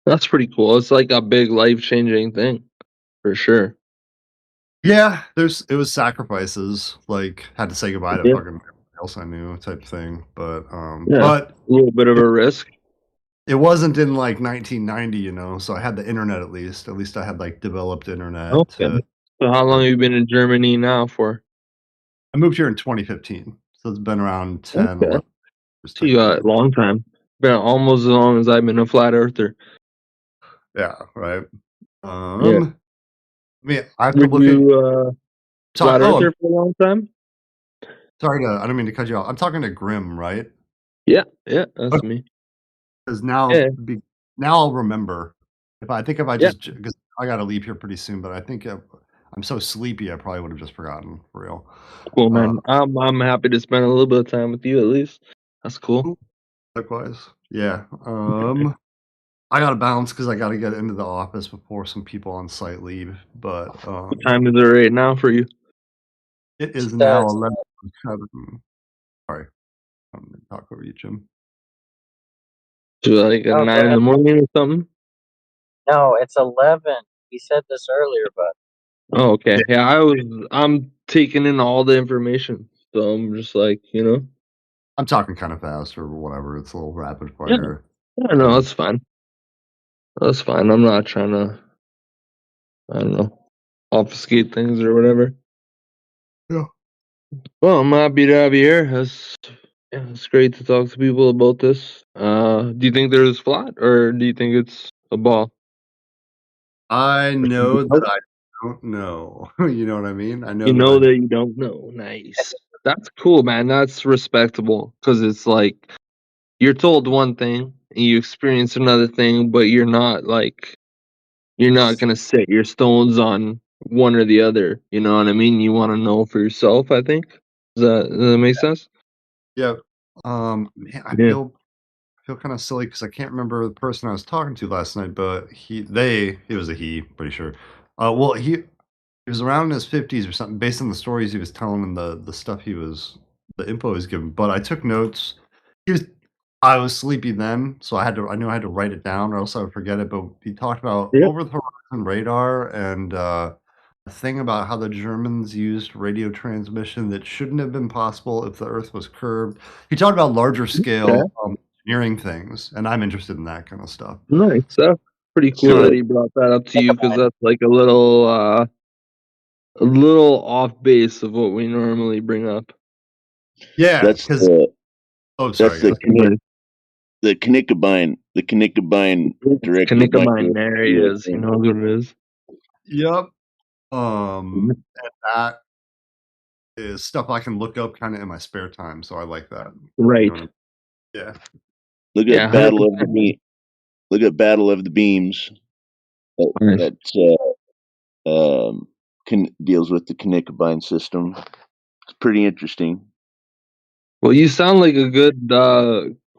That's pretty cool. It's like a big life-changing thing, for sure. Yeah, it was sacrifices, like, had to say goodbye to Yeah. fucking everybody else I knew type thing, but Yeah. A little bit of a risk. it wasn't in, like, 1990, so I had the internet at least. At least I had, like, developed internet Okay. to So how long have you been in Germany now for? I moved here in 2015, so it's been around 10, Okay. 11 years. So you got a long time. Been almost as long as I've been a flat earther. Yeah, right. Yeah. I mean, I have to Were look at you flat earther for a long time? sorry I don't mean to cut you off. I'm talking to Grim, right? Yeah, yeah, that's me. Because now Yeah. now I'll remember. If I Yeah. just because I gotta leave here pretty soon, but I think I'm so sleepy I probably would have just forgotten for real. Cool, man. I'm happy to spend a little bit of time with you at least. That's cool. Likewise. Yeah. I gotta bounce because I gotta get into the office before some people on site leave. But What time is it right now for you? it is now 11:07. Sorry, I'm gonna talk over you, Jim. So like at Oh, go 9 in ahead. the morning or something? No, it's 11. He said this earlier, but Oh, okay. Yeah, I'm taking in all the information. So I'm just like, you know. I'm talking kind of fast or whatever. It's a little rapid Yeah. fire. Yeah, no, that's fine. That's fine. I'm not trying to, I don't know, obfuscate things or whatever. Yeah. Well, I'm happy to have you here. It's great to talk to people about this. Do you think there's flat or do you think it's a ball? I know that I don't know. You know what I mean? I know You that know that you don't know. Nice. That's cool, man. That's respectable because it's like you're told one thing and you experience another thing, but you're not gonna set your stones on one or the other. You know what I mean? You want to know for yourself. I think. Does that make sense? Yeah. Man, I Yeah. feel kind of silly because I can't remember the person I was talking to last night, but it was a he, pretty sure. Well, he was around in his 50s or something, based on the stories he was telling and the stuff the info he was given. But I took notes. I was sleepy then, so I knew I had to write it down or else I would forget it. But he talked about Yep. over the horizon radar and a thing about how the Germans used radio transmission that shouldn't have been possible if the Earth was curved. He talked about larger scale engineering things, and I'm interested in that kind of stuff. Nice. That's pretty cool that he brought that up to you because that's like a little off base of what we normally bring up. Yeah, That's because that's the Knickabine direct Knickabine, there he is. He knows what it is. Yep. And that is stuff I can look up kind of in my spare time, so I like that. Right. You know what I mean? Yeah. Look Yeah, at Battle of 100%. the Beam. Look at Battle of the Beams. That deals with the Knickabine system. It's pretty interesting. Well, you sound like a good,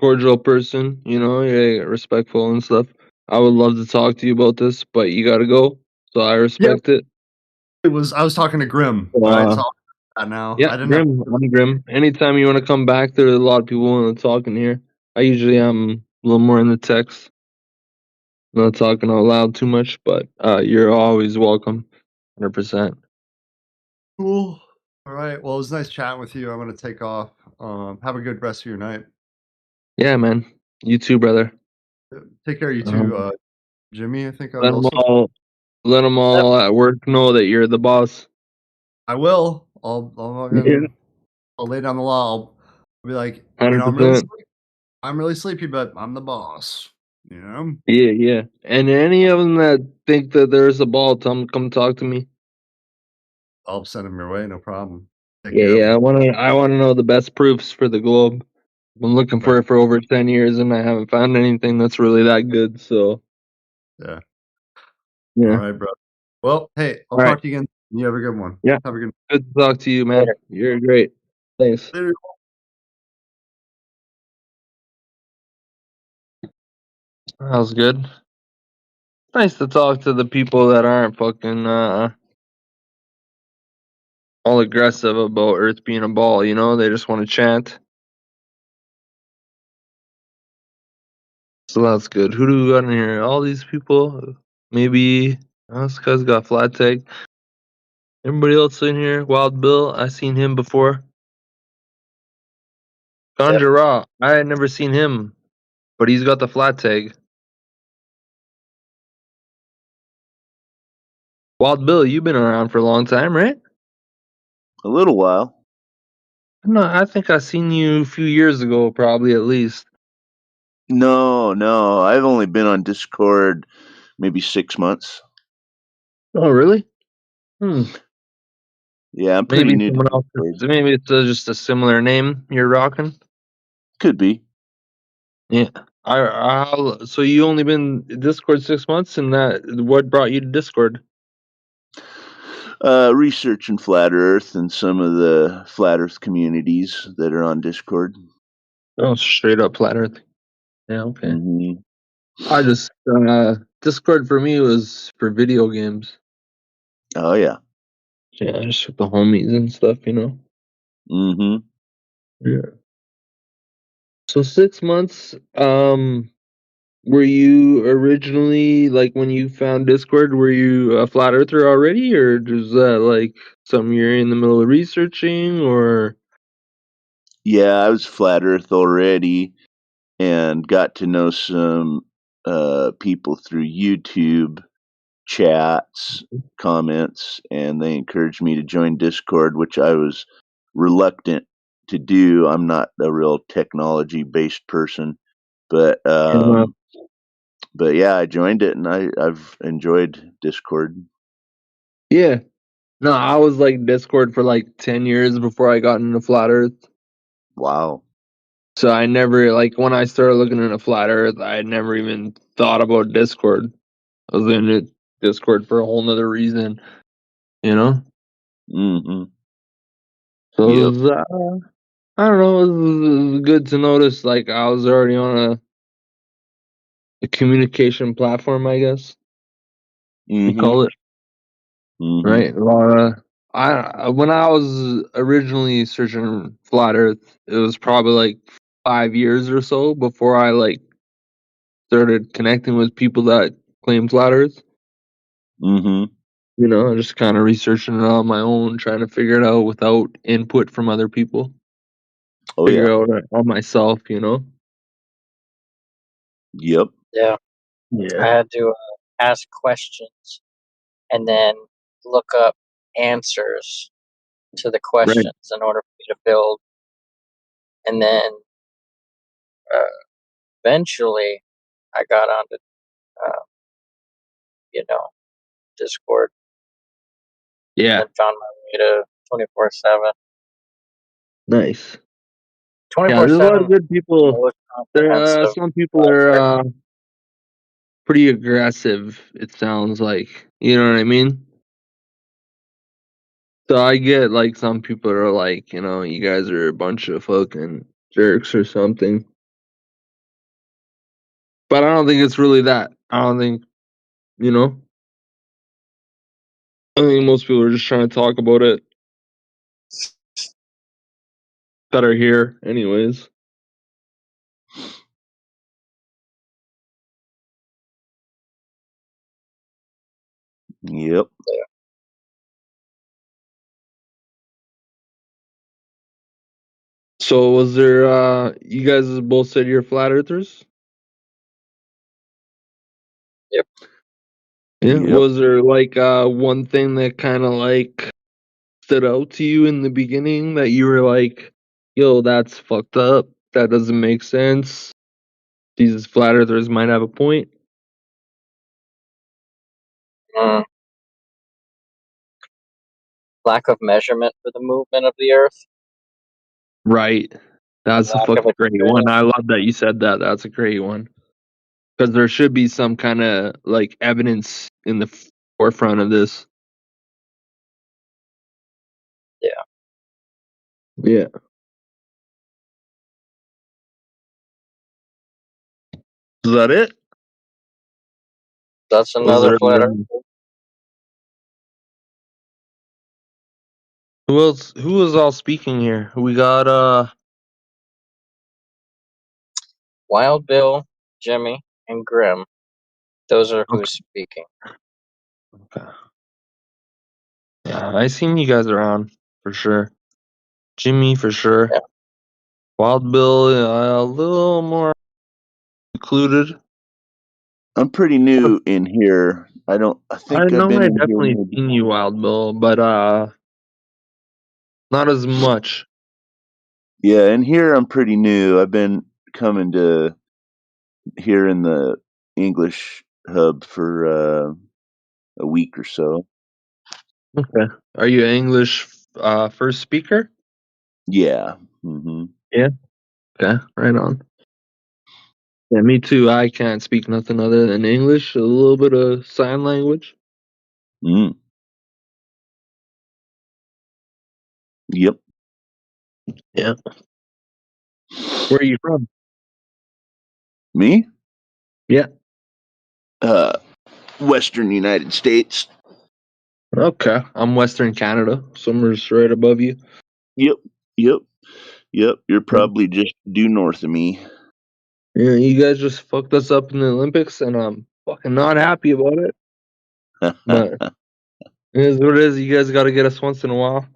cordial person. You know, you're respectful and stuff. I would love to talk to you about this, but you gotta go, so I respect it. I was talking to Grim, right? So that now. Yeah, I didn't have Grim. I'm Grim. Anytime you want to come back, there's a lot of people want to talk in here. I usually am a little more in the text, not talking out loud too much, but you're always welcome, 100%. Cool. All right. Well, it was nice chatting with you. I'm gonna take off. Have a good rest of your night. Yeah, man. You too, brother. Take care, you too. Jimmy, I think I was Let them also. let them all at work know that you're the boss. I will. I'll lay down the law. I'll be like, I'm really 100%. sleepy. I'm really sleepy, but I'm the boss. You know. Yeah, yeah. And any of them that think that there's a ball, tell them come talk to me. I'll send him your way. No problem. Take Yeah, care. yeah. I wanna know the best proofs for the globe. I've been looking for it for over 10 years, and I haven't found anything that's really that good. So Yeah. yeah. All right, bro. Well, hey, I'll All right. talk to you again. You have a good one. Yeah. Have a good. Good to talk to you, man. You're great. Thanks. Later. That was good. Nice to talk to the people that aren't fucking all aggressive about Earth being a ball, you know? They just want to chant. So that's good. Who do we got in here? All these people? Maybe this guy's got flat tag. Everybody else in here? Wild Bill, I seen him before. Ganja Raw, I had never seen him, but he's got the flat tag. Wild Bill, you've been around for a long time, right? A little while. No, I think I seen you a few years ago, probably at least. No, I've only been on Discord maybe 6 months. Oh, really? Yeah, I'm pretty Maybe new to someone else. Discord. Maybe it's just a similar name you're rocking. Could be. Yeah. So you only been Discord 6 months, and what brought you to Discord? Researching Flat Earth and some of the Flat Earth communities that are on Discord. Oh, straight up flat Earth. Yeah, okay. Mm-hmm. I just Discord for me was for video games. Oh yeah. Yeah, just with the homies and stuff, you know. Mm-hmm. Yeah. So 6 months. Were you originally, like, when you found Discord, were you a flat earther already, or was that like something you're in the middle of researching, or? Yeah, I was Flat Earth already and got to know some people through YouTube chats, comments, and they encouraged me to join Discord, which I was reluctant to do. I'm not a real technology based person, but Yeah. but yeah, I joined it and I've enjoyed Discord. Yeah. No, I was like Discord for like 10 years before I got into flat earth. Wow. So I never, like, when I started looking into flat earth, I had never even thought about Discord. I was in Discord for a whole nother reason, you know? Mm-hmm. So it Yep. was, I don't know, it was good to notice, like, I was already on a communication platform, I guess you Mm-hmm. call it, Mm-hmm. right? When I was originally searching flat Earth, it was probably like 5 years or so before I like started connecting with people that claim flat Earth. Mm-hmm. You know, just kind of researching it on my own, trying to figure it out without input from other people. Oh Figure yeah. out it on myself, you know. Yep. Yeah, I Yeah. had to ask questions and then look up answers to the Right. questions in order for me to build. And then eventually, I got onto, uh, Discord Yeah. and found my way to 24/7. Nice. Yeah, there's a lot 24/7, of good people. most There, comprehensive some people are project. pretty aggressive. It sounds like, you know what I mean. So I get like some people are like, you know, you guys are a bunch of fucking jerks or something. But I don't think it's really that. I don't think, you know. I think most people are just trying to talk about it that are here, anyways. Yep. So was there? You guys both said you're flat earthers? Yep. Yeah. Yep. Was there like one thing that kind of like stood out to you in the beginning that you were like, "Yo, that's fucked up. That doesn't make sense. These flat earthers might have a point." Mm. Lack of measurement for the movement of the Earth. Right. That's a Lack of fucking great one. experience. I love that you said that. That's a great one. Because there should be some kind of like evidence in the forefront of this. Yeah. Yeah. Is that it? That's Was another there flat Earth. who else? Who was all speaking here? We got Wild Bill, Jimmy, and Grim. Those are who's speaking. Okay. Yeah, I seen you guys around for sure. Jimmy for sure. Yeah. Wild Bill, a little more included. I'm pretty new in here. I I think I've know been I in here definitely maybe. seen you, Wild Bill, but not as much. Yeah, and here I'm pretty new. I've been coming to here in the English hub for a week or so. Okay. Are you an English first speaker? Yeah. Hmm. Yeah. Okay. Right on. Yeah, me too. I can't speak nothing other than English, a little bit of sign language. Mm. Yep. Yeah. Where are you from? Me? Yeah. Western United States. Okay. I'm Western Canada. Somewhere's right above you. Yep. Yep. Yep. You're probably just due north of me. Yeah, you guys just fucked us up in the Olympics, and I'm fucking not happy about it. But it is what it is. You guys got to get us once in a while.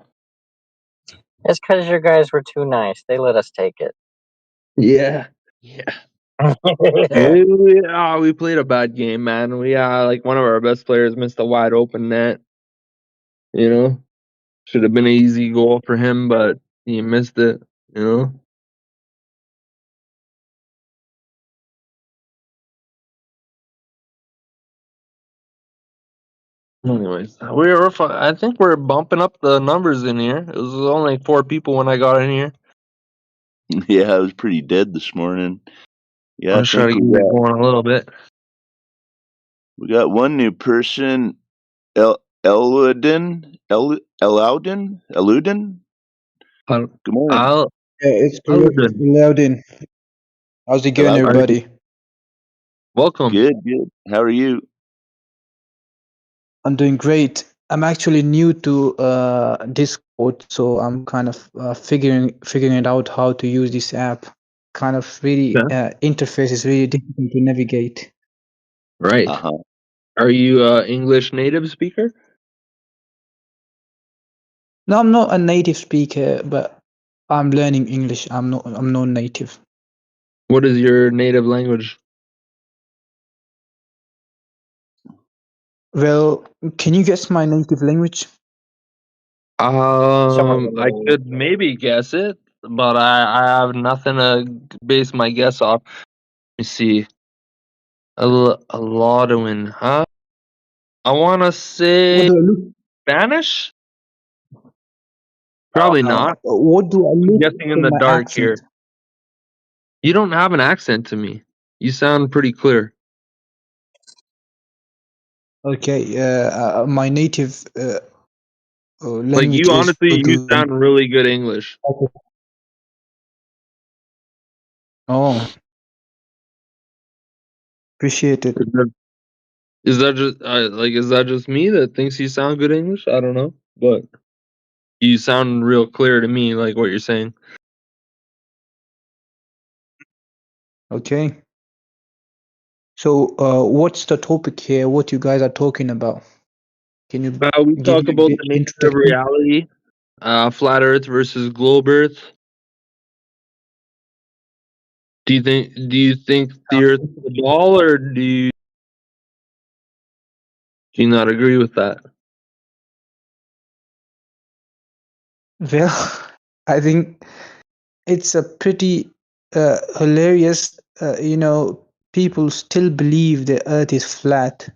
It's because you guys were too nice. They let us take it. Yeah. Yeah. We played a bad game, man. We like one of our best players missed a wide open net. You know, should have been an easy goal for him, but he missed it. You know. Anyways, I think we're bumping up the numbers in here. It was only 4 people when I got in here. Yeah, I was pretty dead this morning. Yeah, I I'll try think to get it going a little bit. we got one new person, Eludin. Good morning. Yeah, it's correct. Loudin. How's it going, Eludin. everybody? Welcome. Good, good. How are you? I'm doing great. I'm actually new to Discord, so I'm kind of figuring it out how to use this app. Kind of really interface is really difficult to navigate. Right. Are you English native speaker? No, I'm not a native speaker, but I'm learning English. I'm not native. What is your native language? Well, can you guess my native language? I could maybe guess it, but I have nothing to base my guess off. Let me see. Aladdin, huh? I want to say Spanish? Probably not. What do I I'm look guessing in for the my dark accent? here. You don't have an accent to me. You sound pretty clear. Okay, my native Like language you, is honestly, you Urdu. sound really good English. Oh, appreciate it. Is that just is that just me that thinks you sound good English? I don't know, but you sound real clear to me, like what you're saying. Okay. So, what's the topic here? What you guys are talking about? Can you We give talk me a about bit the nature of introduction? reality, flat Earth versus globe Earth. Do you think the Earth is a ball, or do you not agree with that? Well, I think it's a pretty hilarious. People still believe the Earth is flat.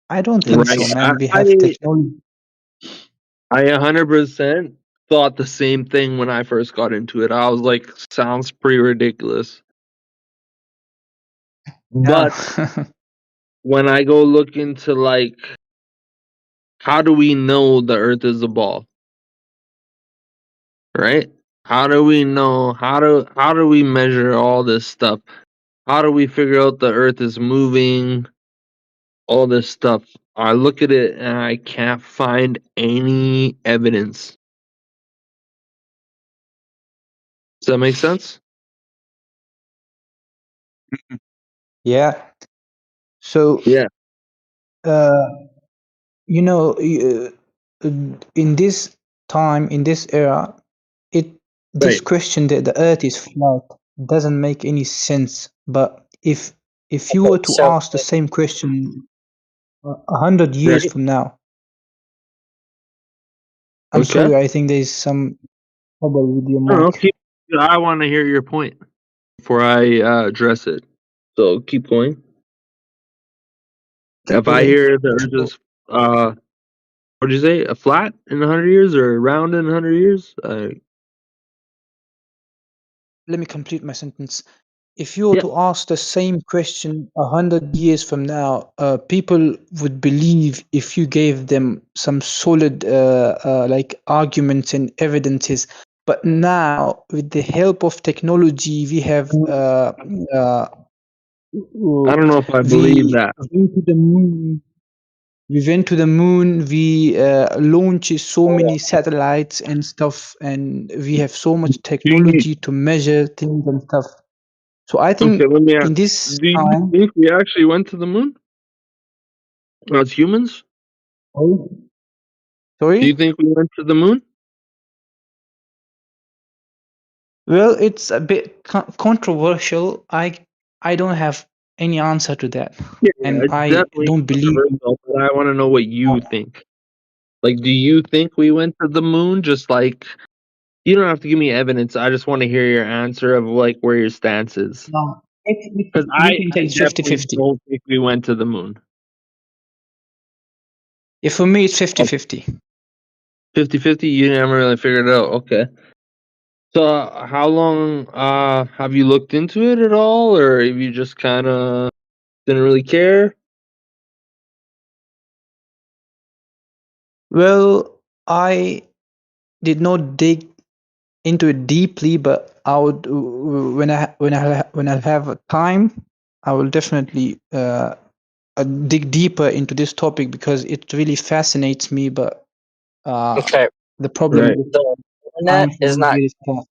I don't think so, Right. man. We have technology. I 100% thought the same thing when I first got into it. I was like, sounds pretty ridiculous. But when I go look into like, how do we know the Earth is a ball? Right? How do we know? How do we measure all this stuff? How do we figure out the Earth is moving? All this stuff. I look at it and I can't find any evidence. Does that make sense? Yeah. So, yeah. You know, in this time, in this era, this Right. question that the Earth is flat doesn't make any sense. But if you were to So- ask the same question 100 years Right. from now, I'm Okay. sorry, I think there's some trouble with your No, mic. I want to hear your point before I address it. So keep going. Okay, If go I ahead. hear the Earth is, what'd you say? A flat in 100 years or round in 100 years? Let me complete my sentence. If you were to ask the same question 100 years from now, people would believe if you gave them some solid like arguments and evidences. But now, with the help of technology, we have I don't know if I believe that. went to the moon. We went to the moon. We launched so many satellites and stuff, and we have so much technology to measure things and stuff. So I think Okay, let me ask. in this Do you time, think we actually went to the moon as humans? Do sorry. you think we went to the moon? Well, it's a bit controversial. I don't have any answer to that, Yeah, and it's I definitely don't believe. controversial, but I want to know what you think. Like, do you think we went to the moon? Just like, you don't have to give me evidence. I just want to hear your answer of like where your stance is. No, Because you I can say it's definitely 50-50. don't think we went to the moon. Yeah, for me, it's 50-50. 50-50? You never really figured it out. Okay. So how long have you looked into it at all, or have you just kind of didn't really care? Well, I did not dig into it deeply, but I would when I have time, I will definitely dig deeper into this topic because it really fascinates me. But Okay. the problem Right. is The time internet for is me not. is tough.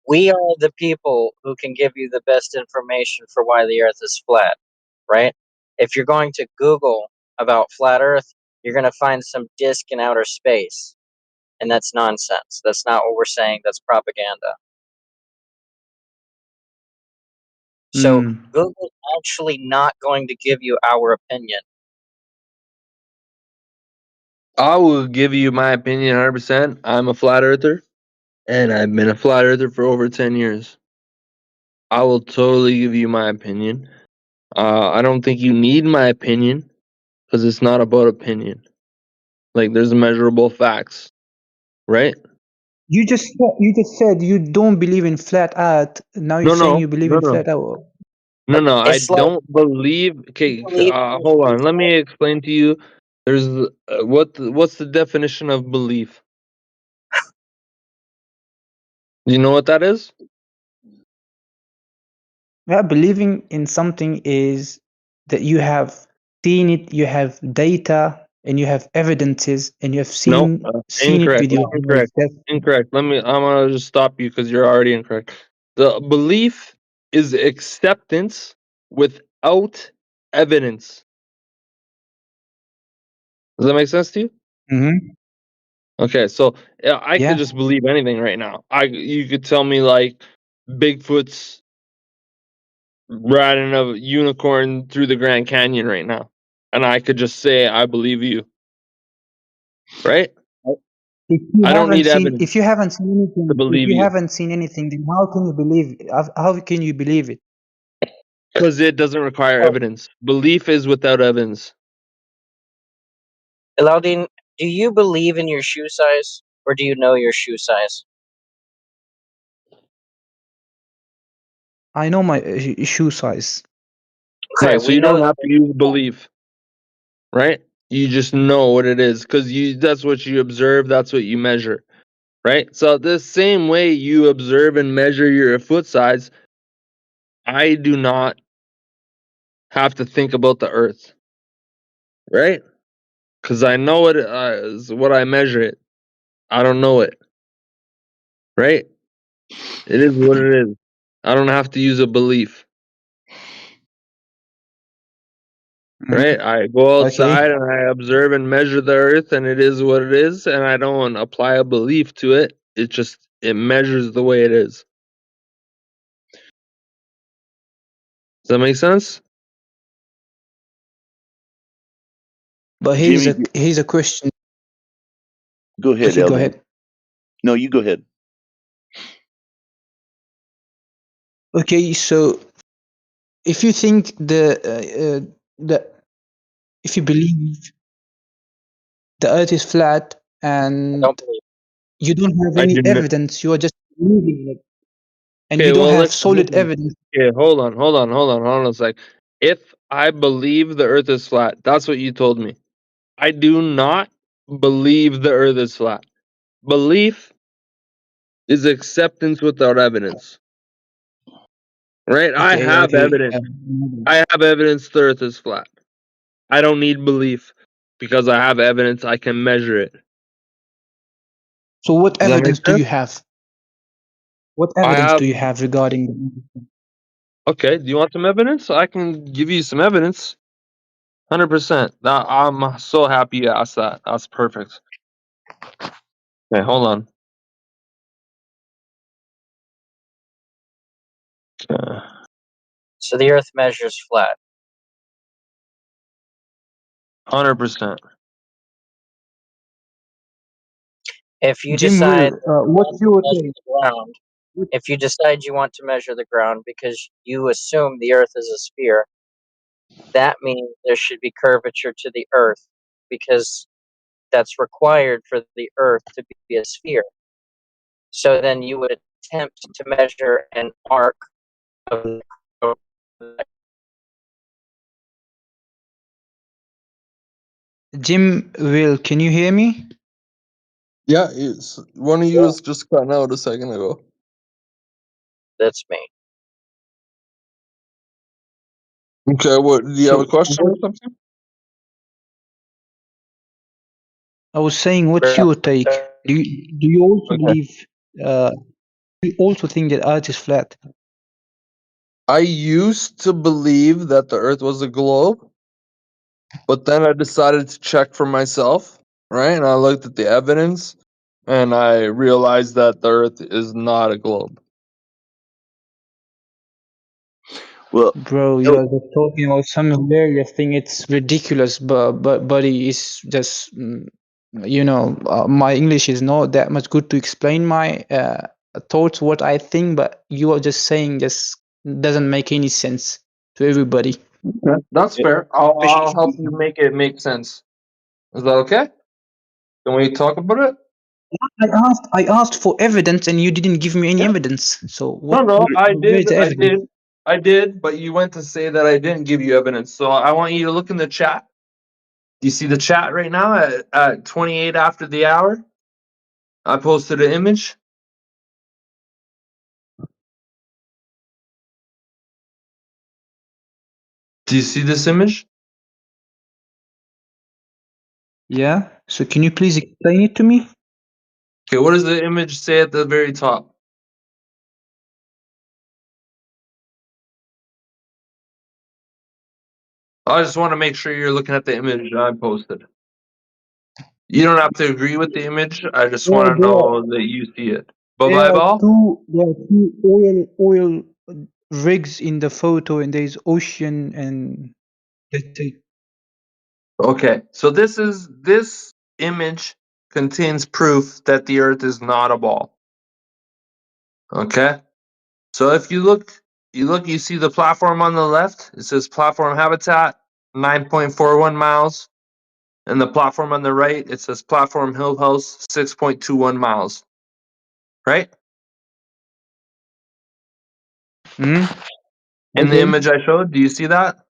We are the people who can give you the best information for why the Earth is flat, right? If you're going to Google about flat Earth, you're going to find some disk in outer space, and that's nonsense. That's not what we're saying. That's propaganda. So Hmm. Google's actually not going to give you our opinion. I will give you my opinion 100%. I'm a flat earther, and I've been a flat earther for over 10 years. I will totally give you my opinion. I don't think you need my opinion because it's not about opinion. Like, there's measurable facts, right? You just said you don't believe in flat Earth. Now you're No, saying no, you believe no, in no. flat Earth. No, I It's like don't believe. Okay, believe hold on. Let me explain to you. There's what's the definition of belief? Do you know what that is? Yeah, believing in something is that you have seen it, you have data, and you have evidences, and you have No, seen it incorrect, with your eyes. incorrect, incorrect. I'm gonna just stop you because you're already incorrect. The belief is acceptance without evidence. Does that make sense to you? Mm-hmm. Okay, so I Yeah. could just believe anything right now. You could tell me like Bigfoot's riding a unicorn through the Grand Canyon right now, and I could just say I believe you, right? I don't need evidence If you haven't seen to anything, if believe you you haven't seen anything, then how can you believe it? How can you believe it? because it doesn't require oh, evidence. Belief is without evidence. Elaudine, do you believe in your shoe size, or do you know your shoe size? I know my shoe size. Okay, Right, so we you know don't that. have to use belief, right? You just know what it is because that's what you observe, that's what you measure, right? So the same way you observe and measure your foot size, I do not have to think about the earth, right? Because I know it is what I measure it. I don't know it, right? It is what it is. I don't have to use a belief, right? I go Okay. outside and I observe and measure the earth, and it is what it is, and I don't apply a belief to it. It measures the way it is. Does that make sense? But Jimmy, here's a question. go ahead, Okay, go Eldon. ahead. No, you go ahead. Okay, so if you think if you believe the Earth is flat I and don't believe. you don't have I any do not. evidence, you are just believing it, and you Okay, don't well, have listen, solid listen. evidence. Okay, hold on a sec. If I believe the Earth is flat, that's what you told me. I do not believe the Earth is flat. Belief is acceptance without evidence. Right? I Okay, have okay. evidence. I have evidence the Earth is flat. I don't need belief because I have evidence. I can measure it. So what Does that make evidence do sense? you have? What I evidence have. do you have regarding Okay, do you want some evidence? I can give you some evidence. 100%. I'm so happy you asked that. That's perfect. Okay, hold on. Okay. So the Earth measures flat. 100%. If you Jim decide Will? What's your measure take? the ground, if you decide you want to measure the ground because you assume the Earth is a sphere, that means there should be curvature to the Earth because that's required for the Earth to be a sphere. So then you would attempt to measure an arc of the Jim Will, can you hear me? Yeah, one of you was just cutting out a second ago. That's me. Okay, what? Do you have a So question or something? I was saying, what's your take? Do you also Okay. believe? Do you also think that Earth is flat? I used to believe that the Earth was a globe, but then I decided to check for myself, right? And I looked at the evidence, and I realized that the Earth is not a globe. Well, Bro, you are just talking about some hilarious thing. It's ridiculous, but buddy, it's just my English is not that much good to explain my thoughts, what I think. But you are just saying just doesn't make any sense to everybody. Okay, that's fair. I'll help you make it make sense. Is that okay? Can we talk about it? I asked for evidence, and you didn't give me any evidence. So No, no, I where is did, the evidence? I did, but you went to say that I didn't give you evidence. So I want you to look in the chat. Do you see the chat right now at 28 after the hour? I posted an image. Do you see this image? Yeah. So can you please explain it to me? Okay, what does the image say at the very top? I just want to make sure you're looking at the image I posted. You don't have to agree with the image. I just There, want to there, know that you see it. Bye there bye, are ball. two oil rigs in the photo, and there's ocean, and that's it. Okay, so this image contains proof that the Earth is not a ball. Okay, so if you look, you see the platform on the left. It says platform habitat 9.41 miles, and the platform on the right it says platform hill house 6.21 miles. Right? In the Okay. image I showed, do you see that?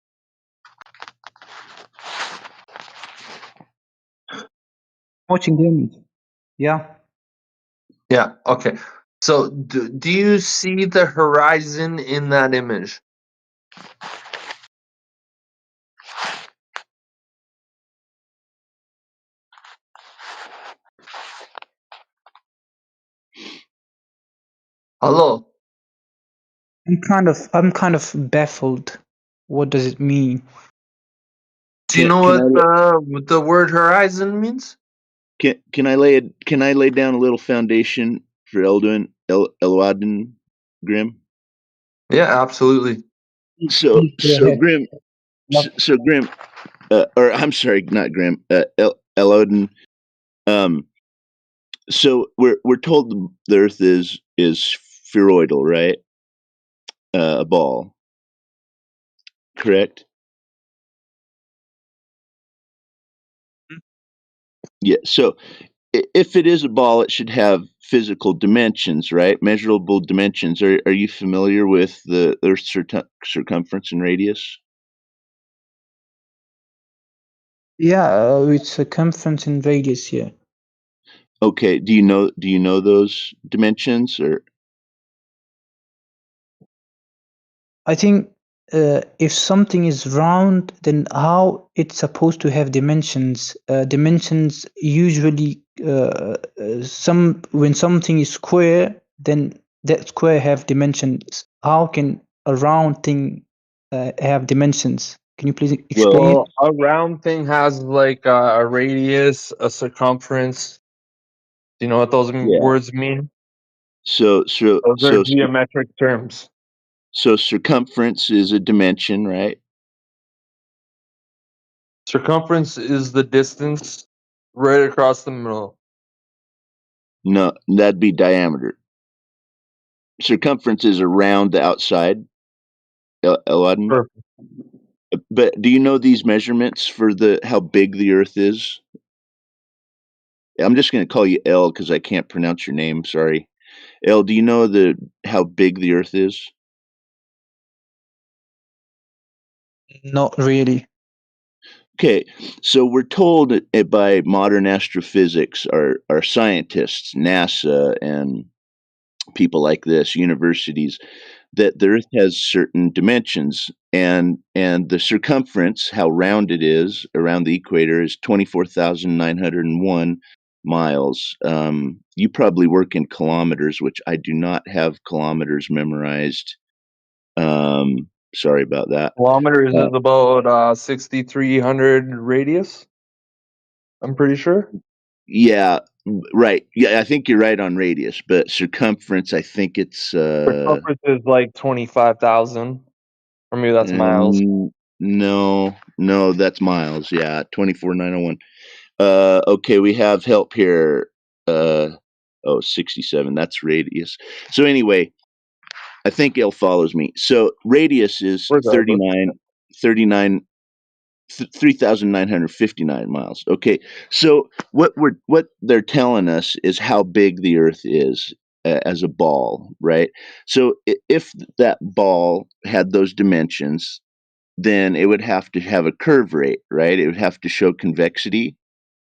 Watching the image. Yeah. Yeah. Okay. So do you see the horizon in that image? Hello. I'm kind of baffled. What does it mean? Do you know what the word horizon means? Can I lay down a little foundation for Elwadin Grim? Yeah, absolutely. So Go ahead. Grim, so Grim, or I'm sorry, not Grim, Elodin. So we're told the Earth is spheroidal, right? a ball, correct? Yeah. So if it is a ball, it should have physical dimensions, right? Measurable dimensions. Are you familiar with the Earth's circumference and radius? Yeah, with circumference and radius here. Okay. Do you know those dimensions or? I think if something is round, then how it's supposed to have dimensions? Dimensions usually when something is square, then that square have dimensions. How can a round thing have dimensions? Can you please explain it? Well, a round thing has like a radius, a circumference. Do you know what those Yeah. words mean? So Those are geometric terms. so circumference is a dimension, right? Circumference is the distance right across the middle. No, that'd be diameter. Circumference is around the outside, Aladdin. Perfect. But do you know these measurements for how big the Earth is? I'm just going to call you L because I can't pronounce your name. Sorry, L. Do you know how big the Earth is? Not really. Okay, so we're told by modern astrophysics, our scientists, NASA, and people like this, universities, that the Earth has certain dimensions, and the circumference, how round it is around the equator, is 24,901 miles. You probably work in kilometers, which I do not have kilometers memorized. Sorry about that. Kilometers is about 6,300 radius. I'm pretty sure. Yeah, right. Yeah, I think you're right on radius, but circumference, I think it's Circumference is like 25,000, or maybe that's miles. no, that's miles. Yeah, 24,901. Okay, we have help here. 67. That's radius. So anyway, I think L follows me. So radius is Regardless. 39 3,959 miles. Okay, so what they're telling us is how big the Earth is as a ball, right? So if that ball had those dimensions, then it would have to have a curve rate, right? It would have to show convexity.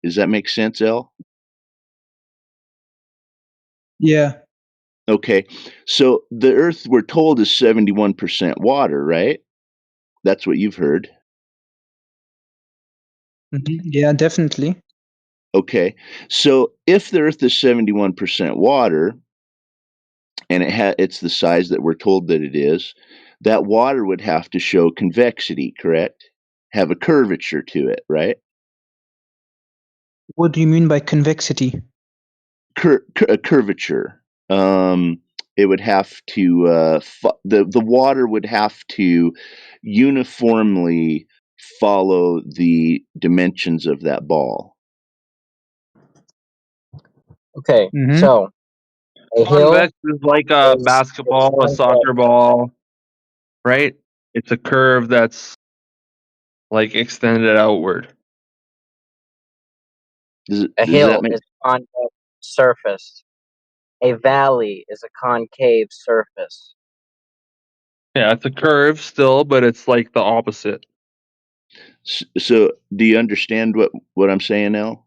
Does that make sense, El? Yeah. Okay, so the Earth, we're told, is 71% water, right? That's what you've heard. Yeah, definitely. Okay, so if the Earth is 71% water, and it's the size that we're told that it is, that water would have to show convexity, correct? Have a curvature to it, right? What do you mean by convexity? A curvature. It would have to the water would have to uniformly follow the dimensions of that ball. Okay, Mhm. so a hill Convex is like a basketball, a soccer ball, right? It's a curve that's like extended outward. Does A that hill make is concave surface. A valley is a concave surface. Yeah, it's a curve still, but it's like the opposite. so? Do you understand what I'm saying now?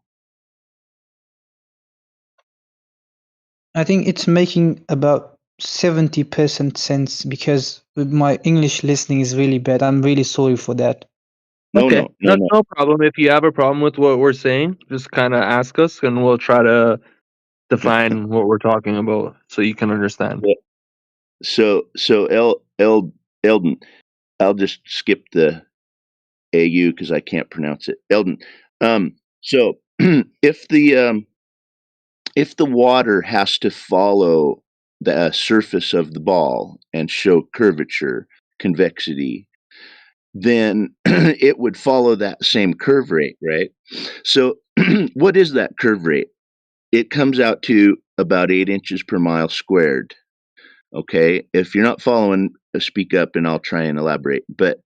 I think it's making about 70% sense because my English listening is really bad. I'm really sorry for that. Okay, that's no problem. If you have a problem with what we're saying, just kind of ask us, and we'll try to define what we're talking about so you can understand. So Eldon, I'll just skip the AU because I can't pronounce it. Eldon. So if the water has to follow the surface of the ball and show curvature, convexity, then it would follow that same curve rate, right? So what is that curve rate? It comes out to about 8 inches per mile squared. Okay, if you're not following speak up and I'll try and elaborate. But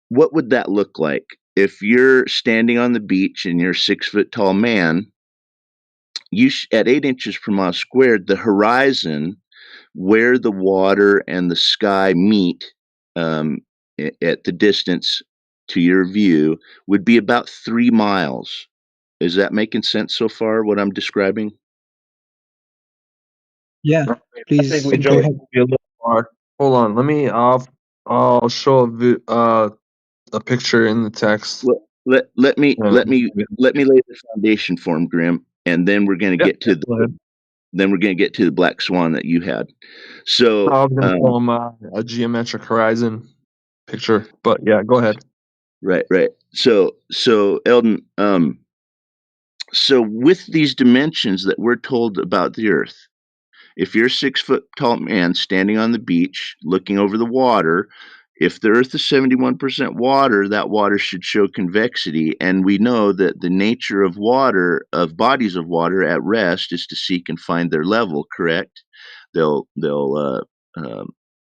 what would that look like if you're standing on the beach and you're a 6 foot tall man? At 8 inches per mile squared, the horizon where the water and the sky meet um, at the distance to your view would be about 3 miles. Is that making sense so far, what I'm describing? Yeah, I please think we go jumped ahead. a little far. Hold on, let me. I'll show a picture in the text. Well, let me Uh, let me let me lay the foundation for him, Grim, and then we're going to yeah, get to the go ahead. then we're going to get to the black swan that you had. So I was gonna show him a geometric horizon picture, but yeah, go ahead. right. So Eldon, so with these dimensions that we're told about the Earth, if you're a 6 foot tall man standing on the beach looking over the water, if the Earth is 71% water, that water should show convexity. And we know that the nature of water, of bodies of water at rest, is to seek and find their level. Correct? They'll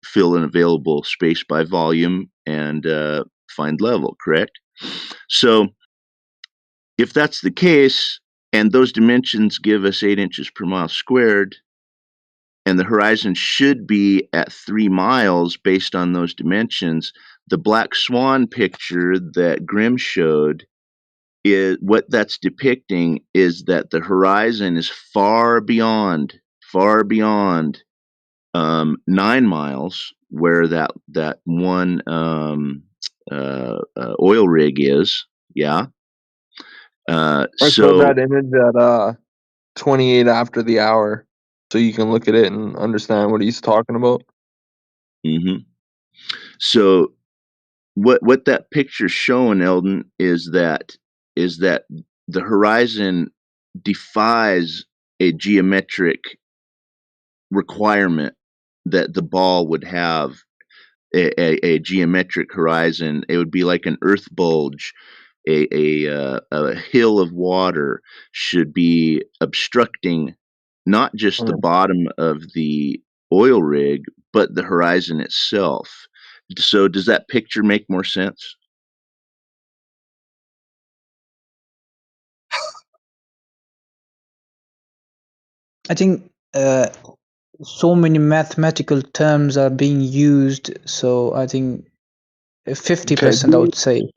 fill an available space by volume and find level. Correct? So if that's the case, and those dimensions give us 8 inches per mile squared, and the horizon should be at 3 miles based on those dimensions, the black swan picture that Grimm showed, is what that's depicting is that the horizon is far beyond 9 miles, where that one oil rig is. Yeah. I showed So that image at 28 after the hour, so you can look at it and understand what he's talking about. hmm so what that picture's showing, Eldon, is that the horizon defies a geometric requirement that the ball would have a geometric horizon. It would be like an earth bulge. A hill of water should be obstructing not just the bottom of the oil rig, but the horizon itself. So, does that picture make more sense? I think so many mathematical terms are being used, so I think 50% I would say.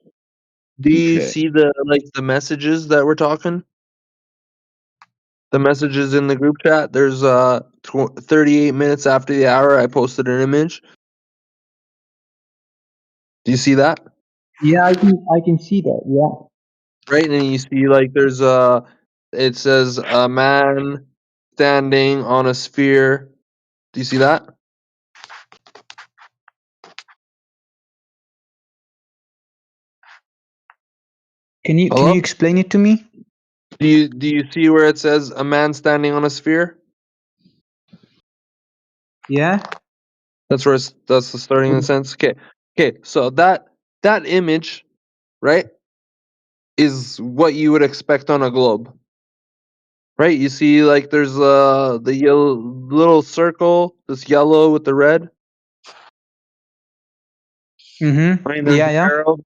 Do you Okay. see the messages that we're talking? The messages in the group chat. There's 38 minutes after the hour, I posted an image. Do you see that? Yeah, I can see that. Yeah. Right, and you see there's it says a man standing on a sphere. Do you see that? Can you Hello? explain it to me? Do you see where it says a man standing on a sphere? Yeah. That's that's the starting in the sentence. Okay. So that image, right, is what you would expect on a globe. Right? You see there's the yellow little circle, this yellow with the red. Mm-hmm. Right? There's Yeah, an yeah. arrow.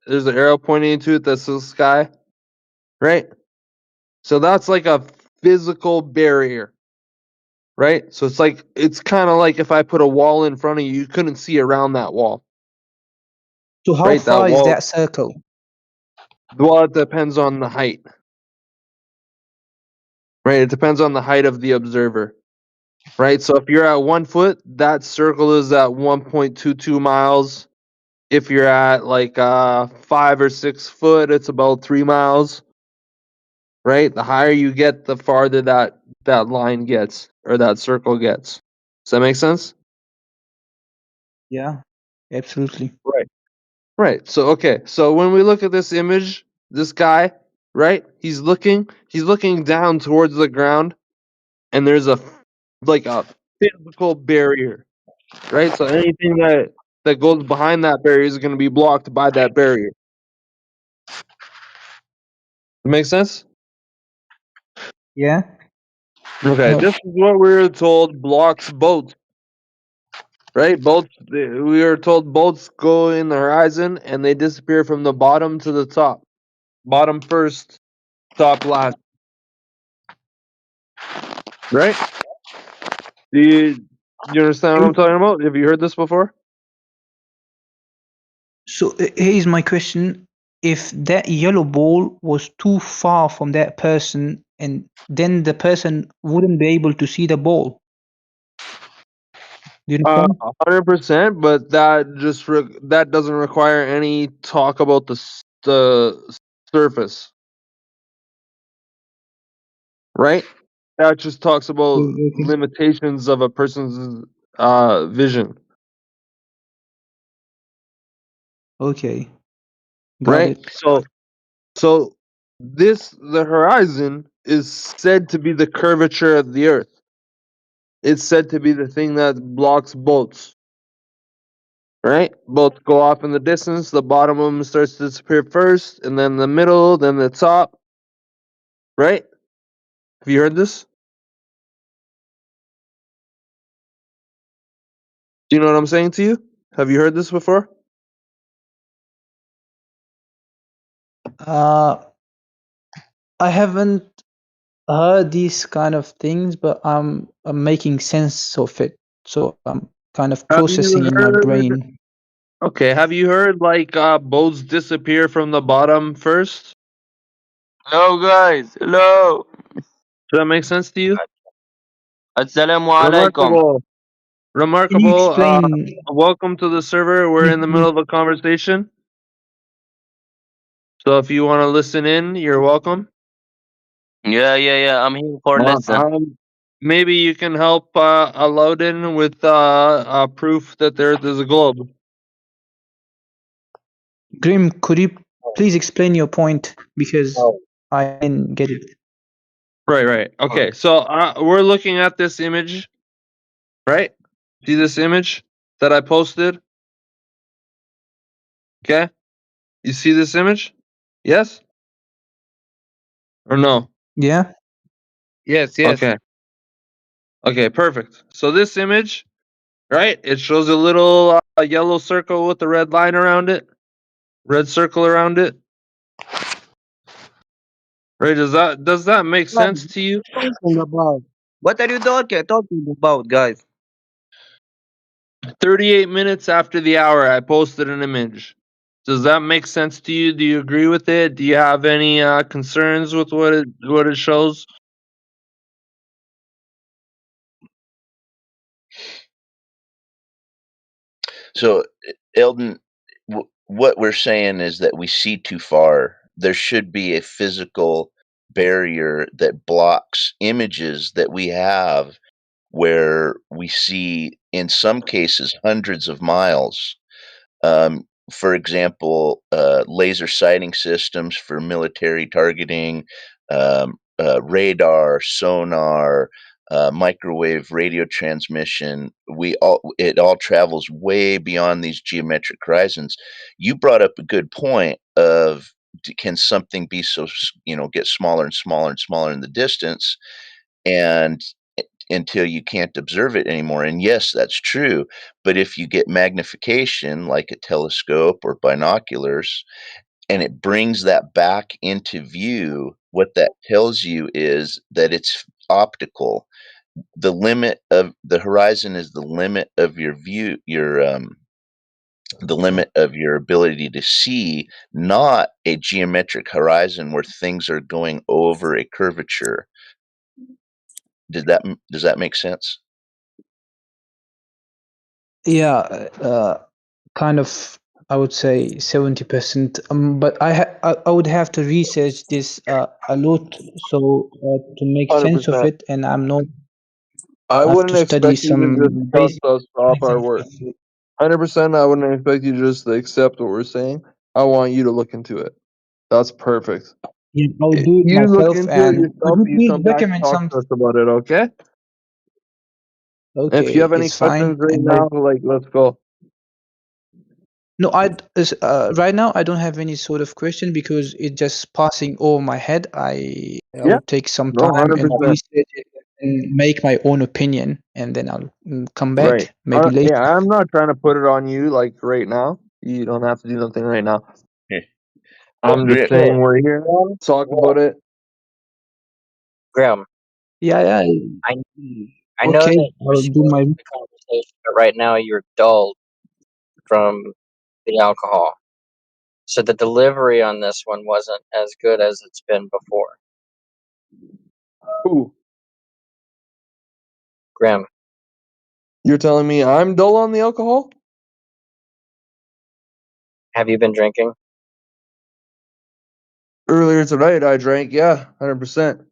There's an arrow pointing to it. That's the sky. Right? So that's like a physical barrier. Right? So it's kind of like if I put a wall in front of you, you couldn't see around that wall. So how Right? That far is wall. that circle? Well, it depends on the height. Right? It depends on the height of the observer. Right? So if you're at 1 foot, that circle is at 1.22 miles. If you're at 5 or 6 foot, it's about 3 miles. Right? The higher you get, the farther that line gets or that circle gets. Does that make sense? Yeah, absolutely. Right. Right. So okay. So when we look at this image, this guy, right? He's looking down towards the ground, and there's a physical barrier, right? So anything that goes behind that barrier is going to be blocked by that barrier. Make sense? Yeah. Okay. This is what we were told blocks boats. right? We are told bolts go in the horizon and they disappear from the bottom to the top. Bottom first, top last. Right? Do you understand what I'm talking about? Have you heard this before? So here's my question: if that yellow ball was too far from that person, and then the person wouldn't be able to see the ball. Do you understand? 100%, but that doesn't require any talk about the surface, right? That just talks about Okay. limitations of a person's vision, Okay. Got right? it. So the horizon is said to be the curvature of the Earth. It's said to be the thing that blocks bolts, right? Bolts go off in the distance. The bottom of them starts to disappear first, and then the middle, then the top, right? Have you heard this? Do you know what I'm saying to you? Have you heard this before? I haven't heard these kind of things, but I'm making sense of it. So I'm kind of Have you processing in my heard? brain. Okay, have you heard like bolts disappear from the bottom first? Hello guys, hello. Does that make sense to you? Assalamu alaikum. Remarkable. Can you Remarkable. explain? Welcome to the server. We're in the middle of a conversation. So if you want to listen in, you're welcome. Yeah. I'm here for listen. Maybe you can help Alaudin with proof that the Earth is a globe. Grim, could you please explain your point, because I didn't get it. Right. Okay, so we're looking at this image, right? See this image that I posted? Okay. You see this image? Yes? Or no? Yeah. Yes. Okay, perfect. So this image, right? It shows a little yellow circle with a red line around it. Red circle around it. Right? Does that make sense to you? Talking about? What are you talking about, guys? 38 minutes after the hour, I posted an image. Does that make sense to you? Do you agree with it? Do you have any concerns with what it shows? So, Eldon, what we're saying is that we see too far. There should be a physical barrier that blocks images that we have where we see, in some cases, hundreds of miles. For example, laser sighting systems for military targeting, radar, sonar, microwave radio transmission. It all travels way beyond these geometric horizons. You brought up a good point of can something be so get smaller and smaller and smaller in the distance, and until you can't observe it anymore. And yes, that's true. But if you get magnification, like a telescope or binoculars, and it brings that back into view, what that tells you is that it's optical. The limit of the horizon is the limit of your view, the limit of your ability to see, not a geometric horizon where things are going over a curvature. Does that make sense? Yeah. Kind of. I would say 70%. But I would have to research this a lot, so to make sense of 100%. it, and I'm not. I I have to wouldn't study expect you to some just trust basic. us off our word. 100%. I wouldn't expect you just to accept what we're saying. I want you to look into it. That's perfect. Yeah, I'll do it You look myself. into it And could yourself. you You please come back and recommend talk some? to us about it. Okay. If you Okay, have any it's fine. questions right And now, let's go. no, right now I don't have any sort of question, because it's just passing over my head. I Yeah. would take some No, time and 100%. research it make my own opinion, and then I'll come back Right. maybe later. Yeah, I'm not trying to put it on you like right now. You don't have to do nothing right now. I'm just Grip. saying we're here. Talk about it. Grim, Yeah. I know Okay, that you're I'll do my. the conversation, but right now you're dulled from the alcohol. So the delivery on this one wasn't as good as it's been before. Ooh, Grim, you're telling me I'm dull on the alcohol? have you been drinking? Earlier tonight, I drank. Yeah, 100%.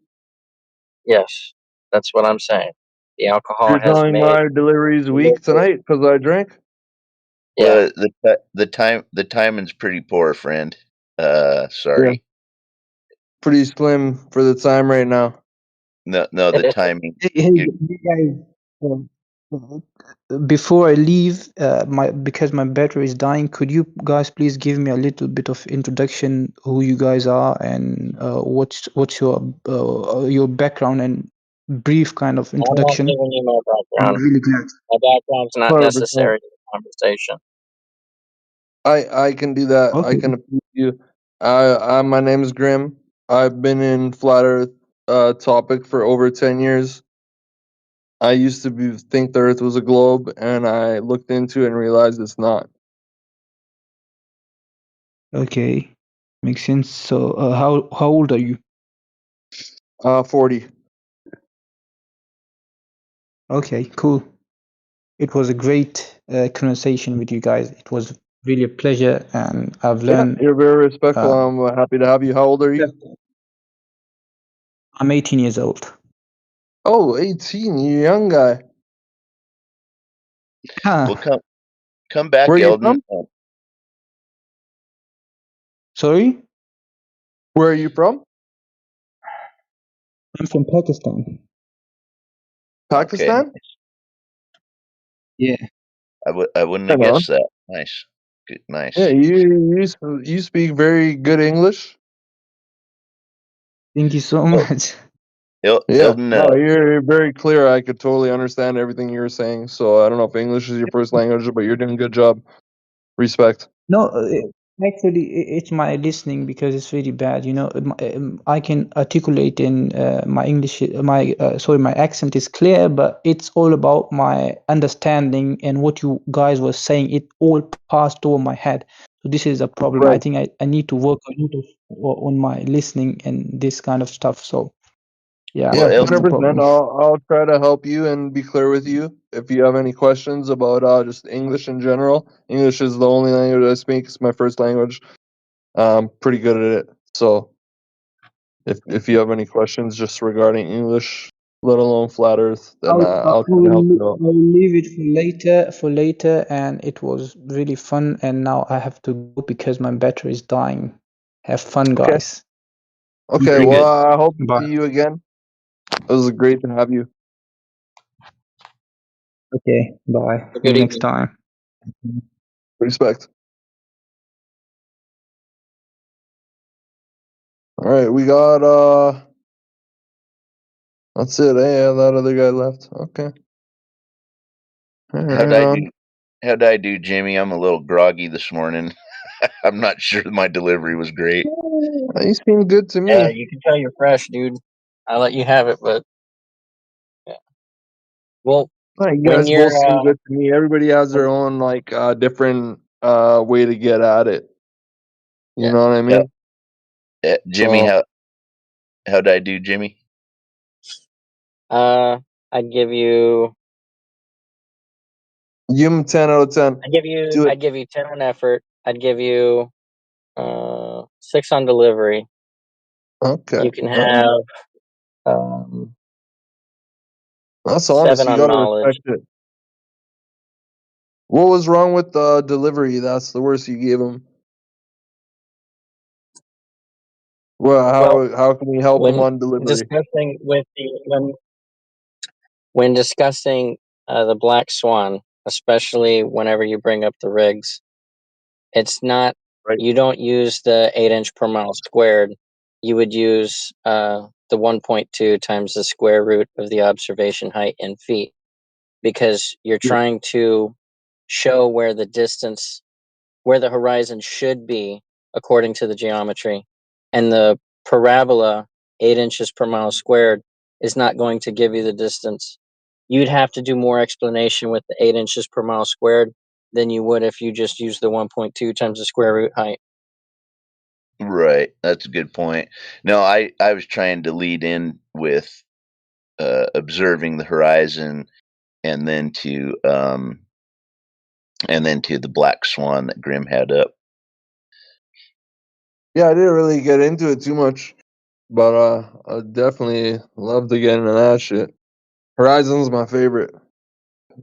Yes, that's what I'm saying. The alcohol You're has telling made my delivery's weak delivery. tonight because I drank? Yeah. Well, the timing's pretty poor, friend. Yeah. Sorry. Pretty slim for the time right now. No, the timing. Hey, you guys, before I leave, because my battery is dying, could you guys please give me a little bit of introduction, who you guys are, and what's your background, and brief kind of I'm not introduction? giving you my I'm background. really glad. My background's not 100%. necessary to the conversation. I can do that. I Okay. can approve you. My name is Grim. I've been in flat Earth topic for over 10 years. I used to think the Earth was a globe, and I looked into it and realized it's not. Okay, makes sense. So, how old are you? 40. Okay, cool. It was a great conversation with you guys. It was really a pleasure, and I've Yeah, learned. you're very respectful. I'm happy to have you. How old are you? I'm 18 years old. Oh, 18. You're a young guy. Well, come back, Where are you Eldon. from? Sorry? Where are you from? I'm from Pakistan. Pakistan? Okay. Yeah. I wouldn't have Hang on. guessed that. Nice. Good, nice. Yeah, you speak very good English. Thank you so much. Yeah, Eldon, no, you're very clear. I could totally understand everything you were saying. So I don't know if English is your first language, but you're doing a good job. Respect. No, actually, it's my listening because it's really bad. I can articulate in my English. My accent is clear, but it's all about my understanding and what you guys were saying. It all passed over my head. So this is a problem. I Right. think I need to work a little on my listening and this kind of stuff. So yeah, Yeah, that's the 100%. problem. I'll try to help you and be clear with you. If you have any questions about just English in general, English is the only language I speak. It's my first language. I'm pretty good at it. So if you have any questions just regarding English, let alone flat Earth, then I'll try to help you out. I'll leave it for later, and it was really fun. And now I have to go because my battery is dying. Have fun, Okay. guys. Okay. Very Well, good. I hope to Bye. see you again. It was great to have you. Okay, bye. See Good you next evening. time. Respect. All right, we got that's it. Yeah, that other guy left. Okay. How'd Right I on. do? How'd I do, Jimmy? I'm a little groggy this morning. I'm not sure my delivery was great. You seem good to Yeah, me. you can tell you're fresh, dude. I'll let you have it, but yeah. Well, You when guys both you're seem good to me. Everybody has their own different way to get at it. You know what I mean? Jimmy, So how'd I do, Jimmy? I'd give you give him 10 out of 10. Do it. I'd give you 10 on effort. I'd give you 6 on delivery. Okay. You can All right. have That's honest. 7 You on gotta knowledge. respect it. What was wrong with the delivery? That's the worst you gave him. Well, how can we help him When on delivery? discussing with when discussing the black swan, especially whenever you bring up the rigs, it's not you don't use the 8 inch per mile squared. You would use the 1.2 times the square root of the observation height in feet, because you're trying to show where the distance, where the horizon should be according to the geometry. And the parabola, 8 inches per mile squared, is not going to give you the distance. You'd have to do more explanation with the 8 inches per mile squared than you would if you just used the 1.2 times the square root height. Right. That's a good point. No, I was trying to lead in with observing the horizon, and then to the black swan that Grim had up. Yeah, I didn't really get into it too much, but I definitely love to get into that shit. Horizon's my favorite.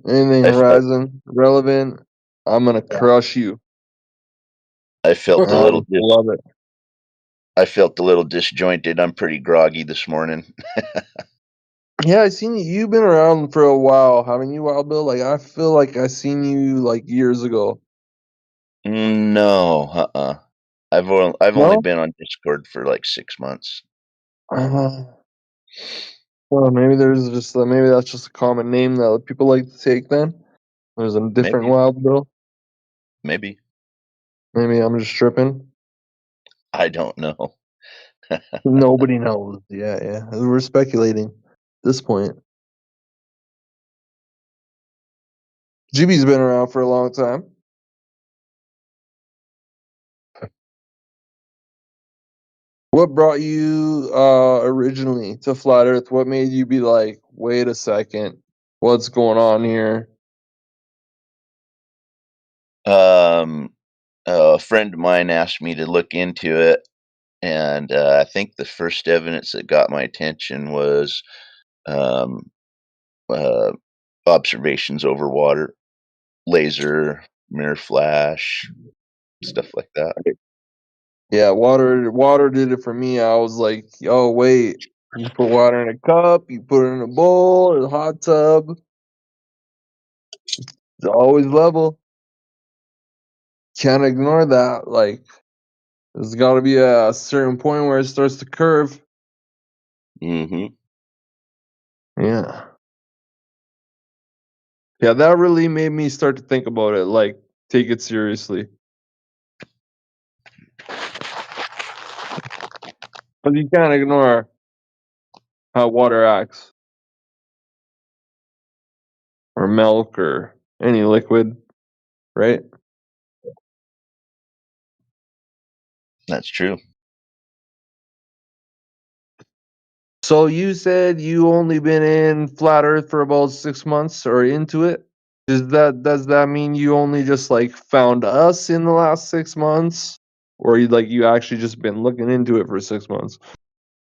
Anything I felt Horizon relevant, I'm gonna crush you. I felt a I little just love it. I felt a little disjointed. I'm pretty groggy this morning. Yeah, I seen you. You've been around for a while, haven't you, Wild Bill? Like I feel like I seen you like years ago. No, I've only No? been on Discord for like 6 months. Well, maybe there's just maybe that's just a common name that people like to take. Then there's a different Maybe. Wild Bill. Maybe. Maybe I'm just tripping. I don't know. Nobody knows. Yeah. We're speculating at this point. GB's been around for a long time. What brought you originally to Flat Earth? What made you be like, wait a second, what's going on here? A friend of mine asked me to look into it, and I think the first evidence that got my attention was um, uh, observations over water, laser, mirror flash, stuff like that. Yeah, water did it for me. I was like, oh wait, you put water in a cup, you put it in a bowl, a hot tub. It's always level. Can't ignore that. Like, there's got to be a certain point where it starts to curve. Mm-hmm. Yeah. Yeah, that really made me start to think about it, like, take it seriously. But you can't ignore how water acts, or milk, or any liquid, right? That's true. So you said you only been in Flat Earth for about 6 months or into it? Does that mean you only just like found us in the last 6 months? Or you actually just been looking into it for 6 months?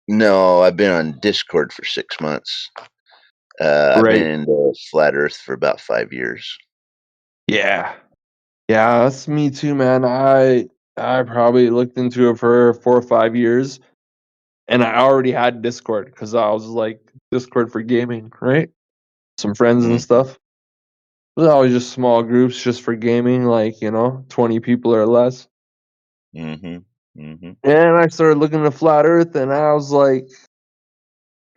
No, I've been on Discord for 6 months. I've Right. been in Flat Earth for about 5 years. Yeah. Yeah, that's me too, man. I probably looked into it for 4 or 5 years, and I already had Discord because I was like Discord for gaming, right? Some friends and Mm-hmm. stuff. It was always just small groups just for gaming, 20 people or less. Mm-hmm. Mm-hmm. And I started looking at Flat Earth, and I was like,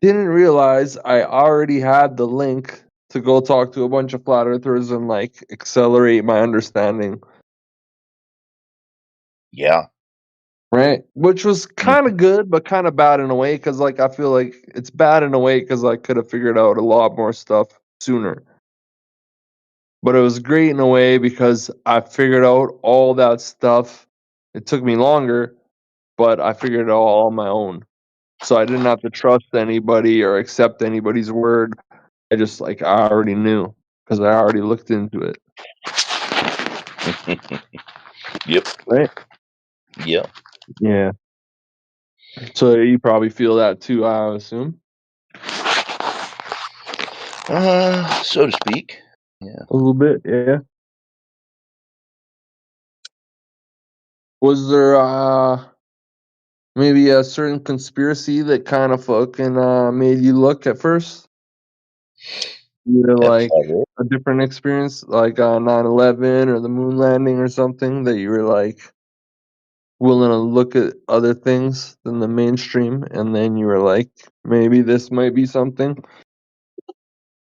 didn't realize I already had the link to go talk to a bunch of Flat Earthers and accelerate my understanding. Yeah. Right, which was kind of good, but kind of bad in a way because, I feel like it's bad in a way because I could have figured out a lot more stuff sooner. But it was great in a way because I figured out all that stuff. It took me longer, but I figured it out all on my own. So I didn't have to trust anybody or accept anybody's word. I just I already knew because I already looked into it. Yep. Right. Yep. Yeah. So you probably feel that too, I assume. So to speak. Yeah. A little bit, yeah. Was there maybe a certain conspiracy that kind of fucking made you look at first? Either At like Flat Earth? a different experience, like 9/11 or the moon landing or something that you were like, willing to look at other things than the mainstream, and then you were like, maybe this might be something?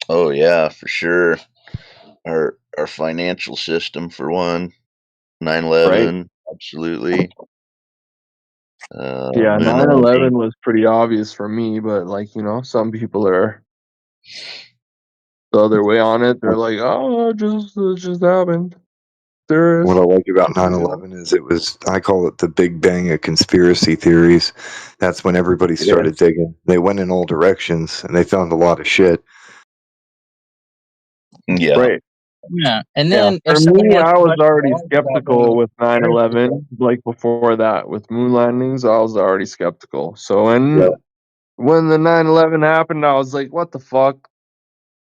Oh yeah, for sure. Our financial system for one, 9/11, absolutely. Yeah, Moon 9/11 landing. was pretty obvious for me, but like, you know, some people are the other way on it. They're like, oh, it just happened. What I like about You 9/11 is I call it the Big Bang of conspiracy theories. That's when everybody started digging. They went in all directions and they found a lot of shit. Yeah. Right. Yeah, and Yeah, then for if someone me, wants I to was watch already vlogs about skeptical going with to Earth, 9/11. Like before that, with moon landings, I was already skeptical. So when the 9/11 happened, I was like, what the fuck?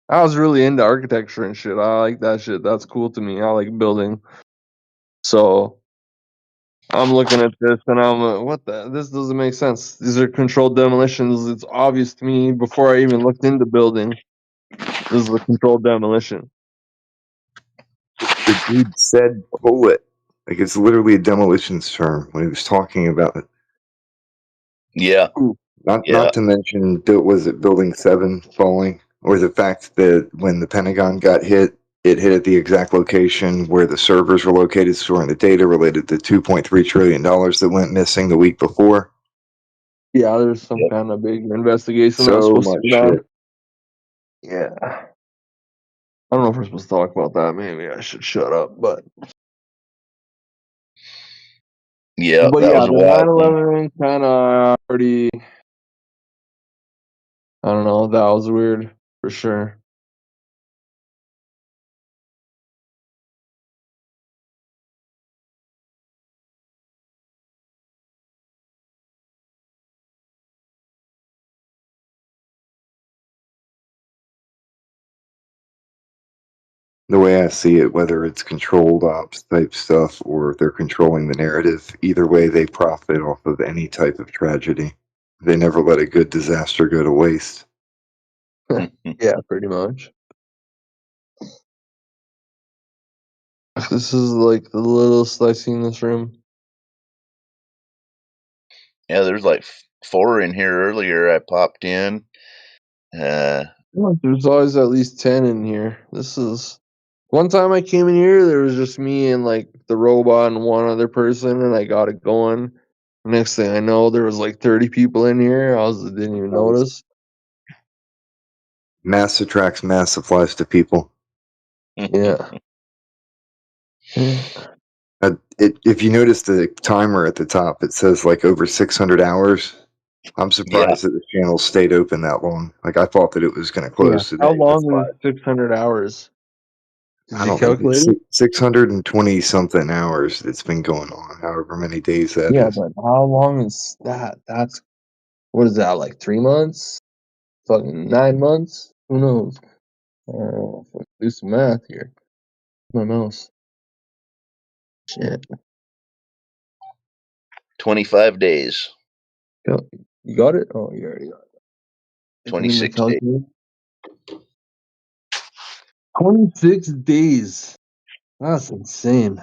I was really into architecture and shit. I like that shit. That's cool to me. I like building. So I'm looking at this and I'm like, what the? This doesn't make sense. These are controlled demolitions. It's obvious to me before I even looked into building. This is a controlled demolition. The dude said pull it. Like it's literally a demolitions term when he was talking about it. Yeah. Not to mention, was it Building 7 falling? Or the fact that when the Pentagon got hit, it hit at the exact location where the servers were located storing the data related to $2.3 trillion that went missing the week before. Yeah, there's some kind of big investigation that was So supposed to much be done. shit. Yeah. I don't know if we're supposed to talk about that. Maybe I should shut up, but Yeah, but that yeah, was a the wild one. 9/11 kind of already. I don't know. That was weird for sure. The way I see it, whether it's controlled ops type stuff or if they're controlling the narrative, either way they profit off of any type of tragedy. They never let a good disaster go to waste. Yeah, pretty much. This is like the littlest I've seen this room. Yeah, there's like 4 in here earlier. I popped in. There's always at least 10 in here. This is one time I came in here, there was just me and like the robot and one other person, and I got it going. Next thing I know, there was like 30 people in here. Didn't even notice. Mass attracts mass applies to people. Yeah. If you notice the timer at the top, it says like over 600 hours. I'm surprised that the channel stayed open that long. Like I thought that it was going to Yeah. close today. How long is 600 hours? Did I you don't know, calculate it? 620 something hours it's been going on, however many days that Yeah, is. but how long is that? That's what is that, like 3 months? Fucking 9 months? Who knows? Do some math here. My mouse. Shit. 25 days. You got it? Oh, you already got it. I didn't even 26 days. calculate. 26 days. That's insane.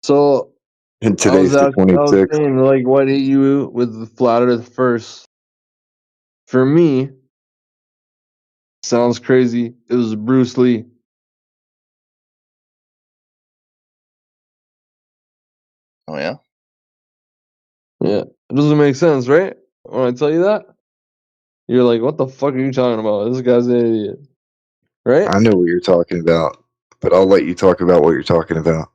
So And I was today's the saying, like, what hit you with the flat Earth first? For me, sounds crazy. It was Bruce Lee. Oh yeah. Yeah, it doesn't make sense, right? When I tell you that, you're like, "What the fuck are you talking about? This guy's an idiot." Right? I know what you're talking about, but I'll let you talk about what you're talking about.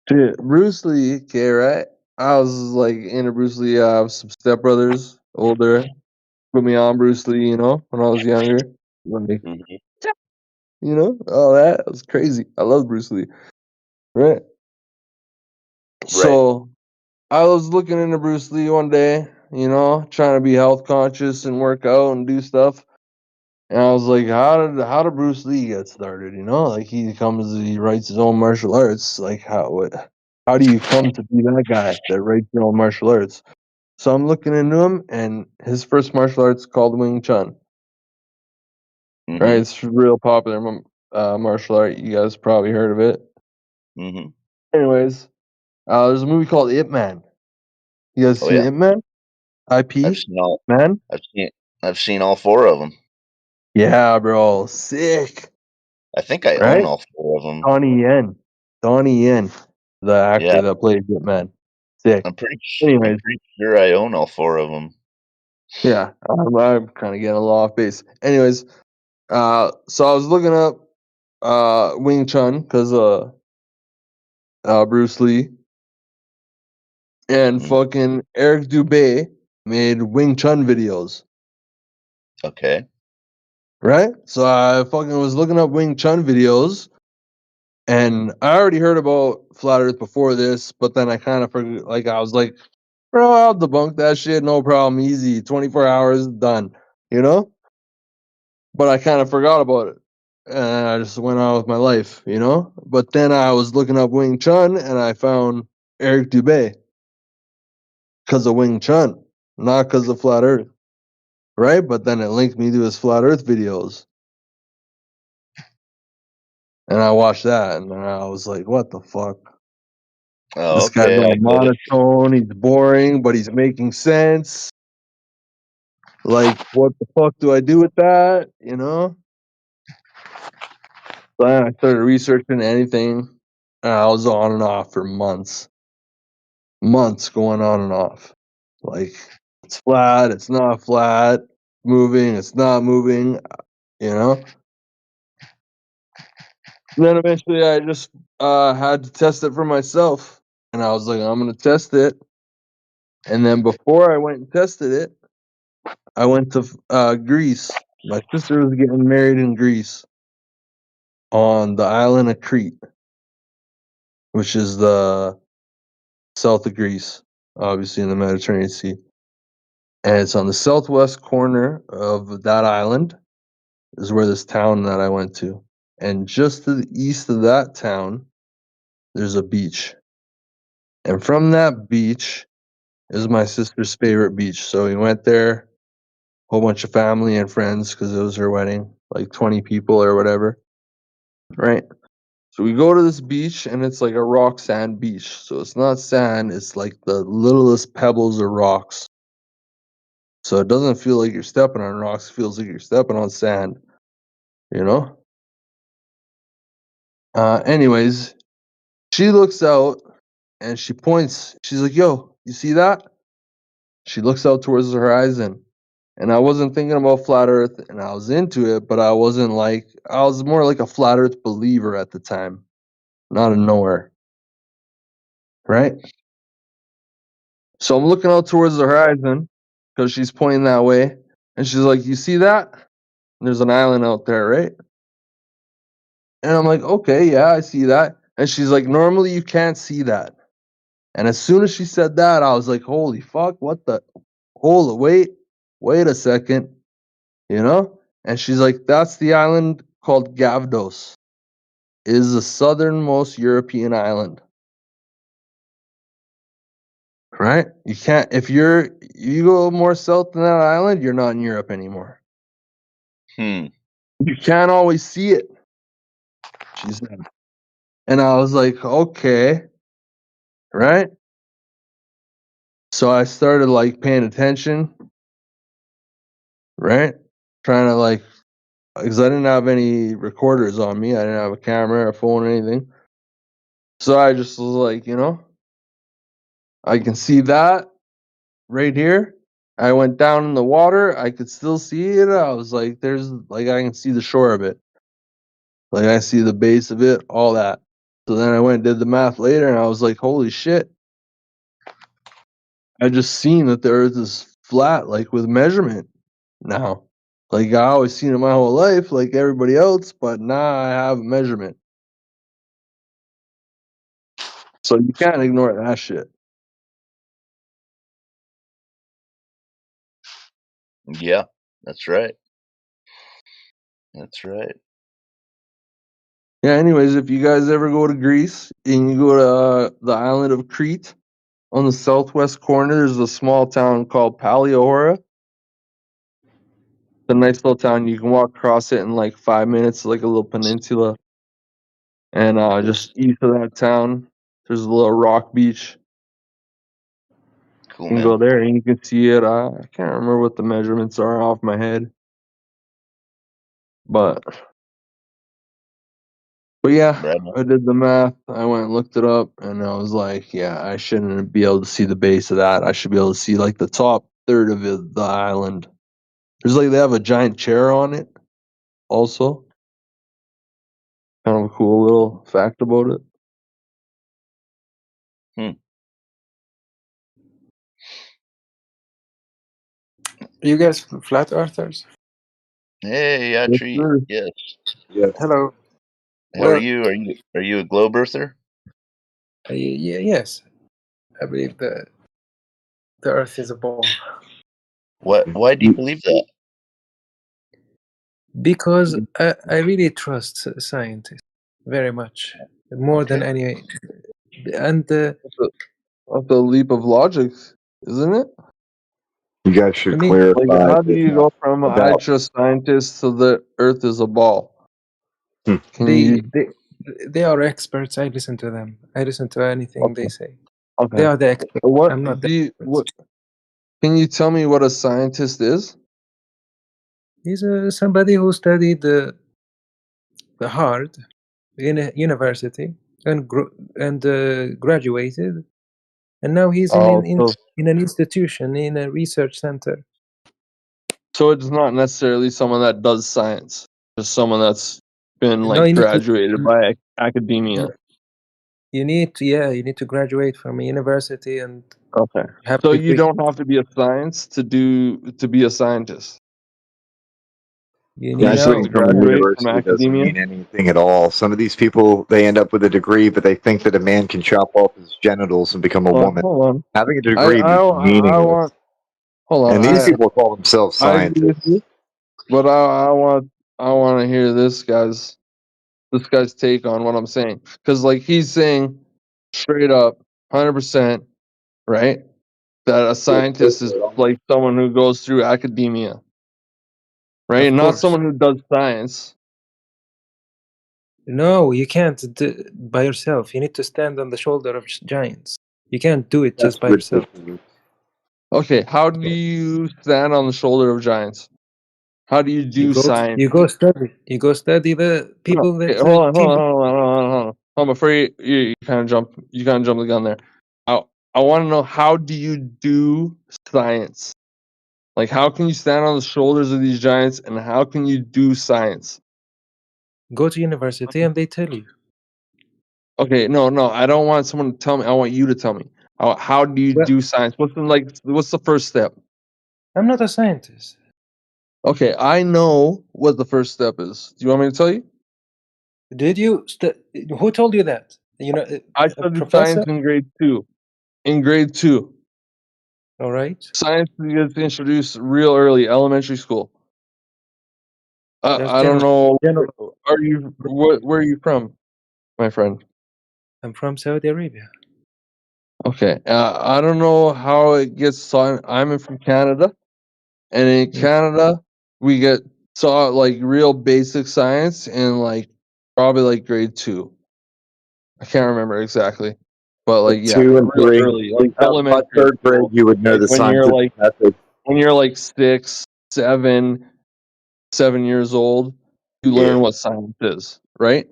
Dude, Bruce Lee, okay, right? I was like into Bruce Lee. I have some stepbrothers, older, put me on Bruce Lee, you know, when I was younger. Like, you know, all that. It was crazy. I love Bruce Lee. Right? So I was looking into Bruce Lee one day, you know, trying to be health conscious and work out and do stuff. And I was like, how did Bruce Lee get started? You know, like he writes his own martial arts. Like how do you come to be that guy that writes your own martial arts? So I'm looking into him, and his first martial arts is called Wing Chun. Right, it's real popular martial art. You guys probably heard of it. Mm-hmm. Anyways, there's a movie called Ip Man. You guys Oh seen yeah, Ip Man? I've IP seen all. Man? I've seen all 4 of them. Yeah, bro, sick. I think I own Right? all 4 of them. Donnie Yen, the actor Yeah, that played Ip Man. Sick. I'm pretty Anyways, sure I own all 4 of them. yeah, I'm kind of getting a little off base. Anyways, so I was looking up Wing Chun because Bruce Lee and fucking Eric Dubé made Wing Chun videos. Okay. Right? So I fucking was looking up Wing Chun videos, and I already heard about Flat Earth before this, but then I kind of forgot. Like, I was like, bro, I'll debunk that shit, no problem, easy, 24 hours, done, you know? But I kind of forgot about it, and I just went on with my life, you know? But then I was looking up Wing Chun, and I found Eric Dubé because of Wing Chun, not because of Flat Earth, right? But then it linked me to his Flat Earth videos. And I watched that, and I was like, "What the fuck? Oh, This guy's okay. I all get it. monotone. He's boring, but he's making sense. Like, what the fuck do I do with that? You know?" So then I started researching anything, and I was on and off for months, going on and off. Like, it's flat, it's not flat, moving, it's not moving. You know? And then eventually, I just had to test it for myself, and I was like, "I'm gonna test it." And then before I went and tested it, I went to Greece. My sister was getting married in Greece on the island of Crete, which is the south of Greece, obviously in the Mediterranean Sea. And it's on the southwest corner of that island, is where this town that I went to. And just to the east of that town, there's a beach. And from that beach is my sister's favorite beach. So we went there, whole bunch of family and friends, because it was her wedding, like 20 people or whatever. Right? So we go to this beach, and it's like a rock sand beach. So it's not sand, it's like the littlest pebbles or rocks. So it doesn't feel like you're stepping on rocks, it feels like you're stepping on sand, you know? Anyways, she looks out and she points. She's like, "Yo, you see that?" She looks out towards the horizon. And I wasn't thinking about flat earth, and I was into it, but I wasn't like, I was more like a flat earth believer at the time, not a knower. Right? So I'm looking out towards the horizon because she's pointing that way. And she's like, "You see that? There's an island out there, right?" And I'm like, "Okay, yeah, I see that." And she's like, "Normally you can't see that." And as soon as she said that, I was like, "Holy fuck, what the? Hold it, wait a second, you know?" And she's like, "That's the island called Gavdos. It is the southernmost European island." Right? You can't, if you go more south than that island, you're not in Europe anymore. You can't always see it, she said. And I was like, "Okay." Right? So I started like paying attention, right? Trying to like, because I didn't have any recorders on me. I didn't have a camera, a phone, or anything. So I just was like, I can see that right here. I went down in the water. I could still see it. I was like, there's like, I can see the shore of it. Like, I see the base of it, all that. So then I went and did the math later, and I was like, holy shit. I just seen that the earth is flat, like with measurement now. Like, I always seen it my whole life, like everybody else, but now I have a measurement. So you can't ignore that shit. Yeah, that's right. That's right. Yeah, anyways, if you guys ever go to Greece and you go to the island of Crete, on the southwest corner, there's a small town called Palliahora. It's a nice little town. You can walk across it in like 5 minutes, like a little peninsula. And just east of that town, there's a little rock beach. Cool, You can man. go there and you can see it. I can't remember what the measurements are off my head. But yeah, Right on. I did the math. I went and looked it up, and I was like, yeah, I shouldn't be able to see the base of that. I should be able to see like the top third of the island. There's like they have a giant chair on it, also. Kind of a cool little fact about it. You guys flat earthers? Hey, yeah, Yes, Tree. sir. Yes. Yes. Hello. How are Well, you? Are you a globe earther? yes. I believe the Earth is a ball. Why do you believe that? Because I really trust scientists very much, more than any. And That's a leap of logic, isn't it? You guys should I mean, Like, clarify how do it's you not go from I about. trust scientists to the Earth is a ball? Can they, you? they they are experts. I listen to them. I listen to anything they say. Okay. They are the experts. What I'm not do the you? What? Can you tell me what a scientist is? He's somebody who studied hard in a university and graduated, and now he's Oh, in an institution, in a research center. so it's not necessarily someone that does science, just someone that's been No, like graduated by academia. you need to graduate from a university and Okay. have So a you degree. don't have to be a science to be a scientist. You You need just have to Graduating no. from a graduate from university doesn't academia. mean anything at all. Some of these people, they end up with a degree, but they think that a man can chop off his genitals and become a woman. Hold on. Having a I degree is I meaningless. want. Hold on. And these people call themselves I agree with scientists. you, but I want to hear this guy's take on what I'm saying, because like he's saying straight up, 100%, right? That a scientist is like someone who goes through academia, right? Of Not course. someone who does science. No, you can't by yourself. You need to stand on the shoulder of giants. You can't do it just by yourself. Okay, how do you stand on the shoulder of giants? How do you do science? You go study. You go study the people Okay, that hold came. on. I'm afraid you kind of jump the gun there. I want to know, how do you do science? Like, how can you stand on the shoulders of these giants, and how can you do science? Go to university and they tell you. Okay, no, I don't want someone to tell me. I want you to tell me. How do you do science? What's the first step? I'm not a scientist. Okay, I know what the first step is. Do you want me to tell you? Did you? Who told you that? You know, I a studied professor. science in grade 2. In grade 2. All right. Science gets introduced real early, elementary school. That's I don't know. general. Where are you from, my friend? I'm from Saudi Arabia. Okay. I don't know how it gets taught. I'm from Canada, and in Canada, we get taught like real basic science in like probably like grade 2. I can't remember exactly, but like yeah, 2 and real 3. early, like By elementary 3rd grade, school. you would know Like the scientific method. when you're like 6, 7 years old, you learn what science is, right?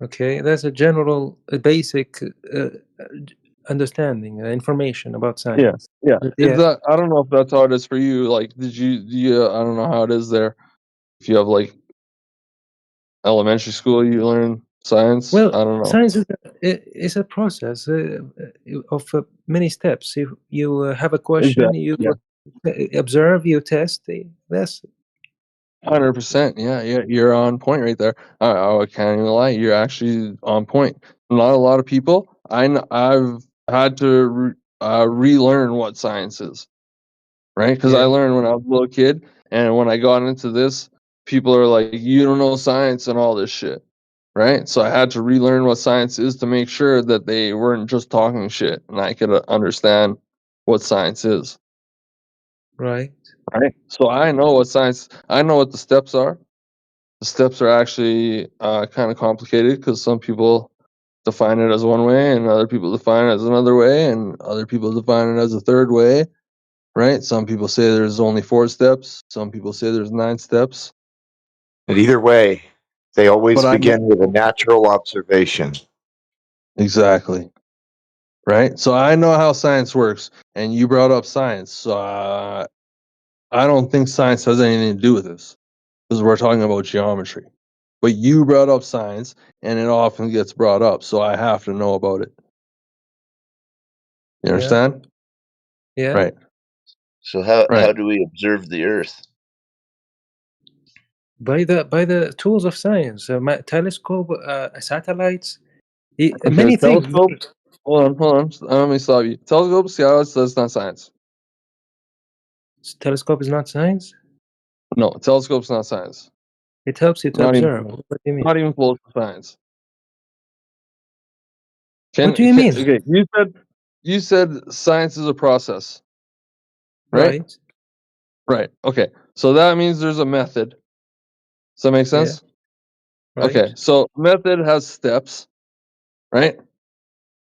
Okay, that's a general, basic understanding, information about Yeah, science. yeah. But Is that, I don't know if that's how it is for you. Like, do you? I don't know how it is there. If you have like elementary school, you learn science. Well, I don't know. science is a process of many steps. If you have a question, Exactly. you Yeah. observe, you test. That's 100%. Yeah, you're on point right there. I can't even lie. You're actually on point. Not a lot of people. I've had to relearn what science is, right? Because I yeah, learned when I was a little kid, and when I got into this, people are like, "You don't know science and all this shit," right? So I had to relearn what science is to make sure that they weren't just talking shit, and I could understand what science is. right. Right. So I know what science. I know what the steps are. The steps are actually kind of complicated because some people define it as one way, and other people define it as another way, and other people define it as a third way. Right. Some people say there's only 4 steps. Some people say there's 9 steps. And either way, they always But I begin with a natural observation. Exactly. Right. So I know how science works, and you brought up science. So I don't think science has anything to do with this because we're talking about geometry. But you brought up science, and it often gets brought up, so I have to know about it. You Yeah. understand? Yeah. Right. So how Right. do we observe the Earth? By the tools of science, telescope, satellites, Okay, many things. telescope. Hold on. Let me stop you. Telescopes, yeah, that's not science. Telescope is not science. No, telescope's not science. It helps you to Not even, observe. What do you mean? not even close to science. What do you mean? Okay, you said science is a process, right? Right. Right. Okay. So that means there's a method. Does that make sense? Right. Okay. So method has steps, right?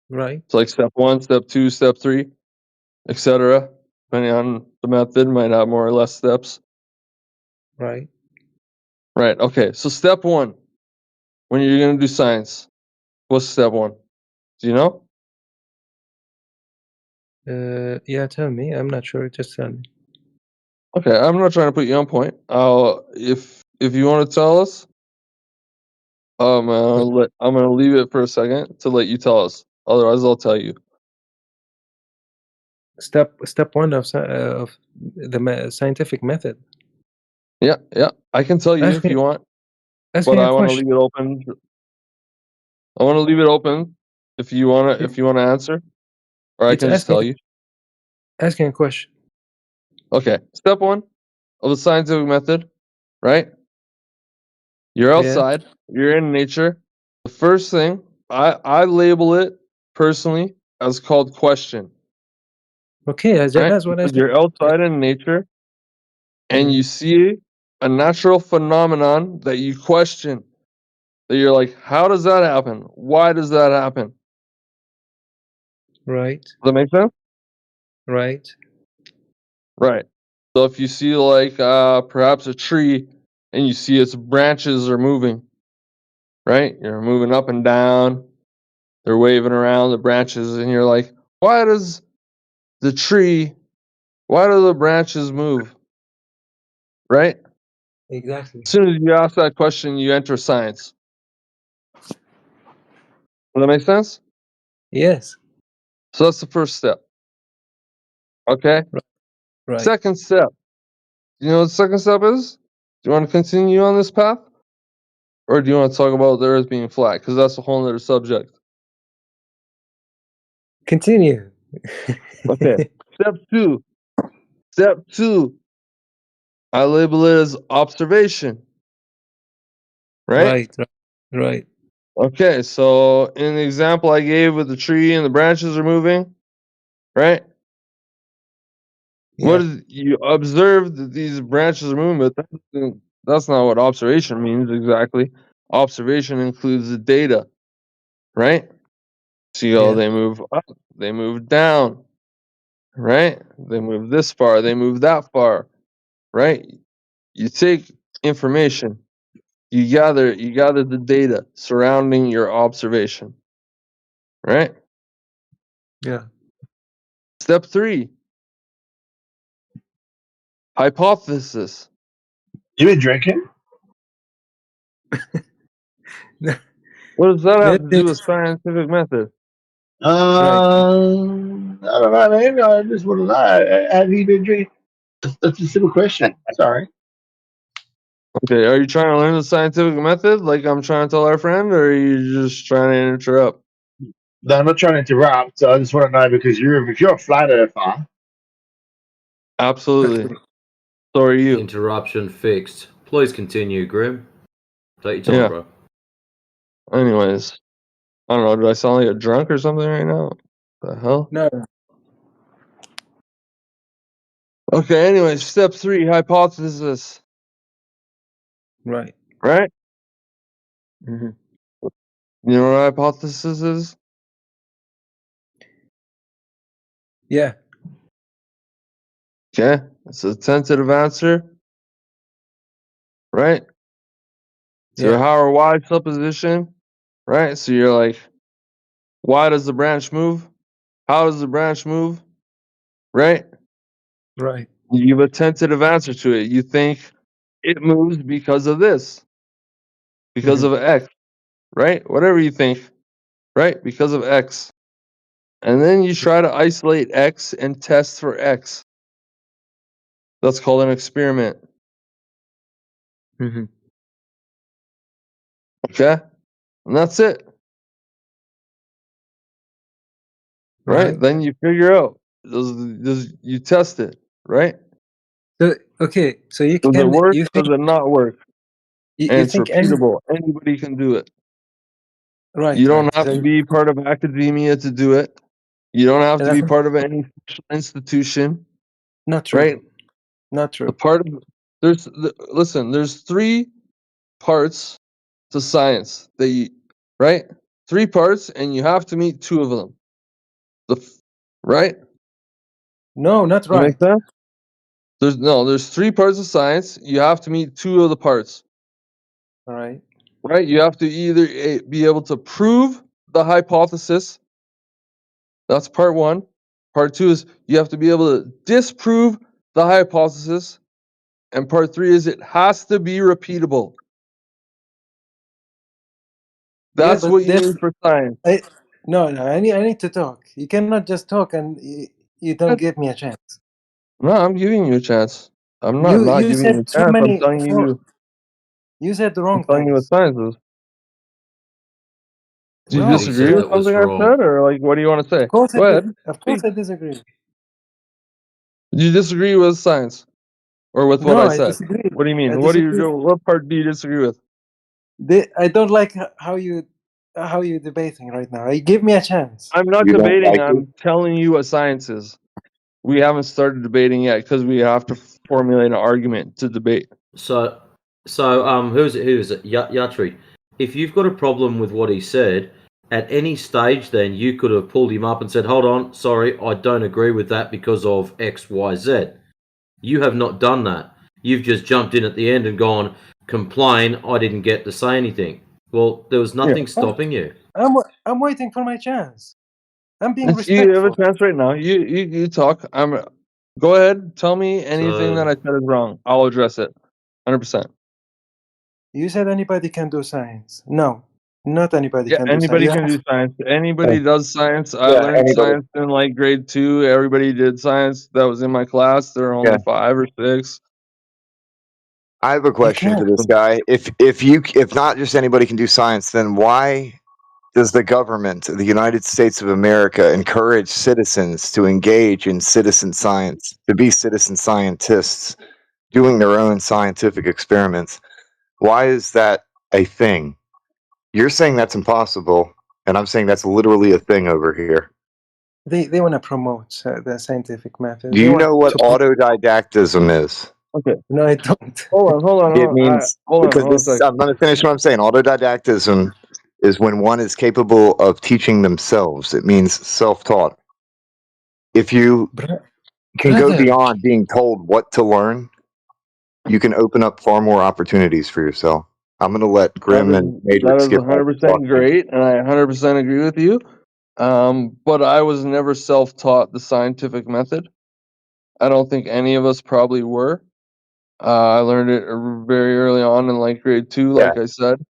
Right. It's like step 1, step 2, step 3, etc. Depending on the method, might have more or less steps. Right. Right. Okay. So step 1, when you're gonna do science, what's step 1? Do you know? Yeah. Tell me. I'm not sure. Just tell me. Okay. I'm not trying to put you on point. If you want to tell us, I'm gonna leave it for a second to let you tell us. Otherwise, I'll tell you. Step 1 of the scientific method. Yeah. I can tell you Ask if me. you want, Ask but me a I want to question. leave it open. I want to leave it open if you wanna answer, or I It's can just asking tell you. asking a question. Okay. Step 1 of the scientific method, right? You're Yeah. outside. You're in nature. The first thing I label it personally as called question, Okay. right? That's what I Because said. you're outside in nature and you Mm. see a natural phenomenon that you question. That you're like, how does that happen? Why does that happen? Right. Does that make sense? Right. Right. So if you see like perhaps a tree and you see its branches are moving, right? You're moving up and down. They're waving around the branches, and you're like, why does the tree? Why do the branches move? Right? Exactly. As soon as you ask that question, you enter science. Does that make sense? Yes. So that's the first step. Okay. Right. Second step. You know what the second step is? Do you want to continue on this path? Or do you want to talk about the earth being flat? Because that's a whole other subject. Continue. Okay. Step 2. Step 2. I label it as observation. Right? Right. Okay. So in the example I gave with the tree and the branches are moving, right? Yeah. What is you observe that these branches are moving, but that's not what observation means exactly. Observation includes the data, right? See, Yeah. they move up, they move down, right? They move this far, they move that far, right? You take information, you gather the data surrounding your observation, right? Yeah. Step 3, hypothesis. You been drinking? What does that have to do Method. with scientific method? Right. I don't know, man. I just want to know. Have you been drinking? That's a simple question. Sorry. Okay, are you trying to learn the scientific method like I'm trying to tell our friend, or are you just trying to interrupt? No, I'm not trying to interrupt. I just want to know because if you're a flat earther, Absolutely. So are you. Interruption fixed. Please continue, Grim. Take your time, Yeah. bro. Anyways, I don't know. Do I sound like a drunk or something right now? The hell? No. Okay, anyway, step 3, hypothesis. Right. Right? Mm-hmm. You know what a hypothesis is? Yeah. Okay, it's a tentative answer. Right? So Yeah. how or why supposition. Right? So you're like, why does the branch move? How does the branch move? Right? Right. You give a tentative answer to it. You think it moves because of this, because Mm-hmm. of X, right? Whatever you think, right? Because of X. And then you try to isolate X and test for X. That's called an experiment. Mm-hmm. Okay? And that's it. Right? Right. Then you figure out, does you test it, right? So okay, so you Does it can work? you Does think it not work? And you it's think any repeatable. Anybody can do it. right, You right. don't have So to be part of academia to do it. You don't have to be part of any special institution, not true. right? Not The true. part of listen, there's 3 parts to science that you, right? 3 parts, and you have to meet 2 of them. Right? No, not Does that make right. sense? There's 3 parts of science. You have to meet 2 of the parts. All right. Right? You have to either be able to prove the hypothesis. That's part 1. Part 2 is you have to be able to disprove the hypothesis. And part 3 is it has to be repeatable. Yeah, That's but what you that's need for science. no, I need to talk. You cannot just talk and you don't give me a chance. No, I'm giving you a chance. I'm not You giving you said a so chance. many for You said the wrong what things. science is. Do you Well, he disagree said No, with it was something I've wrong. said, or like what do you want to say? of course Go ahead. of course Speak. I disagree. Do you disagree with science or with what No, I I said? disagree. What do you mean? I What do you disagree. do? What part do you disagree with? I don't like how you debating right now. Give me a chance. I'm not You don't debating. like it? I'm telling you what science is. We haven't started debating yet because we have to formulate an argument to debate. So who is it? Yatri. If you've got a problem with what he said, at any stage, then you could have pulled him up and said, "Hold on, sorry, I don't agree with that because of X, Y, Z." You have not done that. You've just jumped in at the end and gone, "Complain, I didn't get to say anything." Well, there was Yeah. nothing stopping you. I'm waiting for my chance. I'm being You have a respectful. chance right now. You talk. Go ahead. Tell me anything that So I said is wrong. I'll address it. 100%. You said anybody can do science. No, not anybody Yeah, can do science. anybody can do science. Anybody does science. I Yeah, learned anybody. science in like grade 2. Everybody did science. That was in my class. There were Yeah. only 5 or 6. I have a question for this guy. If not just anybody can do science, then why does the government of the United States of America encourage citizens to engage in citizen science, to be citizen scientists, doing their own scientific experiments? Why is that a thing? You're saying that's impossible, and I'm saying that's literally a thing over here. They want to promote the scientific method. Do They you want know what to. autodidactism is? Okay. No, I don't. Hold on. It means, Hold on because a this, sec. I'm going to finish what I'm saying. Autodidactism is when one is capable of teaching themselves. It means self-taught. If you can go Brother, beyond being told what to learn, you can open up far more opportunities for yourself. I'm going to let Grim and That Matrix is get back to 100% talking. great, and I 100% agree with you. But I was never self-taught the scientific method. I don't think any of us probably were. I learned it very early on in like grade 2, Yeah. like I said.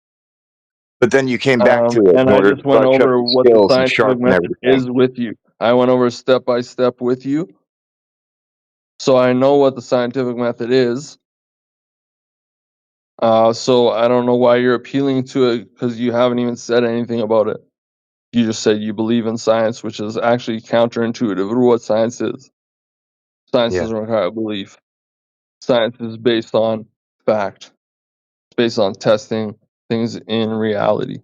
But then you came back to it And in I order just to went brush up over your what the skills and scientific sharpen method everything. is with you. I went over step by step with you. So I know what the scientific method is. So I don't know why you're appealing to it because you haven't even said anything about it. You just said you believe in science, which is actually counterintuitive to what science is. Science Yeah. doesn't require belief. Science is based on fact. It's based on testing things in reality.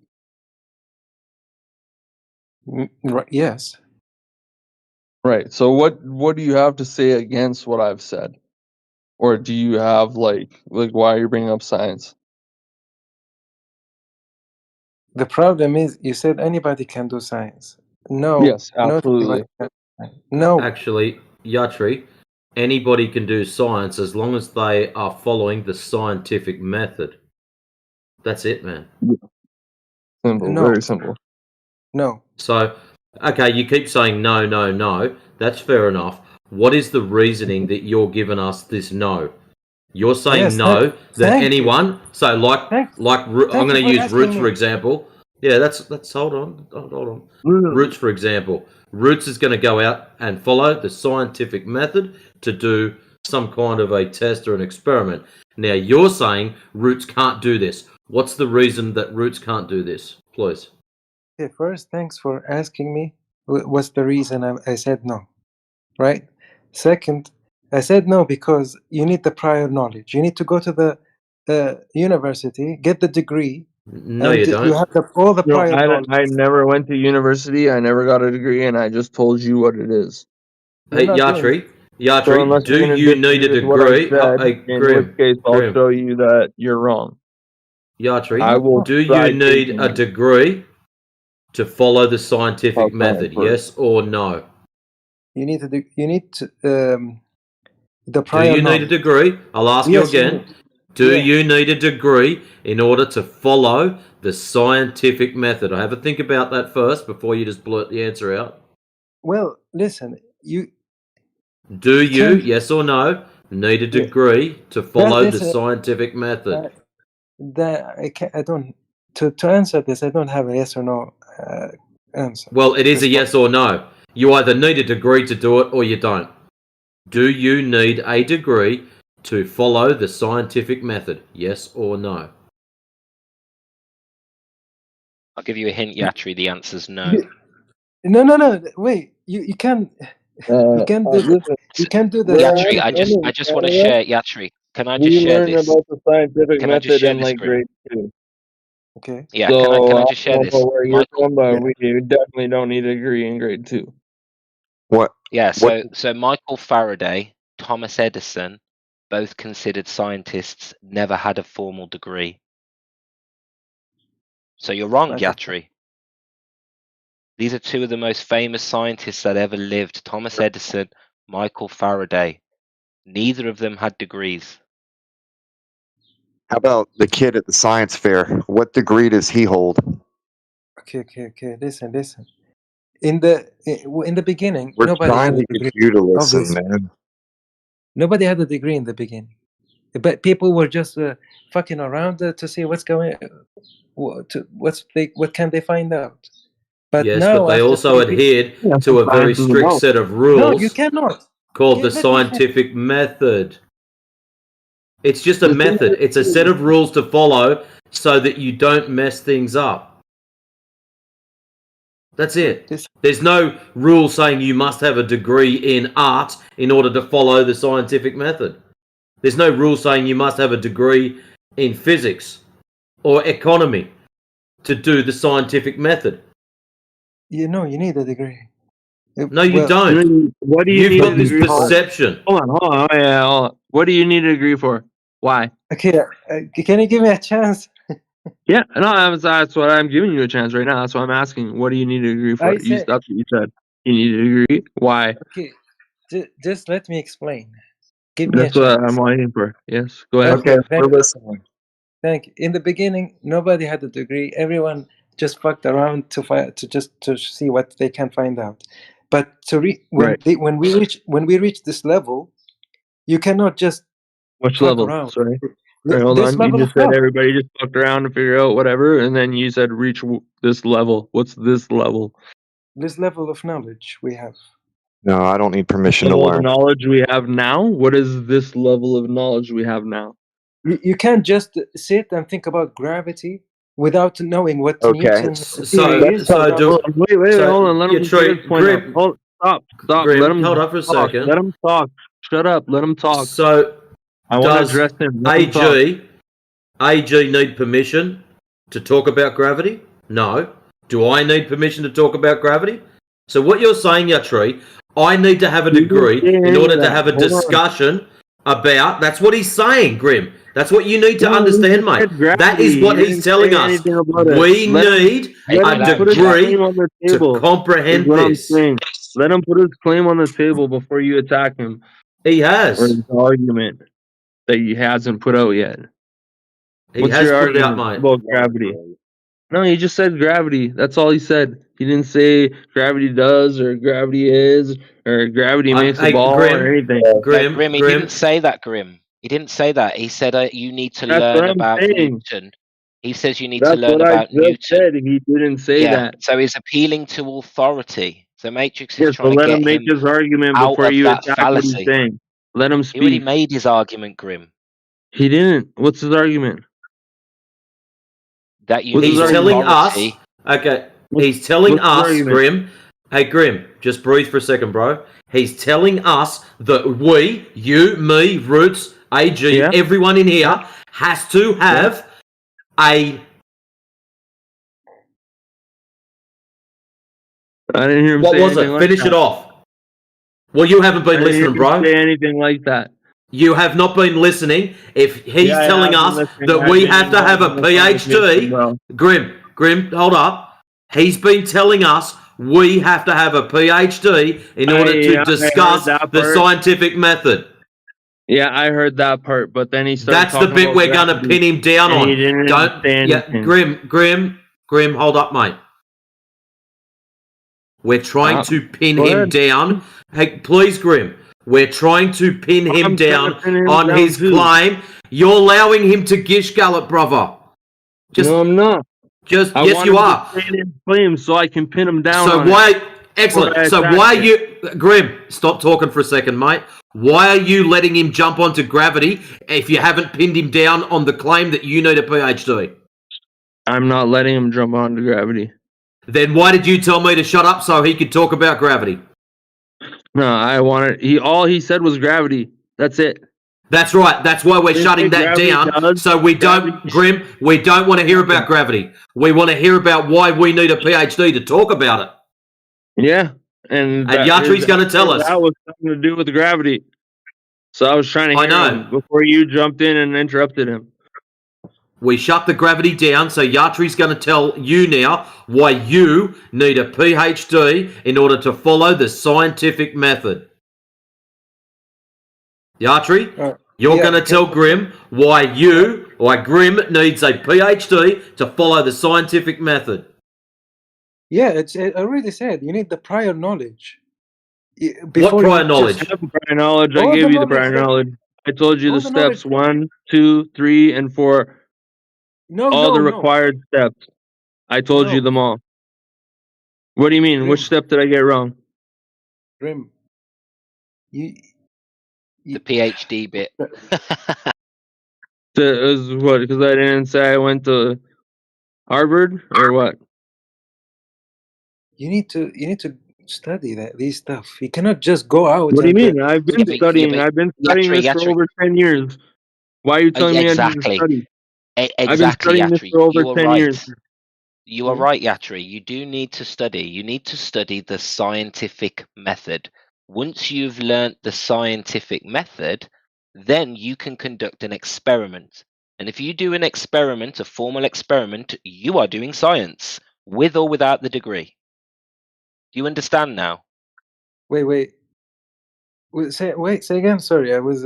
Right, yes. Right. So what do you have to say against what I've said? Or do you have like why are you bringing up science? The problem is you said anybody can do science. No, Yes, not absolutely. everybody can. No. Actually, Yatri, anybody can do science as long as they are following the scientific method. That's it, man. Simple, No. very simple. No. So, okay, you keep saying no, no, no. That's fair enough. What is the reasoning that you're giving us this no? You're saying Yes, no that thank you. anyone. So, like I'm Thank going to you for use asking Roots me. for example. Yeah, that's hold on. Roots for example. Roots is going to go out and follow the scientific method to do some kind of a test or an experiment. Now you're saying Roots can't do this. What's the reason that Roots can't do this, please? Okay, first, thanks for asking me. What's the reason I said no, right? Second, I said no because you need the prior knowledge. You need to go to the university, get the degree, No, and you don't. you have all the No, prior knowledge. I never went to university. I never got a degree, and I just told you what it is. You're Hey, not doing So unless Yatri, do you're going to you need a disagree with what I degree? said, in which case I'll Grim. show you that you're wrong. I Yatri, will do you try need taking a you. degree to follow the scientific I'll try method? first. Yes or no? You need to do. You need to, the Do prior you need knowledge. a degree? I'll ask you Yes, you again. need. Do Yeah. you need a degree in order to follow the scientific method? I have a think about that first before you just blurt the answer out. Well, listen. You Do you, can't. yes or no, need a degree to follow the Listen, scientific method? I can't. I don't. To answer this, I don't have a yes or no answer. Well, it is a yes or no. You either need a degree to do it or you don't. Do you need a degree to follow the scientific method? Yes or no? I'll give you a hint, Yatri. The answer's no. No. Wait. You can. You can do. Listen, You can do the. Yatri, I just want to share. Yatri, can I just we share learned this? about the scientific Can I just method share in this, like Grim? grade 2. Okay. Yeah, So can I I just share don't this? know where you're Michael, from, but we definitely don't need a degree in grade 2. What? yeah, What? so Michael Faraday, Thomas Edison, both considered scientists, never had a formal degree. So you're wrong, Okay. Yatri. These are two of the most famous scientists that ever lived, Thomas Edison, Michael Faraday. Neither of them had degrees. How about the kid at the science fair? What degree does he hold? Okay. Listen. In the beginning, We're nobody had trying a to get degree. you to listen, Obviously, man. nobody had a degree in the beginning, but people were just fucking around to see what's going. What can they find out? But Yes, now but they after also the degree, adhered to a very strict set of no, rules you cannot. called the Let me finish. scientific method. It's just a The thing method. It's a set of rules to follow so that you don't mess things up. That's it. There's no rule saying you must have a degree in art in order to follow the scientific method. There's no rule saying you must have a degree in physics or economy to do the scientific method. You need a degree. No, you don't. What do you You've need got a this degree for? perception. Hold on. Oh, yeah, hold on. What do you need a degree for? Why? Okay, can you give me a chance? Yeah, no, that's what I'm giving you a chance right now. That's what I'm asking. What do you need a degree for? I said. That's what you said. You need a degree. Why? Okay, just let me explain. Give me a That's what chance. I'm waiting for. Yes, go ahead. Okay, we're listening. Thank you. In the beginning, nobody had a degree. Everyone just fucked around to see what they can find out. But when we reach this level, you cannot just Which fuck level? around. Sorry. Right, hold This on. You level just of said knowledge. everybody just fucked around to figure out whatever, and then you said reach this level. What's this level? This level of knowledge we have. No, I don't need permission to Level of learn. knowledge we have now. What is this level of knowledge we have now? You can't just sit and think about gravity without knowing what Okay. Newton's theory is. Wait, hold on. Let him get his point out. Hold, stop. Grim, Let him hold up for a talk. second. Let him talk. Shut up. Let him talk. So, I want to does address him. Let him talk. AG need permission to talk about gravity? No. Do I need permission to talk about gravity? So what you're saying, Yatri, I need to have a He didn't degree say in any order of to that. have a Hold on. discussion about. That's what he's saying, Grim. That's what you need to No, he understand, just mate. said gravity. That is what He he's didn't telling say us. anything about it. We Let him, need let a him put his degree claim on the to table. Is comprehend what I'm this. saying. Let him put his claim on the table before you attack him. He Or has. his argument that he hasn't put out yet. He What's has your put it out, argument mate. about gravity? No, he just said gravity. That's all he said. He didn't say gravity does or gravity is or gravity makes a Hey, ball Grim, or anything. Grim, Grim, he Grim. didn't say that, Grim. He didn't say that. He said you need to That's learn what I'm about saying. Newton. He says you need to That's learn what I about just Newton. said. He didn't say Yeah, that. so he's appealing to authority. So Matrix is Yeah, so trying to let get him make him his argument out before of you that attack what he's fallacy. saying. Let him He already speak. made his argument, Grim. He didn't. What's his argument? That you What's need his He's telling argument? us. authority. Okay. He's telling What's his us, argument? Grim. Hey, Grim, just breathe for a second, bro. He's telling us that we, you, me, Roots, AG, Yeah. everyone in here Yeah. has to have a. I didn't hear him What say was anything it? like Finish that. it off. Well, you haven't I been didn't hear listening, him bro. say anything like that. You have not been listening. If he's Yeah, I telling have been us listening. that I've we been have to have involved a in this conversation, PhD, bro. Grim, hold up. He's been telling us we have to have a PhD in order I to heard discuss that the part. scientific method. Yeah, I heard that part, but then he started That's the talking bit about we're going to gravity, pin him down and he on. didn't Don't, say yeah, anything. Grim, hold up, mate. We're trying to pin Go him ahead. down. Hey, please, Grim. We're trying to pin him I'm trying to down pin him on down his too. claim. You're allowing him to gish gallop, brother. Just, No, I'm not. I yes, want you him to are. say his claim so I can pin him down So on it. why? Before I Excellent. So attack why are it. you, Grim? Stop talking for a second, mate. Why are you letting him jump onto gravity if you haven't pinned him down on the claim that you need a PhD? I'm not letting him jump onto gravity. Then why did you tell me to shut up so he could talk about gravity? No, I wanted. All he said was gravity. That's it. That's right. That's why we're Didn't shutting say that gravity down. does. So we Gravity. don't, Grim, we don't want to hear about gravity. We want to hear about why we need a PhD to talk about it. Yeah, and Yatri's going to tell us. that was something to do with gravity. So I was trying to I hear know. him before you jumped in and interrupted him. We shut the gravity down, so Yatri's going to tell you now why you need a PhD in order to follow the scientific method. Yatri, you're going to tell Grim why Grim needs a PhD to follow the scientific method. Yeah, I already said you need the prior knowledge. What prior knowledge? I have the prior knowledge. I All gave the you the knowledge prior that- knowledge. I told you all the the knowledge- steps 1, 2, 3, and 4. All the required steps. I told you them all. What do you mean? Grim. Which step did I get wrong? Grim, The PhD bit. Is what? Because I didn't say I went to Harvard or what? you need to study these stuff. You cannot just go out. What do you and, mean? I've been studying. I've been studying this for over 10 years. Why are you telling me I need to study? I've been Exactly, studying this Yatri. for over You are 10 right. years. You are right, Yatri. You do need to study. You need to study the scientific method. Once you've learnt the scientific method, then you can conduct an experiment. And if you do an experiment, a formal experiment, you are doing science, with or without the degree. Do you understand now? Wait. Say again. Sorry, I was.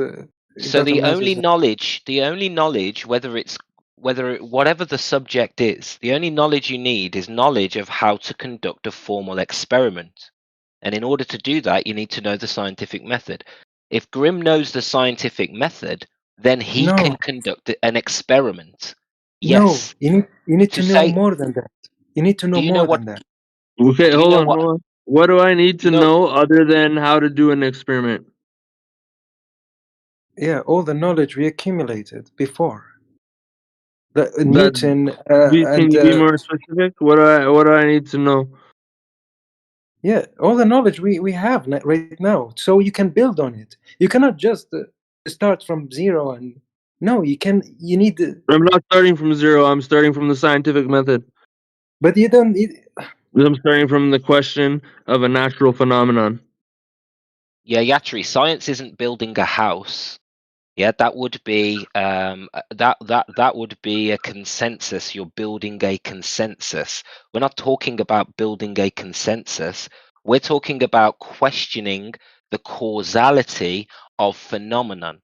So the only knowledge, whatever the subject is, the only knowledge you need is knowledge of how to conduct a formal experiment. And in order to do that, you need to know the scientific method. If Grimm knows the scientific method, then he can conduct an experiment. Yes. No, you need to know more than that. You need to know more than that. Okay, hold on. What do I need to know other than how to do an experiment? Yeah, all the knowledge we accumulated before. Can Newton you be more specific? What do I need to know? Yeah, all the knowledge we have right now, so you can build on it. You cannot just start from zero you need. I'm not starting from zero. I'm starting from the scientific method. But you don't need. I'm starting from the question of a natural phenomenon. Yeah, Yatri, science isn't building a house. Yeah, that would be that would be a consensus. You're building a consensus. We're not talking about building a consensus. We're talking about questioning the causality of phenomenon.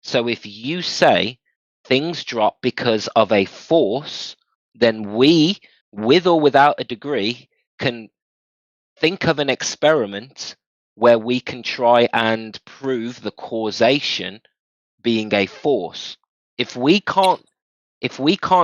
So if you say things drop because of a force, then we, with or without a degree, can think of an experiment where we can try and prove the causation being a force. If we can't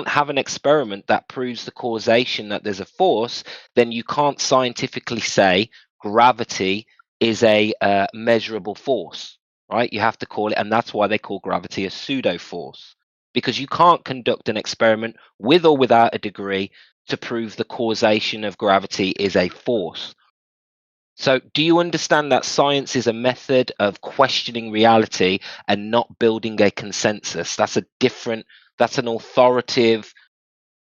have an experiment that proves the causation that there's a force, then you can't scientifically say gravity is a measurable force, right? You have to call it, and that's why they call gravity a pseudo force, because you can't conduct an experiment with or without a degree to prove the causation of gravity is a force. So, do you understand that science is a method of questioning reality and not building a consensus? That's an authoritative,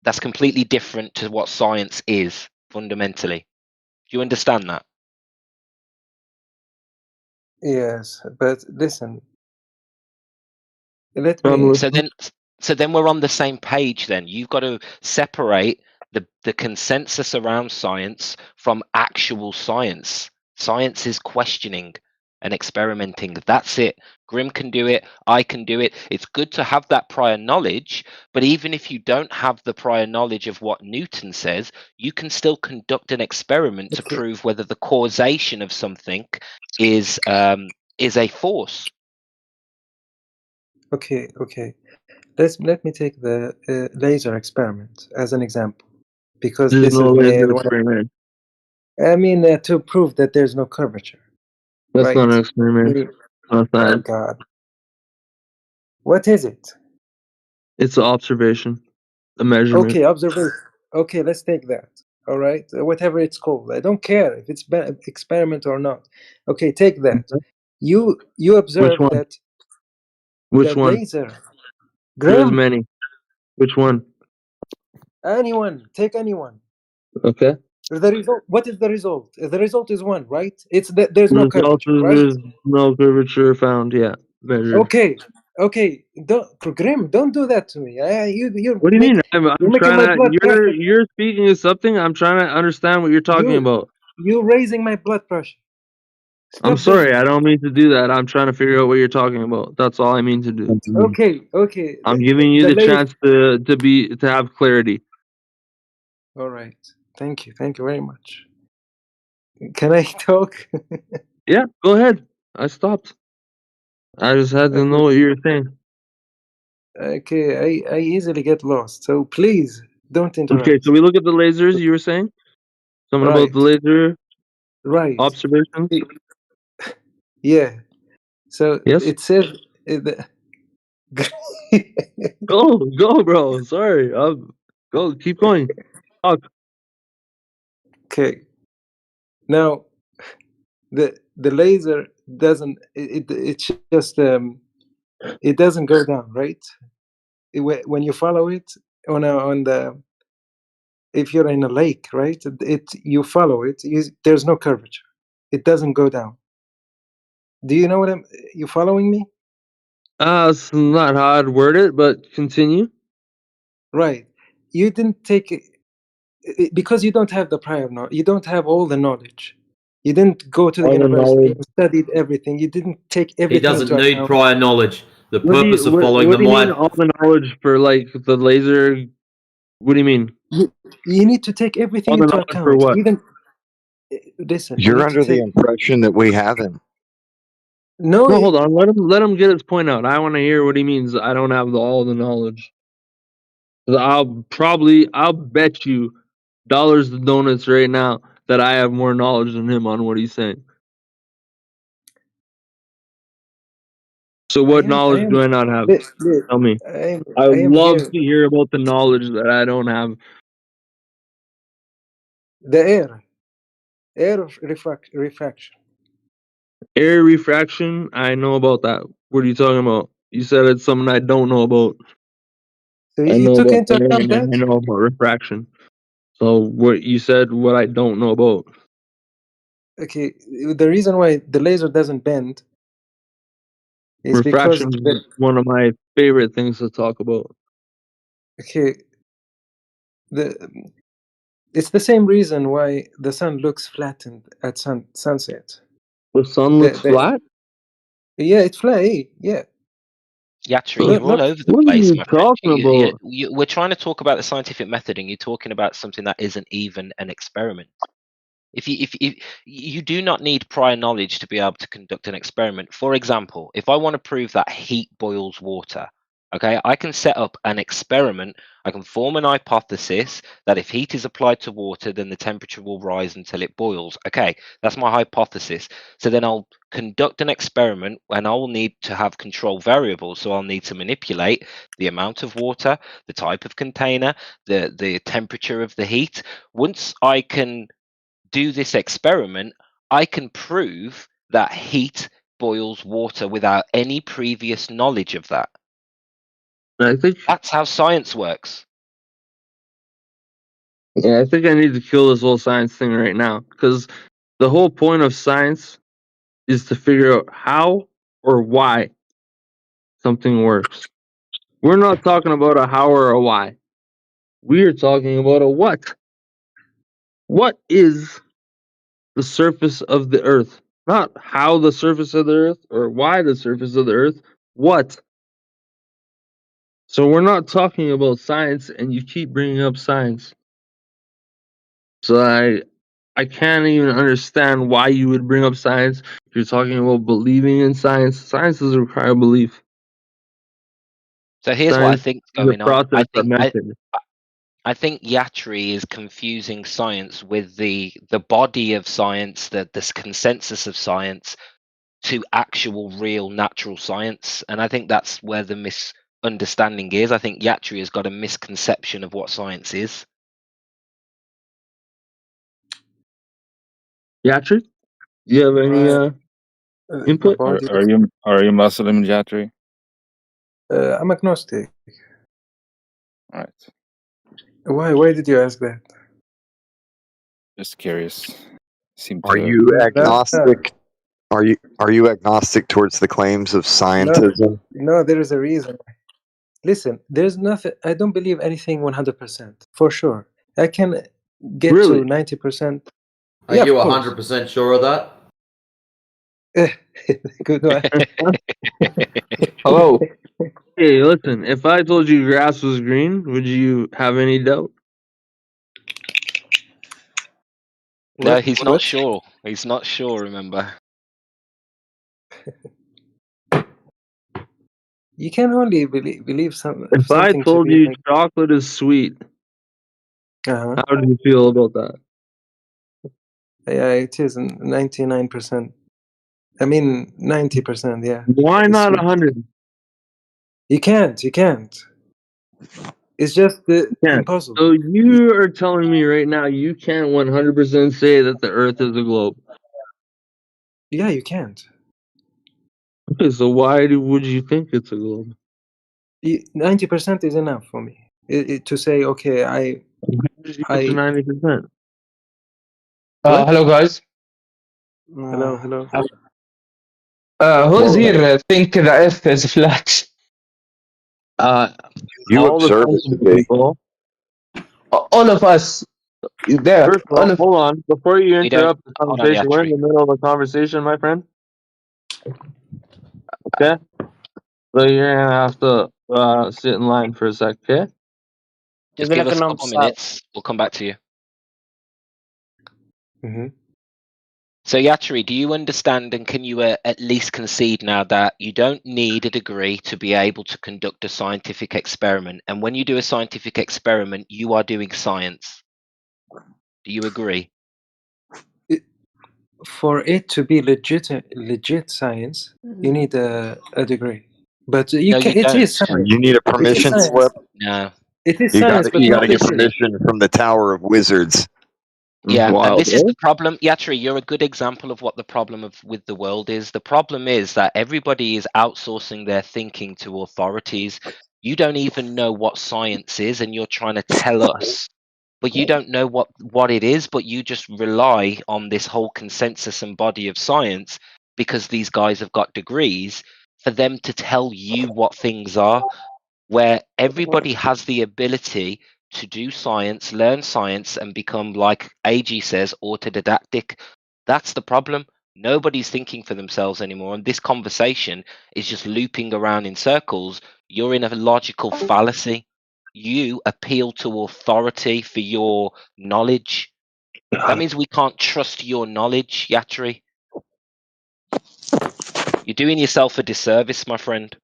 that's completely different to what science is fundamentally. Do you understand that? Yes, but listen. Let me. So then we're on the same page then. You've got to separate the consensus around science from actual science. Science is questioning and experimenting. That's it. Grim can do it. I can do it. It's good to have that prior knowledge, but even if you don't have the prior knowledge of what Newton says, you can still conduct an experiment to prove whether the causation of something is a force. Okay. Let me take the laser experiment as an example, because There's this no is laser one. experiment. I mean, to prove that there's no curvature. That's Right? not an experiment. Not Oh that. God. What is it? It's an observation, a measurement. Okay, observation. Okay, let's take that. All right, whatever it's called. I don't care if it's experiment or not. Okay, take that. You Which observe one? that Which the one? laser. There's Graham, many. Which one? anyone, take anyone. Okay. The result. What is the result? The result is one, right? It's that there's The no result curvature, is right? there's no curvature found. Yeah, measured. Okay. Graham, don't do that to me. You're What do you mean? I'm making trying my to. blood pressure. You're speaking of something. I'm trying to understand what you're talking about. You're raising my blood pressure. I'm Stop sorry. this. I don't mean to do that. I'm trying to figure out what you're talking about. That's all I mean to do. Okay. I'm giving you The the laser. chance to have clarity. All right. Thank you very much. Can I talk? Yeah, go ahead. I stopped. I just had to know what you were saying. Okay, I easily get lost, so please don't interrupt. Okay, so we look at the lasers you were saying? Something about the laser Right. observations? Yeah. So Yes? it says Go, bro. Sorry. Go, keep going. Talk. Okay. Now the laser doesn't it's just it doesn't go down, right? When you follow it on the, if you're in a lake, right? You follow it. There's no curvature. It doesn't go down. Do you know what you following me? It's not how I'd word it, but continue. Right. You didn't take it because you don't have the prior knowledge. You don't have all the knowledge. You didn't go to the All the university knowledge. and studied everything. You didn't take He everything doesn't into need account. prior knowledge. The What do purpose you of following the what do you mean mind. all the knowledge for like the laser? What do you mean? You need to take everything All the into knowledge for account. what? Even listen, you You're need to under the take impression that we haven't. no. No, hold on. Let him get his point out. I want to hear what he means. I don't have all the knowledge. 'Cause I'll bet you dollars to donuts right now that I have more knowledge than him on what he's saying. So what I knowledge am. do I not have? Tell me. I I would am love here. to hear about the knowledge that I don't have. The air refraction. Air refraction, I know about that. What are you talking about? You said it's something I don't know about. So I you know took about into air account and that. I know about refraction. So what you said, what I don't know about. Okay, the reason why the laser doesn't bend is because Refraction is one of my favorite things to talk about. okay, it's the same reason why the sun looks flattened at sunset. The sun looks flat? Yeah, it's flat. Yeah. Yatri, What- you're all over the what are place, you my friend. talking about? We're trying to talk about the scientific method, and you're talking about something that isn't even an experiment. If you do not need prior knowledge to be able to conduct an experiment. For example, if I want to prove that heat boils water, okay, I can set up an experiment. I can form an hypothesis that if heat is applied to water, then the temperature will rise until it boils. Okay, that's my hypothesis. So then I'll conduct an experiment, and I will need to have control variables. So I'll need to manipulate the amount of water, the type of container, the temperature of the heat. Once I can do this experiment, I can prove that heat boils water without any previous knowledge of that. I think That's how science works. Yeah, I think I need to kill this whole science thing right now, because the whole point of science is to figure out how or why something works. We're not talking about a how or a why. We are talking about a what. What is the surface of the earth? Not how the surface of the earth or why the surface of the earth. What? So we're not talking about science, and you keep bringing up science. So I can't even understand why you would bring up science. You're talking about believing in science. Science doesn't require belief. So here's what I Science think's is a going on. process of method. I think Yatri is confusing science with the body of science, this consensus of science, to actual real natural science. And I think that's where the misunderstanding is. I think Yatri has got a misconception of what science is. Yatri, do you have any input? Are you Muslim, Jatri? I'm agnostic. All right. Why did you ask that? Just curious. Are you No. agnostic? Are you agnostic towards the claims of scientism? No, there is a reason. Listen, there's nothing. I don't believe anything 100% for sure. I can get to 90%. Are you 100% sure of that? Good one. Hello. Hey, listen. If I told you grass was green, would you have any doubt? No, he's not sure. He's not sure, remember. You can only believe something. If I told you chocolate is sweet, how do you feel about that? Yeah, it is 99%. I mean 90%. Yeah. Why It's not sweet. 100? You can't. It's just impossible. So you are telling me right now you can't 100% say that the Earth is a globe. Yeah, you can't. Okay, so why would you think it's a globe? 90% is enough for me to say okay. I 90%. Hello, guys. Hello. Who's here think the Earth is flat? You all observe the it to be. people. All of us. There. First of all, hold on. Before you We don't- interrupt the hold on, conversation, we're in Yatri. the middle of a conversation, my friend. Okay? So you're going to have to sit in line for a sec, okay? Just give us a couple minutes. We'll come back to you. Mm-hmm. So Yatri, do you understand and can you at least concede now that you don't need a degree to be able to conduct a scientific experiment? And when you do a scientific experiment, you are doing science. Do you agree? For it to be legit science, you need a degree. But you No, can. you It don't. is science. You need a It is permission science. slip. No. It is You science, but got not to get legit. permission from the Tower of Wizards. Yeah, Wow, and this is bro. the problem. Yatri, you're a good example of what the problem with the world is. The problem is that everybody is outsourcing their thinking to authorities. You don't even know what science is, and you're trying to tell us but you don't know what it is, but you just rely on this whole consensus and body of science because these guys have got degrees for them to tell you what things are, where everybody has the ability to do science, learn science, and become, like AG says, autodidactic. That's the problem. Nobody's thinking for themselves anymore, and this conversation is just looping around in circles. You're in a logical fallacy. You appeal to authority for your knowledge. That means we can't trust your knowledge, Yatri. You're doing yourself a disservice, my friend.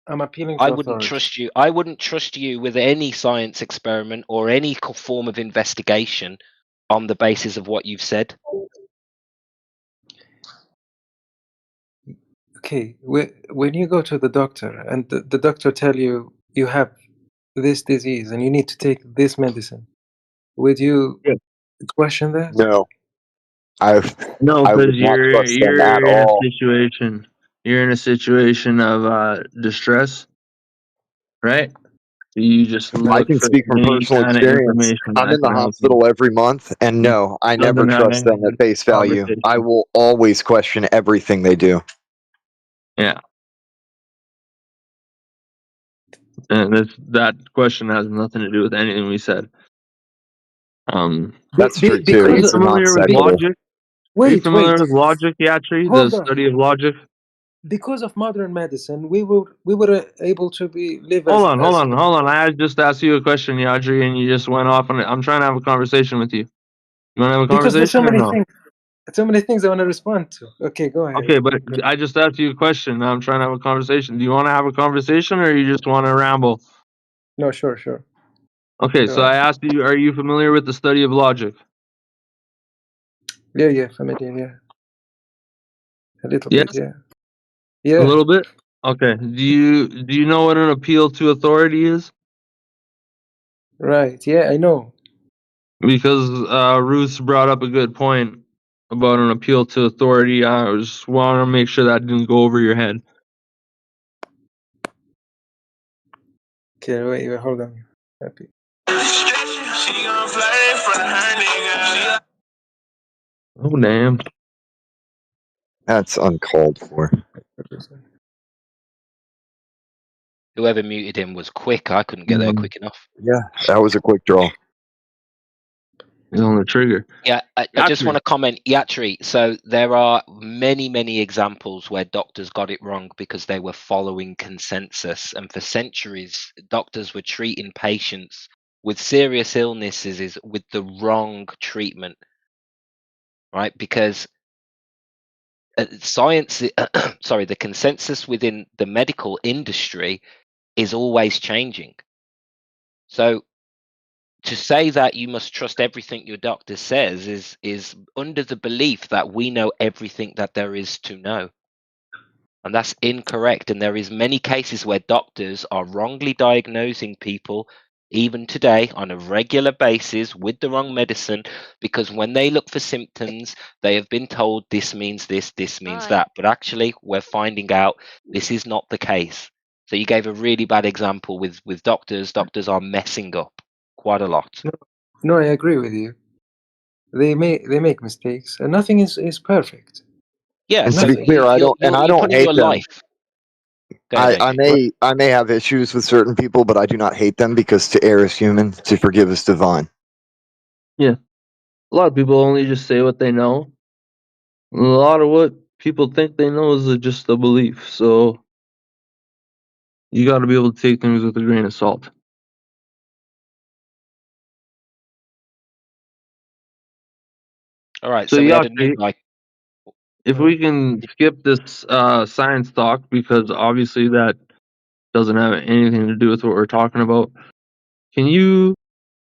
I'm appealing I to wouldn't authority. trust you. I wouldn't trust you with any science experiment or any form of investigation on the basis of what you've said. Okay, when you go to the doctor and the doctor tell you you have this disease and you need to take this medicine, would you question that? No, No, I because would not trust them at you're in a all. situation. You're in a situation of distress, right? You just I look can for speak from any personal kind of experience. information I'm that in the could help you. hospital every month, and no, I never Doesn't have trust them anything at face value. I conversation. will always question everything they do. Yeah, and that question has nothing to do with anything we said. That's true too. Are you Because It's a non familiar with sequitur. logic? Are you wait, familiar with logic, Yatri? The hold on. study of logic? Because of modern medicine, we were able to live Hold as on. I just asked you a question, Yatri, and you just went off on it. I'm trying to have a conversation with you. You want to have a because there's conversation or no? so many things I want to respond to. Okay, go ahead. Okay, but I just asked you a question. Now I'm trying to have a conversation. Do you want to have a conversation or you just want to ramble? No, sure. Okay, Go so I ahead. asked you, are you familiar with the study of logic? Yeah, familiar, yeah. A little bit, Yes? yeah. A Yeah, little bit? Okay. Do you know what an appeal to authority is? right. Yeah, I know. Because Ruth brought up a good point about an appeal to authority. I just want to make sure that didn't go over your head. Okay, wait, hold on. Happy. Oh, damn. That's uncalled for. Whoever muted him was quick. I couldn't get there quick enough. Yeah, that was a quick draw. He's on the trigger. Yeah, I just want to comment, Yatri. So there are many examples where doctors got it wrong because they were following consensus, and for centuries, doctors were treating patients with serious illnesses with the wrong treatment, right? Because science, sorry, the consensus within the medical industry is always changing. So to say that you must trust everything your doctor says is under the belief that we know everything that there is to know, and that's incorrect. And there is many cases where doctors are wrongly diagnosing people even today on a regular basis with the wrong medicine, because when they look for symptoms they have been told this means this means that, but actually we're finding out this is not the case. So you gave a really bad example with doctors are messing up quite a lot. No, I agree with you. They make mistakes, and nothing is perfect. Yeah, And so to be clear, I don't you're putting hate your them. life. Go ahead, AJ. I may have issues with certain people, but I do not hate them because to err is human, to forgive is divine. Yeah. A lot of people only just say what they know. A lot of what people think they know is just a belief. So you got to be able to take things with a grain of salt. All right, So so we had a new Yachty, guy. if we can skip this science talk, because obviously that doesn't have anything to do with what we're talking about, can you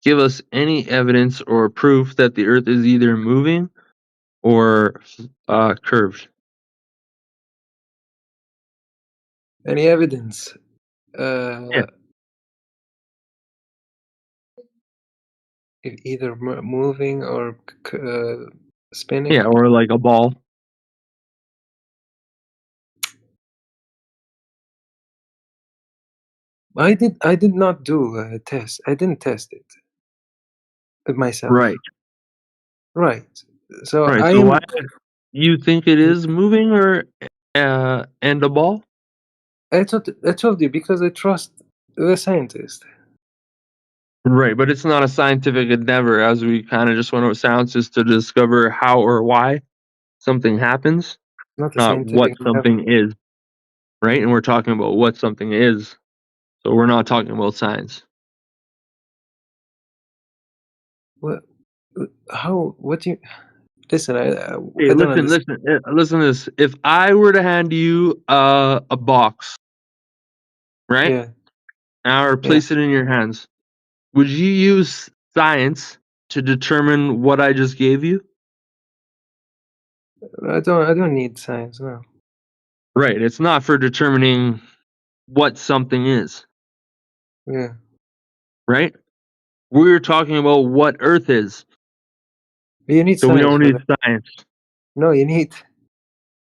give us any evidence or proof that the Earth is either moving or curved? Any evidence? Yeah. Either moving or spinning. Yeah, or like a ball. I did not do a test. I didn't test it. myself. Right. Right. So Right. I So am. why you think it is moving or and a ball? I told you because I trust the scientist. Right, but it's not a scientific endeavor, as we kind of just went over. Science is to discover how or why something happens, Not a not what scientific endeavor. something is. Right, and we're talking about what something is, so we're not talking about science. What? How? What do you? Listen, Hey, I don't understand. listen to this. If I were to hand you a box, right, Yeah. and I were to place it in your hands, would you use science to determine what I just gave you? I don't need science. No. Right, it's not for determining what something is, Yeah. right? We're talking about what Earth is, You need so we science don't for need that. science. No, you need.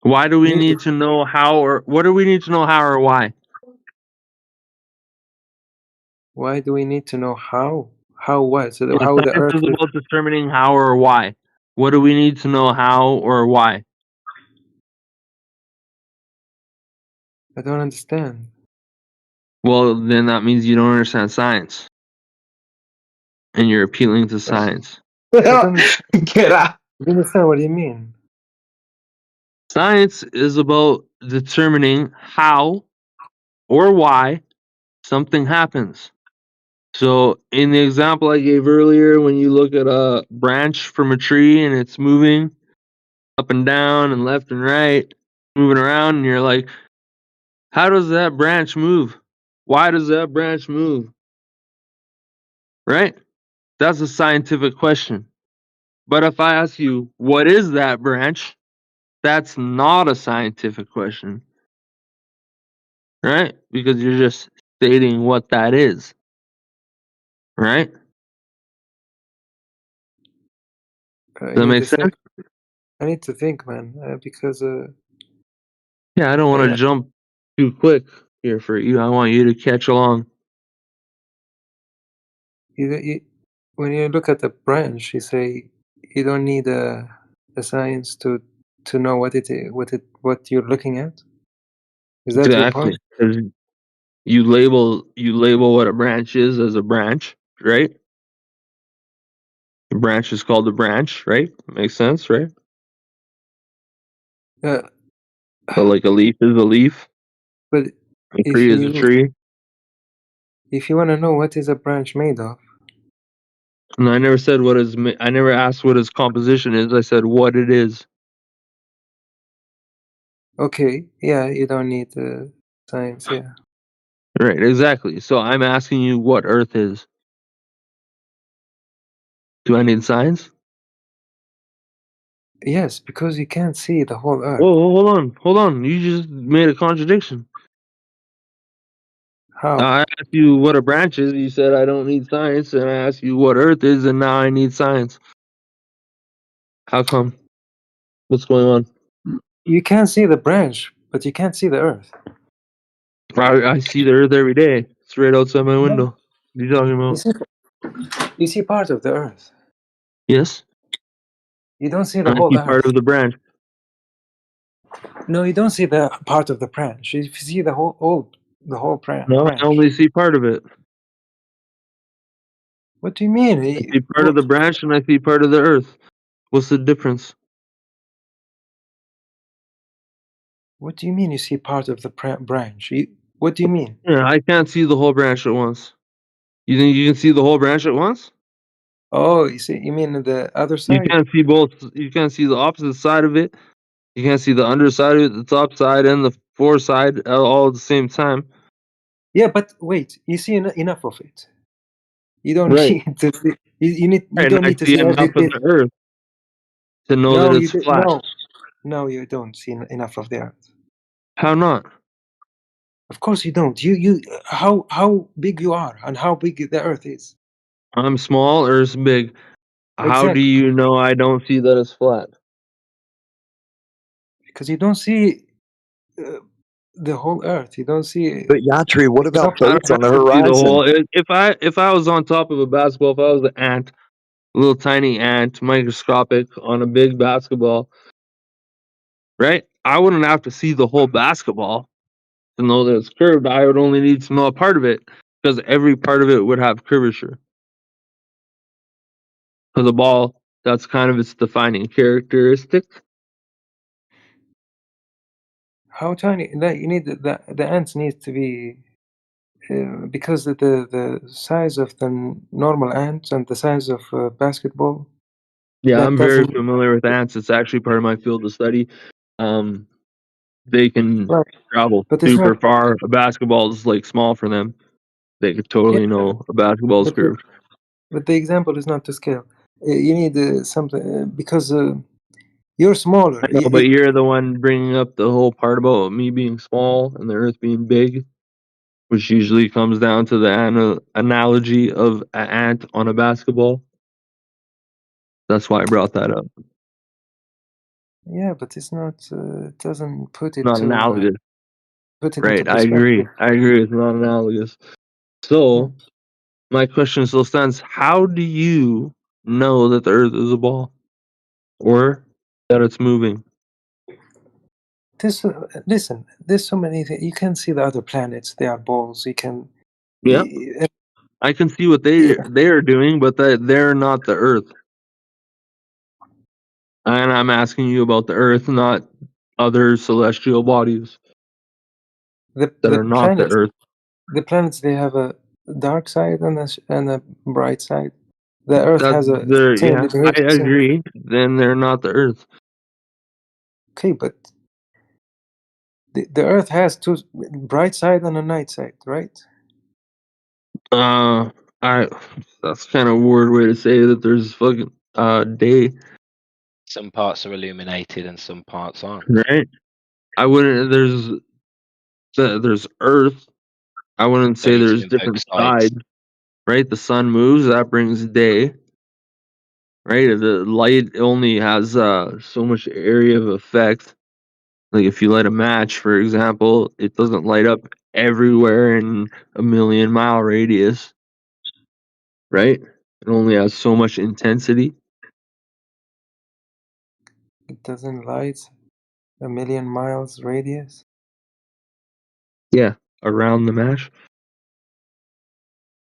Why do we You need to know how, or what do we need to know how or why? Why do we need to know how? How what? So Yeah, how the science Earth is is? about determining how or why. What do we need to know how or why? I don't understand. Well, then that means you don't understand science, and you're appealing to science. I don't Get out. understand what you mean. Science is about determining how or why something happens. So, in the example I gave earlier, when you look at a branch from a tree and it's moving up and down and left and right, moving around, and you're like, how does that branch move? Why does that branch move? Right? That's a scientific question. But if I ask you, what is that branch? That's not a scientific question. Right? Because you're just stating what that is. Right? I Does that need make a sec. sense? I need to think, man, because Yeah, I don't want to jump too quick here for you. I want you to catch along. when you look at the branch, you say you don't need a science to know what what you're looking at. Is that your point? Exactly. 'Cause you label what a branch is as a branch, right? The branch is called a branch, right? Makes sense, right? Yeah. So like a leaf is a leaf. But A tree is a tree. if you want to know what is a branch made of, And I never said what is. I never asked what its composition is. I said what it is. okay, yeah, you don't need science, yeah. Right, exactly. So I'm asking you what Earth is. Do I need science? Yes, because you can't see the whole Earth. Whoa, hold on. You just made a contradiction. How? I asked you what a branch is. You said I don't need science, and I asked you what Earth is, and now I need science. How come? What's going on? You can't see the branch, but you can't see the Earth. I see the Earth every day. It's right outside my window. What are you talking about? You see part of the Earth. Yes. You don't see the I whole see Earth. part of the branch. No, you don't see the part of the branch. You see the whole branch. No, I only see part of it. What do you mean? I see part of the branch and I see part of the Earth. What's the difference? What do you mean you see part of the branch? What do you mean? Yeah, I can't see the whole branch at once. You think you can see the whole branch at once? Oh, you mean the other You side? can't see both. You can't see the opposite side of it. You can't see the underside of it, the top side, and the foreside all at the same time. Yeah, but wait, you see enough of it. You don't Right. need to see. You Right, don't and I need to see see every enough of bit. the Earth to know that No, it's flat. No, you don't see enough of the Earth. How not? Of course you don't. You how big you are and how big the Earth is. I'm small, Earth's big. How do Exactly. you know I don't see that it's flat? Because you don't see the whole Earth. You don't see. But Yatri, what about I boats don't on the have to see the horizon? whole. If I was on top of a basketball, if I was the ant little tiny ant, microscopic, on a big basketball, right? I wouldn't have to see the whole basketball to know that it's curved. I would only need to know a part of it because every part of it would have curvature. For the ball, that's kind of its defining characteristic. How tiny? You need the ants needs to be because the size of the normal ants and the size of basketball. Yeah, That I'm very doesn't familiar with ants. It's actually part of my field of study. They can right, travel but it's super not. far. A basketball is like small for them. They could Yeah, totally know a basketball is but curved. the example is not to scale. You need something because you're smaller. I know, but you're the one bringing up the whole part about me being small and the Earth being big, which usually comes down to the analogy of an ant on a basketball. That's why I brought that up. Yeah, but it's not. It doesn't put it Not to analogous. put it into Right, I agree. perspective. I agree. It's not analogous. So, my question still stands: how do you know that the Earth is a ball, or that it's moving? Listen. There's so many things. You can see the other planets. They are balls. You can. Yeah, I can see what they are doing, but they're not the Earth. And I'm asking you about the Earth, not other celestial bodies that The are not the Earth. the planets they have a dark side and a bright side. The Earth has a same. Yeah, It I behaves the same. agree. Then they're not the Earth. Okay, but the Earth has two bright side and a night side, right? That's kind of a weird way to say that there's fucking day, Some parts are illuminated and some parts aren't. right? I wouldn't. There's Earth. I wouldn't Don't say need to there's invoke different sides. sides, right? The sun moves, that brings day, right? The light only has so much area of effect. Like if you light a match, for example, it doesn't light up everywhere in a 1,000,000-mile radius, right? It only has so much intensity. It doesn't light 1,000,000 miles radius. Yeah, around the match,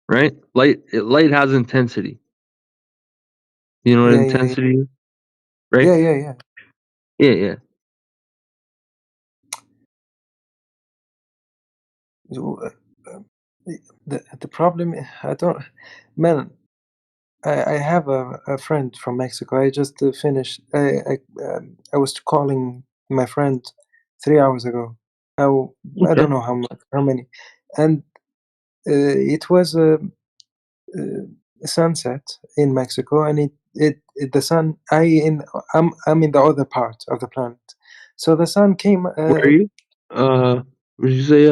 right? Light has intensity. You know what Yeah, intensity is, right? yeah. Yeah. The problem, I don't, man. I have a friend from Mexico. I just finished. I was calling my friend 3 hours ago. I Okay. don't know how many, and it was a sunset in Mexico, and the sun. I'm in the other part of the planet, so the sun came. Where are you? Would you say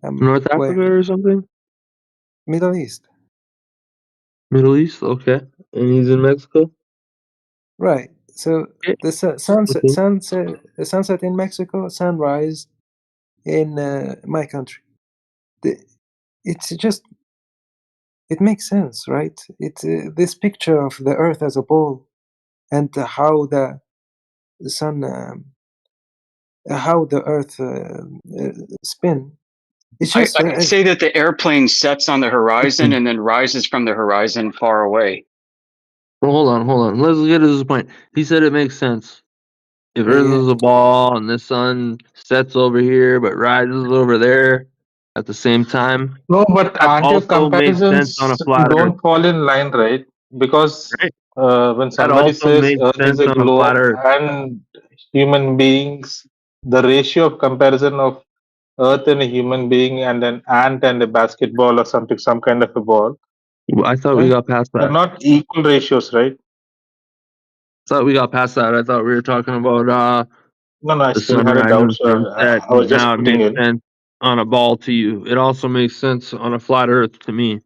North Where Africa or something? Middle East, Middle East? Okay. And he's in Mexico? right? So Okay. the sunset in Mexico, sunrise in my country. It's just it makes sense, right? It's this picture of the Earth as a ball and how the sun, how the Earth spin. It's I, just I could say that the airplane sets on the horizon and then rises from the horizon far away. Well, hold on. Let's get to this point. He said it makes sense. If Earth yeah. is a ball and the sun sets over here but rises over there at the same time, No, but that aren't your also makes sense on a comparisons flat Earth, don't fall in line, right? Because right? when That somebody also says makes Earth is sense a on a globe flat Earth. and human beings, the ratio of comparison of Earth and a human being and an ant and a basketball or something, some kind of a ball, I thought we right? got past They're that. not equal ratios, right? I thought we were talking about No, I the still had a sunrise doubt, and so sunset I was and just how it putting makes in. sense on a ball to you. It also makes sense on a flat Earth to me.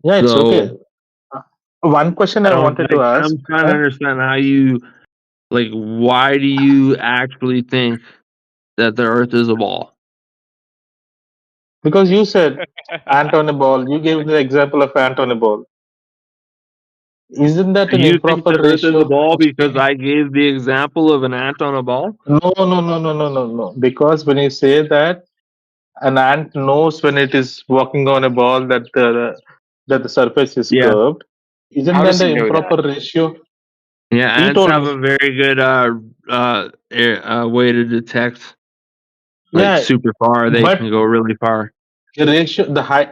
Yeah, it's okay. So One question I wanted to ask. I'm trying to understand how you why do you actually think that the Earth is a ball? Because you said ant on a ball. You gave the example of ant on a ball. Isn't that an You think improper the Earth is ratio a ball of because speed? I gave the example of an ant on a ball? No. Because when you say that, an ant knows when it is walking on a ball that the surface is Yeah. curved. Isn't How that does the he know that? improper ratio? Yeah, He ants told have me. a very good way to detect, like Yeah, super far. They but can go really far. the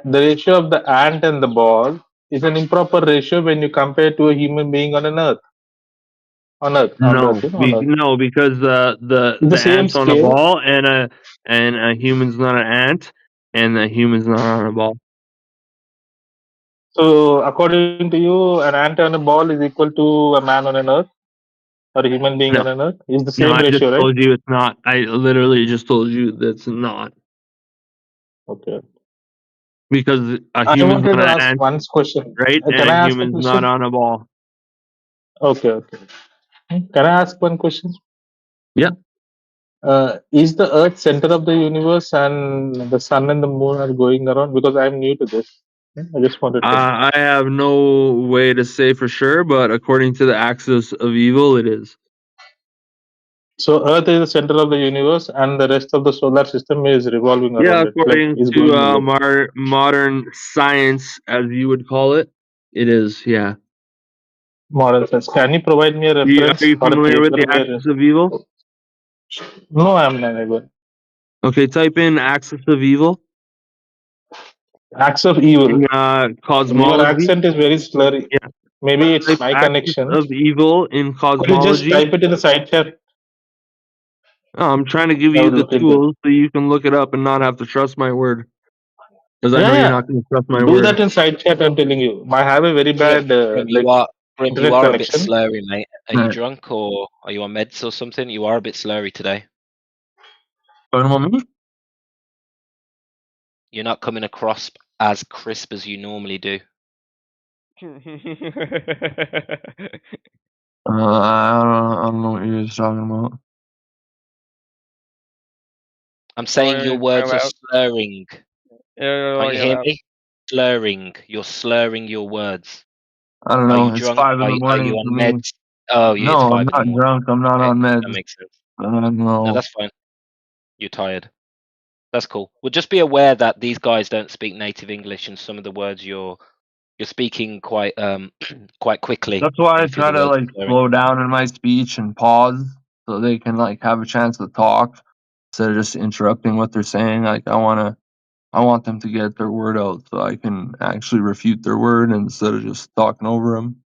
ratio of the ant and the ball is an improper ratio when you compare to a human being on an earth. On earth, on earth. No, because It's the the same ant's on a scale. ball and a human's not an ant and the human's not on a ball. So according to you, an ant on a ball is equal to a man on an earth or a human being No, on an earth. It's the no, same I just ratio, right? told you it's not. I literally just told you that's not Okay. because a I human's wanted not to an ask ant, one question. right? And Can a I ask a human's not question? on a ball. Okay. Can I ask one question? Yeah. Is the Earth center of the universe and the sun and the moon are going around? Because I'm new to this. I just wanted to know. I have no way to say for sure, but according to the axis of evil, it is. So Earth is the center of the universe, and the rest of the solar system is revolving Yeah, around it, like according is to going in it. modern science, as you would call it, it is. Yeah. Modern sense. Can you provide me a Are reference you or a familiar with paper the where? axis of evil? No, I'm not able. Okay, type in axis of evil Acts of evil. in Your cosmology. accent is very slurry. Yeah. Maybe it's Type my axis connection. of evil in Could you just cosmology. type it in the side chat? Oh, I'm trying to give I you would the look into it. tools so you can look it up and not have to trust my word. Because I know Yeah, you're yeah. not going to trust my Do word. that in side chat. I'm telling you. I have a very Grim, bad You internet are a bit connection. slurry, mate. Are you Alright. drunk or are you on meds or something? You are a bit slurry today. Talking about me? You're not coming across as crisp as you normally do. I don't know what you're talking about. I'm saying your words are slurring. Oh, Can't you hear me? Slurring. You're slurring your words. I don't Are know. you It's drunk? 5 in the Are you morning for on me. meds? Oh, yeah, it's No, I'm 5 in the not morning. drunk. I'm not Okay, on that meds. makes sense. No, No. that's fine. You're tired. That's cool. Well, just be aware that these guys don't speak native English, and some of the words you're speaking quite quite quickly. That's why and I a few try of the to words like are slurring. slow down in my speech and pause so they can like have a chance to talk instead of just interrupting what they're saying. Like I want them to get their word out so I can actually refute their word instead of just talking over them.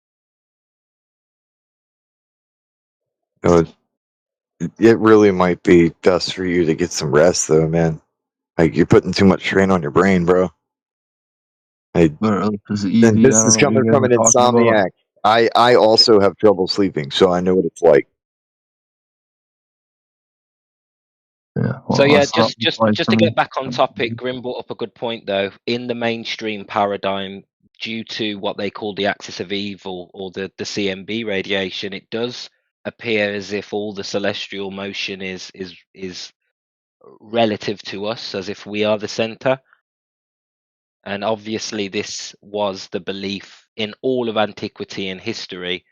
It really might be best for you to get some rest, though, man. Like you're putting too much strain on your brain, bro. And This is easy. this I don't is know what coming you guys from are an talking about. insomniac. I also have trouble sleeping, so I know what it's like. Yeah. So Well, yeah, that's not advice just for to me. get back on topic, Grim brought up a good point though. In the mainstream paradigm, due to what they call the axis of evil or the CMB radiation, it does appear as if all the celestial motion is relative to us, as if we are the center. And obviously, this was the belief in all of antiquity and history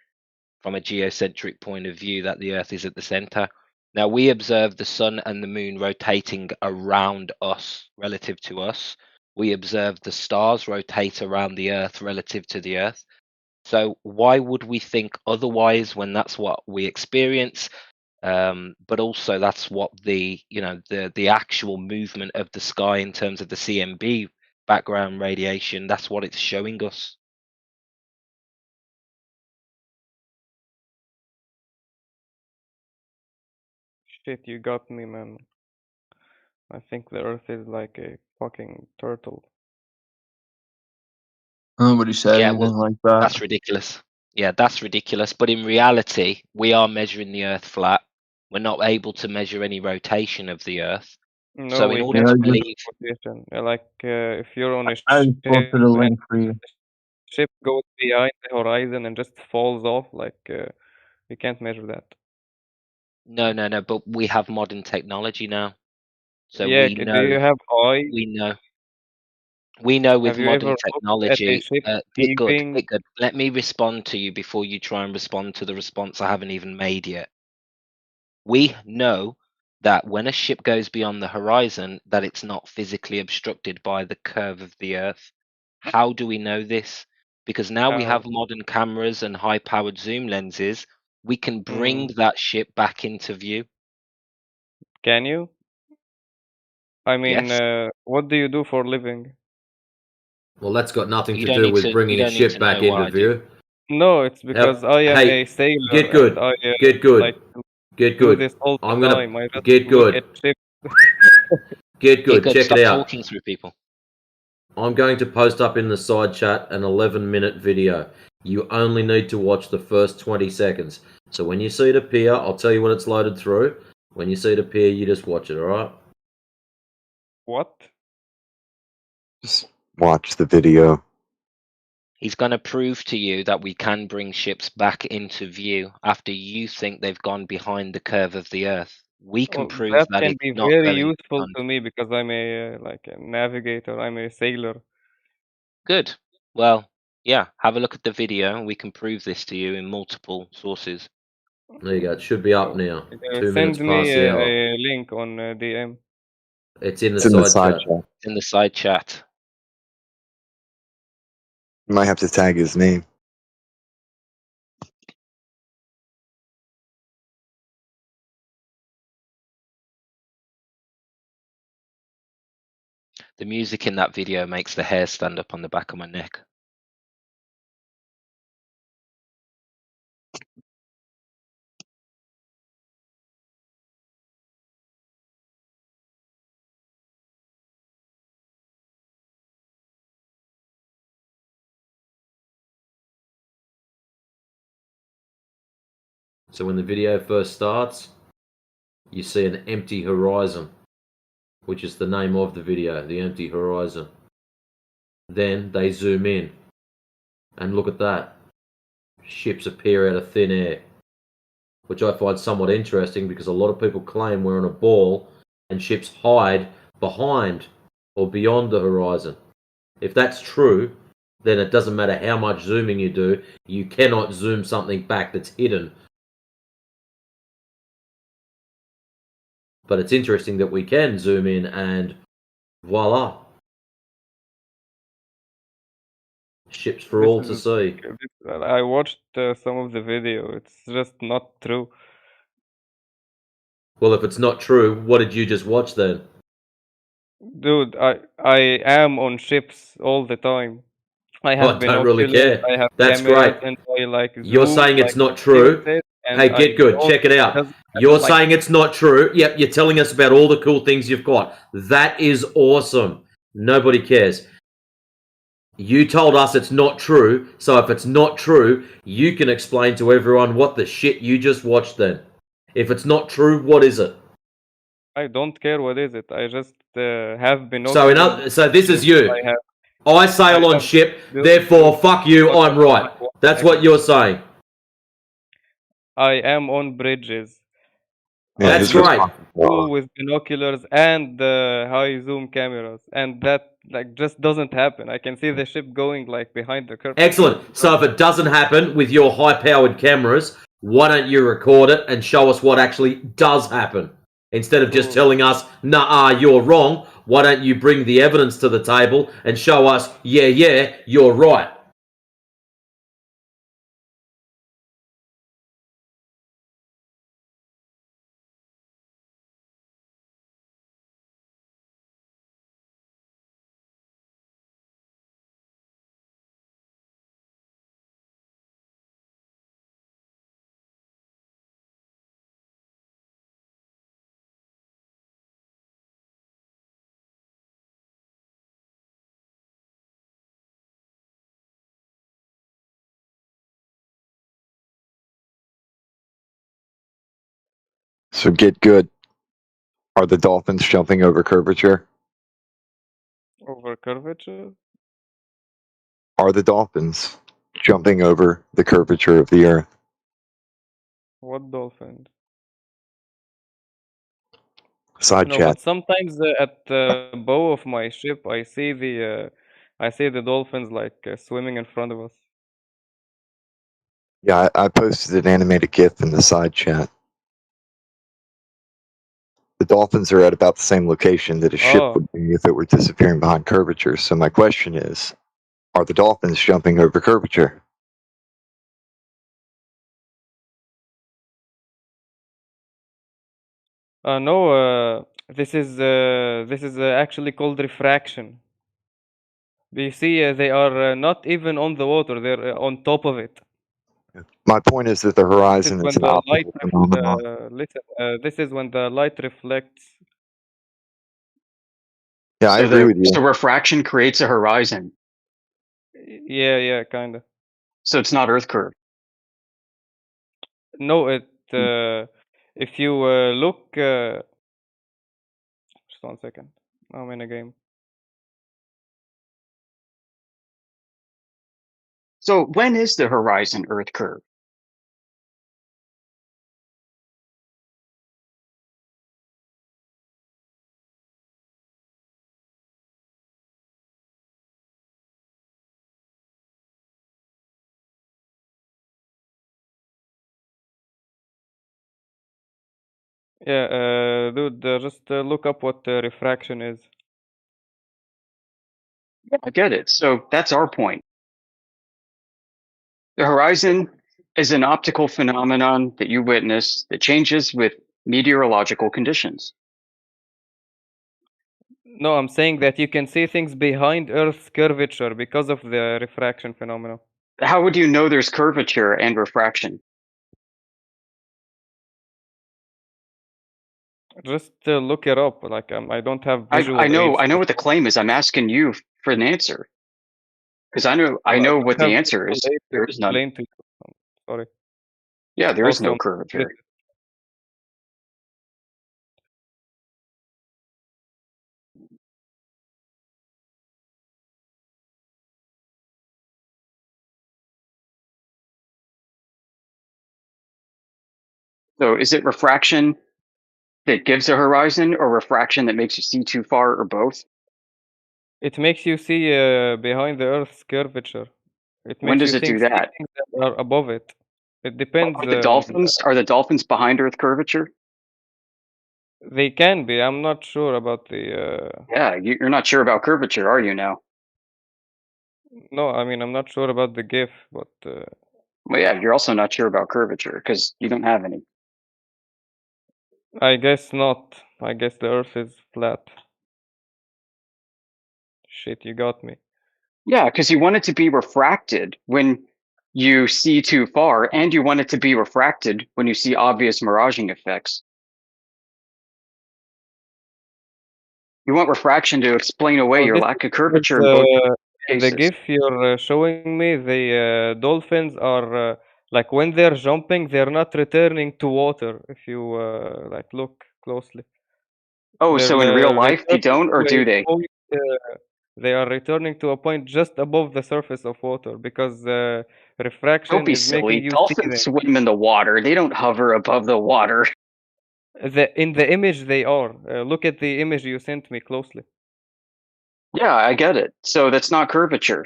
from a geocentric point of view that the Earth is at the center. Now, we observe the sun and the moon rotating around us relative to us. We observe the stars rotate around the Earth relative to the Earth. So, why would we think otherwise when that's what we experience? But also, that's what the the actual movement of the sky in terms of the CMB background radiation. That's what it's showing us. Shit, you got me, man. I think the Earth is like a fucking turtle. Nobody said Yeah, anything well, like that. that's ridiculous. Yeah, that's ridiculous. But in reality, we are measuring the Earth flat. We're not able to measure any rotation of the Earth. No, So in we order can to measure believe, rotation. Like if you're on a I ship just posted a and link for you. the ship goes behind the horizon and just falls off, like we can't measure that. no, but we have modern technology now, so Yeah, we do you know. have eyes? We know. We know with Have you ever modern looked at a technology. ship Get good. heaving? Get good. Let me respond to you before you try and respond to the response I haven't even made yet. We know that when a ship goes beyond the horizon, that it's not physically obstructed by the curve of the Earth. How do we know this? Because now we have modern cameras and high-powered zoom lenses. We can bring that ship back into view. Can you? I mean, Yes. what do you do for a living? Well, that's got nothing You to don't do need with to. You bringing a don't need ship to back know what into I do. view. No, it's because I am Hey, a sailor get and good. I Get good. like Get do good. this all the I'm gonna time. I just get look at good. ships. Get good. Good. Check Stop it out. talking through people. I'm going to post up in the side chat an 11-minute video. You only need to watch the first 20 seconds. So when you see it appear, I'll tell you when it's loaded through. When you see it appear, you just watch it, alright? What? Just watch the video. He's going to prove to you that we can bring ships back into view after you think they've gone behind the curve of the Earth. We can Well, prove that that can it's be not very going useful beyond. to me because I'm a like a navigator. I'm a sailor. Good. Well, yeah, have a look at the video and we can prove this to you in multiple sources. There you go. It should be up So, now. 2 send minutes me past the hour. a link on DM. It's in the It's in the side side chat. chat. It's in the side chat. You might have to tag his name. The music in that video makes the hair stand up on the back of my neck. So when the video first starts, you see an empty horizon, which is the name of the video, the empty horizon. Then they zoom in, and look at that. Ships appear out of thin air, which I find somewhat interesting because a lot of people claim we're on a ball and ships hide behind or beyond the horizon. If that's true, then it doesn't matter how much zooming you do, you cannot zoom something back that's hidden. But it's interesting that we can zoom in and voila. Ships for all to see. I watched some of the video. It's just not true. Well, if it's not true, what did you just watch then? Dude, I am on ships all the time. I have I don't really binoculars, care. I have That's cameras, great. and I like You're zoom, saying it's like not Steven true. said, and Hey, I get good. know Check it it out. doesn't You're happen like saying it's not true. Yep, you're telling us about all the cool things you've got. That is awesome. Nobody cares. You told us it's not true, so if it's not true, you can explain to everyone what the shit you just watched then. If it's not true, what is it? I don't care what is it. I just have binoculars. So this is I you. have I sail on have ship, built therefore fuck you, I'm binoculars right. like what That's I what can you're see. saying. I am on bridges. Yeah, That's his great. response is Flew wrong. with binoculars and high zoom cameras, and that like just doesn't happen. I can see the ship going like behind the curve. Excellent. So if it doesn't happen with your high-powered cameras, why don't you record it and show us what actually does happen? Instead of just Ooh. telling us, nah, you're wrong, why don't you bring the evidence to the table and show us, yeah, you're right. So get good. Are the dolphins jumping over curvature? Over curvature? Are the dolphins jumping over the curvature of the Earth? What dolphin? Side No, chat. but sometimes at the bow of my ship, I see I see the dolphins like swimming in front of us. Yeah, I posted an animated GIF in the side chat. The dolphins are at about the same location that a ship Oh, would be if it were disappearing behind curvature. So my question is, are the dolphins jumping over curvature? no. This is actually called refraction. You see, they are not even on the water; they're on top of it. My point is that the This is horizon when is an the light optical phenomenon. listen. This is when the light reflects. Yeah, I agree with you. So refraction creates a horizon. Yeah, kind of. So it's not Earth curve. No, it. If you look, just 1 second. I'm in a game. So when is the horizon Earth curve? Yeah, dude, just look up what refraction is. Yeah, I get it. So that's our point. The horizon is an optical phenomenon that you witness that changes with meteorological conditions. No, I'm saying that you can see things behind Earth's curvature because of the refraction phenomenon. How would you know there's curvature and refraction? Just look it up. Like I don't have I visual know aids. what the claim is. I'm asking you for an answer because I know Well, I what don't the have answer visual is. aids to There is none. explain to you. Sorry. Yeah, there is no Also, curvature. So is it refraction that gives a horizon or refraction that makes you see too far or both? it makes you see behind the Earth's curvature. It When makes does you it do see that? things that are above it. It depends on. Are the dolphins behind Earth curvature? They can be. I'm not sure about the. Yeah, you're not sure about curvature, are you now? No, I mean I'm not sure about the GIF, but. Well, yeah, you're also not sure about curvature because you don't have any. I guess not. I guess the Earth is flat. Shit, you got me. Yeah, because you want it to be refracted when you see too far, and you want it to be refracted when you see obvious miraging effects. You want refraction to explain away Oh, your this lack of is curvature in both in the cases. GIF you're showing me. The dolphins are like when they're jumping, they're not returning to water. If you like look closely. Oh, They're so in real life they returning don't, or to a do they? point. They are returning to a point just above the surface of water because Don't refraction be is making silly. you see Dolphins them. swim in the water. They don't hover above the water. In the image they are. Look at the image you sent me closely. Yeah, I get it. So that's not curvature.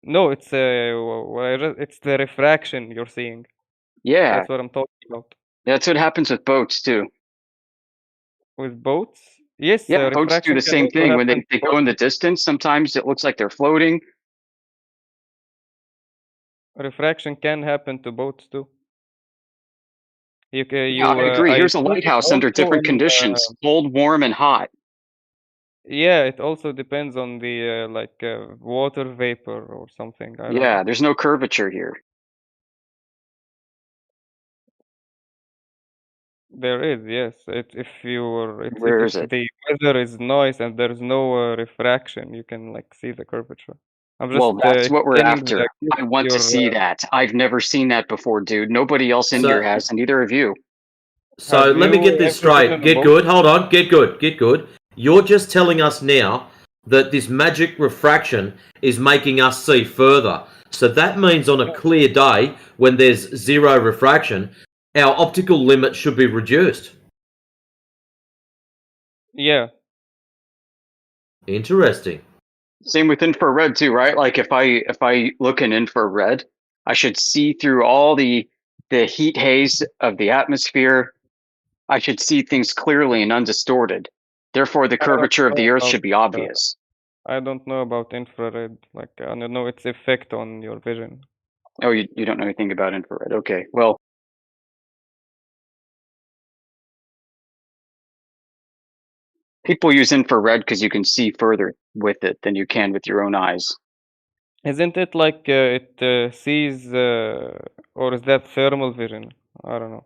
No, it's it's the refraction you're seeing. Yeah, That's what I'm talking about. that's what happens with boats too. With boats? Yes, Yeah, boats do refraction the can same also thing when happen to they go boats. in the distance. Sometimes it looks like they're floating. Refraction can happen to boats too. You Yeah, I agree. I Here's a see it lighthouse under also different in conditions: cold, warm, and hot. yeah, it also depends on the like water vapor or something. I don't know. Yeah, there's no curvature here. There is, yes. Where is If it? the weather is nice and there's no refraction, you can like see the curvature. I'm just Well, that's what we're explaining after. the gift I want to you're see that. I've never seen that before, dude. Nobody else in here So, has, and neither of you. so Have let me you get this ever been straight. on a Get boat? good. Hold on. Get good. Get good. You're just telling us now that this magic refraction is making us see further. So that means on a clear day when there's zero refraction, our optical limit should be reduced. Yeah. Interesting. Same with infrared too, right? Like if I look in infrared, I should see through all the heat haze of the atmosphere. I should see things clearly and undistorted. Therefore, the I don't curvature of know the Earth about should be obvious. I don't know about infrared. Like I don't know its effect on your vision. Oh, you don't know anything about infrared. Okay, well, people use infrared because you can see further with it than you can with your own eyes. Isn't it like it sees, or is that thermal vision? I don't know.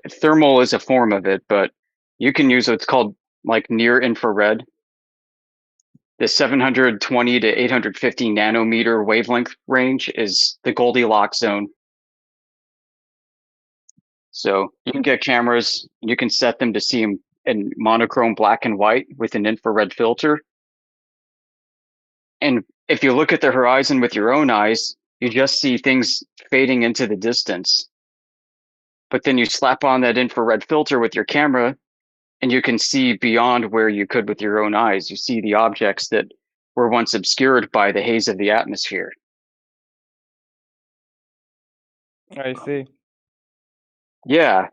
Thermal is a form of it, but you can use what's called like near infrared. The 720 to 850 nanometer wavelength range is the Goldilocks zone. So you can get cameras, you can set them to see them in monochrome black and white with an infrared filter. And if you look at the horizon with your own eyes, you just see things fading into the distance. But then you slap on that infrared filter with your camera and you can see beyond where you could with your own eyes. You see the objects that were once obscured by the haze of the atmosphere. I see. Yeah.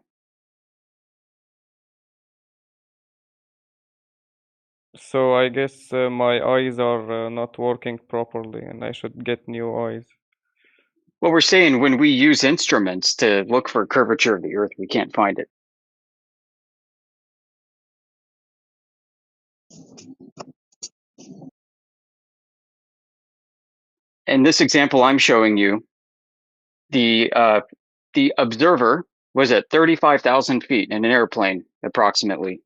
So I guess my eyes are not working properly, and I should get new eyes. Well, we're saying when we use instruments to look for curvature of the Earth, we can't find it. In this example I'm showing you, the observer was at 35,000 feet in an airplane, approximately.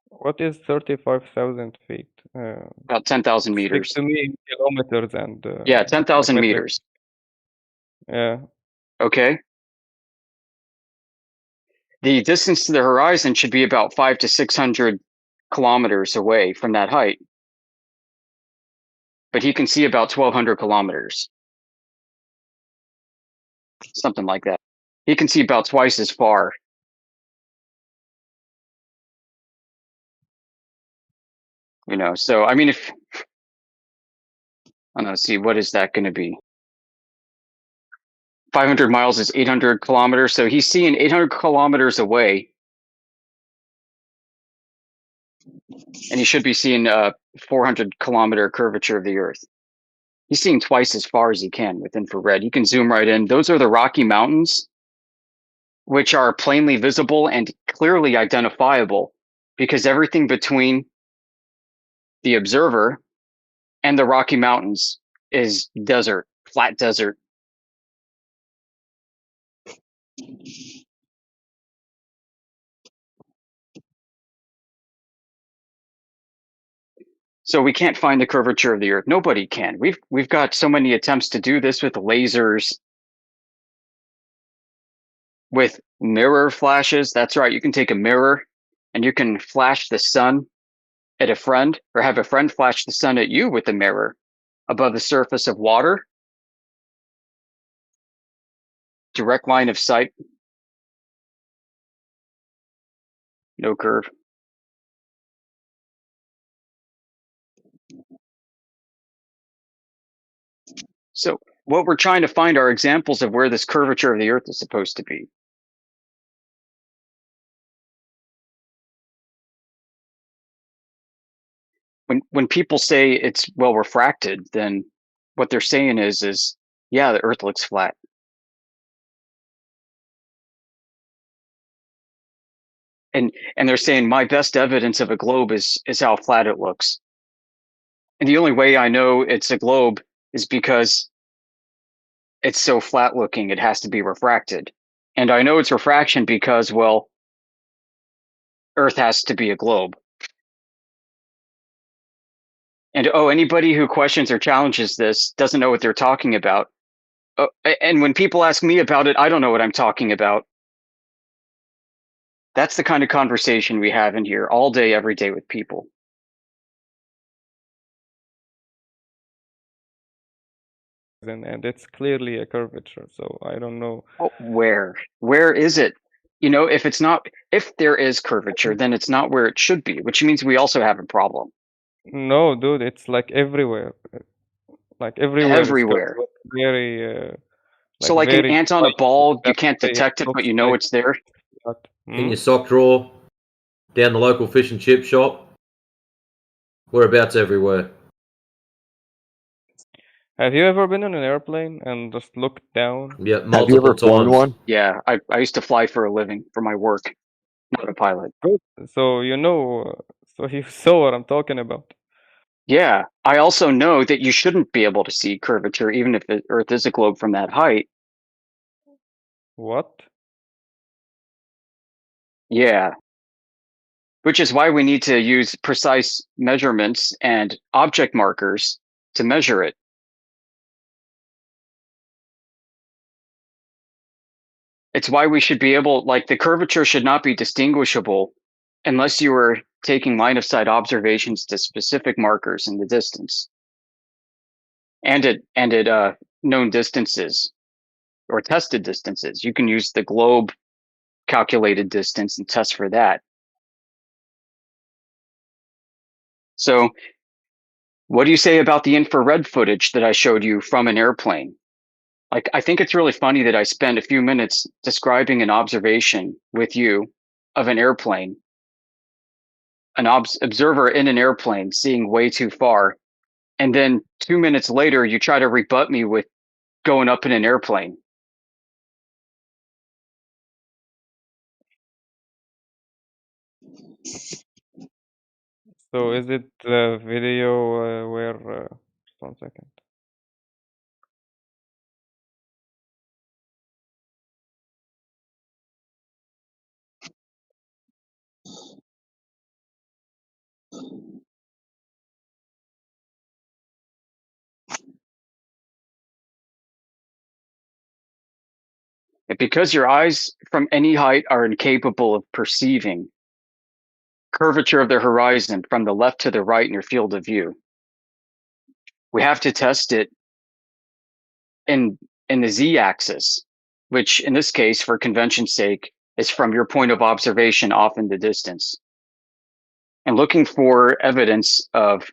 What is 35,000 feet? About 10,000 Speak meters. to me in kilometers and Yeah, 10,000 metric. meters. Yeah. Okay. The distance to the horizon should be about 500 to 600 kilometers away from that height. But he can see about 1,200 kilometers. Something like that. He can see about twice as far. You know, so I mean, if I don't know, see, what is that going to be? 500 miles is 800 kilometers. So he's seeing 800 kilometers away. And he should be seeing a 400 kilometer curvature of the Earth. He's seeing twice as far as he can with infrared. You can zoom right in. Those are the Rocky Mountains, which are plainly visible and clearly identifiable because everything between the observer and the Rocky Mountains is desert, flat desert. So we can't find the curvature of the Earth. Nobody can. We've got so many attempts to do this with lasers, with mirror flashes. That's right. You can take a mirror and you can flash the sun at a friend, or have a friend flash the sun at you with the mirror above the surface of water. Direct line of sight. No curve. So what we're trying to find are examples of where this curvature of the Earth is supposed to be. When people say it's well refracted, then what they're saying is yeah, the Earth looks flat. And they're saying my best evidence of a globe is how flat it looks. And the only way I know it's a globe is because it's so flat looking, it has to be refracted. And I know it's refraction because, well, Earth has to be a globe. And anybody who questions or challenges this doesn't know what they're talking about. And when people ask me about it, I don't know what I'm talking about. That's the kind of conversation we have in here all day, every day with people. And it's clearly a curvature, so I don't know. Oh, where is it? You know, if there is curvature, then it's not where it should be, which means we also have a problem. No, dude, it's like everywhere. Like everywhere is Everywhere. very So like like an very ant on a tight. ball, you That's can't why it detect it, but looks you know like it's there. not. In your sock drawer, down the local fish and chip shop, whereabouts everywhere. Have you ever been on an airplane and just looked down? Yeah, Have you ever flown one? Yeah, I used to fly for a living for my work, not a pilot. Good. So you know, so you saw what I'm talking about. Yeah, I also know that you shouldn't be able to see curvature even if the Earth is a globe from that height. What? Yeah. Which is why we need to use precise measurements and object markers to measure it. It's why we should be able, like, the curvature should not be distinguishable unless you were taking line of sight observations to specific markers in the distance and at known distances or tested distances. You can use the globe calculated distance and test for that. So what do you say about the infrared footage that I showed you from an airplane? Like, I think it's really funny that I spent a few minutes describing an observation with you of an airplane, an observer in an airplane seeing way too far. And then 2 minutes later, you try to rebut me with going up in an airplane. So is it the video where? Just 1 second. Because your eyes from any height are incapable of perceiving curvature of the horizon from the left to the right in your field of view, we have to test it in the z-axis, which in this case, for convention's sake, is from your point of observation off in the distance, and looking for evidence of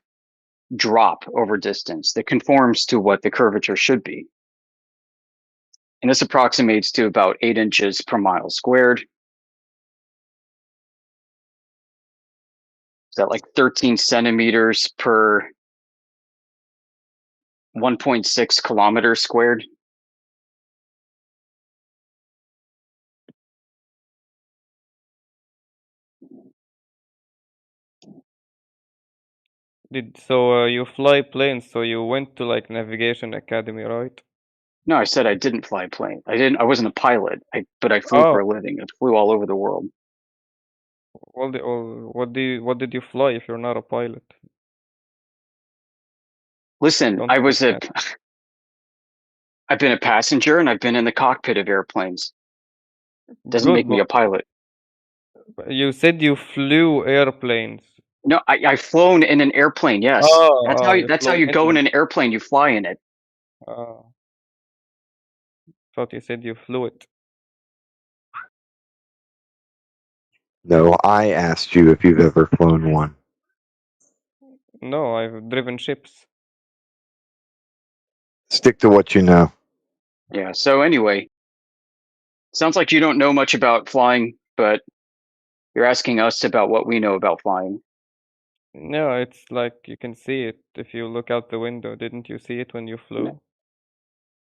drop over distance that conforms to what the curvature should be. And this approximates to about 8 inches per mile squared. Is that like 13 centimeters per 1.6 kilometers squared? You fly planes? So you went to like navigation academy, right? No, I said I didn't fly a plane. I wasn't a pilot, but I flew for Oh, a living. I flew all over the world. what did you fly if you're not a pilot? Listen, Don't say that. I've been a passenger and I've been in the cockpit of airplanes. Doesn't Good, make me a pilot. but you said you flew airplanes. No, I've flown in an airplane. Yes, You that's how flew you in go in one. an airplane. You fly in it. Thought you said you flew it. No, I asked you if you've ever flown one. No, I've driven ships. Stick to what you know. Yeah. So anyway, sounds like you don't know much about flying, but you're asking us about what we know about flying. No, it's like you can see it if you look out the window. Didn't you see it when you flew?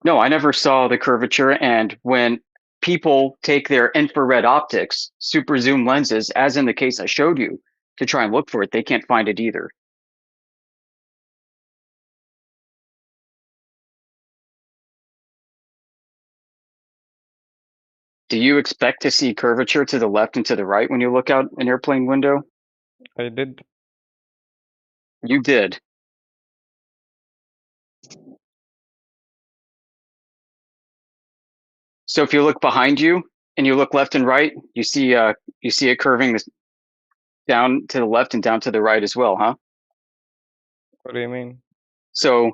No, I never saw the curvature. And when people take their infrared optics, super zoom lenses, as in the case I showed you, to try and look for it, they can't find it either. Do you expect to see curvature to the left and to the right when you look out an airplane window? I did. You did. So if you look behind you and you look left and right, you see it curving down to the left and down to the right as well, huh? What do you mean? So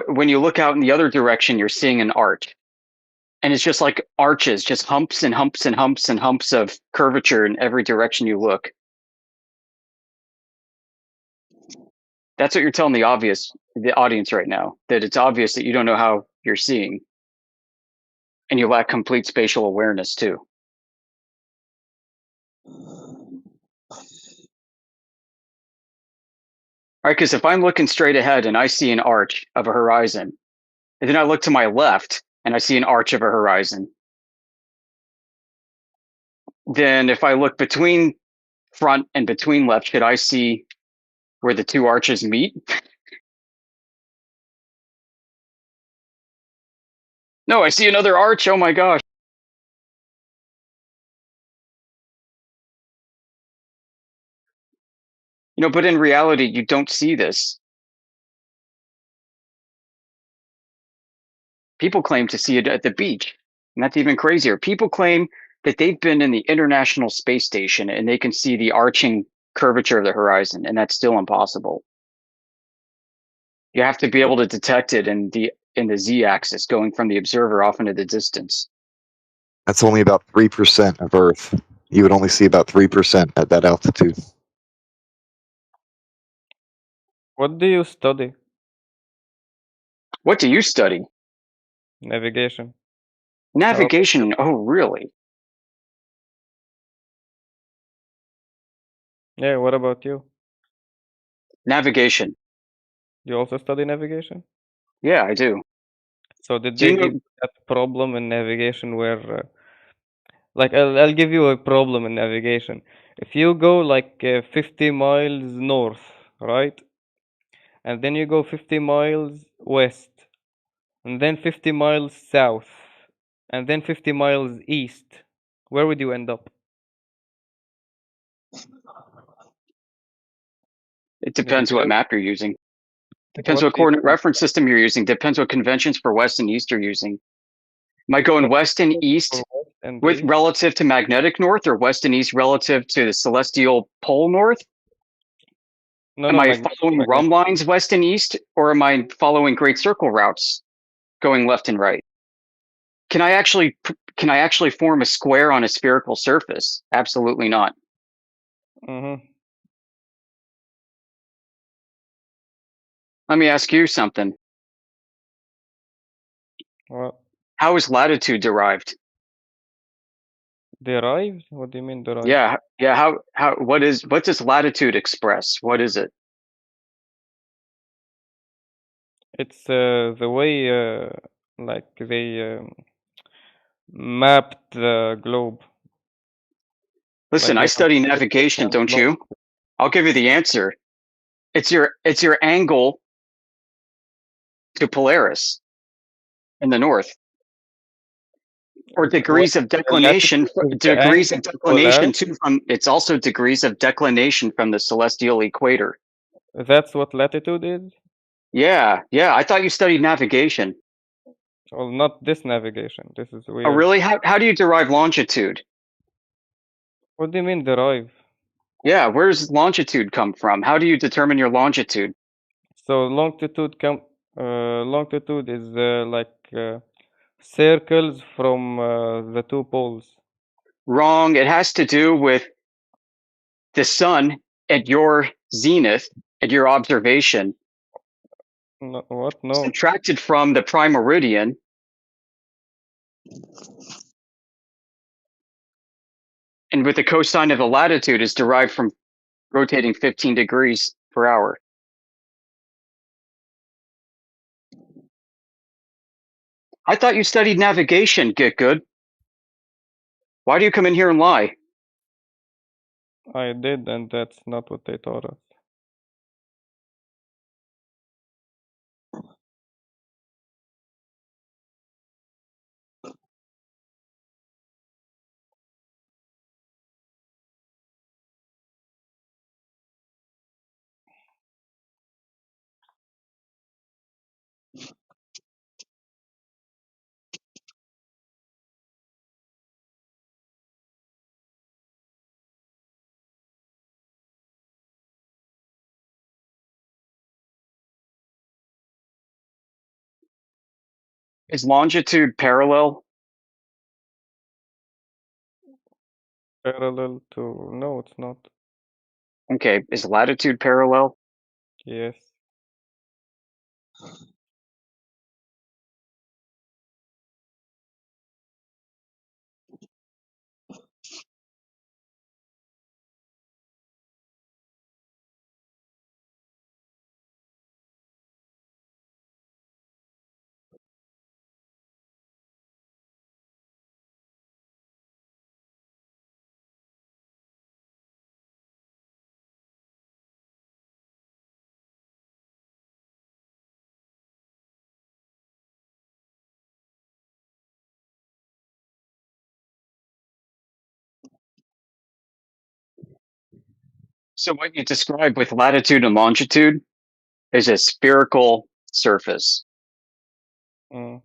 when you look out in the other direction, you're seeing an arch. And it's just like arches, just humps and humps and humps and humps of curvature in every direction you look. That's what you're telling the audience right now, that it's obvious that you don't know how you're seeing, and you lack complete spatial awareness too. All right, because if I'm looking straight ahead and I see an arch of a horizon, and then I look to my left and I see an arch of a horizon, then if I look between front and between left, should I see where the two arches meet? No, I see another arch. Oh my gosh. But in reality, you don't see this. People claim to see it at the beach, and that's even crazier. People claim that they've been in the International Space Station and they can see the arching curvature of the horizon, and that's still impossible. You have to be able to detect it in the z-axis, going from the observer off into the distance. That's only about 3% of Earth. You would only see about 3% at that altitude. What do you study? What do you study? Navigation. Navigation. Oh, really? Yeah, what about you? Navigation. You also study navigation? Yeah, I do. So did Do they you know? give that problem in navigation where, like, I'll give you a problem in navigation. If you go like 50 miles north, right? And then you go 50 miles west, and then 50 miles south, and then 50 miles east, where would you end up? It depends what map you're using. Depends What what do you coordinate mean? reference system you're using. Depends what conventions for west and east you're using. Am I going west and east For west and with east? relative to magnetic north, or west and east relative to the celestial pole north? No, Am no, I following rhumb lines west and east, or am I following great circle routes going left and right? Can I actually form a square on a spherical surface? Absolutely not. Mm-hmm. Let me ask you something. What? How is latitude derived? Derived? What do you mean derived? Yeah. What does latitude express? What is it? It's the way like they mapped the globe. Listen, Like I they study converted it navigation, from don't north. you? I'll give you the answer. It's your angle to Polaris in the north, or degrees of declination. Latitude is the Degrees of angle to declination Polaris. too. It's also degrees of declination from the celestial equator. That's what latitude is? Yeah. I thought you studied navigation. Well, not this navigation. This is Oh, weird. really? How do you derive longitude? What do you mean derive? Yeah, where does longitude come from? How do you determine your longitude? So longitude is like circles from the two poles. Wrong. It has to do with the sun at your zenith, at your observation, No, what? No. subtracted from the prime meridian. And with the cosine of the latitude is derived from rotating 15 degrees per hour. I thought you studied navigation, Get Good. Why do you come in here and lie? I did, and that's not what they taught us. Is longitude parallel? Parallel to... No, it's not. Okay, is latitude parallel? Yes. So what you describe with latitude and longitude is a spherical surface. Mm.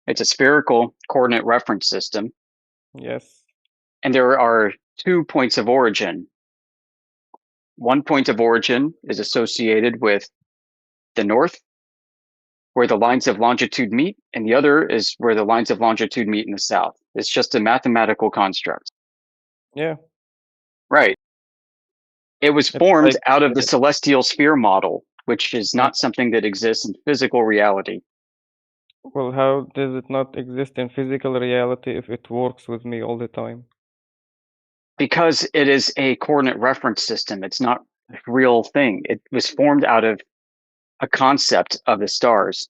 It's a spherical coordinate reference system, Yes. and there are 2 points of origin. One point of origin is associated with the north, where the lines of longitude meet, and the other is where the lines of longitude meet in the south. It's just a mathematical construct. Yeah. Right. It was It's formed like out of the celestial sphere model, which is Mm. not something that exists in physical reality. Well, how does it not exist in physical reality if it works with me all the time? Because it is a coordinate reference system. It's not a real thing. It was formed out of a concept of the stars.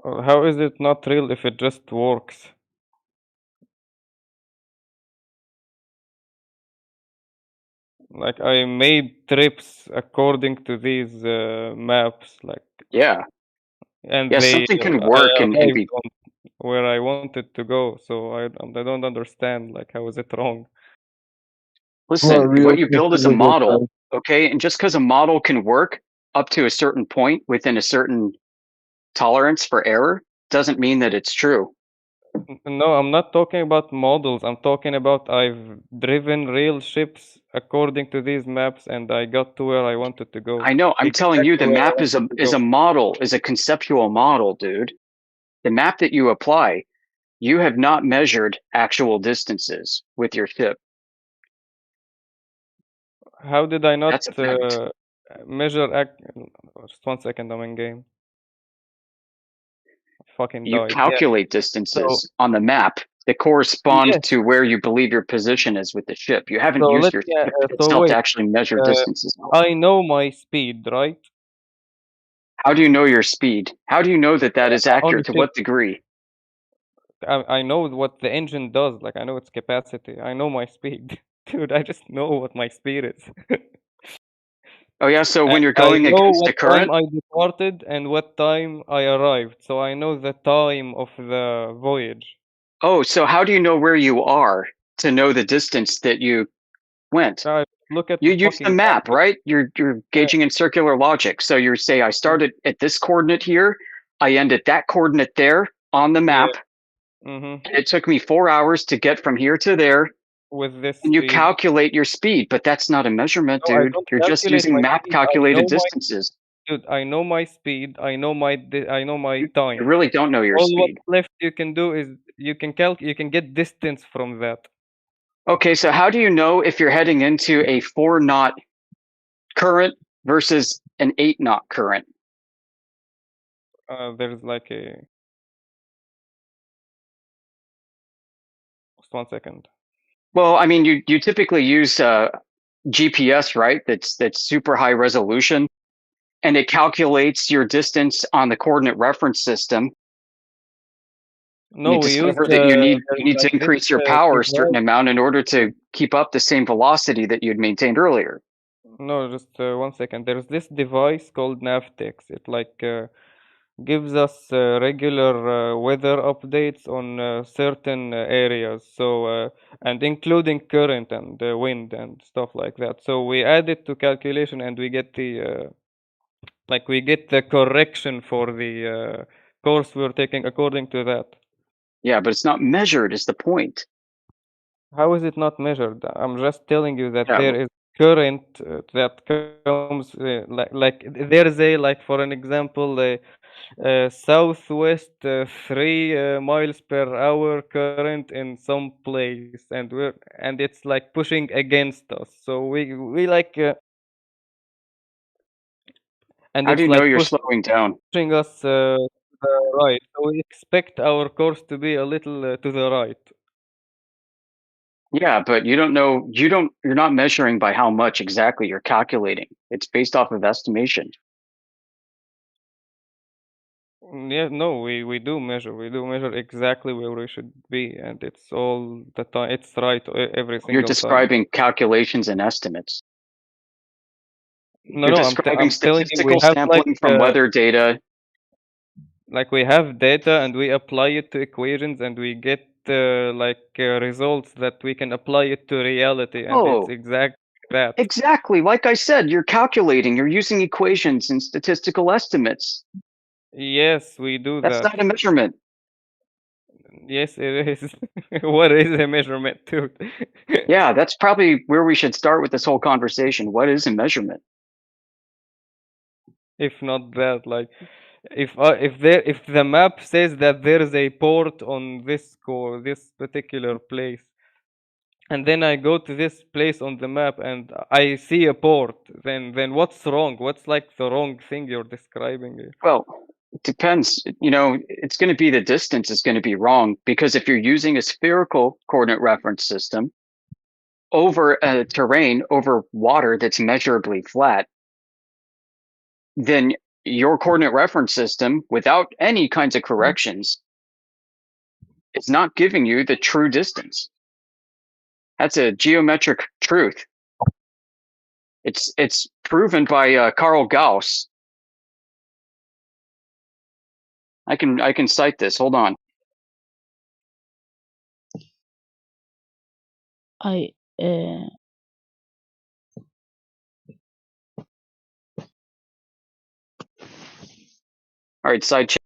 How is it not real if it just works? Like I made trips according to these maps, like Yeah. and Yeah, they something can I work and arrived be. on where I wanted to go. So I don't understand. Like how is it wrong? Not Listen, real what you build is a physical model, time. okay? And just because a model can work up to a certain point within a certain tolerance for error doesn't mean that it's true. No, I'm not talking about models. I'm talking about I've driven real ships according to these maps, and I got to where I wanted to go. I know. I'm telling you, Exactly the where I map is wanted to a go. model, is a conceptual model, dude. The map that you apply, you have not measured actual distances with your ship. How did I That's a not fact. measure? Just 1 second, I'm in game. I fucking You died. Yeah. calculate So distances on the map that correspond yes. to where you believe your position is with the ship. You haven't So used let your me. ship So itself to wait. actually measure distances. I know my speed, right? How do you know your speed? How do you know that that is On the accurate? To ship. what degree? I know what the engine does. Like I know its capacity. I know my speed, dude. I just know what my speed is. Oh yeah, so when you're I going know against what a time current, I departed and what time I arrived, so I know the time of the voyage. oh, so how do you know where you are to know the distance that you went? I look at You the use the fucking map. map, right? You're gauging in circular logic. So you say I started at this coordinate here, I end at that coordinate there on the Yeah. map, Mhm. and it took me 4 hours to get from here to there, With this and you speed. calculate your speed, but that's not a measurement, No, I dude. don't You're just calculate using my map speed. I calculated know my distances. dude. I know my speed. I know my You time. really don't know your All what's speed. left you can do is you can get distance from that. Okay, so how do you know if you're heading into a 4 knot current versus an 8 knot current? There's like a just 1 second. Well, I mean, you typically use GPS, right? That's super high resolution, and it calculates your distance on the coordinate reference system. And No, you we use discover that you there's need like to this increase your power a certain device. amount in order to keep up the same velocity that you'd maintained earlier. No, just 1 second. There's this device called Navtex. It like gives us regular weather updates on certain areas. So and including current and wind and stuff like that. So we add it to calculation and we get the like we get the correction for the course we're taking according to that. Yeah, but it's not measured is the point. How is it not measured? I'm just telling you that Yeah, there is current that comes like there is a like for an example southwest 3 miles per hour current in some place, and it's like pushing against us. So we like and How it's do you know like you're slowing down? pushing us to the right. So we expect our course to be a little to the right. Yeah, but you don't know. You're not measuring by how much exactly you're calculating. It's based off of estimation. Yeah, no, we do measure. We do measure exactly where we should be, and it's all the time. It's right every You're single time. describing calculations and estimates. No, You're no, describing I'm telling you, we statistical have sampling from weather data. like we have data and we apply it to equations and we get results that we can apply it to reality, and it's Oh, exactly that. exactly. Like I said, you're calculating. You're using equations and statistical estimates. Yes, we do That's that. not a measurement. Yes, it is. What is a measurement, dude? Yeah, that's probably where we should start with this whole conversation. What is a measurement? If not that, like, if the map says that there is a port on this particular place, and then I go to this place on the map and I see a port, then what's wrong? What's like the wrong thing you're describing here? Well, it depends. You know, it's going to be the distance is going to be wrong, because if you're using a spherical coordinate reference system over a terrain, over water that's measurably flat, then your coordinate reference system, without any kinds of corrections, is not giving you the true distance. That's a geometric truth. It's proven by Carl Gauss. I can cite this. Hold on. I All right, side check.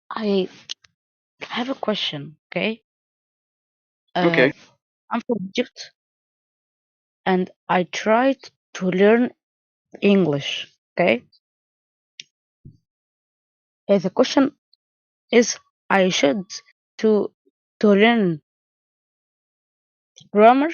I have a question. Okay. Okay. I'm from Egypt, and I tried to learn English. Okay. The question is, I should to learn grammar.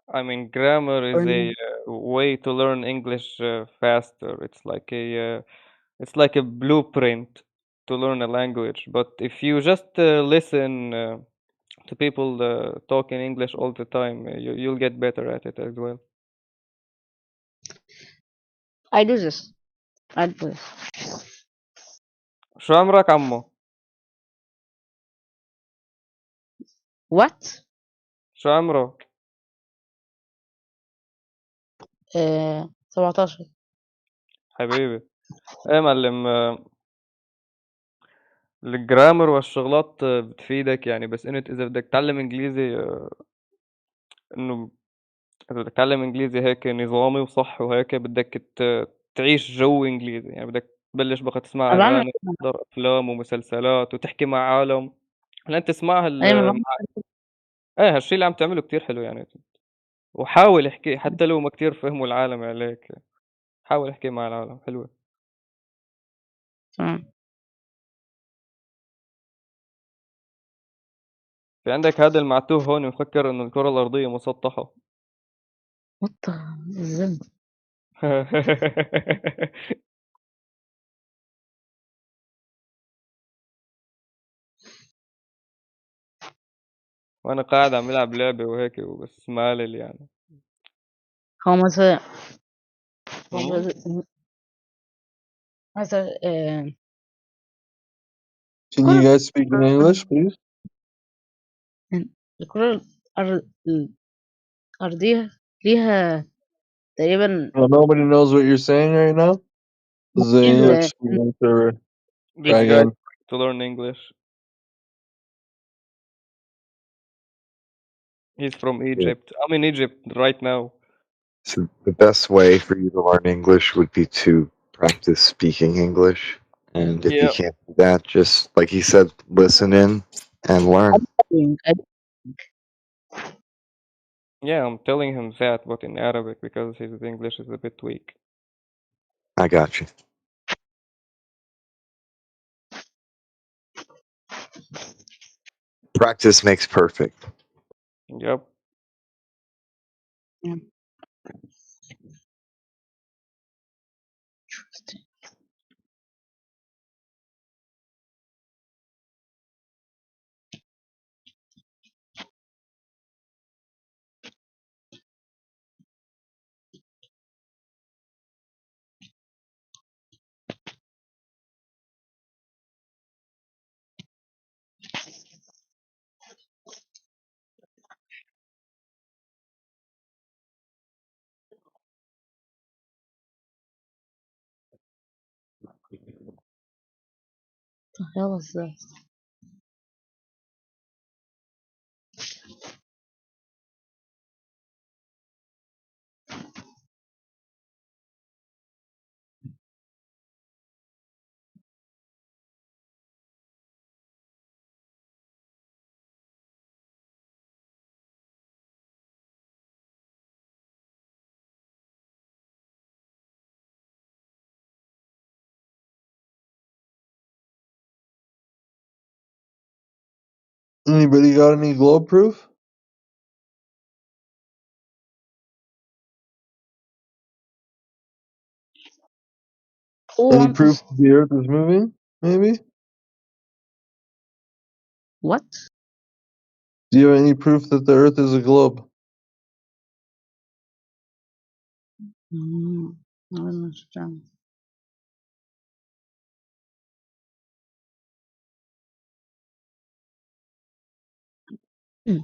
I mean, grammar Or is a way to learn English faster. It's like a blueprint to learn a language. But if you just listen to people talking English all the time, you'll get better at it as well. I do this. I do this. شو عمرك عمو؟ What? شو عمره؟ 17. حبيبي. ايه يا معلم، الجرامر والشغلات بتفيدك يعني، بس انت اذا بدك تتعلم انجليزي انه اذا بدك تتعلم انجليزي هيك نظامي وصح وهيك بدك تعيش جو انجليزي، يعني بدك تبلش بقى تسمع أنا بعمل اغاني وتحضر افلام ومسلسلات وتحكي مع عالم، هلا انت تسمعها أيوة بعمل ايه هالشي اللي عم تعمله كتير حلو يعني. وحاول احكي حتى لو ما كتير فهموا العالم عليك، حاول احكي مع العالم حلوة. تمام. في عندك هذا المعتوه هون مفكر انه الكرة الارضية مسطحة. الذنب. وانا قاعد عم العب لعبة وهيك وبس مالل يعني. هو مثلا مثلا Can you guys speak in English, please? الكرة الأرضية ليها تقريبا Well, nobody knows what you're saying right now. This is an English speaking server. This Try guy again. to learn English. He's from Egypt. I'm in Egypt right now. So the best way for you to learn English would be to practice speaking English. And if you Yeah. can't do that, just like he said, listen in and learn. Yeah, I'm telling him that, but in Arabic because his English is a bit weak. I got you. Practice makes perfect. Yep. Yeah. Interesting. The hell is that? Anybody got any globe proof? Who Any proof wants the Earth is moving? Maybe. what? Do you have any proof that the Earth is a globe? I don't understand. Hmm.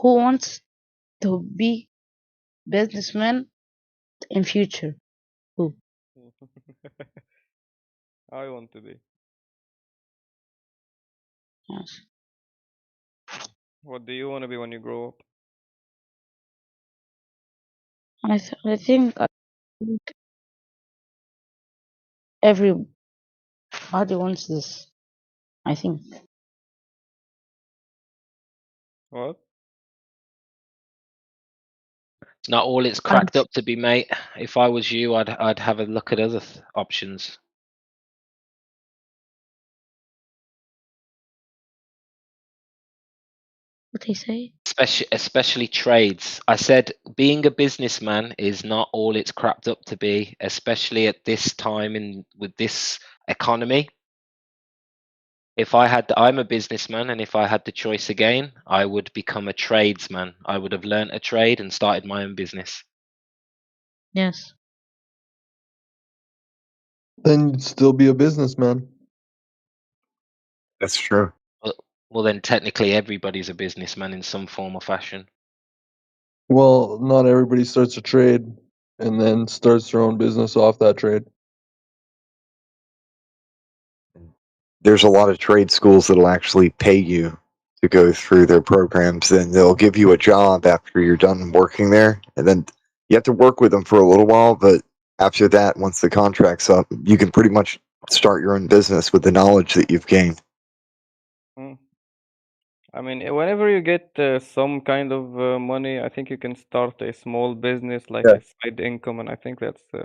Who wants to be businessman in future? Who? I want to be. Yes. What do you want to be when you grow up? I think everybody wants this. I think. What? It's not all it's I cracked up to be, mate. If I was you, I'd have a look at other options. what they say. Especially trades. I said being a businessman is not all it's cracked up to be, especially at this time in with this economy. I'm a businessman, and if I had the choice again, I would become a tradesman. I would have learnt a trade and started my own business. Yes. Then you'd still be a businessman. That's true. Well, then technically everybody's a businessman in some form or fashion. Well, not everybody starts a trade and then starts their own business off that trade. There's a lot of trade schools that'll actually pay you to go through their programs, and they'll give you a job after you're done working there, and then you have to work with them for a little while, but after that, once the contract's up, you can pretty much start your own business with the knowledge that you've gained. Hmm. I mean, whenever you get some kind of money, I think you can start a small business, like Yeah. a side income, and I think that's the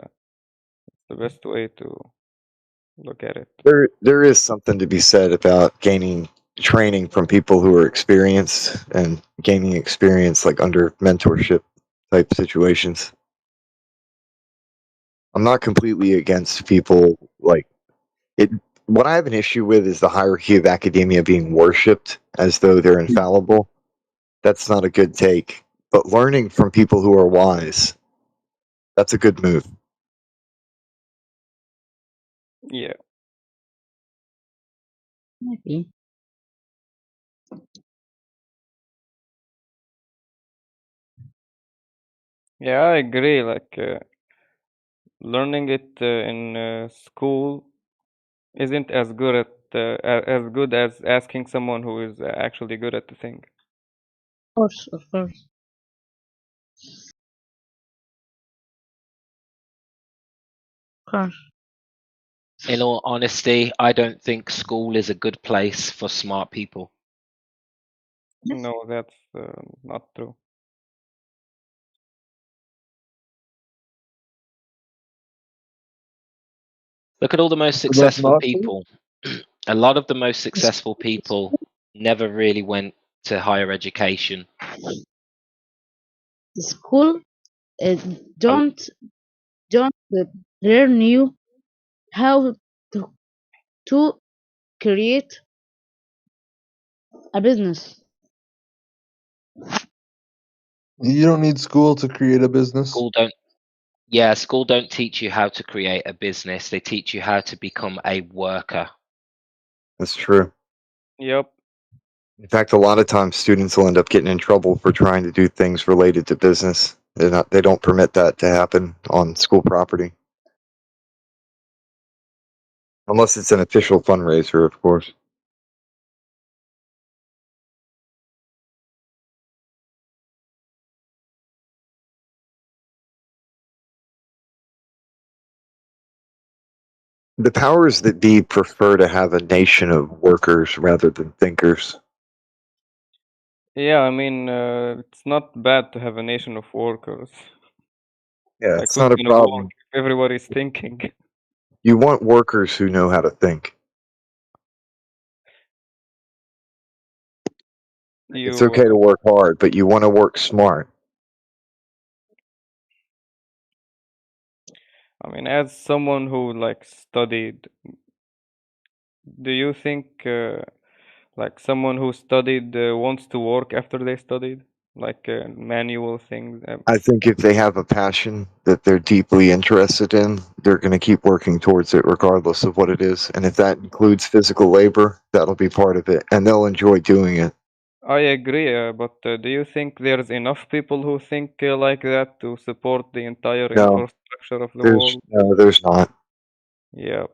best way to look at it. There is something to be said about gaining training from people who are experienced and gaining experience like under mentorship type situations. I'm not completely against people like it. What I have an issue with is the hierarchy of academia being worshipped as though they're infallible. That's not a good take. But learning from people who are wise, that's a good move. Yeah. Maybe. Yeah, I agree. Like learning it in school isn't as good as good as asking someone who is actually good at the thing. Of course. Of course. In all honesty, I don't think school is a good place for smart people. No, that's not true. Look at all the most So that's successful not true? people. A lot of the most successful people never really went to higher education. The school don't learn you how to create a business. You don't need school to create a business. School don't teach you how to create a business. They teach you how to become a worker. That's true. Yep. In fact, a lot of times students will end up getting in trouble for trying to do things related to business. They don't permit that to happen on school property. Unless it's an official fundraiser, of course. The powers that be prefer to have a nation of workers rather than thinkers. Yeah, I mean, it's not bad to have a nation of workers. Yeah, Like, it's who's not a gonna work problem. if everybody's thinking? You want workers who know how to think. It's You, okay to work hard, but you want to work smart. I mean, as someone who like studied, do you think like someone who studied wants to work after they studied, like manual things? I think if they have a passion that they're deeply interested in, they're going to keep working towards it regardless of what it is. And if that includes physical labor, that'll be part of it. And they'll enjoy doing it. I agree, but do you think there's enough people who think like that to support the entire No, infrastructure of the world? there's not. Yeah.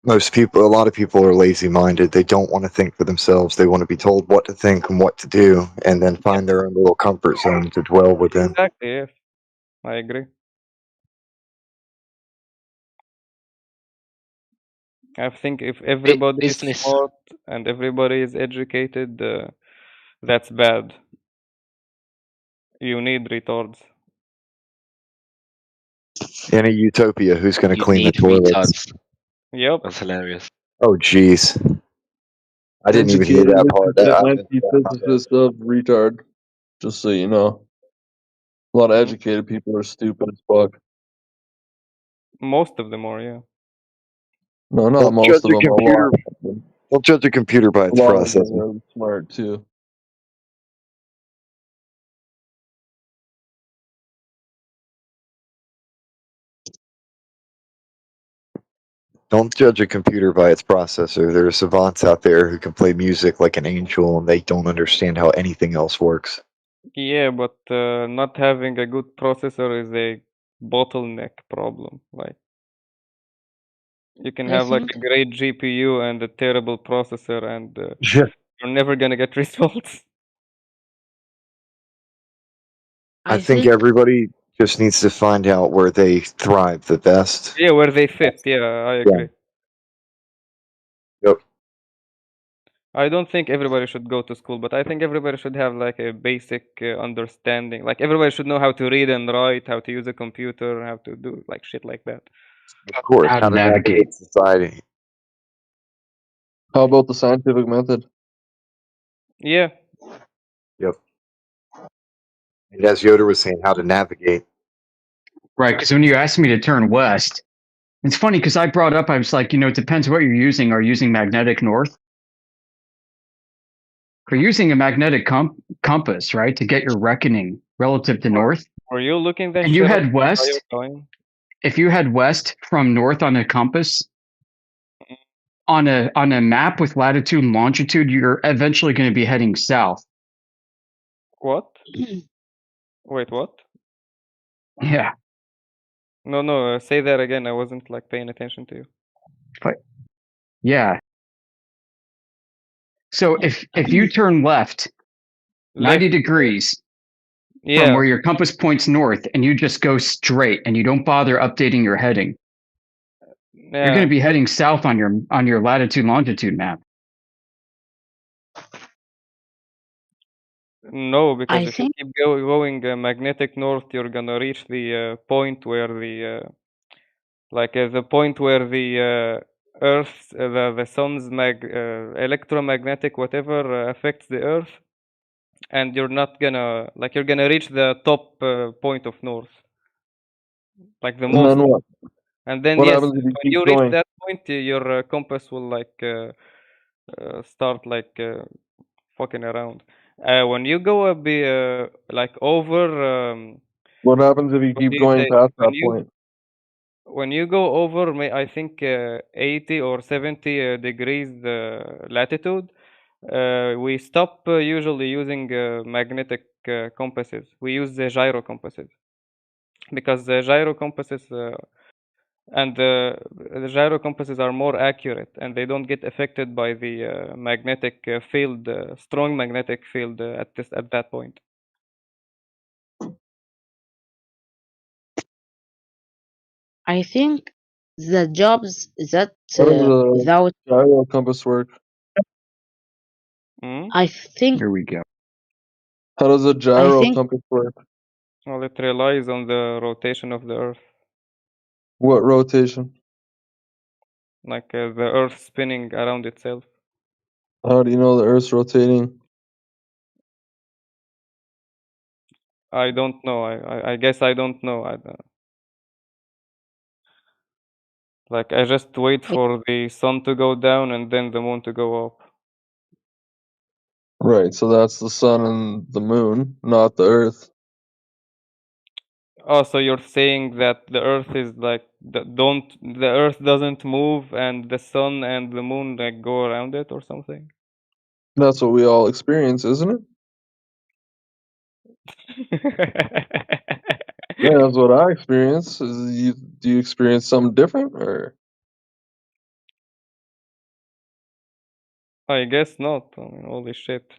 A lot of people are lazy minded. They don't want to think for themselves. They want to be told what to think and what to do, and then find their own little comfort zone to dwell within. Exactly, yes. I agree. I think if everybody is Business. smart and everybody is educated, that's bad. You need retards. In a utopia, who's going to You clean the need toilets? retards. Yep. That's hilarious. Oh, jeez. I didn't even hear Educated that is part. the I missed that. My bad. antithesis of retard. Just so you know. A lot of educated people are stupid as fuck. Most of them are, yeah. No, not Don't most judge of a them. computer. Don't judge a computer by A its lot of them processing. are smart too. Don't judge a computer by its processor. There are savants out there who can play music like an angel, and they don't understand how anything else works. Yeah, but not having a good processor is a bottleneck problem. Like, you can I have like think a great GPU and a terrible processor, and Yeah. you're never gonna get results. I think everybody just needs to find out where they thrive the best. Yeah, where they fit. Yeah, I agree. Yep. I don't think everybody should go to school, but I think everybody should have like a basic understanding. Like, everybody should know how to read and write, how to use a computer, how to do like shit like that. Of course, How to navigate. society. How about the scientific method? Yeah. Yep. And as Yoda was saying, how to navigate. Right, because when you asked me to turn west, it's funny because I brought up, I was like, it depends what you're using. Are you using magnetic north? If you're using a magnetic compass, right, to get your reckoning relative to north, Are you looking that and you shit up head while west, you're going? if you head west from north on a compass, on a map with latitude and longitude, you're eventually going to be heading south. What? Wait, what? Yeah. No, say that again. I wasn't like paying attention to you. Yeah. So if you turn left 90 degrees from Yeah. where your compass points north and you just go straight and you don't bother updating your heading, you're going Yeah. to be heading south on your latitude longitude map. No, because I if you think keep going magnetic north, you're gonna reach the point where the point where the Earth, the sun's electromagnetic whatever affects the Earth, and you're not gonna you're gonna reach the top point of north, like the And most. then what? And then What yes, happens if you when keep you reach going? that point, your compass will start fucking around. When you go over, What happens if you what keep do you going say? past that point? When you go over, I think 80 or 70 degrees latitude, we stop usually using magnetic compasses. We use the gyro compasses because the gyro compasses the gyro compasses are more accurate and they don't get affected by the magnetic field, strong magnetic field at that point. I think the jobs that How does a without gyro compass work? I think Here we go. How does a I gyro think compass work? Well, it relies on the rotation of the Earth, What rotation? the Earth spinning around itself. How do you know the Earth's rotating? I don't know. I guess I don't know. I just wait for the sun to go down and then the moon to go up. Right, so that's the sun and the moon, not the Earth. Oh, so you're saying that the Earth is the Earth doesn't move and the sun and the moon go around it or something? That's what we all experience, isn't it? Yeah, that's what I experience. Do you experience something different, or I guess not. I mean, holy shit.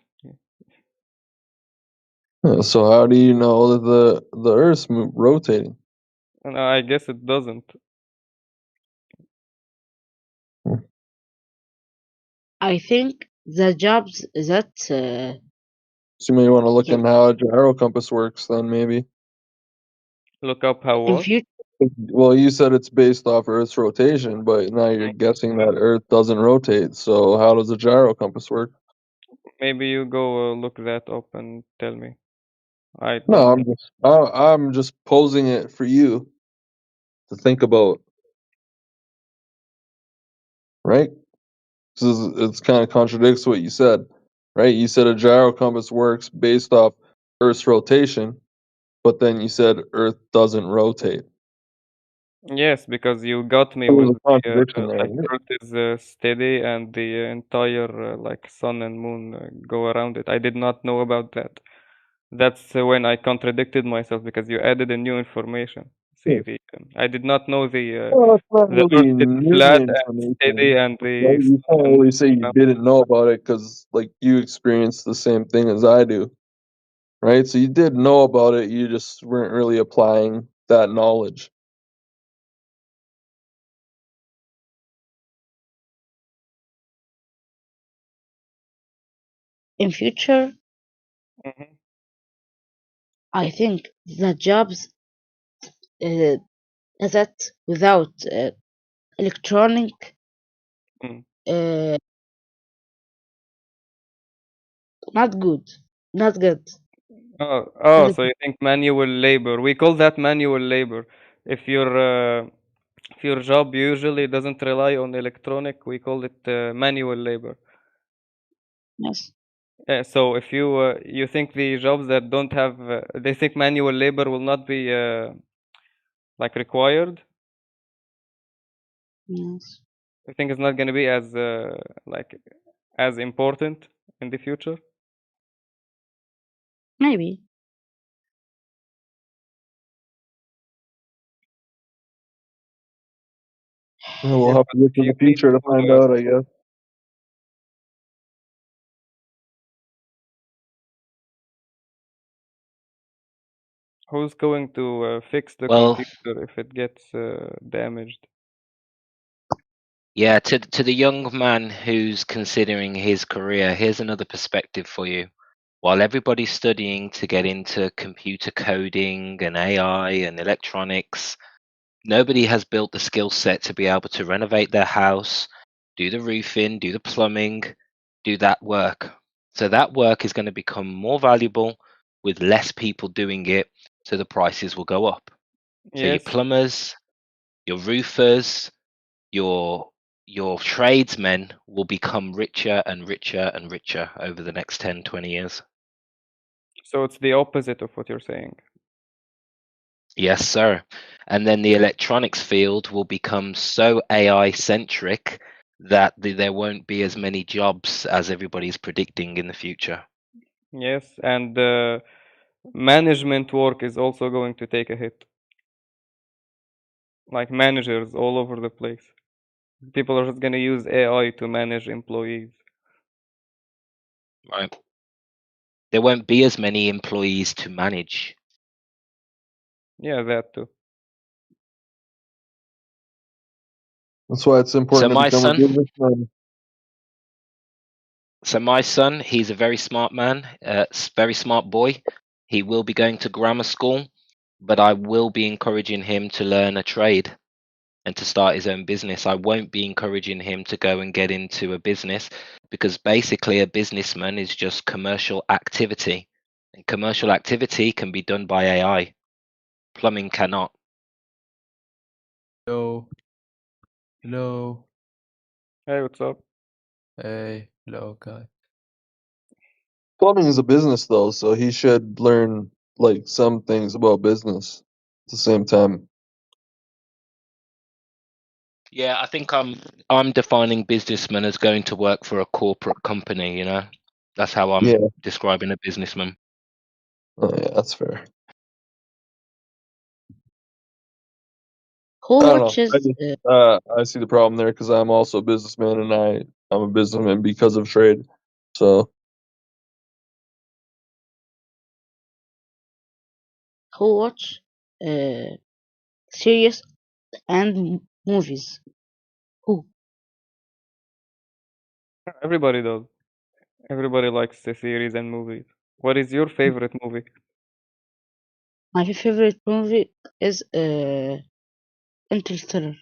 so? How do you know that the Earth's rotating? And I guess it doesn't. I think the jobs that So you may want to look you in how a gyro compass works, then maybe. Look up how in what? future Well, you said it's based off Earth's rotation, but now you're guessing that Earth doesn't rotate. So how does a gyro compass work? Maybe you go look that up and tell me. I No, don't. I'm just posing it for you to think about, right? Because it's kind of contradicts what you said, right? You said a gyro compass works based off Earth's rotation, but then you said Earth doesn't rotate. Yes, because you got me There's with a contradiction there. Earth is steady and the entire sun and moon go around it. I did not know about that. That's when I contradicted myself because you added a new information. See, I did not know Well, that's not the Earth really is new flat and steady information. and Right? the You sun can't and really moon say go you around. didn't know about it because, like, you experienced the same thing as I do, right? So you did know about it. You just weren't really applying that knowledge. in future I think the jobs uh, that without electronic Mm. uh, not good, not good. So you think manual labor? We call that manual labor. If your job usually doesn't rely on electronic, we call it manual labor. Yes. So if you think the jobs that don't have, they think manual labor will not be required. Yes. I think it's not going to be as important in the future. Maybe. We'll Yeah, have but to look if to you the need future to find out, I guess. Who's going to fix the Well, computer if it gets damaged? yeah, to the young man who's considering his career, here's another perspective for you. While everybody's studying to get into computer coding and AI and electronics, nobody has built the skill set to be able to renovate their house, do the roofing, do the plumbing, do that work. So that work is going to become more valuable with less people doing it, so the prices will go up. So your Yes. plumbers, your roofers, your tradesmen will become richer and richer and richer over the next 10, 20 years. So it's the opposite of what you're saying. Yes, sir. And then the electronics field will become so AI centric that there won't be as many jobs as everybody's predicting in the future. Yes, and management work is also going to take a hit. Like managers all over the place. People are just going to use AI to manage employees. Right. There won't be as many employees to manage. Yeah, that too. That's why it's So important to my become a son, businessman. he's a very smart man, very smart boy. He will be going to grammar school, but I will be encouraging him to learn a trade and to start his own business. I won't be encouraging him to go and get into a business, because basically a businessman is just commercial activity. And commercial activity can be done by AI. Plumbing cannot. Hello. Hello. Hey, what's up? Hey. Hello, guy. Plumbing is a business though, so he should learn like some things about business at the same time. Yeah, I think I'm defining businessman as going to work for a corporate company, you know? That's how I'm Yeah. describing a businessman. Oh yeah, that's fair. Who I don't know. I watches? just I see the problem there because I'm also a businessman and I'm a businessman because of trade. So Who watch series and movies? Who? Everybody does. Everybody likes the series and movies. What is your favorite movie? My favorite movie is Interstellar.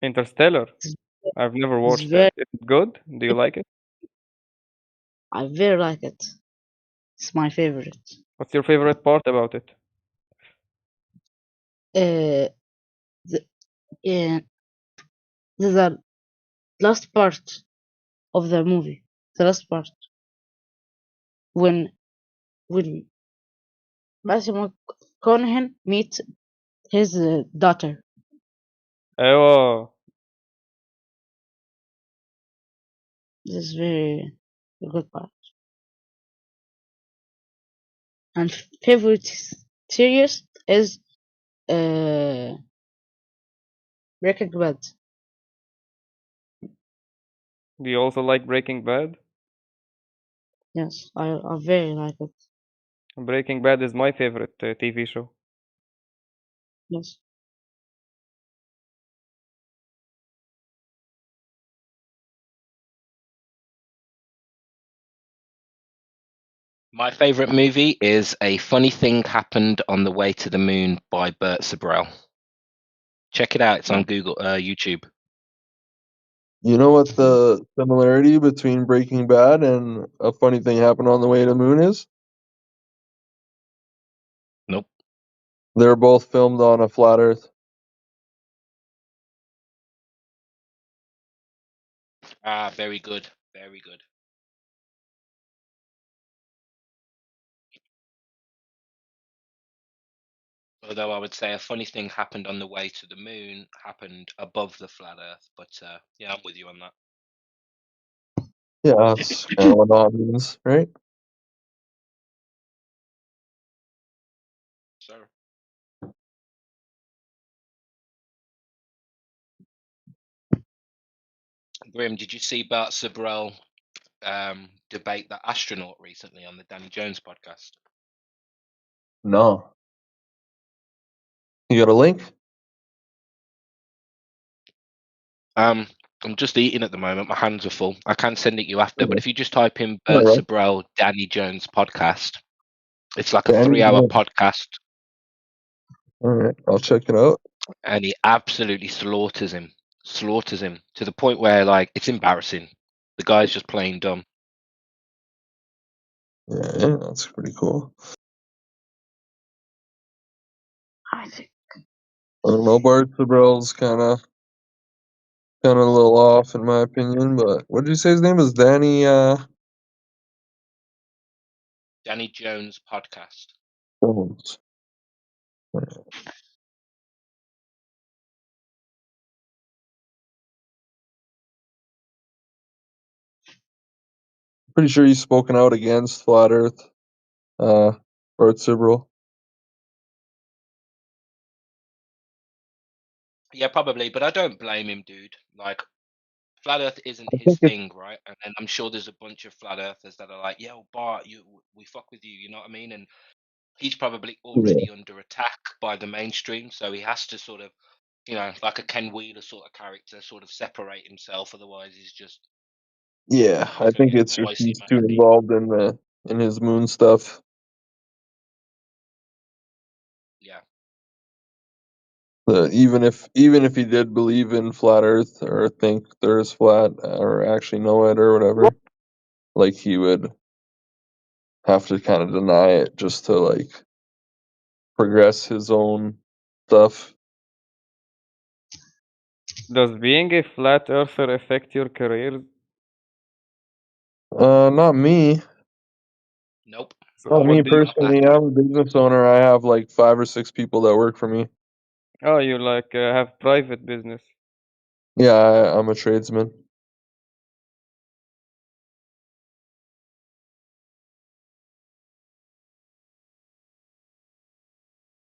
Interstellar. It's, I've never it's watched that. very, Is it good? Do you like it? I very like it. It's my favorite. What's your favorite part about it? Uh, the, uh, the last part of the movie. The last part when when Matthew McConaughey meets his daughter. Oh, This is very good part. And favorite series is Breaking Bad. do you also like Breaking Bad? Yes, I very like it. Breaking Bad is my favorite TV show. Yes. My favorite movie is A Funny Thing Happened on the Way to the Moon by Bert Sabrell. Check it out. It's on Google, YouTube. you know what the similarity between Breaking Bad and A Funny Thing Happened on the Way to the Moon is? Nope. They're both filmed on a flat Earth. Ah, very good. Very good. Although I would say A Funny Thing Happened on the Way to the Moon happened above the flat Earth. But yeah, I'm with you on that. Yeah, that's kind of what that means, right? Sure. Grim, did you see Bart Sabrell debate that astronaut recently on the Danny Jones podcast? No. You got a link? I'm just eating at the moment. My hands are full. I can send it you after, but Okay. if you just type in All Bert right. Sabrell, Danny Jones podcast, it's like a Danny 3-hour Jones. podcast, All right, I'll check it out. and he absolutely slaughters him to the point where like it's embarrassing. The guy's just plain dumb. Yeah, that's pretty cool. I think. I don't know, Bart Sabrell's kind of a little off in my opinion, but what did you say his name is? Danny Danny Jones podcast. Jones. Pretty sure he's spoken out against Flat Earth. Bart Sabrell. Yeah, probably, but I don't blame him, dude. Like, flat Earth isn't I his think it's thing, right? And then I'm sure there's a bunch of flat Earthers that are like, "Yo, Bart, we fuck with you," you know what I mean? And he's probably yeah. already under attack by the mainstream, so he has to sort of, like a Ken Wheeler sort of character, sort of separate himself. Otherwise, he's just Yeah, I gonna think get it's just twice the he's amount too of people. involved in his moon stuff. Yeah, Even if he did believe in flat Earth or think there's flat or actually know it or whatever, like he would have to kind of deny it just to like progress his own stuff. Does being a flat earther affect your career? Not me. nope. So Not me what do you? Not that. personally. I'm a business owner. I have like 5 or 6 people that work for me. Oh, you like have private business. Yeah, I'm a tradesman.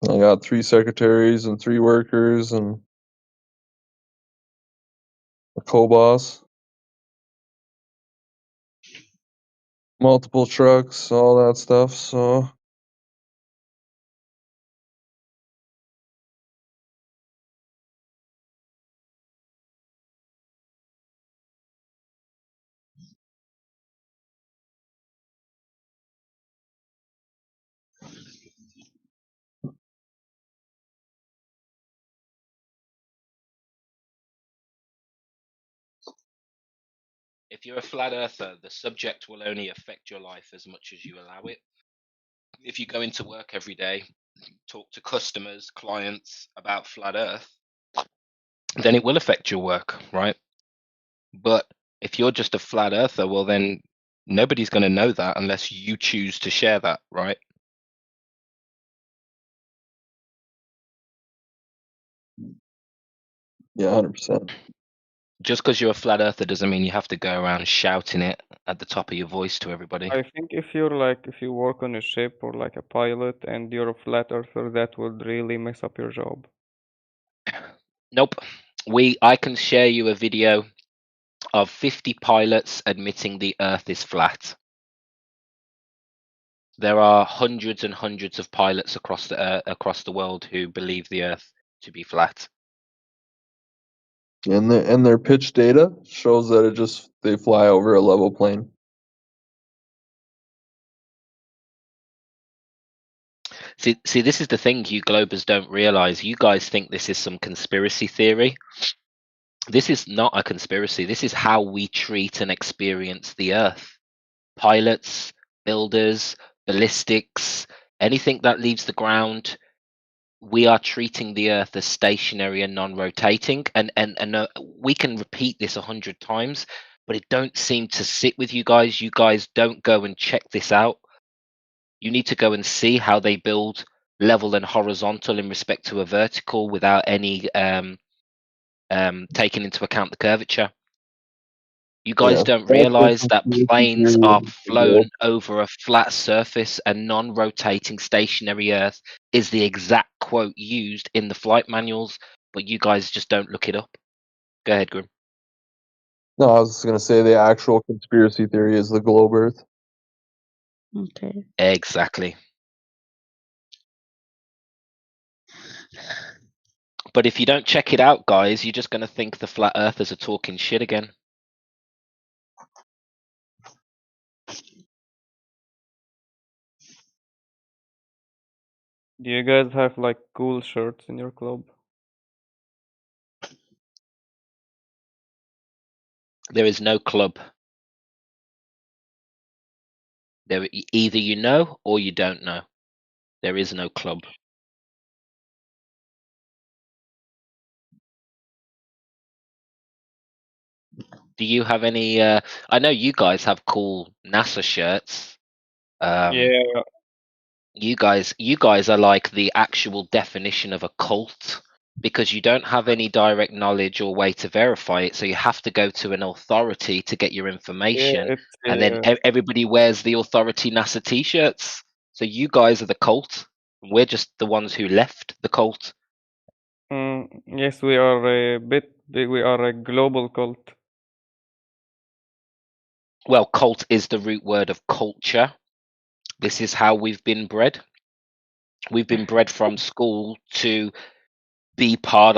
I got 3 secretaries and 3 workers and a co-boss, multiple trucks, all that stuff. So If you're a flat earther, the subject will only affect your life as much as you allow it. If you go into work every day, talk to customers, clients about flat Earth, then it will affect your work, right? But if you're just a flat earther, well, then nobody's going to know that unless you choose to share that, right? yeah, 100%. Just because you're a flat earther doesn't mean you have to go around shouting it at the top of your voice to everybody. I think if you work on a ship or like a pilot and you're a flat earther, that would really mess up your job. Nope. I can share you a video of 50 pilots admitting the Earth is flat. There are hundreds and hundreds of pilots across the world who believe the Earth to be flat. And their pitch data shows that they fly over a level plane. See, this is the thing you Globers don't realize. You guys think this is some conspiracy theory. This is not a conspiracy. This is how we treat and experience the Earth. Pilots, builders, ballistics, anything that leaves the ground, we are treating the Earth as stationary and non-rotating. And we can repeat this 100 times, but it don't seem to sit with you guys. You guys don't go and check this out. You need to go and see how they build level and horizontal in respect to a vertical without any taking into account the curvature. You guys Yeah, don't that's the realize that conspiracy planes theory are of the flown world. over a flat surface and non-rotating stationary Earth is the exact quote used in the flight manuals, but you guys just don't look it up. Go ahead, Grim. No, I was just gonna say the actual conspiracy theory is the globe Earth. Okay. Exactly. But if you don't check it out, guys, you're just going to think the flat earthers are talking shit again. Do you guys have like cool shirts in your club? There is no club. There, either you know or you don't know. There is no club. Do you have any? I know you guys have cool NASA shirts. Yeah. You guys are like the actual definition of a cult, because you don't have any direct knowledge or way to verify it, so you have to go to an authority to get your information, Yeah, it's and then everybody wears the authority NASA t-shirts. So you guys are the cult. We're just the ones who left the cult. Yes, we are a bit big. We are a global cult. Well, cult is the root word of culture. This is how we've been bred. We've been bred from school to be part of